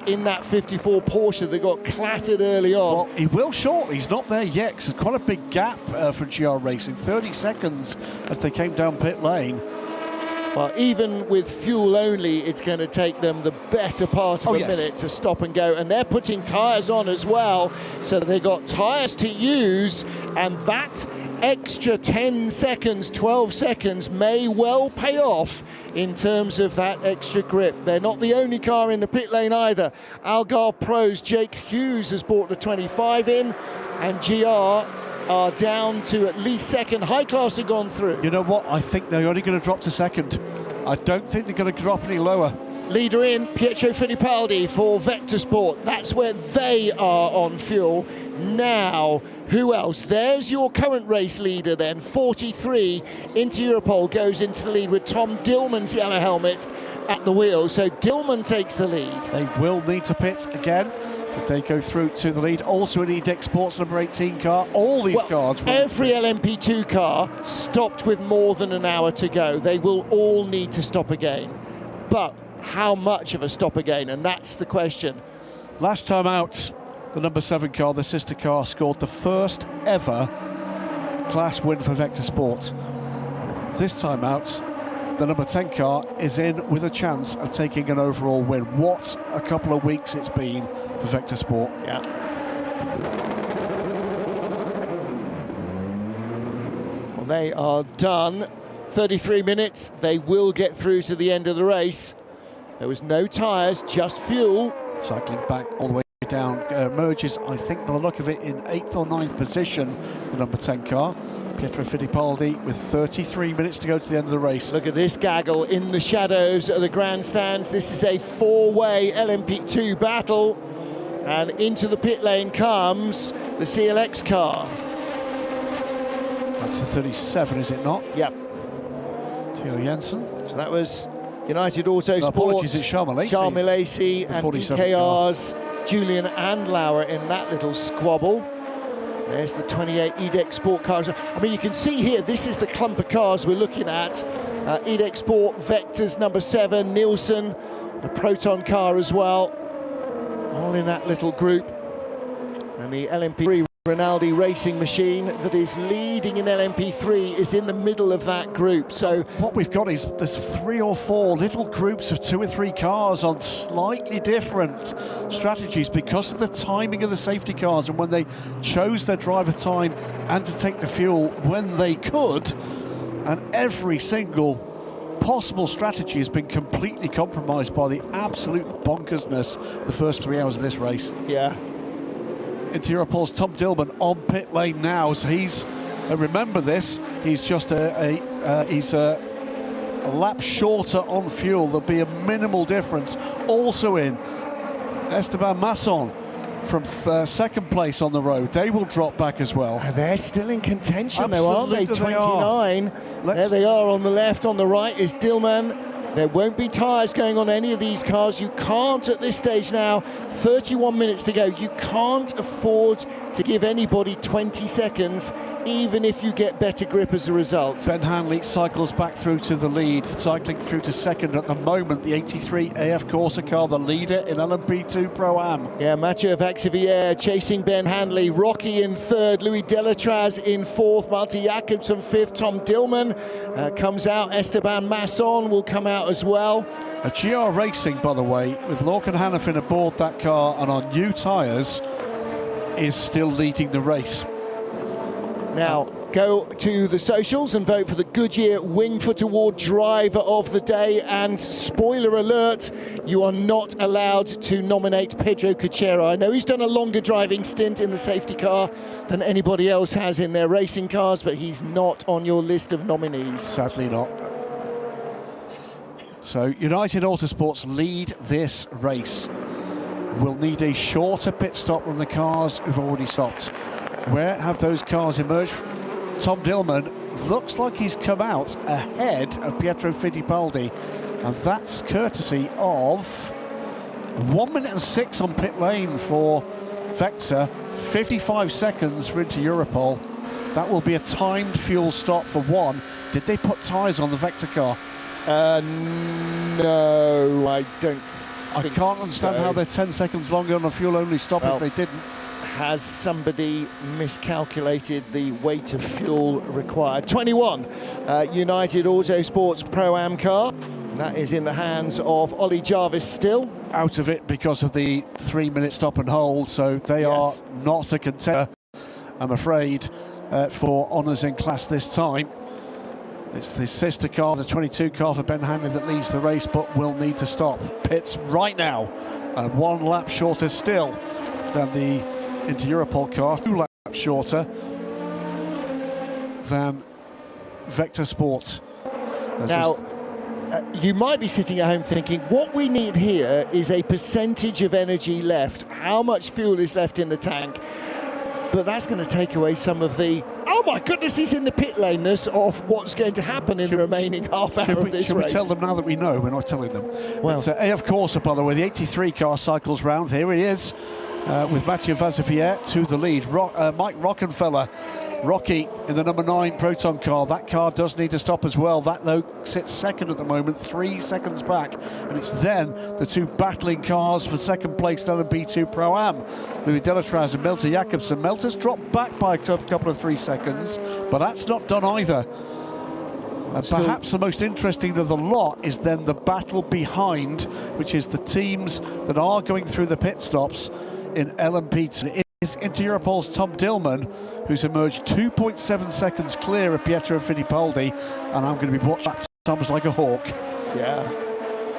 in that 54 Porsche that got clattered early on.
Well, he will shortly. He's not there yet, because there's quite a big gap for GR Racing. 30 seconds as they came down pit lane.
Well, even with fuel only, it's going to take them the better part of a minute to stop and go. And they're putting tyres on as well. So they've got tyres to use, and that extra 10 seconds, 12 seconds may well pay off in terms of that extra grip. They're not the only car in the pit lane either. Algarve Pro's Jake Hughes has brought the 25 in, and GR are down to at least 2nd. High Class have gone through.
You know what? I think they're only going to drop to 2nd. I don't think they're going to drop any lower.
Leader in, Pietro Fittipaldi for Vector Sport. That's where they are on fuel. Now, who else? There's your current race leader then, 43. Into Europol goes into the lead with Tom Dillman's yellow helmet at the wheel. So Dillman takes the lead.
They will need to pit again, but they go through to the lead. Also an EDEC Sports number 18 car. All these cars.
Every LMP2 car stopped with more than an hour to go. They will all need to stop again. But how much of a stop again? And that's the question.
Last time out, the number 7 car, the sister car, scored the first ever class win for Vector Sport. This time out, the number 10 car is in with a chance of taking an overall win. What a couple of weeks it's been for Vector Sport.
Yeah. Well, they are done. 33 minutes, they will get through to the end of the race. There was no tyres, just fuel.
Cycling back all the way down, emerges, I think, by the look of it, in 8th or 9th position, the number 10 car. Pietro Fittipaldi with 33 minutes to go to the end of the race.
Look at this gaggle in the shadows of the grandstands. This is a four-way LMP2 battle. And into the pit lane comes the CLX car.
That's the 37, is it not?
Yep.
Theo Jensen.
So that was United Autosport.
No, apologies, it's Charles Milesi.
Charles Milesi and
47
DKR's Julian Andlauer in that little squabble. There's the 28 EDEX Sport cars. I mean, you can see here, this is the clump of cars we're looking at. EDEX Sport, Vector's number 7, Nielsen, the Proton car as well. All in that little group. And the LMP3 Rinaldi racing machine that is leading in LMP3 is in the middle of that group. So
what we've got is there's 3 or 4 little groups of 2 or 3 cars on slightly different strategies because of the timing of the safety cars and when they chose their driver time and to take the fuel when they could, and every single possible strategy has been completely compromised by the absolute bonkersness the first 3 hours of this race.
Yeah.
Into Europol's Tom Dillman on pit lane now, so he's remember this, he's just a lap shorter on fuel. There'll be a minimal difference. Also in Esteban Masson from second place on the road. They will drop back as well.
They're still in contention.
Absolutely,
though, aren't they? 29. There they are on the left. On the right is Dillman. There won't be tyres going on any of these cars. You can't at this stage now, 31 minutes to go, you can't afford to give anybody 20 seconds, even if you get better grip as a result.
Ben Hanley cycles back through to the lead, cycling through to second at the moment. The 83 AF Corsa car, the leader in LMP2 Pro-Am.
Yeah, Mathieu Vaxivière chasing Ben Hanley. Rocky in third, Louis Delatraz in fourth, Malte Jakobsen fifth, Tom Dillman comes out, Esteban Masson will come out as well.
A GR Racing, by the way, with Lorcan Hannafin aboard that car and on new tyres, is still leading the race.
Now, go to the socials and vote for the Goodyear Wingfoot Award Driver of the Day. And spoiler alert, you are not allowed to nominate Pedro Cachero. I know he's done a longer driving stint in the safety car than anybody else has in their racing cars, but he's not on your list of nominees.
Sadly not. So United Autosports lead this race. Will need a shorter pit stop than the cars who've already stopped. Where have those cars emerged? Tom Dillman looks like he's come out ahead of Pietro Fittipaldi, and that's courtesy of 1 minute and 6 on pit lane for Vector, 55 seconds for Inter Europol. That will be a timed fuel stop for one. Did they put tyres on the Vector car?
No, I don't.
I can't understand how they're 10 seconds longer on a fuel-only stop if they didn't.
Has somebody miscalculated the weight of fuel required? 21, United Autosports Pro-Am car. That is in the hands of Ollie Jarvis still.
Out of it because of the 3-minute stop and hold, so they are not a contender, I'm afraid, for honours in class this time. It's the sister car, the 22 car for Ben Hanley, that leads the race, but will need to stop. Pits right now, and 1 lap shorter still than the Inter Europol car, 2 laps shorter than Vector Sport.
Now, you might be sitting at home thinking, what we need here is a percentage of energy left. How much fuel is left in the tank? But that's going to take away some of the, oh my goodness, he's in the pit lane-ness of what's going to happen in the remaining half hour of this race.
Should we tell them now that we know? We're not telling them.
Well,
it's AF Corsa, by the way, the 83 car cycles round. Here he is, with Mathieu Vaxivière to the lead. Mike Rockenfeller, Rocky in the number 9 Proton car. That car does need to stop as well. That, though, sits second at the moment, 3 seconds back. And it's then the 2 battling cars for second place, LMP2 Pro-Am. Louis Delatraz and Malte Jakobsen. Malte's dropped back by a couple of 3 seconds, but that's not done either. And perhaps the most interesting of the lot is then the battle behind, which is the teams that are going through the pit stops in LMP2. is into Europol's Tom Dillman, who's emerged 2.7 seconds clear of Pietro Fittipaldi, and I'm going to be watching that Tom's like a hawk.
Yeah.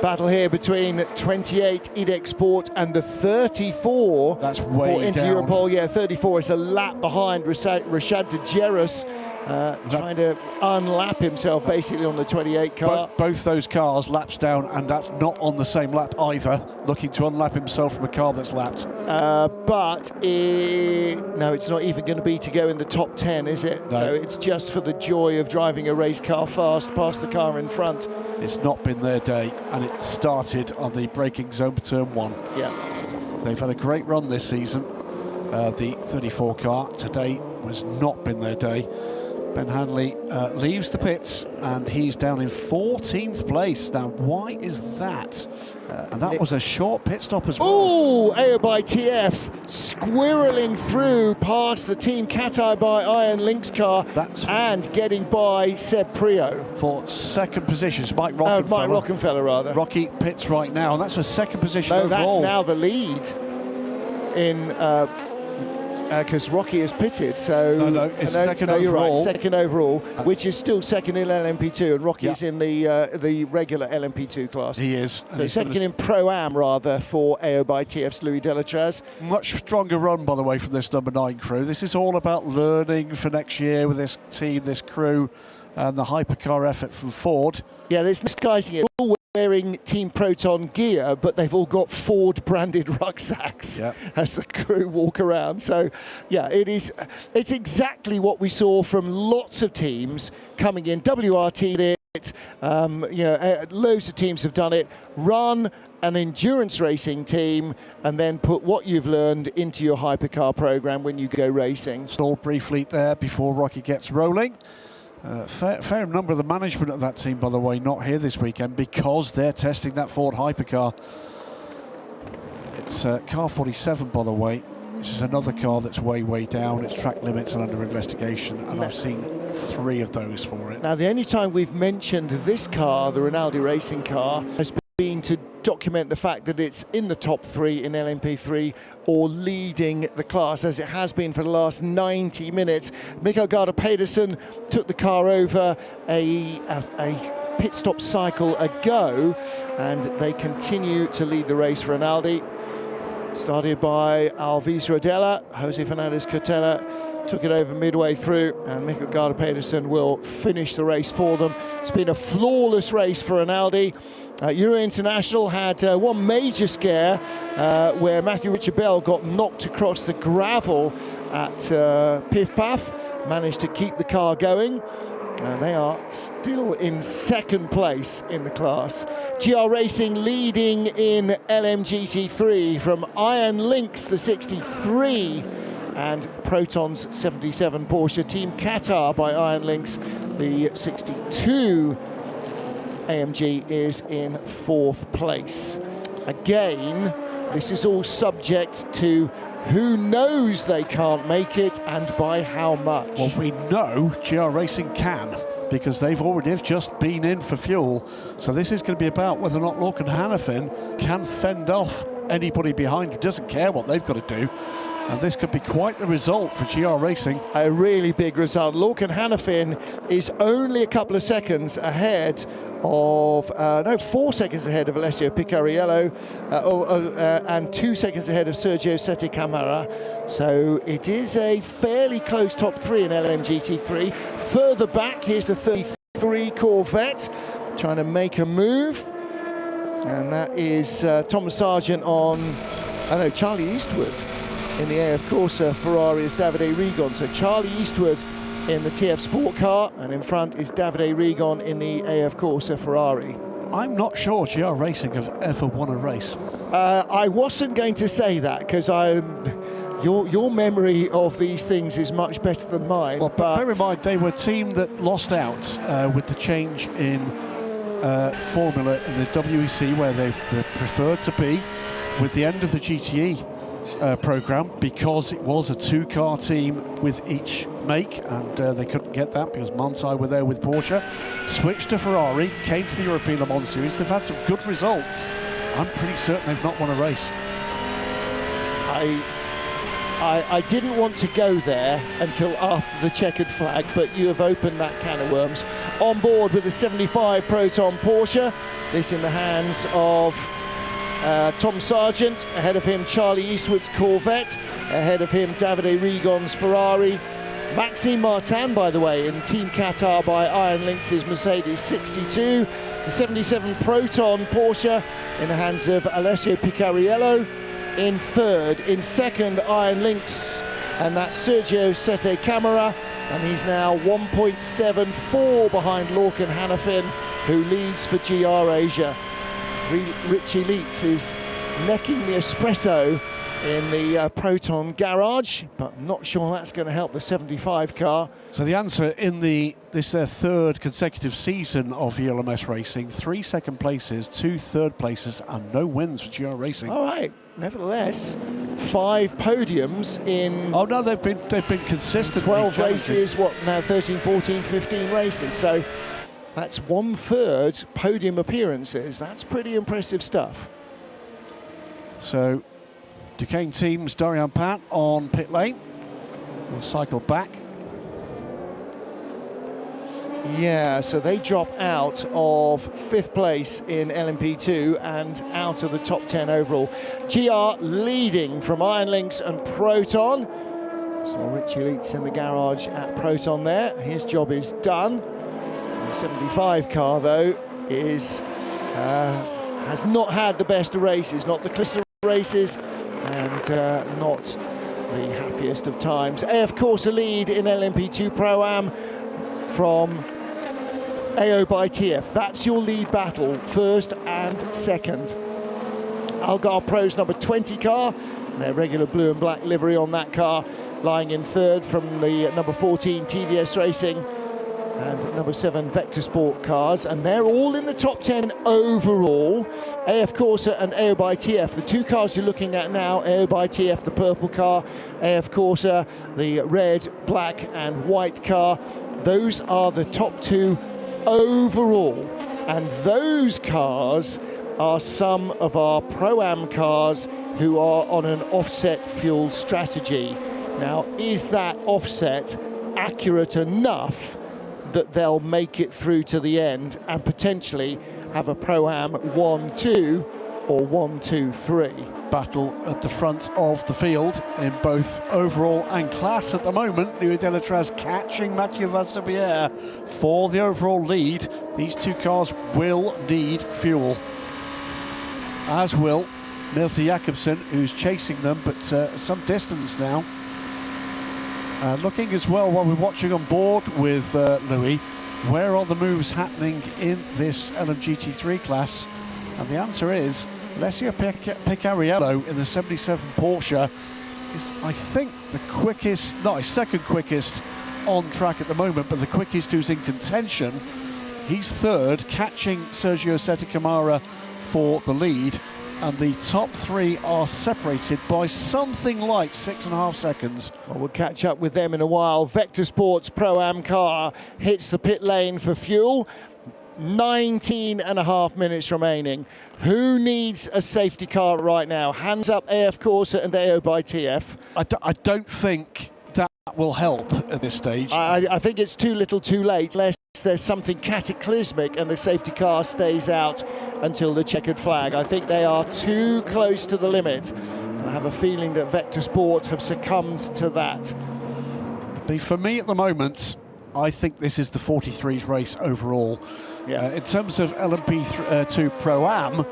Battle here between 28 EDEC Sport and the 34.
That's way
into
down.
Europol. Yeah, 34 is a lap behind Rashad Dejeris, trying to unlap himself basically on the 28 car.
Both those cars laps down, and that's not on the same lap either, looking to unlap himself from a car that's lapped.
No, it's not even going to be to go in the top 10, is it?
No.
So it's just for the joy of driving a race car fast past the car in front.
It's not been their day, and it started on the braking zone for turn 1.
Yeah.
They've had a great run this season. The 34 car today has not been their day. Ben Hanley leaves the pits, and he's down in 14th place. Now, why is that? And that was a short pit stop as well.
Oh, AO by TF squirreling through past the Team Qatar by Iron Lynx car and getting by Seb Prio.
For second position, it's Mike Rockenfeller.
Mike Rockenfeller, rather.
Rocky pits right now, and that's for second position
No,
overall.
that's now the lead in... because Rocky is pitted, so...
No, it's second overall.
You're right, second overall, which is still second in LMP2, and Rocky is in the regular LMP2 class.
He is.
So second in Pro-Am, rather, for AO by TF's Louis Delatraz.
Much stronger run, by the way, from this number 9 crew. This is all about learning for next year with this team, this crew, and the hypercar effort from Ford.
Yeah, there's disguising it. All wearing Team Proton gear, but they've all got Ford-branded rucksacks as the crew walk around. So, yeah, it's exactly what we saw from lots of teams coming in. WRT did it. Loads of teams have done it. Run an endurance racing team and then put what you've learned into your hypercar program when you go racing.
Stall briefly there before Rocky gets rolling. Fair number of the management of that team, by the way, not here this weekend because they're testing that Ford hypercar. It's car 47, by the way, which is another car that's way down. It's track limits and under investigation, and I've seen 3 of those for it.
Now, the only time we've mentioned this car, the Rinaldi racing car, has been to document the fact that it's in the top 3 in LMP3 or leading the class, as it has been for the last 90 minutes. Mikael Gardner-Pedersen took the car over a pit stop cycle ago, and they continue to lead the race for Rinaldi. Started by Alvis Rodella, Jose Fernandez Cortella took it over midway through, and Mikael Gardner-Pedersen will finish the race for them. It's been a flawless race for Rinaldi. Euro International had one major scare where Matthew Richard Bell got knocked across the gravel at Piff Paff, managed to keep the car going, and they are still in second place in the class. GR Racing leading in LMGT3 from Iron Lynx, the 63, and Proton's 77 Porsche. Team Qatar by Iron Lynx, the 62 AMG is in 4th place. Again, this is all subject to who knows they can't make it and by how much.
Well, we know GR Racing can, because they've already just been in for fuel. So this is going to be about whether or not Lorcan Hannafin can fend off anybody behind who doesn't care what they've got to do. And this could be quite the result for GR Racing.
A really big result. Lorcan Hannafin is only a couple of seconds ahead of, 4 seconds ahead of Alessio Picariello, and 2 seconds ahead of Sergio Sette Camara. So it is a fairly close top 3 in LMGT3. Further back, here's the 33 Corvette trying to make a move. And that is Thomas Sargent on, Charlie Eastwood. In the AF Corsa Ferrari is Davide Rigon. So Charlie Eastwood in the TF Sport car, and in front is Davide Rigon in the AF Corsa Ferrari.
I'm not sure GR Racing have ever won a race.
I wasn't going to say that, because your memory of these things is much better than mine.
Well, but bear in mind, they were a team that lost out with the change in formula in the WEC, where they preferred to be with the end of the GTE program, because it was a 2-car team with each make, and they couldn't get that because Mansai were there with Porsche. Switched to Ferrari, came to the European Le Mans Series. They've had some good results. I'm pretty certain they've not won a race.
I didn't want to go there until after the checkered flag, but you have opened that can of worms. On board with the 75 Proton Porsche, this in the hands of Tom Sargent, ahead of him Charlie Eastwood's Corvette, ahead of him Davide Rigon's Ferrari, Maxime Martin, by the way, in Team Qatar by Iron Lynx's Mercedes 62, the 77 Proton Porsche in the hands of Alessio Picariello in third. In second, Iron Lynx, and that's Sergio Sette Camara, and he's now 1.74 behind Lorcan Hannafin, who leads for GR Asia. Richie Leitz is necking the espresso in the Proton garage, but not sure that's going to help the 75 car.
So the answer in this their third consecutive season of ELMS racing, 3 second places, 2 third places, and no wins for GR Racing.
All right, nevertheless, 5 podiums in...
Oh no, they've been consistent.
12 races, what now, 13, 14, 15 races. So that's 1/3 podium appearances. That's pretty impressive stuff.
So Duquesne teams, Dorian Pat on pit lane. We'll cycle back.
Yeah, so they drop out of 5th place in LMP2 and out of the top 10 overall. GR leading from Iron Lynx and Proton. So Richie Leitz in the garage at Proton there. His job is done. The 75 car, though, has not had the best of races, not the clearest races, and not the happiest of times. AF Corsa lead in LMP2 Pro-Am from AO by TF. That's your lead battle, first and second. Algarve Pro's number 20 car, their regular blue and black livery on that car, lying in third from the number 14 TDS Racing and number 7 Vector Sport cars, and they're all in the top 10 overall. AF Corsa and AO by TF, the 2 cars you're looking at now. AO by TF, the purple car, AF Corsa, the red, black and white car. Those are the top 2 overall, and those cars are some of our Pro-Am cars who are on an offset fuel strategy. Now, is that offset accurate enough that they'll make it through to the end and potentially have a Pro-Am 1-2 or 1-2-3?
Battle at the front of the field in both overall and class at the moment. Louis Delatraz catching Mathieu Vassabierre for the overall lead. These 2 cars will need fuel, as will Milton Jakobsen, who's chasing them, but some distance now. Looking as well while we're watching on board with Louis, where are the moves happening in this LMGT3 class? And the answer is Alessio Picariello in the 77 Porsche is, I think, the quickest, not his second quickest on track at the moment, but the quickest who's in contention. He's third, catching Sergio Sette Camara for the lead, and the top 3 are separated by something like 6.5 seconds.
Well, we'll catch up with them in a while. Vector Sports Pro-Am car hits the pit lane for fuel. 19.5 minutes remaining. Who needs a safety car right now? Hands up, AF Corsa and AO by TF.
I don't think that will help at this stage.
I think it's too little too late, unless there's something cataclysmic and the safety car stays out until the checkered flag. I think they are too close to the limit. And I have a feeling that Vector Sport have succumbed to that.
For me at the moment, I think this is the 43's race overall.
Yeah.
In terms of LMP2 Pro-Am,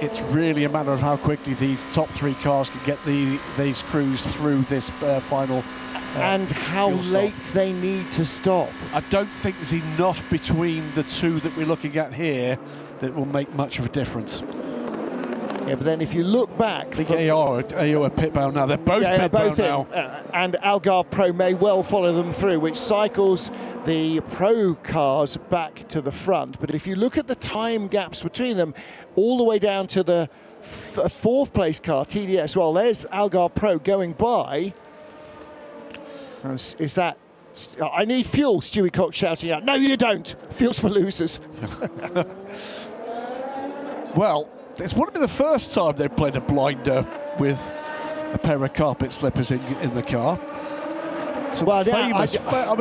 it's really a matter of how quickly these top 3 cars can get these crews through this final
and how late they need to stop.
I don't think there's enough between the 2 that we're looking at here that will make much of a difference.
Yeah, but then if you look back...
I think AO are pit-bound now. They're both pit-bound now.
And Algarve Pro may well follow them through, which cycles the Pro cars back to the front. But if you look at the time gaps between them, all the way down to the 4th place car, TDS, well, there's Algarve Pro going by. Is that... I need fuel, Stewie Cox shouting out. No, you don't. Fuel's for losers.
Well, this wouldn't be the first time they've played a blinder with a pair of carpet slippers in the car. Some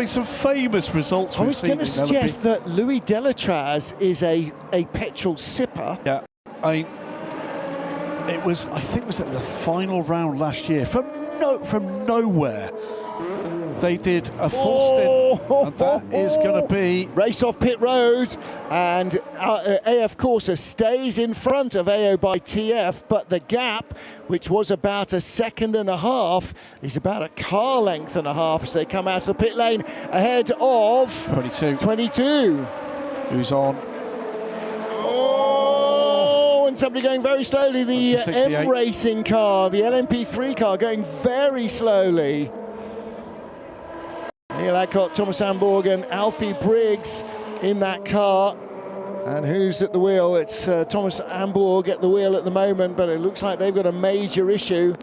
some famous results.
I was going to suggest that Louis Delatraz is a petrol sipper.
Yeah, I think it was at the final round last year from nowhere. They did a full stint, and that is going to be...
Race off pit road, and AF Corsa stays in front of AO by TF, but the gap, which was about a second and a half, is about a car length and a half as they come out of the pit lane ahead of... 22.
Who's on?
Oh, and somebody going very slowly. The M Racing car, the LMP3 car, going very slowly. Neil Adcock, Thomas Hamburg and Alfie Briggs in that car. And who's at the wheel? It's Thomas Hamburg at the wheel at the moment, but it looks like they've got a major issue.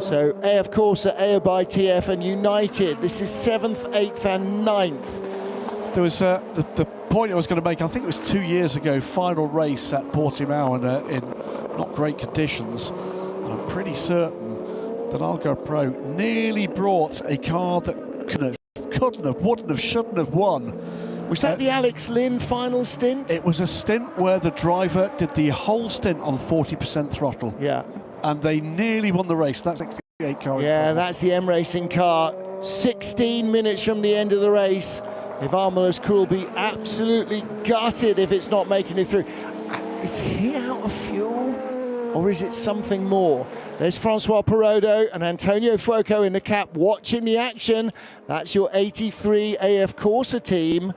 So AF Corsa, AO by TF and United. This is 7th, 8th and 9th.
There was the point I was going to make, I think it was 2 years ago, final race at Portimão in not great conditions. And I'm pretty certain that Algarve Pro nearly brought a car that couldn't have, wouldn't have, shouldn't have won.
Was that the Alex Lynn final stint?
It was a stint where the driver did the whole stint on 40% throttle.
Yeah.
And they nearly won the race. That's 68 car.
Yeah, that's the M Racing car. 16 minutes from the end of the race. Ivan Muller's-Crew will be absolutely gutted if it's not making it through. Is he out of fuel? Or is it something more? There's Francois Perodo and Antonio Fuoco in the cap watching the action. That's your 83 AF Corsa team.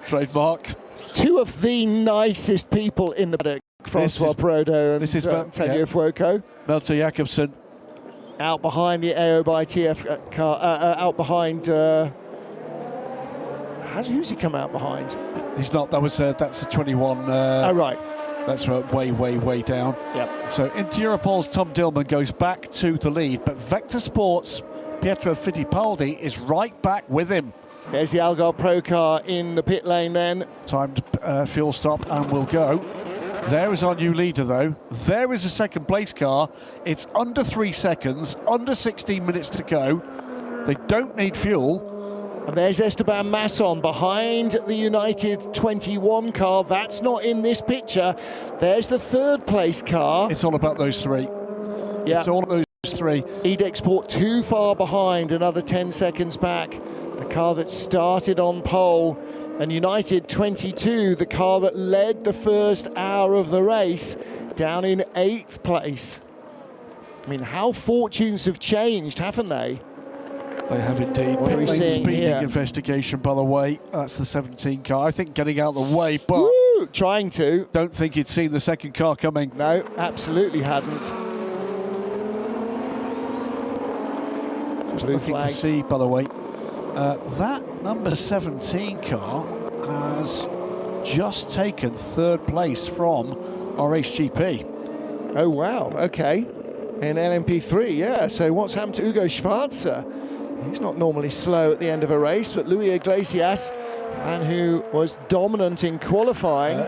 Trademark.
Two of the nicest people in the paddock, Francois Perodo and Antonio Fuoco.
Melter Jakobsen.
Out behind the AO by TF car, out behind... who's he come out behind?
He's not, that's a 21...
oh, right.
That's way down.
Yep.
So into Europol's Tom Dillman goes back to the lead, but Vector Sports' Pietro Fittipaldi is right back with him.
There's the Algarve Pro car in the pit lane then.
Timed fuel stop and we'll go. There is our new leader though. There is a second place car. It's under 3 seconds, under 16 minutes to go. They don't need fuel.
And there's Esteban Masson behind the United 21 car. That's not in this picture. There's the third place car.
It's all about those three.
Yeah.
It's all those three.
Edexport too far behind, another 10 seconds back. The car that started on pole. And United 22, the car that led the first hour of the race, down in 8th place. I mean, how fortunes have changed, haven't they?
They have indeed. Pit lane speeding investigation, by the way. That's the 17 car. I think getting out of the way, but...
Woo, trying to.
Don't think he'd seen the second car coming.
No, absolutely hadn't.
Just looking to see, by the way, that number 17 car has just taken 3rd place from RHGP.
Oh, wow, okay. In LMP3, yeah. So what's happened to Hugo Schwarzer? He's not normally slow at the end of a race, but Louis Iglesias, man who was dominant in qualifying.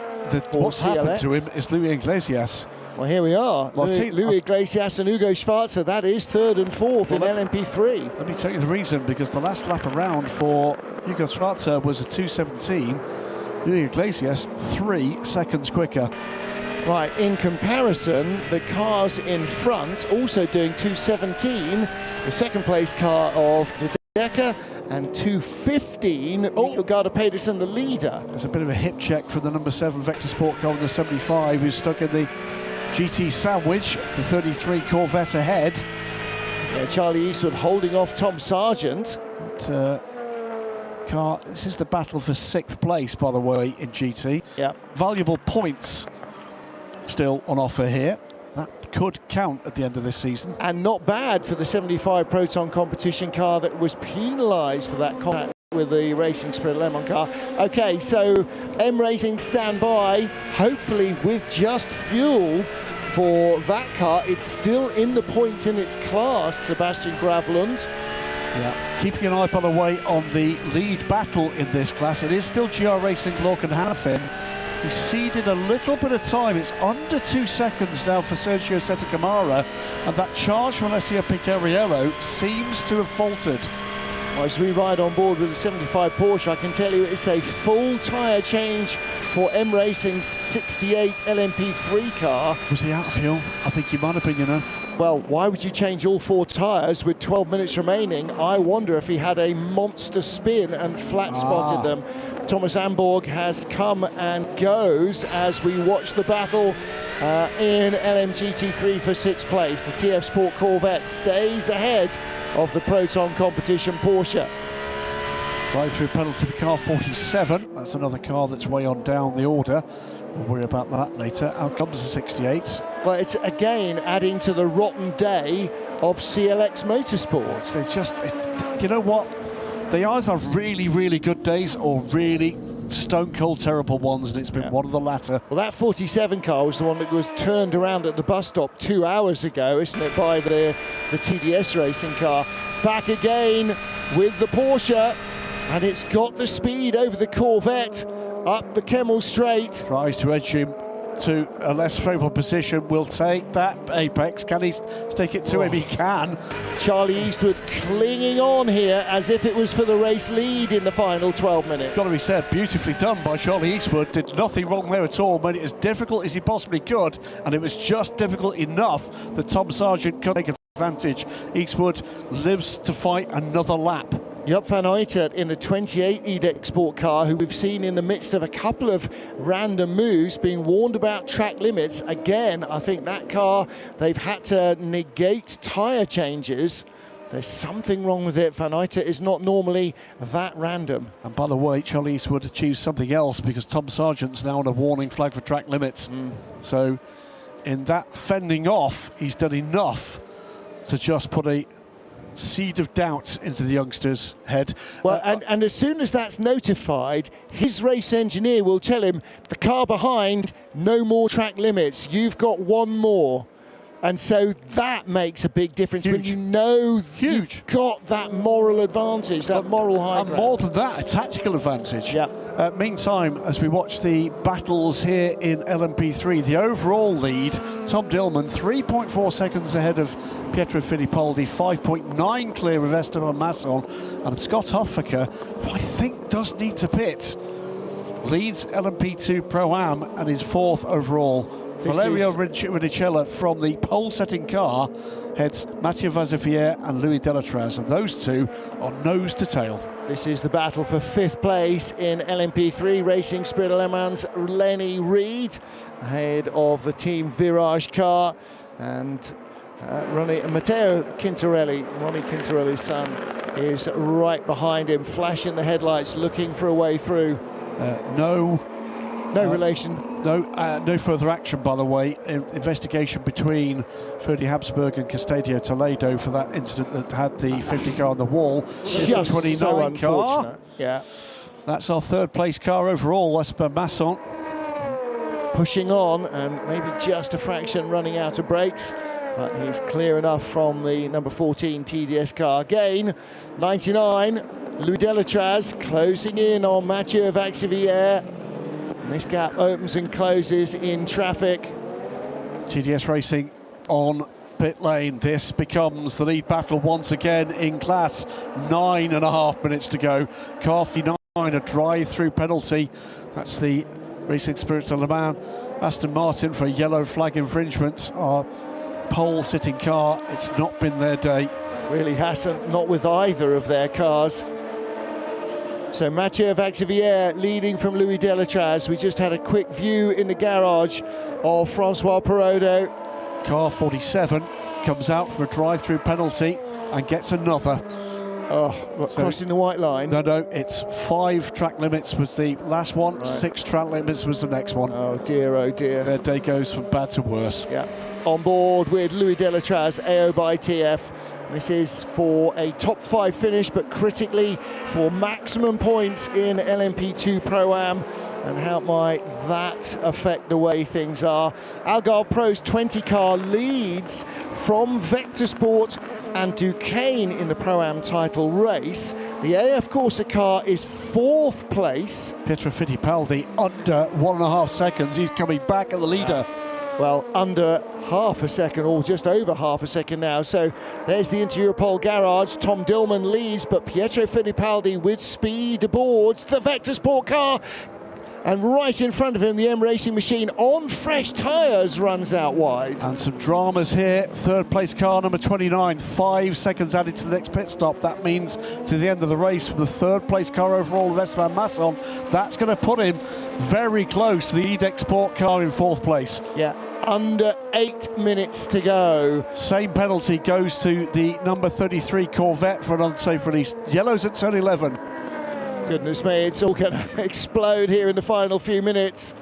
What's happened to him is Louis Iglesias.
Well, here we are. Louis Iglesias and Hugo Schwarzer, that is 3rd and 4th in LMP3.
Let me tell you the reason, because the last lap around for Hugo Schwarzer was a 2:17. Louis Iglesias 3 seconds quicker.
Right, in comparison, the cars in front also doing 2:17. The second place car of De Decker and 2:15. Mikael Gardner-Pedersen, the leader.
There's a bit of a hip check for the number 7 Vector Sport car in the 75, who's stuck in the GT sandwich. The 33 Corvette ahead.
Yeah, Charlie Eastwood holding off Tom Sargent.
This is the battle for 6th place, by the way, in GT.
Yeah.
Valuable points still on offer here. That could count at the end of this season.
And not bad for the 75 Proton competition car that was penalised for that contact with the Racing Spirit Lemon car. Okay, so M Racing stand by, hopefully with just fuel for that car. It's still in the points in its class, Sebastian Gravlund.
Yeah, keeping an eye, by the way, on the lead battle in this class. It is still GR Racing Lorcan Hannafin He ceded a little bit of time. It's under 2 seconds now for Sergio Sette Camara, and that charge from Alessio Picariello seems to have faltered.
Well, as we ride on board with the 75 Porsche, I can tell you it's a full tyre change for M Racing's 68 LMP3 car.
Was he out of fuel? I think he might have been, you know.
Well, why would you change all 4 tyres with 12 minutes remaining? I wonder if he had a monster spin and flat spotted them. Thomas Amborg has come and goes as we watch the battle in LMGT3 for 6th place. The TF Sport Corvette stays ahead of the Proton competition Porsche.
Drive-through penalty for car 47. That's another car that's way on down the order. We'll worry about that later. Out comes the 68.
Well, it's again adding to the rotten day of CLX Motorsport.
It's just, you know what? They either have really, really good days or really stone-cold terrible ones, and it's been one of the latter.
Well, that 47 car was the one that was turned around at the bus stop 2 hours ago, isn't it, by the TDS racing car. Back again with the Porsche, and it's got the speed over the Corvette up the Kemmel Straight.
Tries to edge him to a less favourable position. Will take that apex. Can he stick it to him? He can.
Charlie Eastwood clinging on here as if it was for the race lead in the final 12 minutes.
Got to be said, beautifully done by Charlie Eastwood. Did nothing wrong there at all. Made it as difficult as he possibly could, and it was just difficult enough that Tom Sargent could take advantage. Eastwood lives to fight another lap.
Joop van Uitert in the 28 EDEC Sport car, who we've seen in the midst of a couple of random moves, being warned about track limits. Again, I think that car, they've had to negate tyre changes. There's something wrong with it. Van Uitert is not normally that random.
And by the way, Charlie Eastwood achieved something else, because Tom Sargent's now on a warning flag for track limits. So in that fending off, he's done enough to just put a seed of doubt into the youngster's head.
Well, and as soon as that's notified, his race engineer will tell him, the car behind, no more track limits, you've got one more. And so that makes a big difference. Huge. When you know you've got that moral advantage, that moral high ground.
And more than that, a tactical advantage.
Yeah.
Meantime, as we watch the battles here in LMP3, the overall lead, Tom Dillman 3.4 seconds ahead of Pietro Fittipaldi, 5.9 clear of Esteban Masson, and Scott Huthfaker, who I think does need to pit, leads LMP2 Pro-Am and is 4th overall. Valerio Rinicella from the pole-setting car heads Mathieu Vazevier and Louis Delatraz, and those two are nose to tail.
This is the battle for 5th place in LMP3. Racing Spirit of Le Mans' Lenny Reed ahead of the Team Virage car, and Matteo Quintarelli, Ronnie Quintarelli's son, is right behind him, flashing the headlights, looking for a way through.
No
relation.
No further action, by the way. Investigation between Ferdy Habsburg and Castadio Toledo for that incident that had the 50 car on the wall.
Just 29 so car. Yeah.
That's our 3rd place car overall, Esteban Masson.
Pushing on, and maybe just a fraction running out of brakes. But he's clear enough from the number 14 TDS car. Again, 99, Louis Delatraz closing in on Mathieu Vaxivière. This gap opens and closes in traffic.
TDS Racing on pit lane. This becomes the lead battle once again in class. 9.5 minutes to go. Car 59, a drive-through penalty. That's the Racing Spirits of Le Mans. Aston Martin for a yellow flag infringement. Our pole-sitting car, it's not been their day.
Really hasn't, not with either of their cars. So Mathieu Vaxivière leading from Louis Delatraz. We just had a quick view in the garage of Francois Perrodo.
Car 47 comes out from a drive-through penalty and gets another.
Crossing the white line?
No, it's 5 track limits was the last one, right. 6 track limits was the next one.
Oh dear.
Their day goes from bad to worse.
Yeah. On board with Louis Delatraz, AO by TF. This is for a top 5 finish, but critically for maximum points in LMP2 Pro-Am. And how might that affect the way things are? Algarve Pro's 20 car leads from Vector Sport and Duquesne in the Pro-Am title race. The AF Corsa car is 4th place.
Pietro Fittipaldi under 1.5 seconds. He's coming back at the leader.
Well, under half a second, or just over half a second now. So there's the Inter-Europol garage. Tom Dillman leads, but Pietro Fittipaldi with speed aboard the Vector Sport car. And right in front of him, the M Racing machine on fresh tyres runs out wide.
And some dramas here. 3rd place car, number 29, 5 seconds added to the next pit stop. That means to the end of the race from the 3rd place car overall, Esteban Masson. That's going to put him very close to the EDEC Sport car in 4th place.
Yeah, under 8 minutes to go.
Same penalty goes to the number 33 Corvette for an unsafe release. Yellow's at turn 11.
Goodness me, it's all going to explode here in the final few minutes.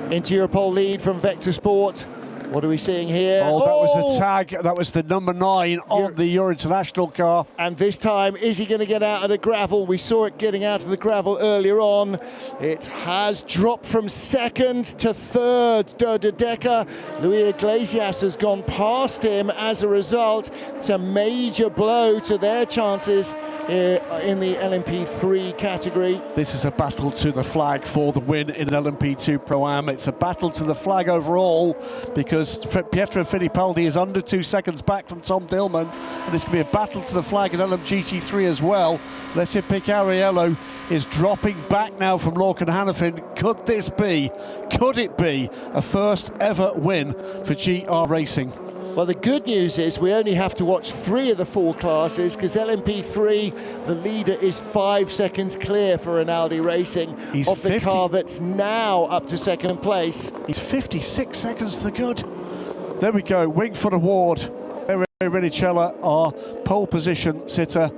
Inter-Europol lead from Vector Sport. What are we seeing here?
Oh, that was a tag. That was the number 9 on the Euro International car.
And this time, is he going to get out of the gravel? We saw it getting out of the gravel earlier on. It has dropped from 2nd to 3rd. Decker. Luis Iglesias has gone past him as a result. It's a major blow to their chances in the LMP3 category.
This is a battle to the flag for the win in LMP2 Pro-Am. It's a battle to the flag overall because Pietro Fittipaldi is under 2 seconds back from Tom Dillman, and it's going to be a battle to the flag in LMGT3 as well. Alessio Picariello is dropping back now from Lorcan Hannafin. Could it be a first ever win for GR Racing?
Well, the good news is we only have to watch 3 of the 4 classes, because LMP3, the leader is 5 seconds clear for Rinaldi Racing of the car that's now up to 2nd place.
He's 56 seconds to the good. There we go, Wingfoot Award. Renicella, our pole position sitter,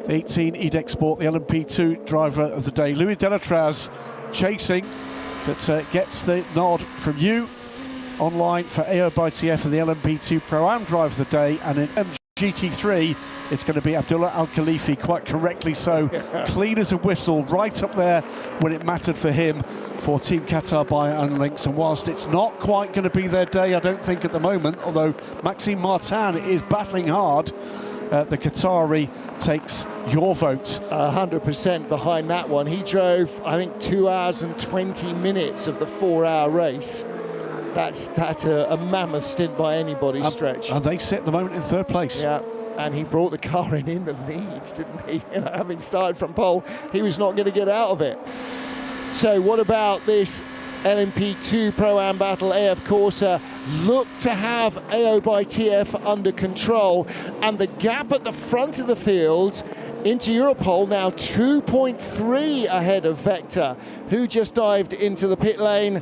the 18 EDEC Sport, the LMP2 driver of the day. Louis Delatraz chasing, but gets the nod from you. Online for AO by TF and the LMP2 Pro-Am driver of the day, and in MGT3 it's going to be Abdullah Al-Khalifi, quite correctly so. Clean as a whistle, right up there when it mattered for him for Team Qatar Bio and Lynx. And whilst it's not quite going to be their day, I don't think at the moment, although Maxime Martin is battling hard, the Qatari takes your vote.
100% behind that one. He drove, I think, 2 hours and 20 minutes of the 4-hour race. That's a mammoth stint by anybody's stretch.
And they sit at the moment in 3rd place.
Yeah, and he brought the car in the lead, didn't he? You know, having started from pole, he was not going to get out of it. So what about this LMP2 Pro-Am battle? AF Corsa look to have AO by TF under control, and the gap at the front of the field, Inter-Europol now 2.3 ahead of Vector, who just dived into the pit lane.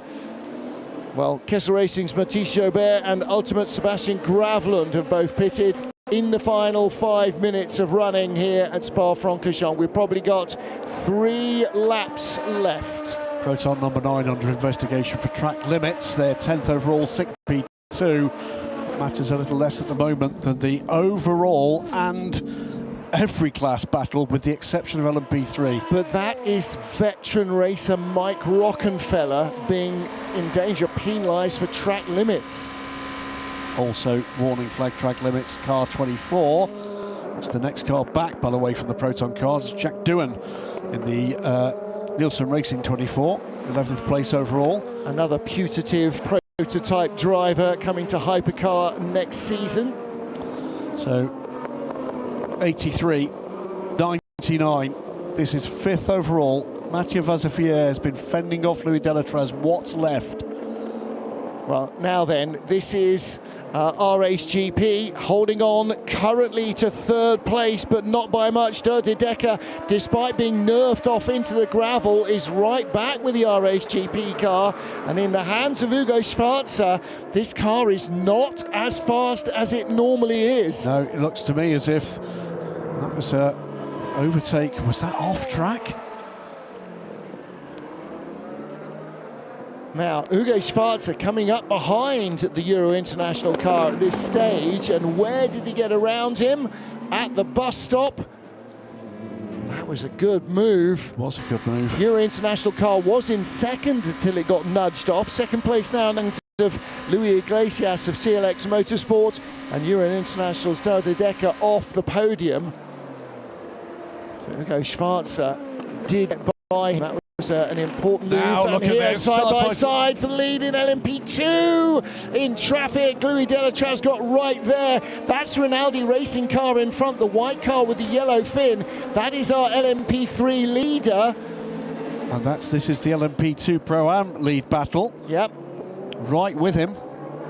Well, Kessel Racing's Matisse Jobert and Ultimate Sebastian Gravlund have both pitted in the final 5 minutes of running here at Spa-Francorchamps. We've probably got 3 laps left.
Proton number 9 under investigation for track limits. They're 10th overall, 6th P2. Matters a little less at the moment than the overall and every class battle, with the exception of LMP3.
But that is veteran racer Mike Rockenfeller being in danger, penalised for track limits.
Also warning flag track limits, car 24. It's the next car back, by the way, from the Proton cars. Jack Doohan in the Nielsen Racing 24, 11th place overall.
Another putative prototype driver coming to Hypercar next season.
So 83, 99. This is 5th overall. Mathieu Vazafier has been fending off Louis Delatraz. What's left?
Well, now then, this is RHGP holding on currently to 3rd place, but not by much. De Decker, despite being nerfed off into the gravel, is right back with the RHGP car. And in the hands of Hugo Schwarzer, this car is not as fast as it normally is.
No, it looks to me as if that was an overtake. Was that off track?
Now, Hugo Schwarzer coming up behind the Euro International car at this stage. And where did he get around him? At the bus stop. That was a good move.
Was a good move.
Euro International car was in 2nd until it got nudged off. 2nd place now, and of Luis Iglesias of CLX Motorsport and Euro International's David Decker off the podium. So here we go, Schwarzer did get by him. That was an important move.
Now look at this,
side by side for the lead in LMP2 in traffic. Louis Delatraz got right there. That's Rinaldi racing car in front, the white car with the yellow fin. That is our LMP3 leader.
And this is the LMP2 Pro-Am lead battle.
Yep.
Right with him.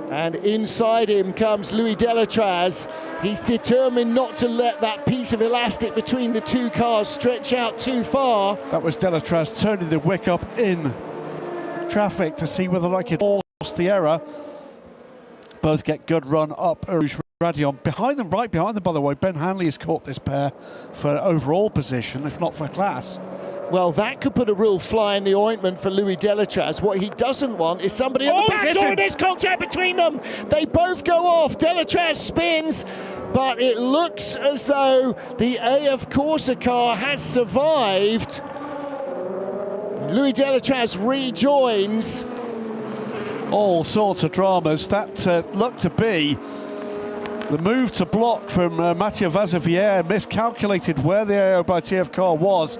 And inside him comes Louis Delatraz. He's determined not to let that piece of elastic between the two cars stretch out too far.
That was Delatraz turning the wick up in traffic to see whether I could force the error. Both get good run up Radion. Behind them, right behind them, by the way, Ben Hanley has caught this pair for overall position, if not for class.
Well, that could put a real fly in the ointment for Louis Delatraz. What he doesn't want is somebody on the back door. There's contact between them. They both go off. Delatraz spins, but it looks as though the AF Corsa car has survived. Louis Delatraz rejoins.
All sorts of dramas. That looked to be the move to block from Mathieu Vazevière miscalculated where the AO by TF car was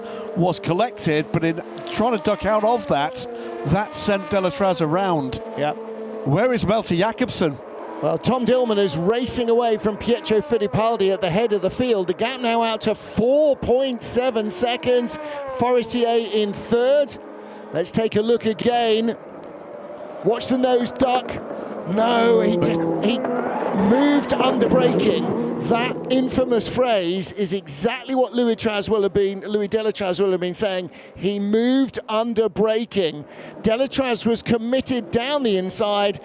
collected, but in trying to duck out of that sent Delatraz around.
Yep.
Where is Malte Jakobsen?
Well, Tom Dillman is racing away from Pietro Fittipaldi at the head of the field. The gap now out to 4.7 seconds. Forestier in third. Let's take a look again. Watch the nose duck. No, he moved under braking. That infamous phrase is exactly what Louis Delatraz will have been saying. He moved under braking. Delatraz was committed down the inside,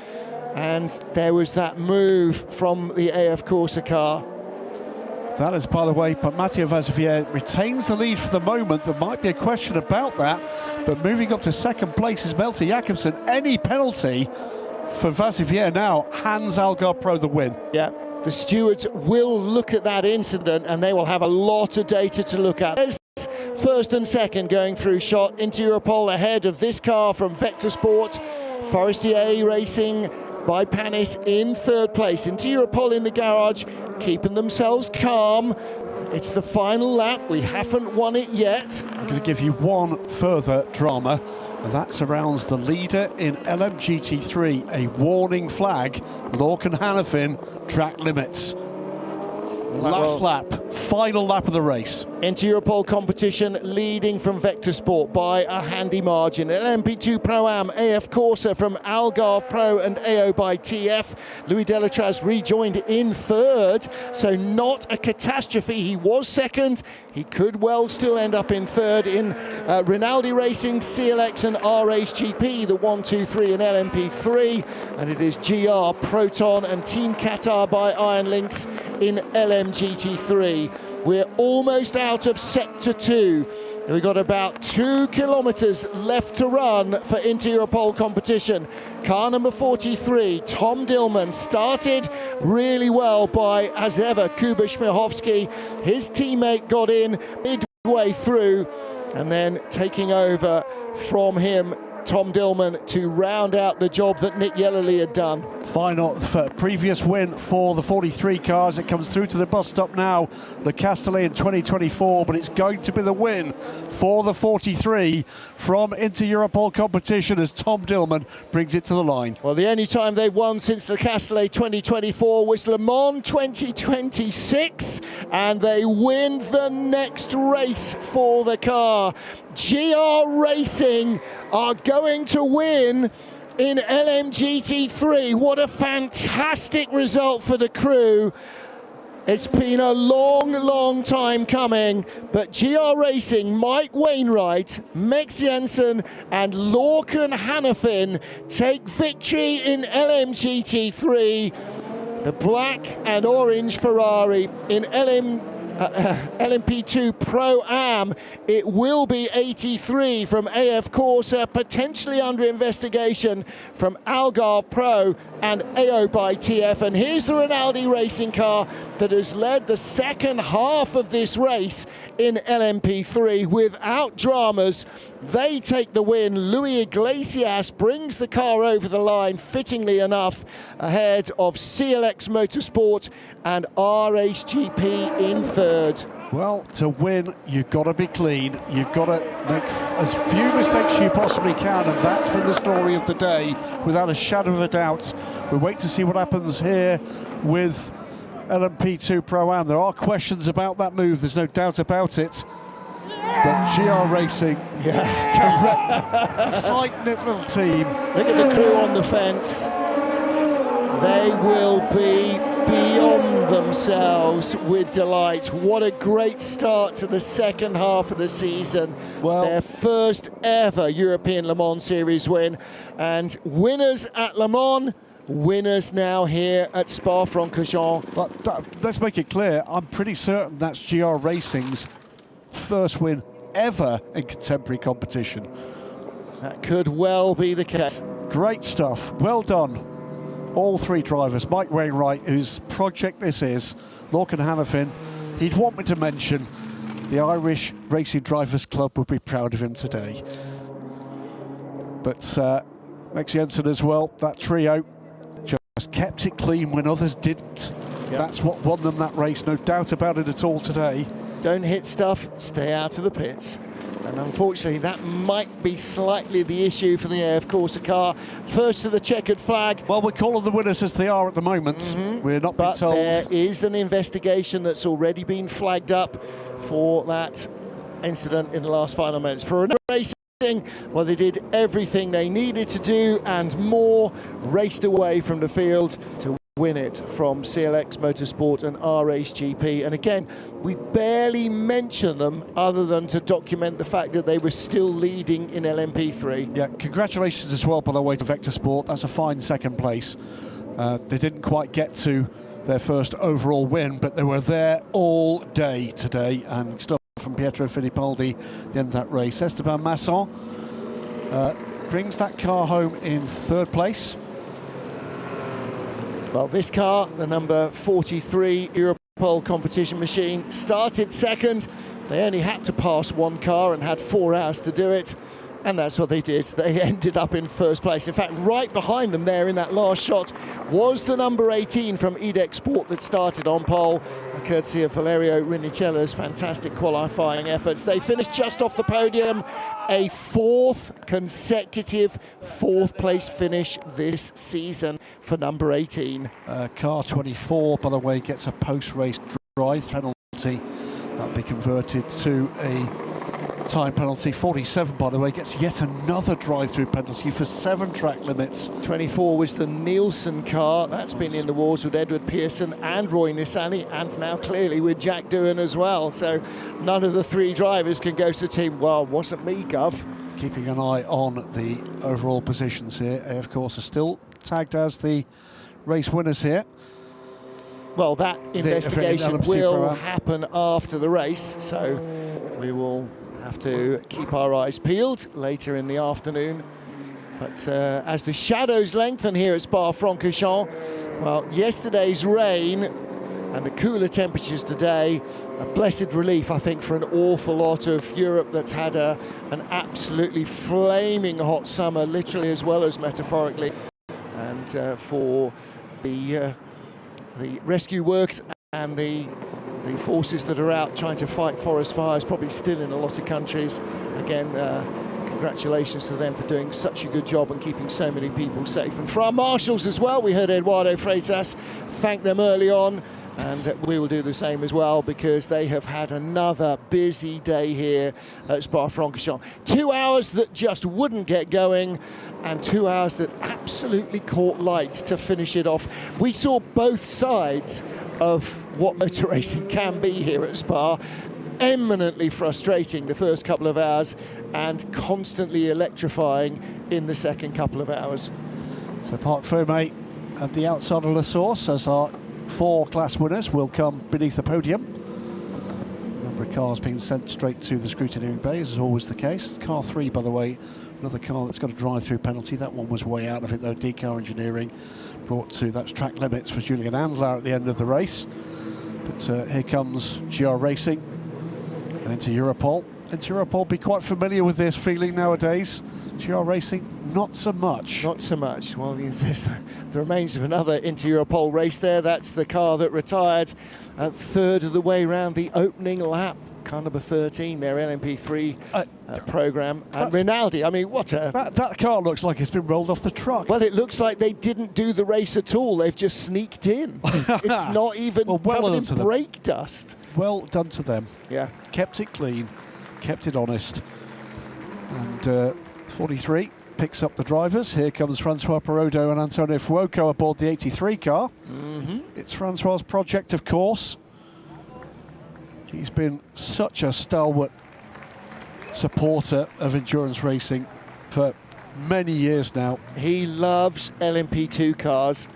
and there was that move from the AF Corsa car.
That is, by the way, but Mathieu Vazevière retains the lead for the moment. There might be a question about that, but moving up to second place is Malte Jakobsen. Any penalty for Vazevière now hands Algarve Pro the win.
Yeah, the stewards will look at that incident and they will have a lot of data to look at. There's first and second going through shot into Europol ahead of this car from Vector Sport. Forestier racing by Panis in third place. Into Europol in the garage, keeping themselves calm. It's the final lap. We haven't won it yet.
I'm going to give you one further drama, and that surrounds the leader in LMGT3, a warning flag. Lorcan Hannafin, track limits. Last lap, final lap of the race.
Into Europol competition, leading from Vector Sport by a handy margin. LMP2 Pro-Am, AF Corsa from Algarve Pro and AO by TF. Louis Delatraz rejoined in third, so not a catastrophe. He was second. He could well still end up in third in Rinaldi Racing, CLX and RHGP, the 1, 2, 3 and LMP3. And it is GR, Proton and Team Qatar by Iron Lynx in LMGT3. We're almost out of Sector 2. We've got about 2 kilometers left to run for Inter-Europol competition. Car number 43, Tom Dillman, started really well by, as ever, Kuba Śmiechowski. His teammate got in midway through, and then taking over from him, Tom Dillman, to round out the job that Nick Yellerly had done.
Final previous win for the 43 cars. It comes through to the bus stop now, the Castellet in 2024, but it's going to be the win for the 43 from Inter-Europol competition as Tom Dillman brings it to the line.
Well, the only time they've won since the Castellet 2024 was Le Mans 2026, and they win the next race for the car. GR Racing are going to win in LMGT3. What a fantastic result for the crew. It's been a long, long time coming, but GR Racing, Mike Wainwright, Mex Jensen and Lorcan Hannafin take victory in LMGT3. The black and orange Ferrari in LMP2 Pro-Am. It will be 83 from AF Corsa, potentially under investigation from Algarve Pro and AO by TF. And here's the Rinaldi racing car that has led the second half of this race in LMP3 without dramas. They take the win. Luis Iglesias brings the car over the line, fittingly enough, ahead of CLX Motorsport and RHGP in third.
Well, to win, you've got to be clean. You've got to make as few mistakes as you possibly can, and that's been the story of the day, without a shadow of a doubt. We'll wait to see what happens here with LMP2 Pro-Am. There are questions about that move, there's no doubt about it. But GR Racing, tight-knit little team.
Look at the crew on the fence. They will be beyond themselves with delight. What a great start to the second half of the season. Well, their first ever European Le Mans Series win. And winners at Le Mans, winners now here at Spa-Francorchamps.
But let's make it clear, I'm pretty certain that's GR Racing's first win ever in contemporary competition.
That could well be the case.
Great stuff, well done. All three drivers, Mike Wainwright, whose project this is, Lorcan Hannafin. He'd want me to mention the Irish Racing Drivers Club would be proud of him today. But Max Jensen as well, that trio just kept it clean when others didn't. Yep. That's what won them that race, no doubt about it at all today.
Don't hit stuff, stay out of the pits. And unfortunately, that might be slightly the issue for the AF Corsa car. First to the checkered flag.
Well, we're calling the winners as they are at the moment. We're not being told.
There is an investigation that's already been flagged up for that incident in the last final minutes. For another racing, well, they did everything they needed to do and more, raced away from the field to win it from CLX Motorsport and RHGP. And again, we barely mention them other than to document the fact that they were still leading in LMP3.
Yeah, congratulations as well, by the way, to Vector Sport. That's a fine second place. They didn't quite get to their first overall win, but they were there all day today, and stuff from Pietro Fittipaldi at the end of that race. Esteban Masson brings that car home in third place.
Well, this car, the number 43 Europol competition machine, started second. They only had to pass one car and had 4 hours to do it. And that's what they did. They ended up in first place. In fact, right behind them there in that last shot was the number 18 from EDEX Sport that started on pole, courtesy of Valerio Rinicella's fantastic qualifying efforts. They finished just off the podium, a fourth consecutive fourth place finish this season for number 18.
Car 24, by the way, gets a post-race drive penalty. That'll be converted to a time penalty. 47, by the way, gets yet another drive-through penalty for 7 track limits.
24 was the Nielsen car. That's been in the wars with Edward Pearson and Roy Nissany, and now clearly with Jack Doohan as well. So none of the 3 drivers can go to the team. Well, wasn't me, Gov.
Keeping an eye on the overall positions here. Of course, are still tagged as the race winners here.
Well, that investigation will happen after the race, so we will have to keep our eyes peeled later in the afternoon. But as the shadows lengthen here at Spa-Francorchamps, well, yesterday's rain and the cooler temperatures today, a blessed relief, I think, for an awful lot of Europe that's had an absolutely flaming hot summer, literally as well as metaphorically. And for the rescue works and the forces that are out trying to fight forest fires, probably still in a lot of countries. Again, congratulations to them for doing such a good job and keeping so many people safe. And for our marshals as well, we heard Eduardo Freitas thank them early on, and we will do the same as well, because they have had another busy day here at Spa-Francorchamps. 2 hours that just wouldn't get going, and 2 hours that absolutely caught light to finish it off. We saw both sides of what motor racing can be here at Spa. Eminently frustrating the first couple of hours and constantly electrifying in the second couple of hours.
So Parc Fermé at the outside of La Source, as our 4 class winners will come beneath the podium. A number of cars being sent straight to the scrutineering bays, as always the case. Car 3, by the way, another car that's got a drive-through penalty. That one was way out of it, though. Decar Engineering brought to, that's track limits for Julian Andler at the end of the race. But here comes GR Racing and into Europol. Europol be quite familiar with this feeling nowadays. GR Racing, not so much.
Not so much. Well, there's the remains of another Europol race there. That's the car that retired a third of the way around the opening lap. Car number 13, their LMP3 program. And Rinaldi, I mean, what a...
That car looks like it's been rolled off the truck.
Well, it looks like they didn't do the race at all. They've just sneaked in. It's not even covered in brake dust.
Well done to them.
Yeah.
Kept it clean, kept it honest. And 43 picks up the drivers. Here comes Francois Perodo and Antonio Fuoco aboard the 83 car. It's Francois' project, of course. He's been such a stalwart supporter of endurance racing for many years now.
He loves LMP2 cars.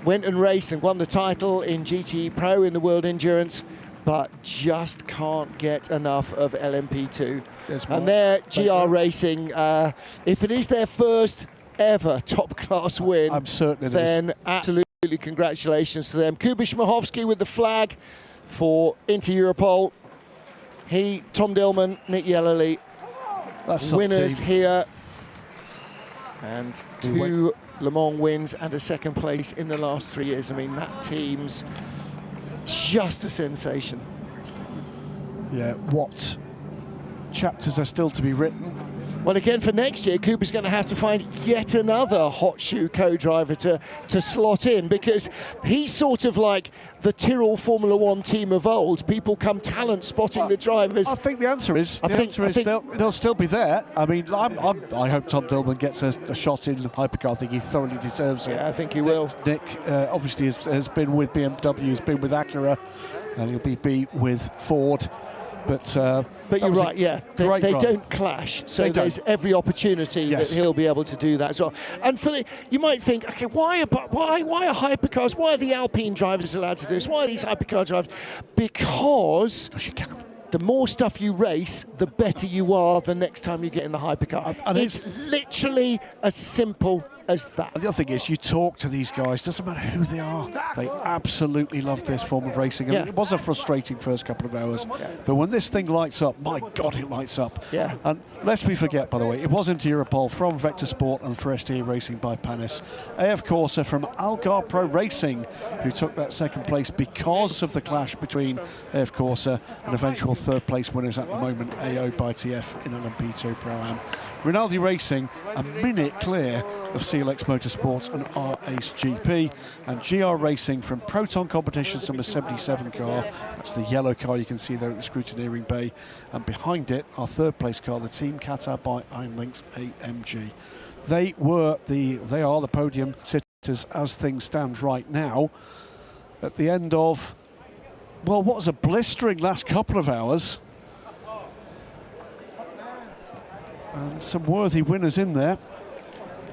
Went and raced and won the title in GTE Pro in the World Endurance, but just can't get enough of LMP2. And their GR Racing, if it is their first ever top-class win,
I'm certain
then absolutely congratulations to them. Kuba Shmahovsky with the flag for Europol. He, Tom Dillman, Nick Yellerly, winners here. And 2 Le Mans wins and a second place in the last 3 years. I mean, that team's just a sensation.
Yeah, what chapters are still to be written?
Well, again, for next year, Cooper's going to have to find yet another hot shoe co-driver to slot in, because he's sort of like the Tyrrell Formula One team of old. People come talent spotting the drivers.
I think the answer is they'll still be there. I mean, I hope Tom Dillman gets a shot in hypercar. I think he thoroughly deserves it.
Yeah, I think he will.
Nick obviously has been with BMW, has been with Acura, and he'll be with Ford. But
you're right, yeah. They don't clash, so there's every opportunity that he'll be able to do that as well. And you might think, okay, why are hypercars? Why are the Alpine drivers allowed to do this? Why are these hypercar drivers? Because
you can.
The more stuff you race, the better you are the next time you get in the hypercar. And it's literally as simple as that.
The other thing is, you talk to these guys, doesn't matter who they are, they absolutely love this form of racing. I mean, it was a frustrating first couple of hours, but when this thing lights up, my God, it lights up.
Yeah.
And lest we forget, by the way, it was Europol from Vector Sport and for STA Racing by Panis. AF Corsa from Algar Pro Racing, who took that second place because of the clash between AF Corsa and eventual third place winners at the moment, AO by TF in LMP2 Pro-Am. Rinaldi Racing, a minute clear of CLX Motorsport and R-Ace GP, and GR Racing from Proton Competitions number 77 car. That's the yellow car you can see there at the scrutineering bay, and behind it, our third place car, the Team Qatar by Ironlinks AMG. They are the podium sitters as things stand right now. At the end of, well, what was a blistering last couple of hours. And some worthy winners in there.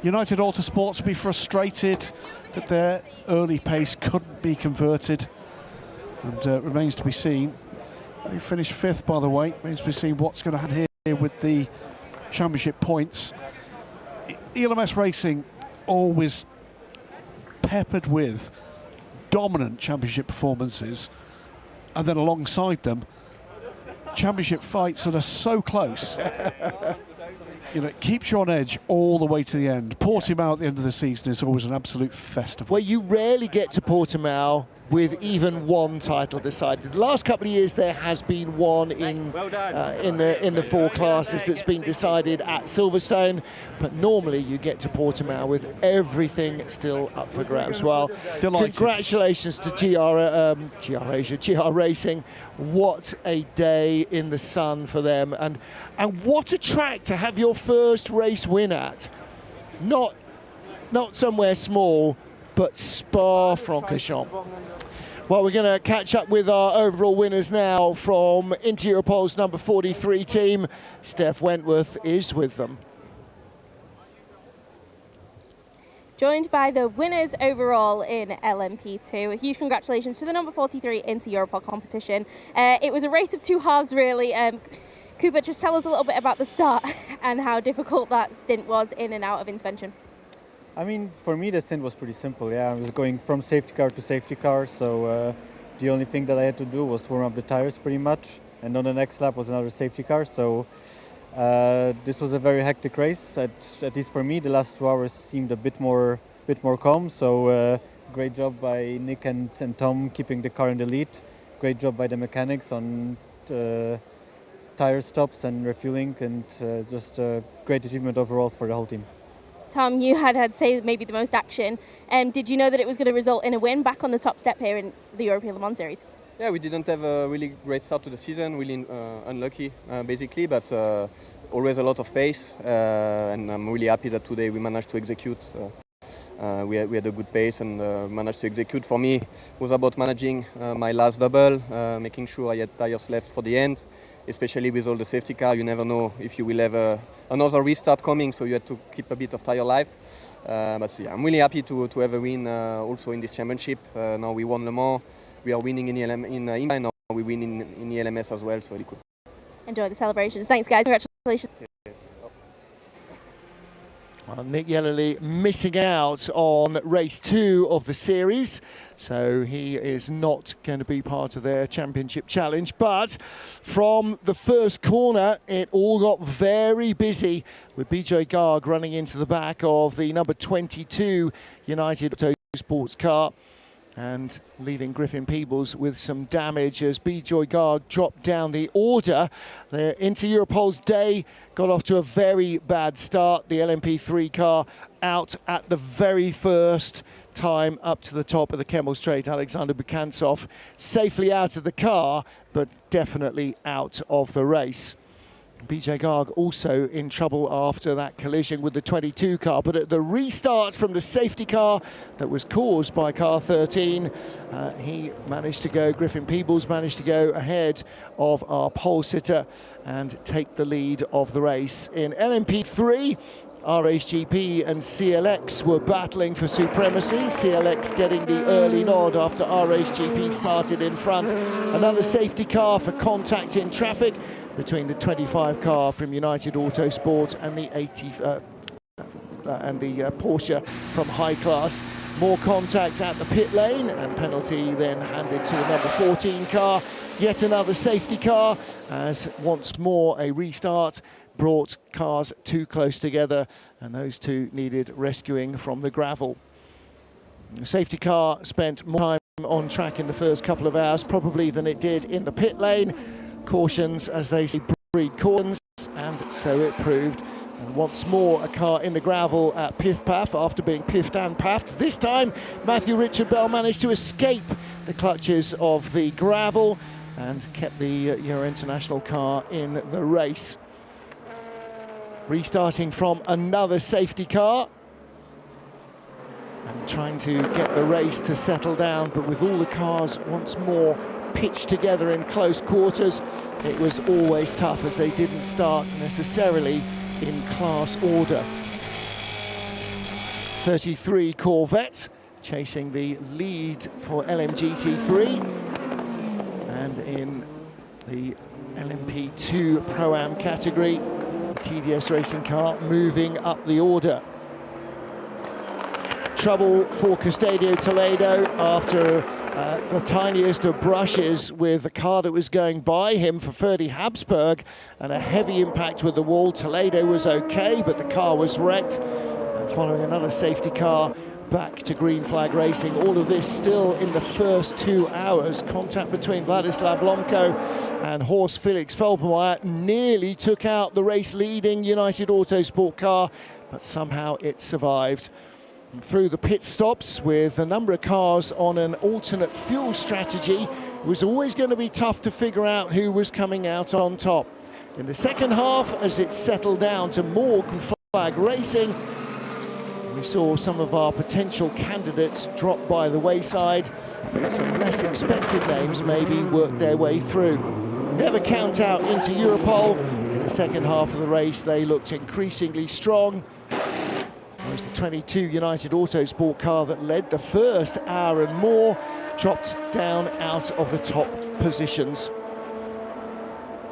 United Autosports will be frustrated that their early pace couldn't be converted, and remains to be seen. They finished 5th, by the way. Remains to be seen what's going to happen here with the championship points. ELMS Racing always peppered with dominant championship performances, and then alongside them, championship fights that are so close. You know, it keeps you on edge all the way to the end. Portimão at the end of the season is always an absolute festival.
Well, you rarely get to Portimão with even one title decided. The last couple of years there has been one in the 4 classes that's been decided at Silverstone, but normally you get to Portimão with everything still up for grabs. Well, congratulations to GR Racing. What a day in the sun for them, and what a track to have your first race win at. Not somewhere small, but Spa-Francorchamps. Well, we're going to catch up with our overall winners now from Europol's number 43 team. Steph Wentworth is with them.
Joined by the winners overall in LMP2. A huge congratulations to the number 43 Europol competition. It was a race of 2 halves, really. Kuba, just tell us a little bit about the start and how difficult that stint was in and out of intervention.
I mean, for me, the stint was pretty simple. Yeah, I was going from safety car to safety car, so the only thing that I had to do was warm up the tires pretty much. and on the next lap was another safety car. So this was a very hectic race. At least for me, the last 2 hours seemed a bit more calm. So great job by Nick and Tom keeping the car in the lead. Great job by the mechanics on tire stops and refueling, and just a great achievement overall for the whole team.
Tom, you had say maybe the most action. Did you know that it was going to result in a win back on the top step here in the European Le Mans Series?
Yeah, we didn't have a really great start to the season, really unlucky basically, but always a lot of pace, and I'm really happy that today we managed to execute. We had a good pace and managed to execute. For me, it was about managing my last double, making sure I had tires left for the end, especially with all the safety car. You never know if you will have another restart coming, so you had to keep a bit of tire life. But so, yeah, I'm really happy to have a win also in this championship. Now we won Le Mans, we are winning in IMSA, now we win in ELMS as well, so really good.
Enjoy the celebrations. Thanks, guys. Congratulations.
Well, Nick Yellerly missing out on race 2 of the series, so he is not going to be part of their championship challenge. But from the first corner, it all got very busy with BJ Garg running into the back of the number 22 United Autosports car and leaving Griffin Peebles with some damage as BJ Garg dropped down the order. Into Europol's day got off to a very bad start. The LMP3 car out at the very first time up to the top of the Kemmel Straight. Alexander Bukantsov safely out of the car, but definitely out of the race. BJ Garg also in trouble after that collision with the 22 car, but at the restart from the safety car that was caused by car 13, he managed to go, Griffin Peebles managed to go ahead of our pole sitter and take the lead of the race. In LMP3, RHGP and CLX were battling for supremacy. CLX getting the early nod after RHGP started in front. Another safety car for contact in traffic between the 25 car from United Autosport and the Porsche from High Class. More contact at the pit lane and penalty then handed to the number 14 car. Yet another safety car as once more a restart brought cars too close together, and those two needed rescuing from the gravel. The safety car spent more time on track in the first couple of hours probably than it did in the pit lane. Cautions, as they say, breed cautions, and so it proved. And once more a car in the gravel at Piff Paff after being piffed and paffed. This time Matthew Richard Bell managed to escape the clutches of the gravel and kept the Euro International car in the race. Restarting from another safety car and trying to get the race to settle down, but with all the cars once more pitched together in close quarters, it was always tough as they didn't start necessarily in class order. 33 Corvette chasing the lead for LMGT3, and in the LMP2 Pro-Am category, the TDS racing car moving up the order. Trouble for Custodio Toledo after the tiniest of brushes with the car that was going by him for Ferdy Habsburg, and a heavy impact with the wall. Toledo was okay, but the car was wrecked. And following another safety car back to green flag racing. All of this still in the first 2 hours. Contact between Vladislav Lomko and Horst Felix Felbermeyer nearly took out the race leading United Autosport car, but somehow it survived. And through the pit stops with a number of cars on an alternate fuel strategy, it was always going to be tough to figure out who was coming out on top. In the second half, as it settled down to more green flag racing, we saw some of our potential candidates drop by the wayside, and some less expected names maybe work their way through. Never count out into Europol. In the second half of the race, they looked increasingly strong. It was the 22 United Autosport car that led the first hour and more, dropped down out of the top positions.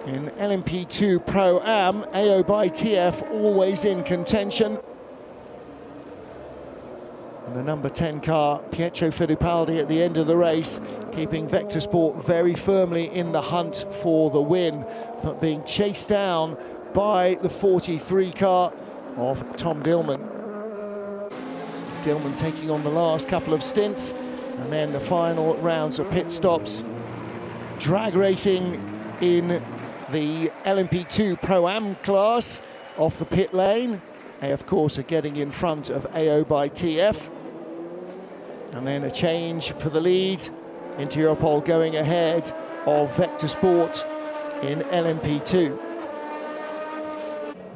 In LMP2 Pro-Am, AO by TF always in contention. And the number 10 car, Pietro Fittipaldi, at the end of the race, keeping Vector Sport very firmly in the hunt for the win, but being chased down by the 43 car of Tom Dillman. Dillman taking on the last couple of stints, and then the final rounds of pit stops. Drag racing in the LMP2 Pro-Am class off the pit lane. AF Corsa getting in front of AO by TF. And then a change for the lead. Into Europol going ahead of Vector Sport in LMP2.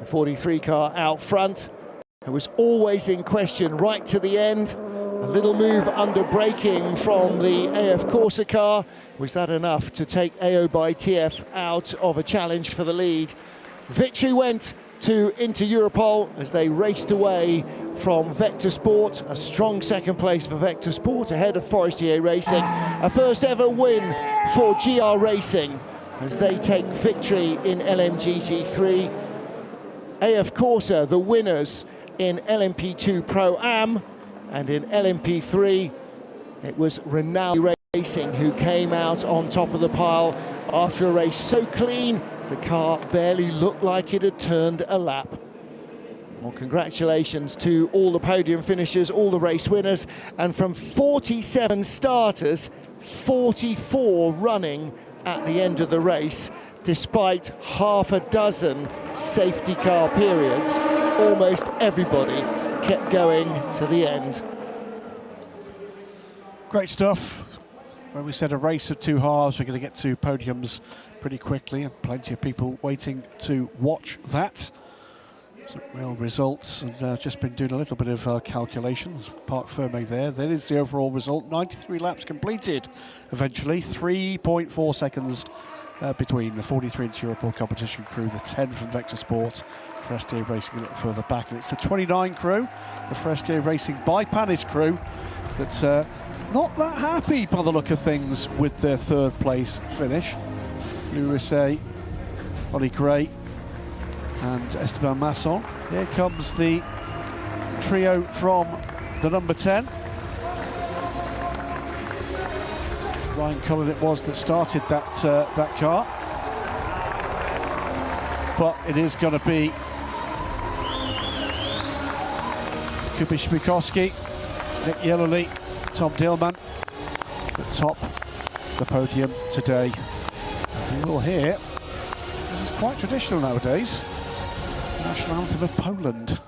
The 43 car out front. It was always in question right to the end. A little move under braking from the AF Corsa car. Was that enough to take AO by TF out of a challenge for the lead? Victory went to Inter Europol as they raced away from Vector Sport. A strong second place for Vector Sport ahead of Forestier Racing. A first ever win for GR Racing as they take victory in LMGT3. AF Corsa, the winners in LMP2 Pro-Am, and in LMP3 it was Renault Racing who came out on top of the pile after a race so clean the car barely looked like it had turned a lap. Well, congratulations to all the podium finishers, all the race winners, and from 47 starters, 44 running at the end of the race, despite half a dozen safety car periods. Almost everybody kept going to the end.
Great stuff. When we said a race of two halves, we're going to get to podiums pretty quickly, and plenty of people waiting to watch that. Some real results, and just been doing a little bit of calculations. Park Ferme there. That is the overall result. 93 laps completed eventually. 3.4 seconds between the 43 Inter Europol competition crew, the 10 from Vector Sport, Forestier Racing a little further back, and it's the 29 crew, the Forestier Racing by Panis crew, that's not that happy by the look of things with their third place finish. Louis, Ollie Gray and Esteban Masson. Here comes the trio from the number 10. Ryan Cullen it was that started that car. But it is going to be Kubish Mikowski, Nick Yellowly, Tom Dillman at top the podium today. And we will hear, this is quite traditional nowadays, the national anthem of Poland.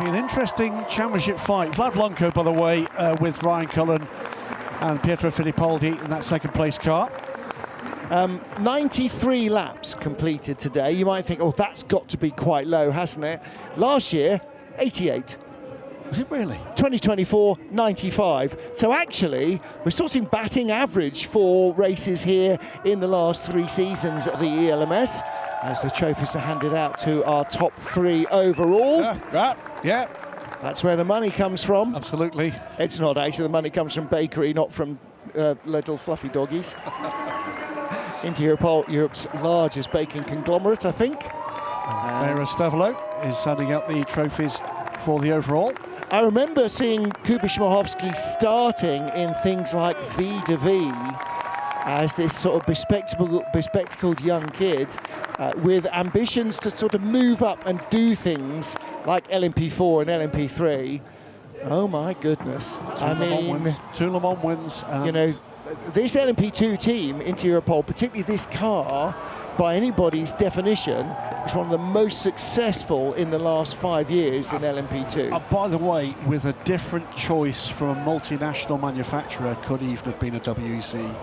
Interesting championship fight. Vlad Blanco, by the way, with Ryan Cullen and Pietro Fittipaldi in that second place car.
93 laps completed today. You might think, oh, that's got to be quite low, hasn't it? Last year, 88.
Was it really?
2024, 95. So actually, we're sorting batting average for races here in the last 3 seasons of the ELMS, as the trophies are handed out to our top 3 overall.
Yeah.
That's where the money comes from.
Absolutely.
It's not actually. The money comes from bakery, not from little fluffy doggies. Inter Europol, Europe's largest baking conglomerate, I think.
Mayor Stavlo is sending out the trophies for the overall.
I remember seeing Kubish Michalski starting in things like V de V as this sort of bespectacled young kid with ambitions to sort of move up and do things like LMP4 and LMP3. Oh my goodness.
Two Le Mans wins.
You know, this LMP2 team, Inter Europol, particularly this car, by anybody's definition, is one of the most successful in the last 5 years in LMP2.
By the way, with a different choice from a multinational manufacturer, could even have been a WEC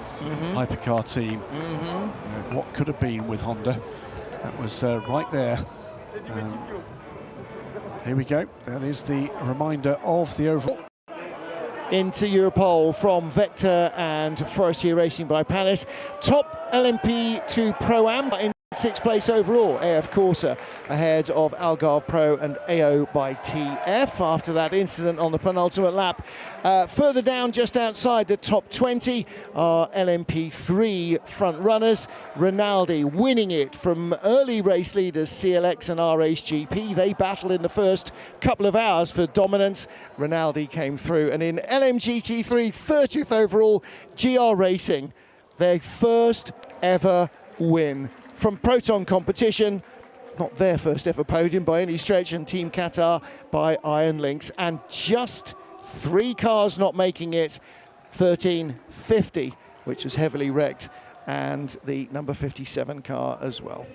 hypercar team. You know, what could have been with Honda? That was right there. Here we go. That is the reminder of the overall.
Into Europole from Vector and Forestier Racing by Panis. Top LMP2 Pro-Am in 6th place overall. AF Corsa ahead of Algarve Pro and AO by TF after that incident on the penultimate lap. Further down, just outside the top 20, are LMP3 front runners. Rinaldi winning it from early race leaders CLX and RHGP. They battled in the first couple of hours for dominance. Rinaldi came through, and in LMGT3, 30th overall, GR Racing, their first ever win from Proton competition. Not their first ever podium by any stretch, and Team Qatar by Iron Lynx, and just 3 cars not making it. 1350, which was heavily wrecked, and the number 57 car as well.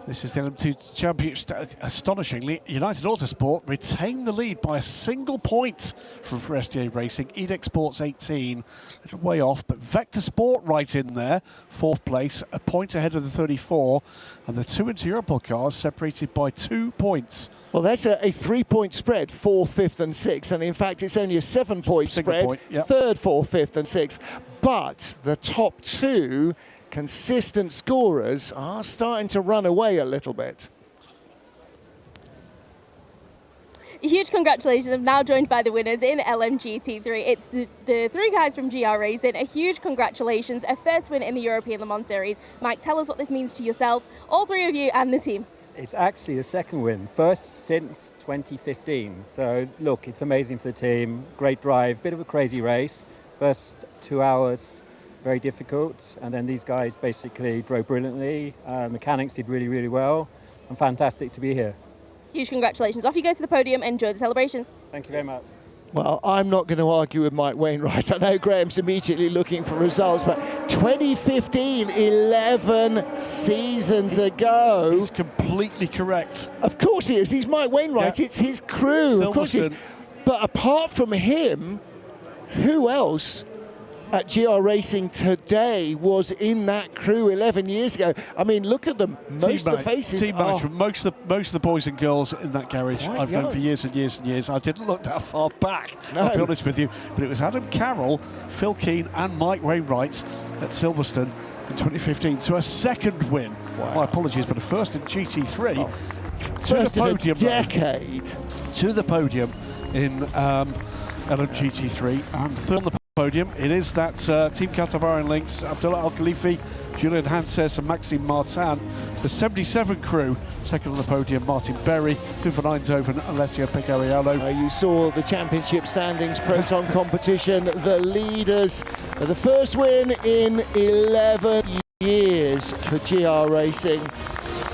This is the LMP2 Championship. Astonishingly, United Autosport retained the lead by a single point from Forestier Racing. Edex Sports 18, it's way off, but Vector Sport right in there, 4th place, a point ahead of the 34, and the 2 Europol cars separated by 2 points.
Well, that's a 3-point spread, 4th, 5th and 6th, and in fact it's only a 7-point spread, 3rd, 4th, 5th and 6th. But the top 2 consistent scorers are starting to run away a little bit.
Huge congratulations. I'm now joined by the winners in LMGT3. It's the 3 guys from GR Racing. A huge congratulations. A first win in the European Le Mans Series. Mike, tell us what this means to yourself, all 3 of you and the team.
It's actually the 2nd win, first since 2015. So look, it's amazing for the team. Great drive, bit of a crazy race. First 2 hours, very difficult, and then these guys basically drove brilliantly. Mechanics did really, really well, and fantastic to be here.
Huge congratulations. Off you go to the podium. Enjoy the celebrations.
Thank you very much.
Well, I'm not going to argue with Mike Wainwright. I know Graham's immediately looking for results, but 2015, 11 seasons ago.
He's completely correct.
Of course he is. He's Mike Wainwright. Yeah. It's his crew. Of course he is. But apart from him, who else at GR Racing today was in that crew 11 years ago? I mean, look at them. Most of the faces
team management, most of the boys and girls in that garage I've known for years and years and years. I didn't look that far back, I'll be honest with you, but it was Adam Carroll, Phil Keane and Mike Wainwright at Silverstone in 2015. So a 2nd win. Wow. My apologies, but a first in GT3. To the podium,
decade.
To the podium in LMGT3, and 3rd on the podium. It is that Team Qatar Iron Lynx, Abdullah Al Khalifi, Julian Hanses and Maxime Martin. The 77 crew, 2nd on the podium, Martin Berry, Hoover Eindhoven, Alessio Picariello.
You saw the championship standings, Proton competition, the leaders. The first win in 11 years for GR Racing.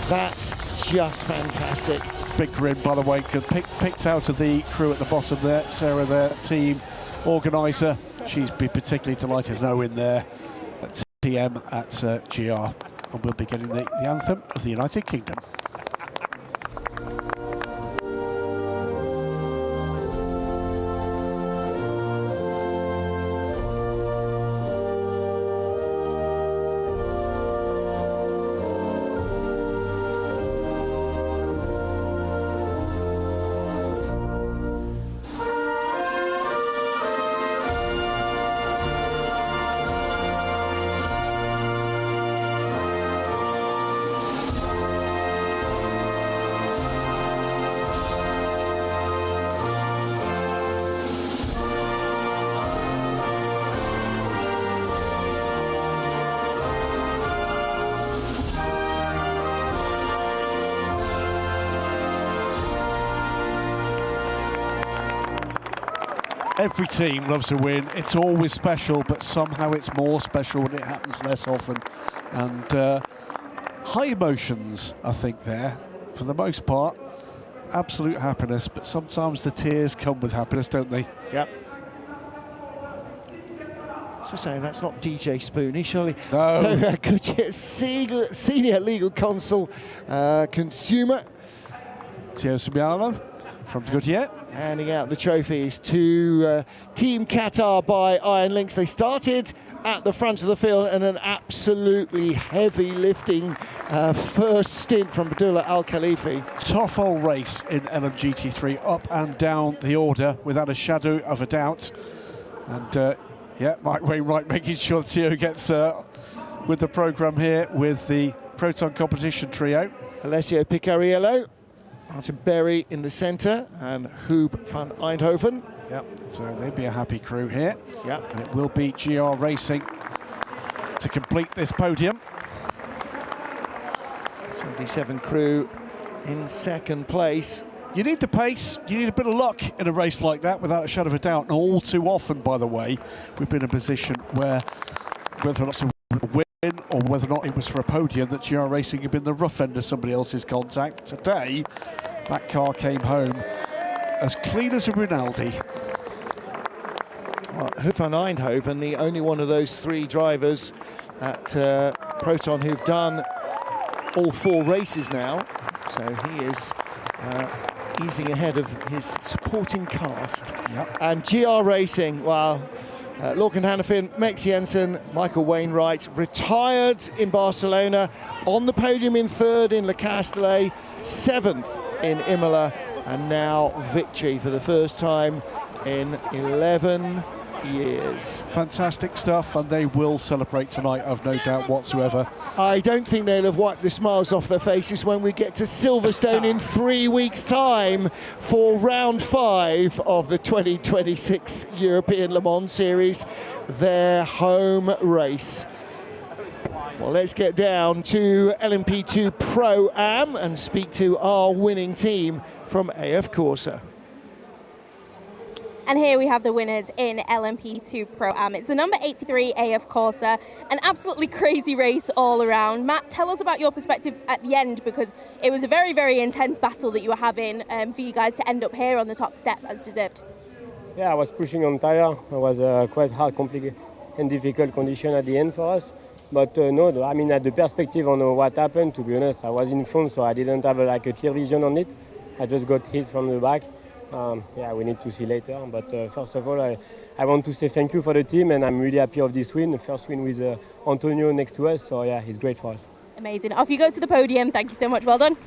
That's just fantastic.
Big grin, by the way, picked out of the crew at the bottom there. Sarah, their team organiser. She'd be particularly delighted to know in there at TM at GR. And we'll be getting the anthem of the United Kingdom. Every team loves a win. It's always special, but somehow it's more special when it happens less often. And high emotions, I think, there. For the most part, absolute happiness, but sometimes the tears come with happiness, don't they?
Yep. Just saying, that's not DJ Spoonie, surely.
No.
So, Goodyear's senior legal counsel, consumer.
Tio Simiano from Goodyear.
Handing out the trophies to Team Qatar by Iron Links. They started at the front of the field and an absolutely heavy lifting first stint from Abdullah Al Khalifi.
Tough old race in LMGT3, up and down the order without a shadow of a doubt. And yeah, Mike Wainwright making sure Tio gets with the programme here with the Proton competition trio.
Alessio Picariello, Martin Berry in the centre, and Hoob van Eindhoven.
Yep, so they'd be a happy crew here.
Yep.
And it will be GR Racing to complete this podium.
77 crew in second place.
You need the pace, you need a bit of luck in a race like that, without a shadow of a doubt. And all too often, by the way, we've been in a position where, whether or not to win or whether or not it was for a podium, that GR Racing had been the rough end of somebody else's contact. Today, that car came home as clean as a Rinaldi.
Well, Hoob van Eindhoven, the only one of those three drivers at Proton who've done all 4 races now. So he is easing ahead of his supporting cast.
Yep.
And GR Racing, well, Lorcan Hannafin, Mex Jensen, Michael Wainwright, retired in Barcelona, on the podium in 3rd in Le Castellet, 7th in Imola, and now victory for the first time in 11 years.
Fantastic stuff, and they will celebrate tonight, I've no doubt whatsoever.
I don't think they'll have wiped the smiles off their faces when we get to Silverstone in 3 weeks' time for round 5 of the 2026 European Le Mans Series, their home race. Well, let's get down to LMP2 Pro Am and speak to our winning team from AF Corsa.
And here we have the winners in LMP2 Pro Am. It's the number 83 AF Corsa, an absolutely crazy race all around. Matt, tell us about your perspective at the end, because it was a very, very intense battle that you were having for you guys to end up here on the top step as deserved.
Yeah, I was pushing on tire. It was quite hard, complicated and difficult condition at the end for us. But no, I mean, at the perspective on what happened, to be honest, I was in front, so I didn't have a clear vision on it. I just got hit from the back. Yeah, we need to see later. But first of all, I want to say thank you for the team, and I'm really happy of this win. The first win with Antonio next to us, so yeah, it's great for us.
Amazing. Off you go to the podium. Thank you so much. Well done.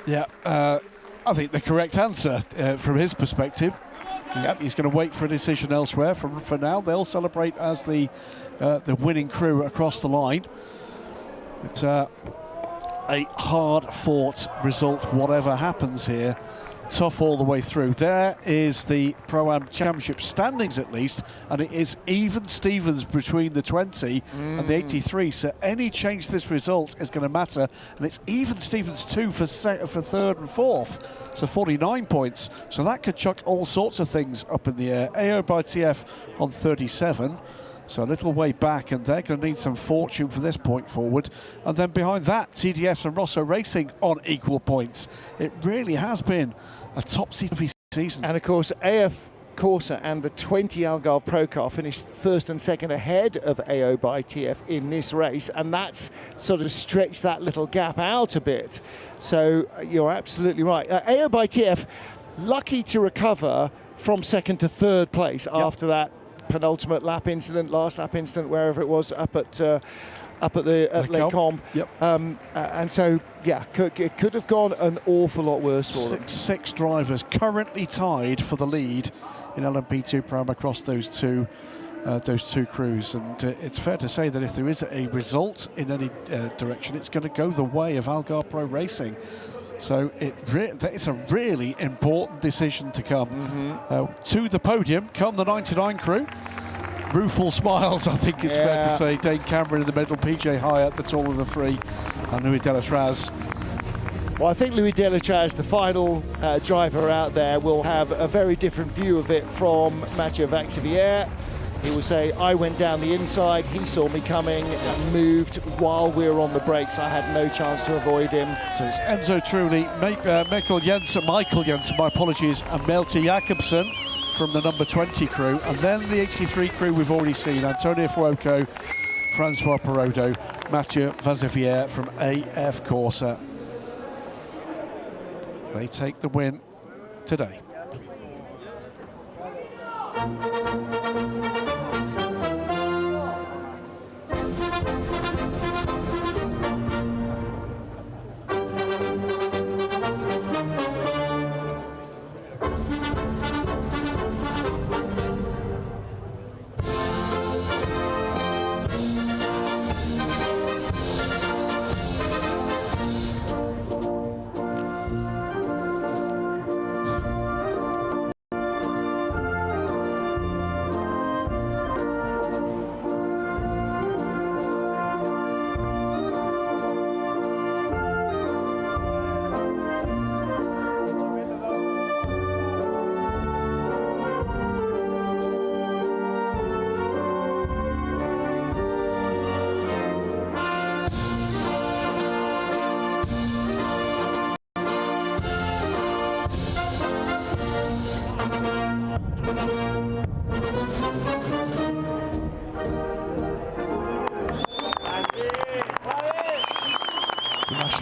Yeah, I think the correct answer from his perspective. Yep. He's going to wait for a decision elsewhere. For now, they'll celebrate as the winning crew across the line. It's a hard-fought result, whatever happens here. Tough all the way through. There is the Pro-Am Championship standings, at least, and it is even Stevens between the 20 and the 83. So any change to this result is going to matter, and it's even Stevens too for 3rd and 4th. So 49 points. So that could chuck all sorts of things up in the air. AO by TF on 37. So a little way back, and they're going to need some fortune for this point forward. And then behind that, TDS and Rosso Racing on equal points. It really has been a topsy-turvy season.
And of course, AF Corsa and the 20 Algarve Pro car finished 1st and 2nd ahead of AO by TF in this race, and that's sort of stretched that little gap out a bit. So you're absolutely right. AO by TF lucky to recover from 2nd to 3rd place after that penultimate lap incident, last lap incident, wherever it was, up at Lake Combe.
Yep.
And so, yeah, it could have gone an awful lot worse for them.
Six drivers currently tied for the lead in LMP2 Pro across those two crews, and it's fair to say that if there is a result in any direction, it's going to go the way of Algarve Pro Racing. So it's a really important decision to come. To the podium come the 99 crew. Rueful smiles, I think it's fair to say. Dane Cameron in the middle, PJ Hyatt, the taller of the three, and Louis Delatraz.
Well, I think Louis Delatraz, the final driver out there, will have a very different view of it from Mathieu Vaxivière. He will say, I went down the inside, he saw me coming and moved while we were on the brakes. I had no chance to avoid him.
So it's Enzo Trulli, Michael Jensen, my apologies, and Malte Jakobsen from the number 20 crew, and then the 83 crew we've already seen, Antonio Fuoco, Francois Perrodo, Mathieu Vazevière from AF Corsa. They take the win today.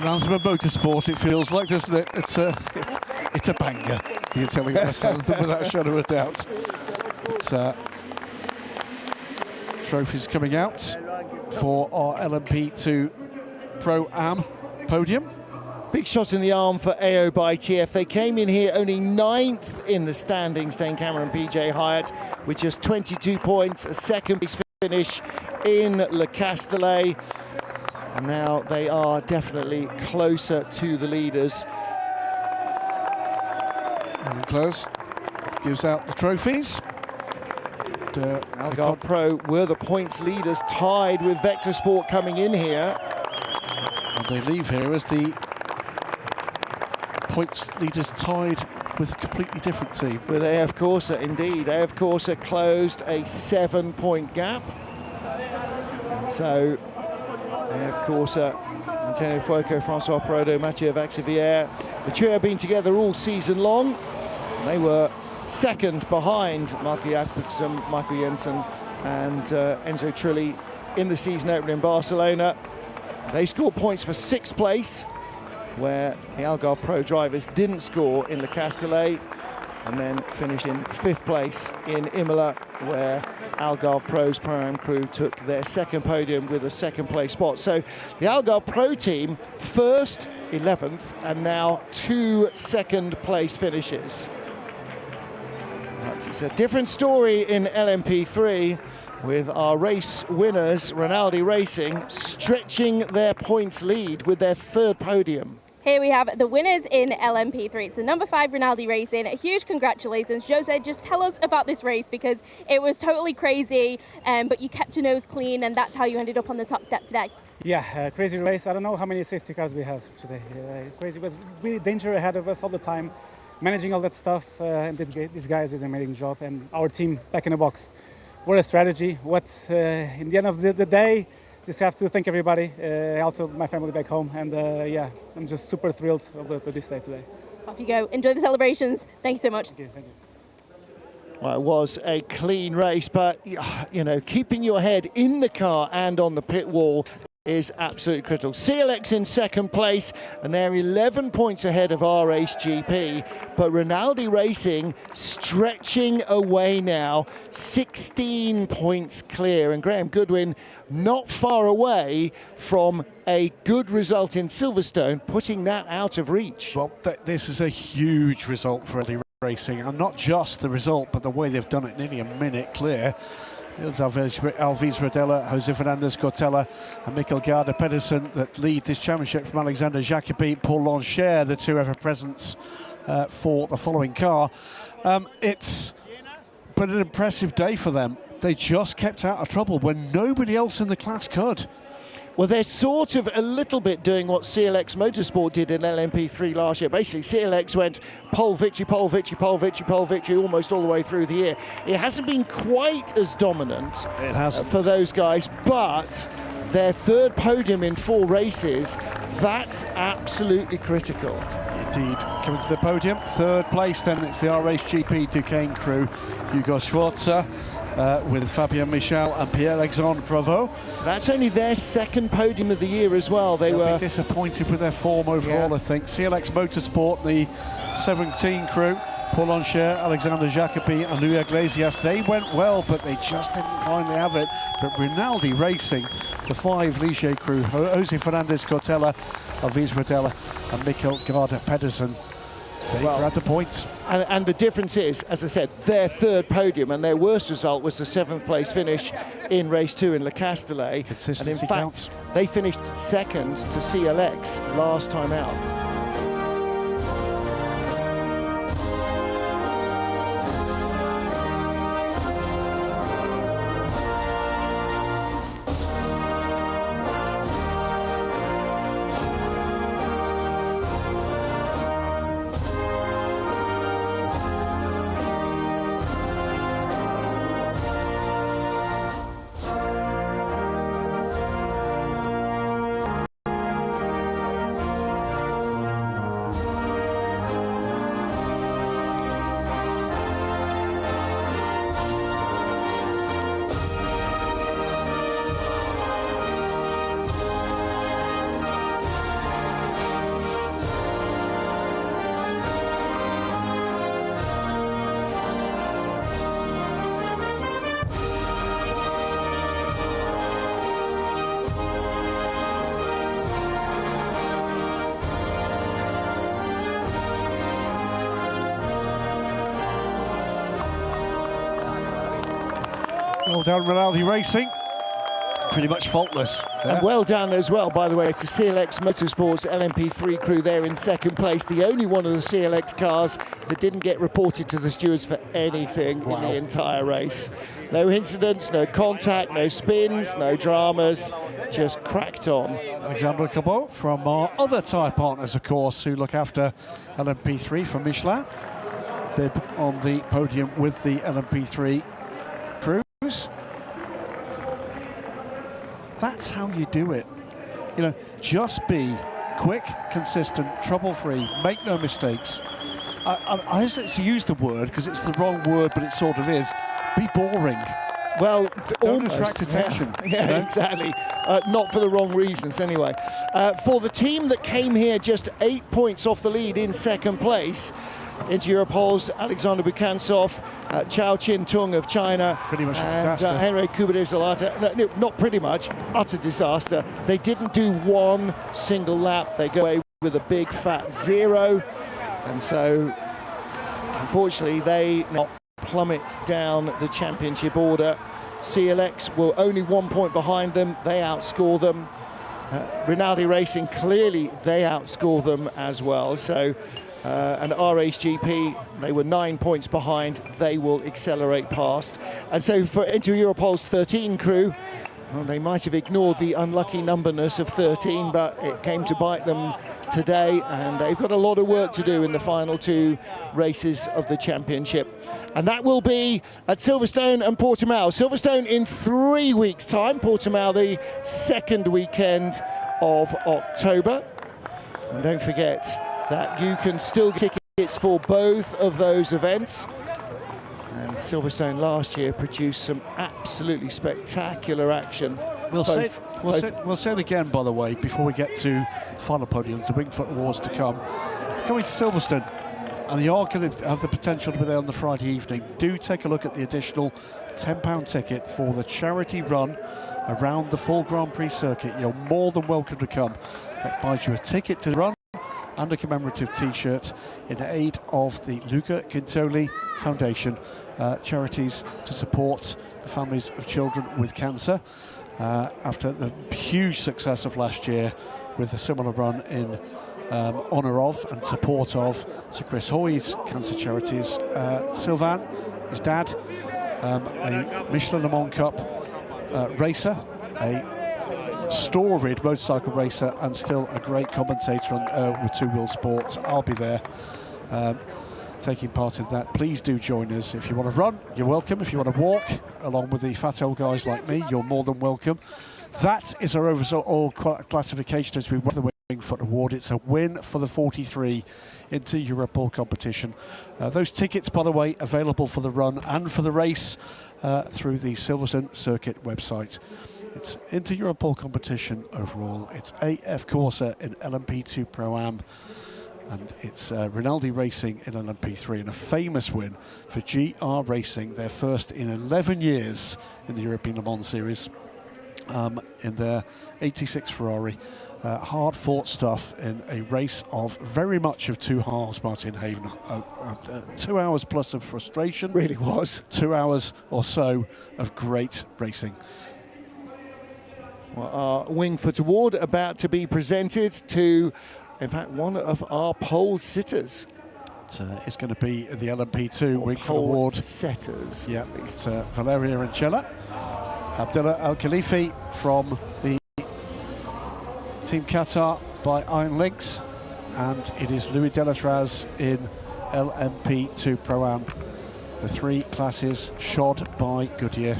Anthem of motorsport, it feels like, doesn't it? It's a banger, the Italian national anthem, without a shadow of a doubt. But, trophies coming out for our LMP2 Pro Am podium.
Big shot in the arm for AO by TF. They came in here only 9th in the standings, Dane Cameron and PJ Hyatt, with just 22 points, a second place finish in Le Castellet. And now they are definitely closer to the leaders.
Very close. Gives out the trophies.
Algarve Pro were the points leaders, tied with Vector Sport coming in here.
And they leave here as the points leaders tied with a completely different team.
With AF Corsa, indeed. AF Corsa closed a 7-point gap. So AF Corsa, Antonio Fuoco, Francois Perrodo, Mathieu Vazevière. The trio have been together all season long. They were second behind Marco Jakobsen, Michael Jensen and Enzo Trilli in the season opener in Barcelona. They scored points for 6th place, where the Algarve Pro drivers didn't score in Le Castellet, and then finished in 5th place in Imola, where Algarve Pro's Pro-Am crew took their 2nd podium with a 2nd place spot. So the Algarve Pro team, 1st, 11th, and now 2 2nd place finishes. But it's a different story in LMP3, with our race winners, Rinaldi Racing, stretching their points lead with their 3rd podium.
Here we have the winners in LMP3. It's the number 5 Rinaldi Racing. A huge congratulations. Jose, just tell us about this race, because it was totally crazy, but you kept your nose clean, and that's how you ended up on the top step today.
Yeah, crazy race. I don't know how many safety cars we had today. Crazy. It was really danger ahead of us all the time, managing all that stuff. And these guys did an amazing job, and our team back in the box. What a strategy. In the end of the day, just have to thank everybody, also my family back home, and yeah, I'm just super thrilled of this day today.
Off you go. Enjoy the celebrations. Thank you so much.
Thank you.
Well, it was a clean race, but you know, keeping your head in the car and on the pit wall is absolutely critical. CLX in 2nd place, and they're 11 points ahead of RHGP, but Rinaldi Racing stretching away now, 16 points clear, and Graham Goodwin not far away from a good result in Silverstone, putting that out of reach.
Well, this is a huge result for Rinaldi Racing, and not just the result, but the way they've done it, nearly a minute clear. It's Alves Rodella, Jose Fernandez Cortella and Mikkel Garda Pedersen that lead this championship from Alexander Jacobi, Paul Lancher, the 2 ever presents for the following car. It's been an impressive day for them. They just kept out of trouble when nobody else in the class could.
Well, they're sort of a little bit doing what CLX Motorsport did in LMP3 last year. Basically, CLX went pole victory, pole victory, pole victory, pole victory, almost all the way through the year. It hasn't been quite as dominant for those guys, but their 3rd podium in 4 races, that's absolutely critical.
It Indeed. Coming to the podium, third place then, it's the RHGP Duquesne crew. Hugo Schwarzer with Fabien Michel and Pierre-Alexandre Provost.
That's only their second podium of the year as well.
They'll be disappointed with their form overall, I think. CLX Motorsport, the 17 crew, Paul Ancher, Alexander Jacobi and Louis Iglesias, they went well, but they just didn't finally have it. But Rinaldi Racing, the 5 Ligier crew, Jose Fernandez Cortella, Alvis Rodella and Mikkel Garda Pedersen, they grabbed the points.
And the difference is, as I said, their third podium, and their worst result was the 7th place finish in race 2 in Le Castellet.
Consistency
and in
counts.
fact, they finished second to CLX last time out.
Well done, Rinaldi Racing. Pretty much faultless.
And well done as well, by the way, to CLX Motorsport's LMP3 crew there in second place. The only one of the CLX cars that didn't get reported to the stewards for anything in the entire race. No incidents, no contact, no spins, no dramas, just cracked on.
Alexandre Cabot from our other tyre partners, of course, who look after LMP3 from Michelin. Bib on the podium with the LMP3 crews. That's how you do it. You know, just be quick, consistent, trouble-free, make no mistakes. I hesitate to use the word because it's the wrong word, but it sort of is. Be boring.
Well,
don't attract attention.
Yeah,
you know?
Exactly. Not for the wrong reasons, anyway. For the team that came here just 8 points off the lead in second place, into Europol's Alexander Bukansov, Chao Chin Tung of China,
pretty much
and
disaster.
Henry Kubadizalata. No, not pretty much, utter disaster. They didn't do one single lap. They go away with a big fat 0, and so unfortunately they not plummet down the championship order. CLX were only 1 point behind them. They outscore them. Rinaldi Racing, clearly they outscore them as well. So. And RHGP, they were 9 points behind. They will accelerate past. And so for into Europol's 13 crew, well, they might have ignored the unlucky numberness of 13, but it came to bite them today, and they've got a lot of work to do in the final 2 races of the championship. And that will be at Silverstone and Portimão. Silverstone in 3 weeks' time, Portimão the 2nd weekend of October. And don't forget that you can still get tickets for both of those events. And Silverstone last year produced some absolutely spectacular action.
We'll say it again, by the way, before we get to the final podiums, the Wingfoot Awards to come. Coming to Silverstone, and you are going to have the potential to be there on the Friday evening. Do take a look at the additional £10 ticket for the charity run around the full Grand Prix circuit. You're more than welcome to come. That buys you a ticket to the run and a commemorative t-shirt in aid of the Luca Quintoli Foundation, charities to support the families of children with cancer after the huge success of last year with a similar run in honour of and support of Sir Chris Hoy's cancer charities. Sylvain, his dad, a Michelin Le Mans Cup racer, a storied motorcycle racer, and still a great commentator on with Two Wheel Sports. I'll be there taking part in that. Please do join us. If you want to run, you're welcome. If you want to walk along with the fat old guys like me, you're more than welcome. That is our overall classification as we work the way Wingfoot Award. It's a win for the 43 Inter Europol competition. Those tickets, by the way, available for the run and for the race through the Silverstone Circuit website. It's Inter Europol competition overall. It's AF Corsa in LMP2 Pro-Am, and it's Rinaldi Racing in LMP3, and a famous win for GR Racing, their first in 11 years in the European Le Mans Series, in their 86 Ferrari. Hard-fought stuff in a race of very much of two halves, Martin Haven. 2 hours plus of frustration.
Really was.
2 hours or so of great racing.
Well, our Wingfoot Award about to be presented to, in fact, one of our pole sitters.
It's going to be the LMP2 Wingfoot Award.
Setters.
Yeah, it's Valeria Ancella, Abdullah Al Khalifi from the Team Qatar by Iron Lynx, and it is Louis Delatraz in LMP2 Pro-Am. The three classes shod by Goodyear.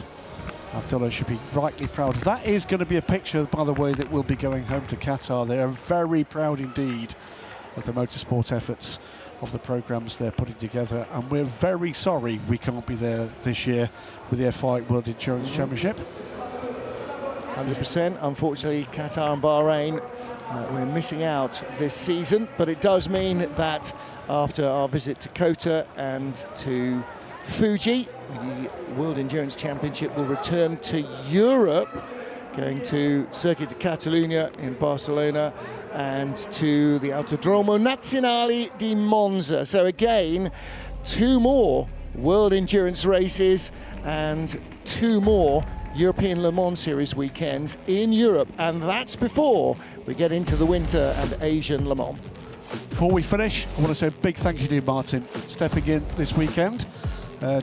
Abdullah should be rightly proud. That is going to be a picture, by the way, that will be going home to Qatar. They are very proud indeed of the motorsport efforts of the programmes they're putting together, and we're very sorry we can't be there this year with the FIA World Endurance Championship.
100%. Unfortunately, Qatar and Bahrain, we're missing out this season, but it does mean that after our visit to Kota and to Fuji, the World Endurance Championship will return to Europe, going to Circuit de Catalunya in Barcelona and to the Autodromo Nazionale di Monza. So again, 2 more World Endurance races and 2 more European Le Mans Series weekends in Europe, and that's before we get into the winter and Asian Le Mans.
Before we finish, I want to say a big thank you to Martin stepping in this weekend.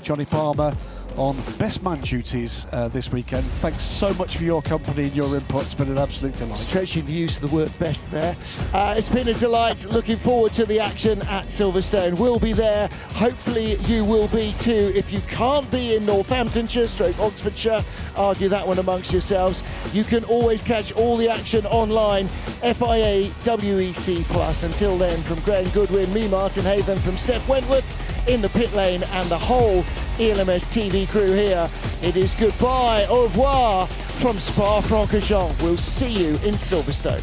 Johnny Palmer on best man duties this weekend. Thanks so much for your company and your input. It's been an absolute delight.
Stretching the use of the word best there. It's been a delight. Looking forward to the action at Silverstone. We'll be there. Hopefully you will be too. If you can't be in Northamptonshire, Oxfordshire, argue that one amongst yourselves. You can always catch all the action online, FIA WEC+. Until then, from Graham Goodwin, me, Martin Haven, from Steph Wentworth in the pit lane, and the whole ELMS TV crew here, it is goodbye, au revoir from Spa-Francorchamps. We'll see you in Silverstone.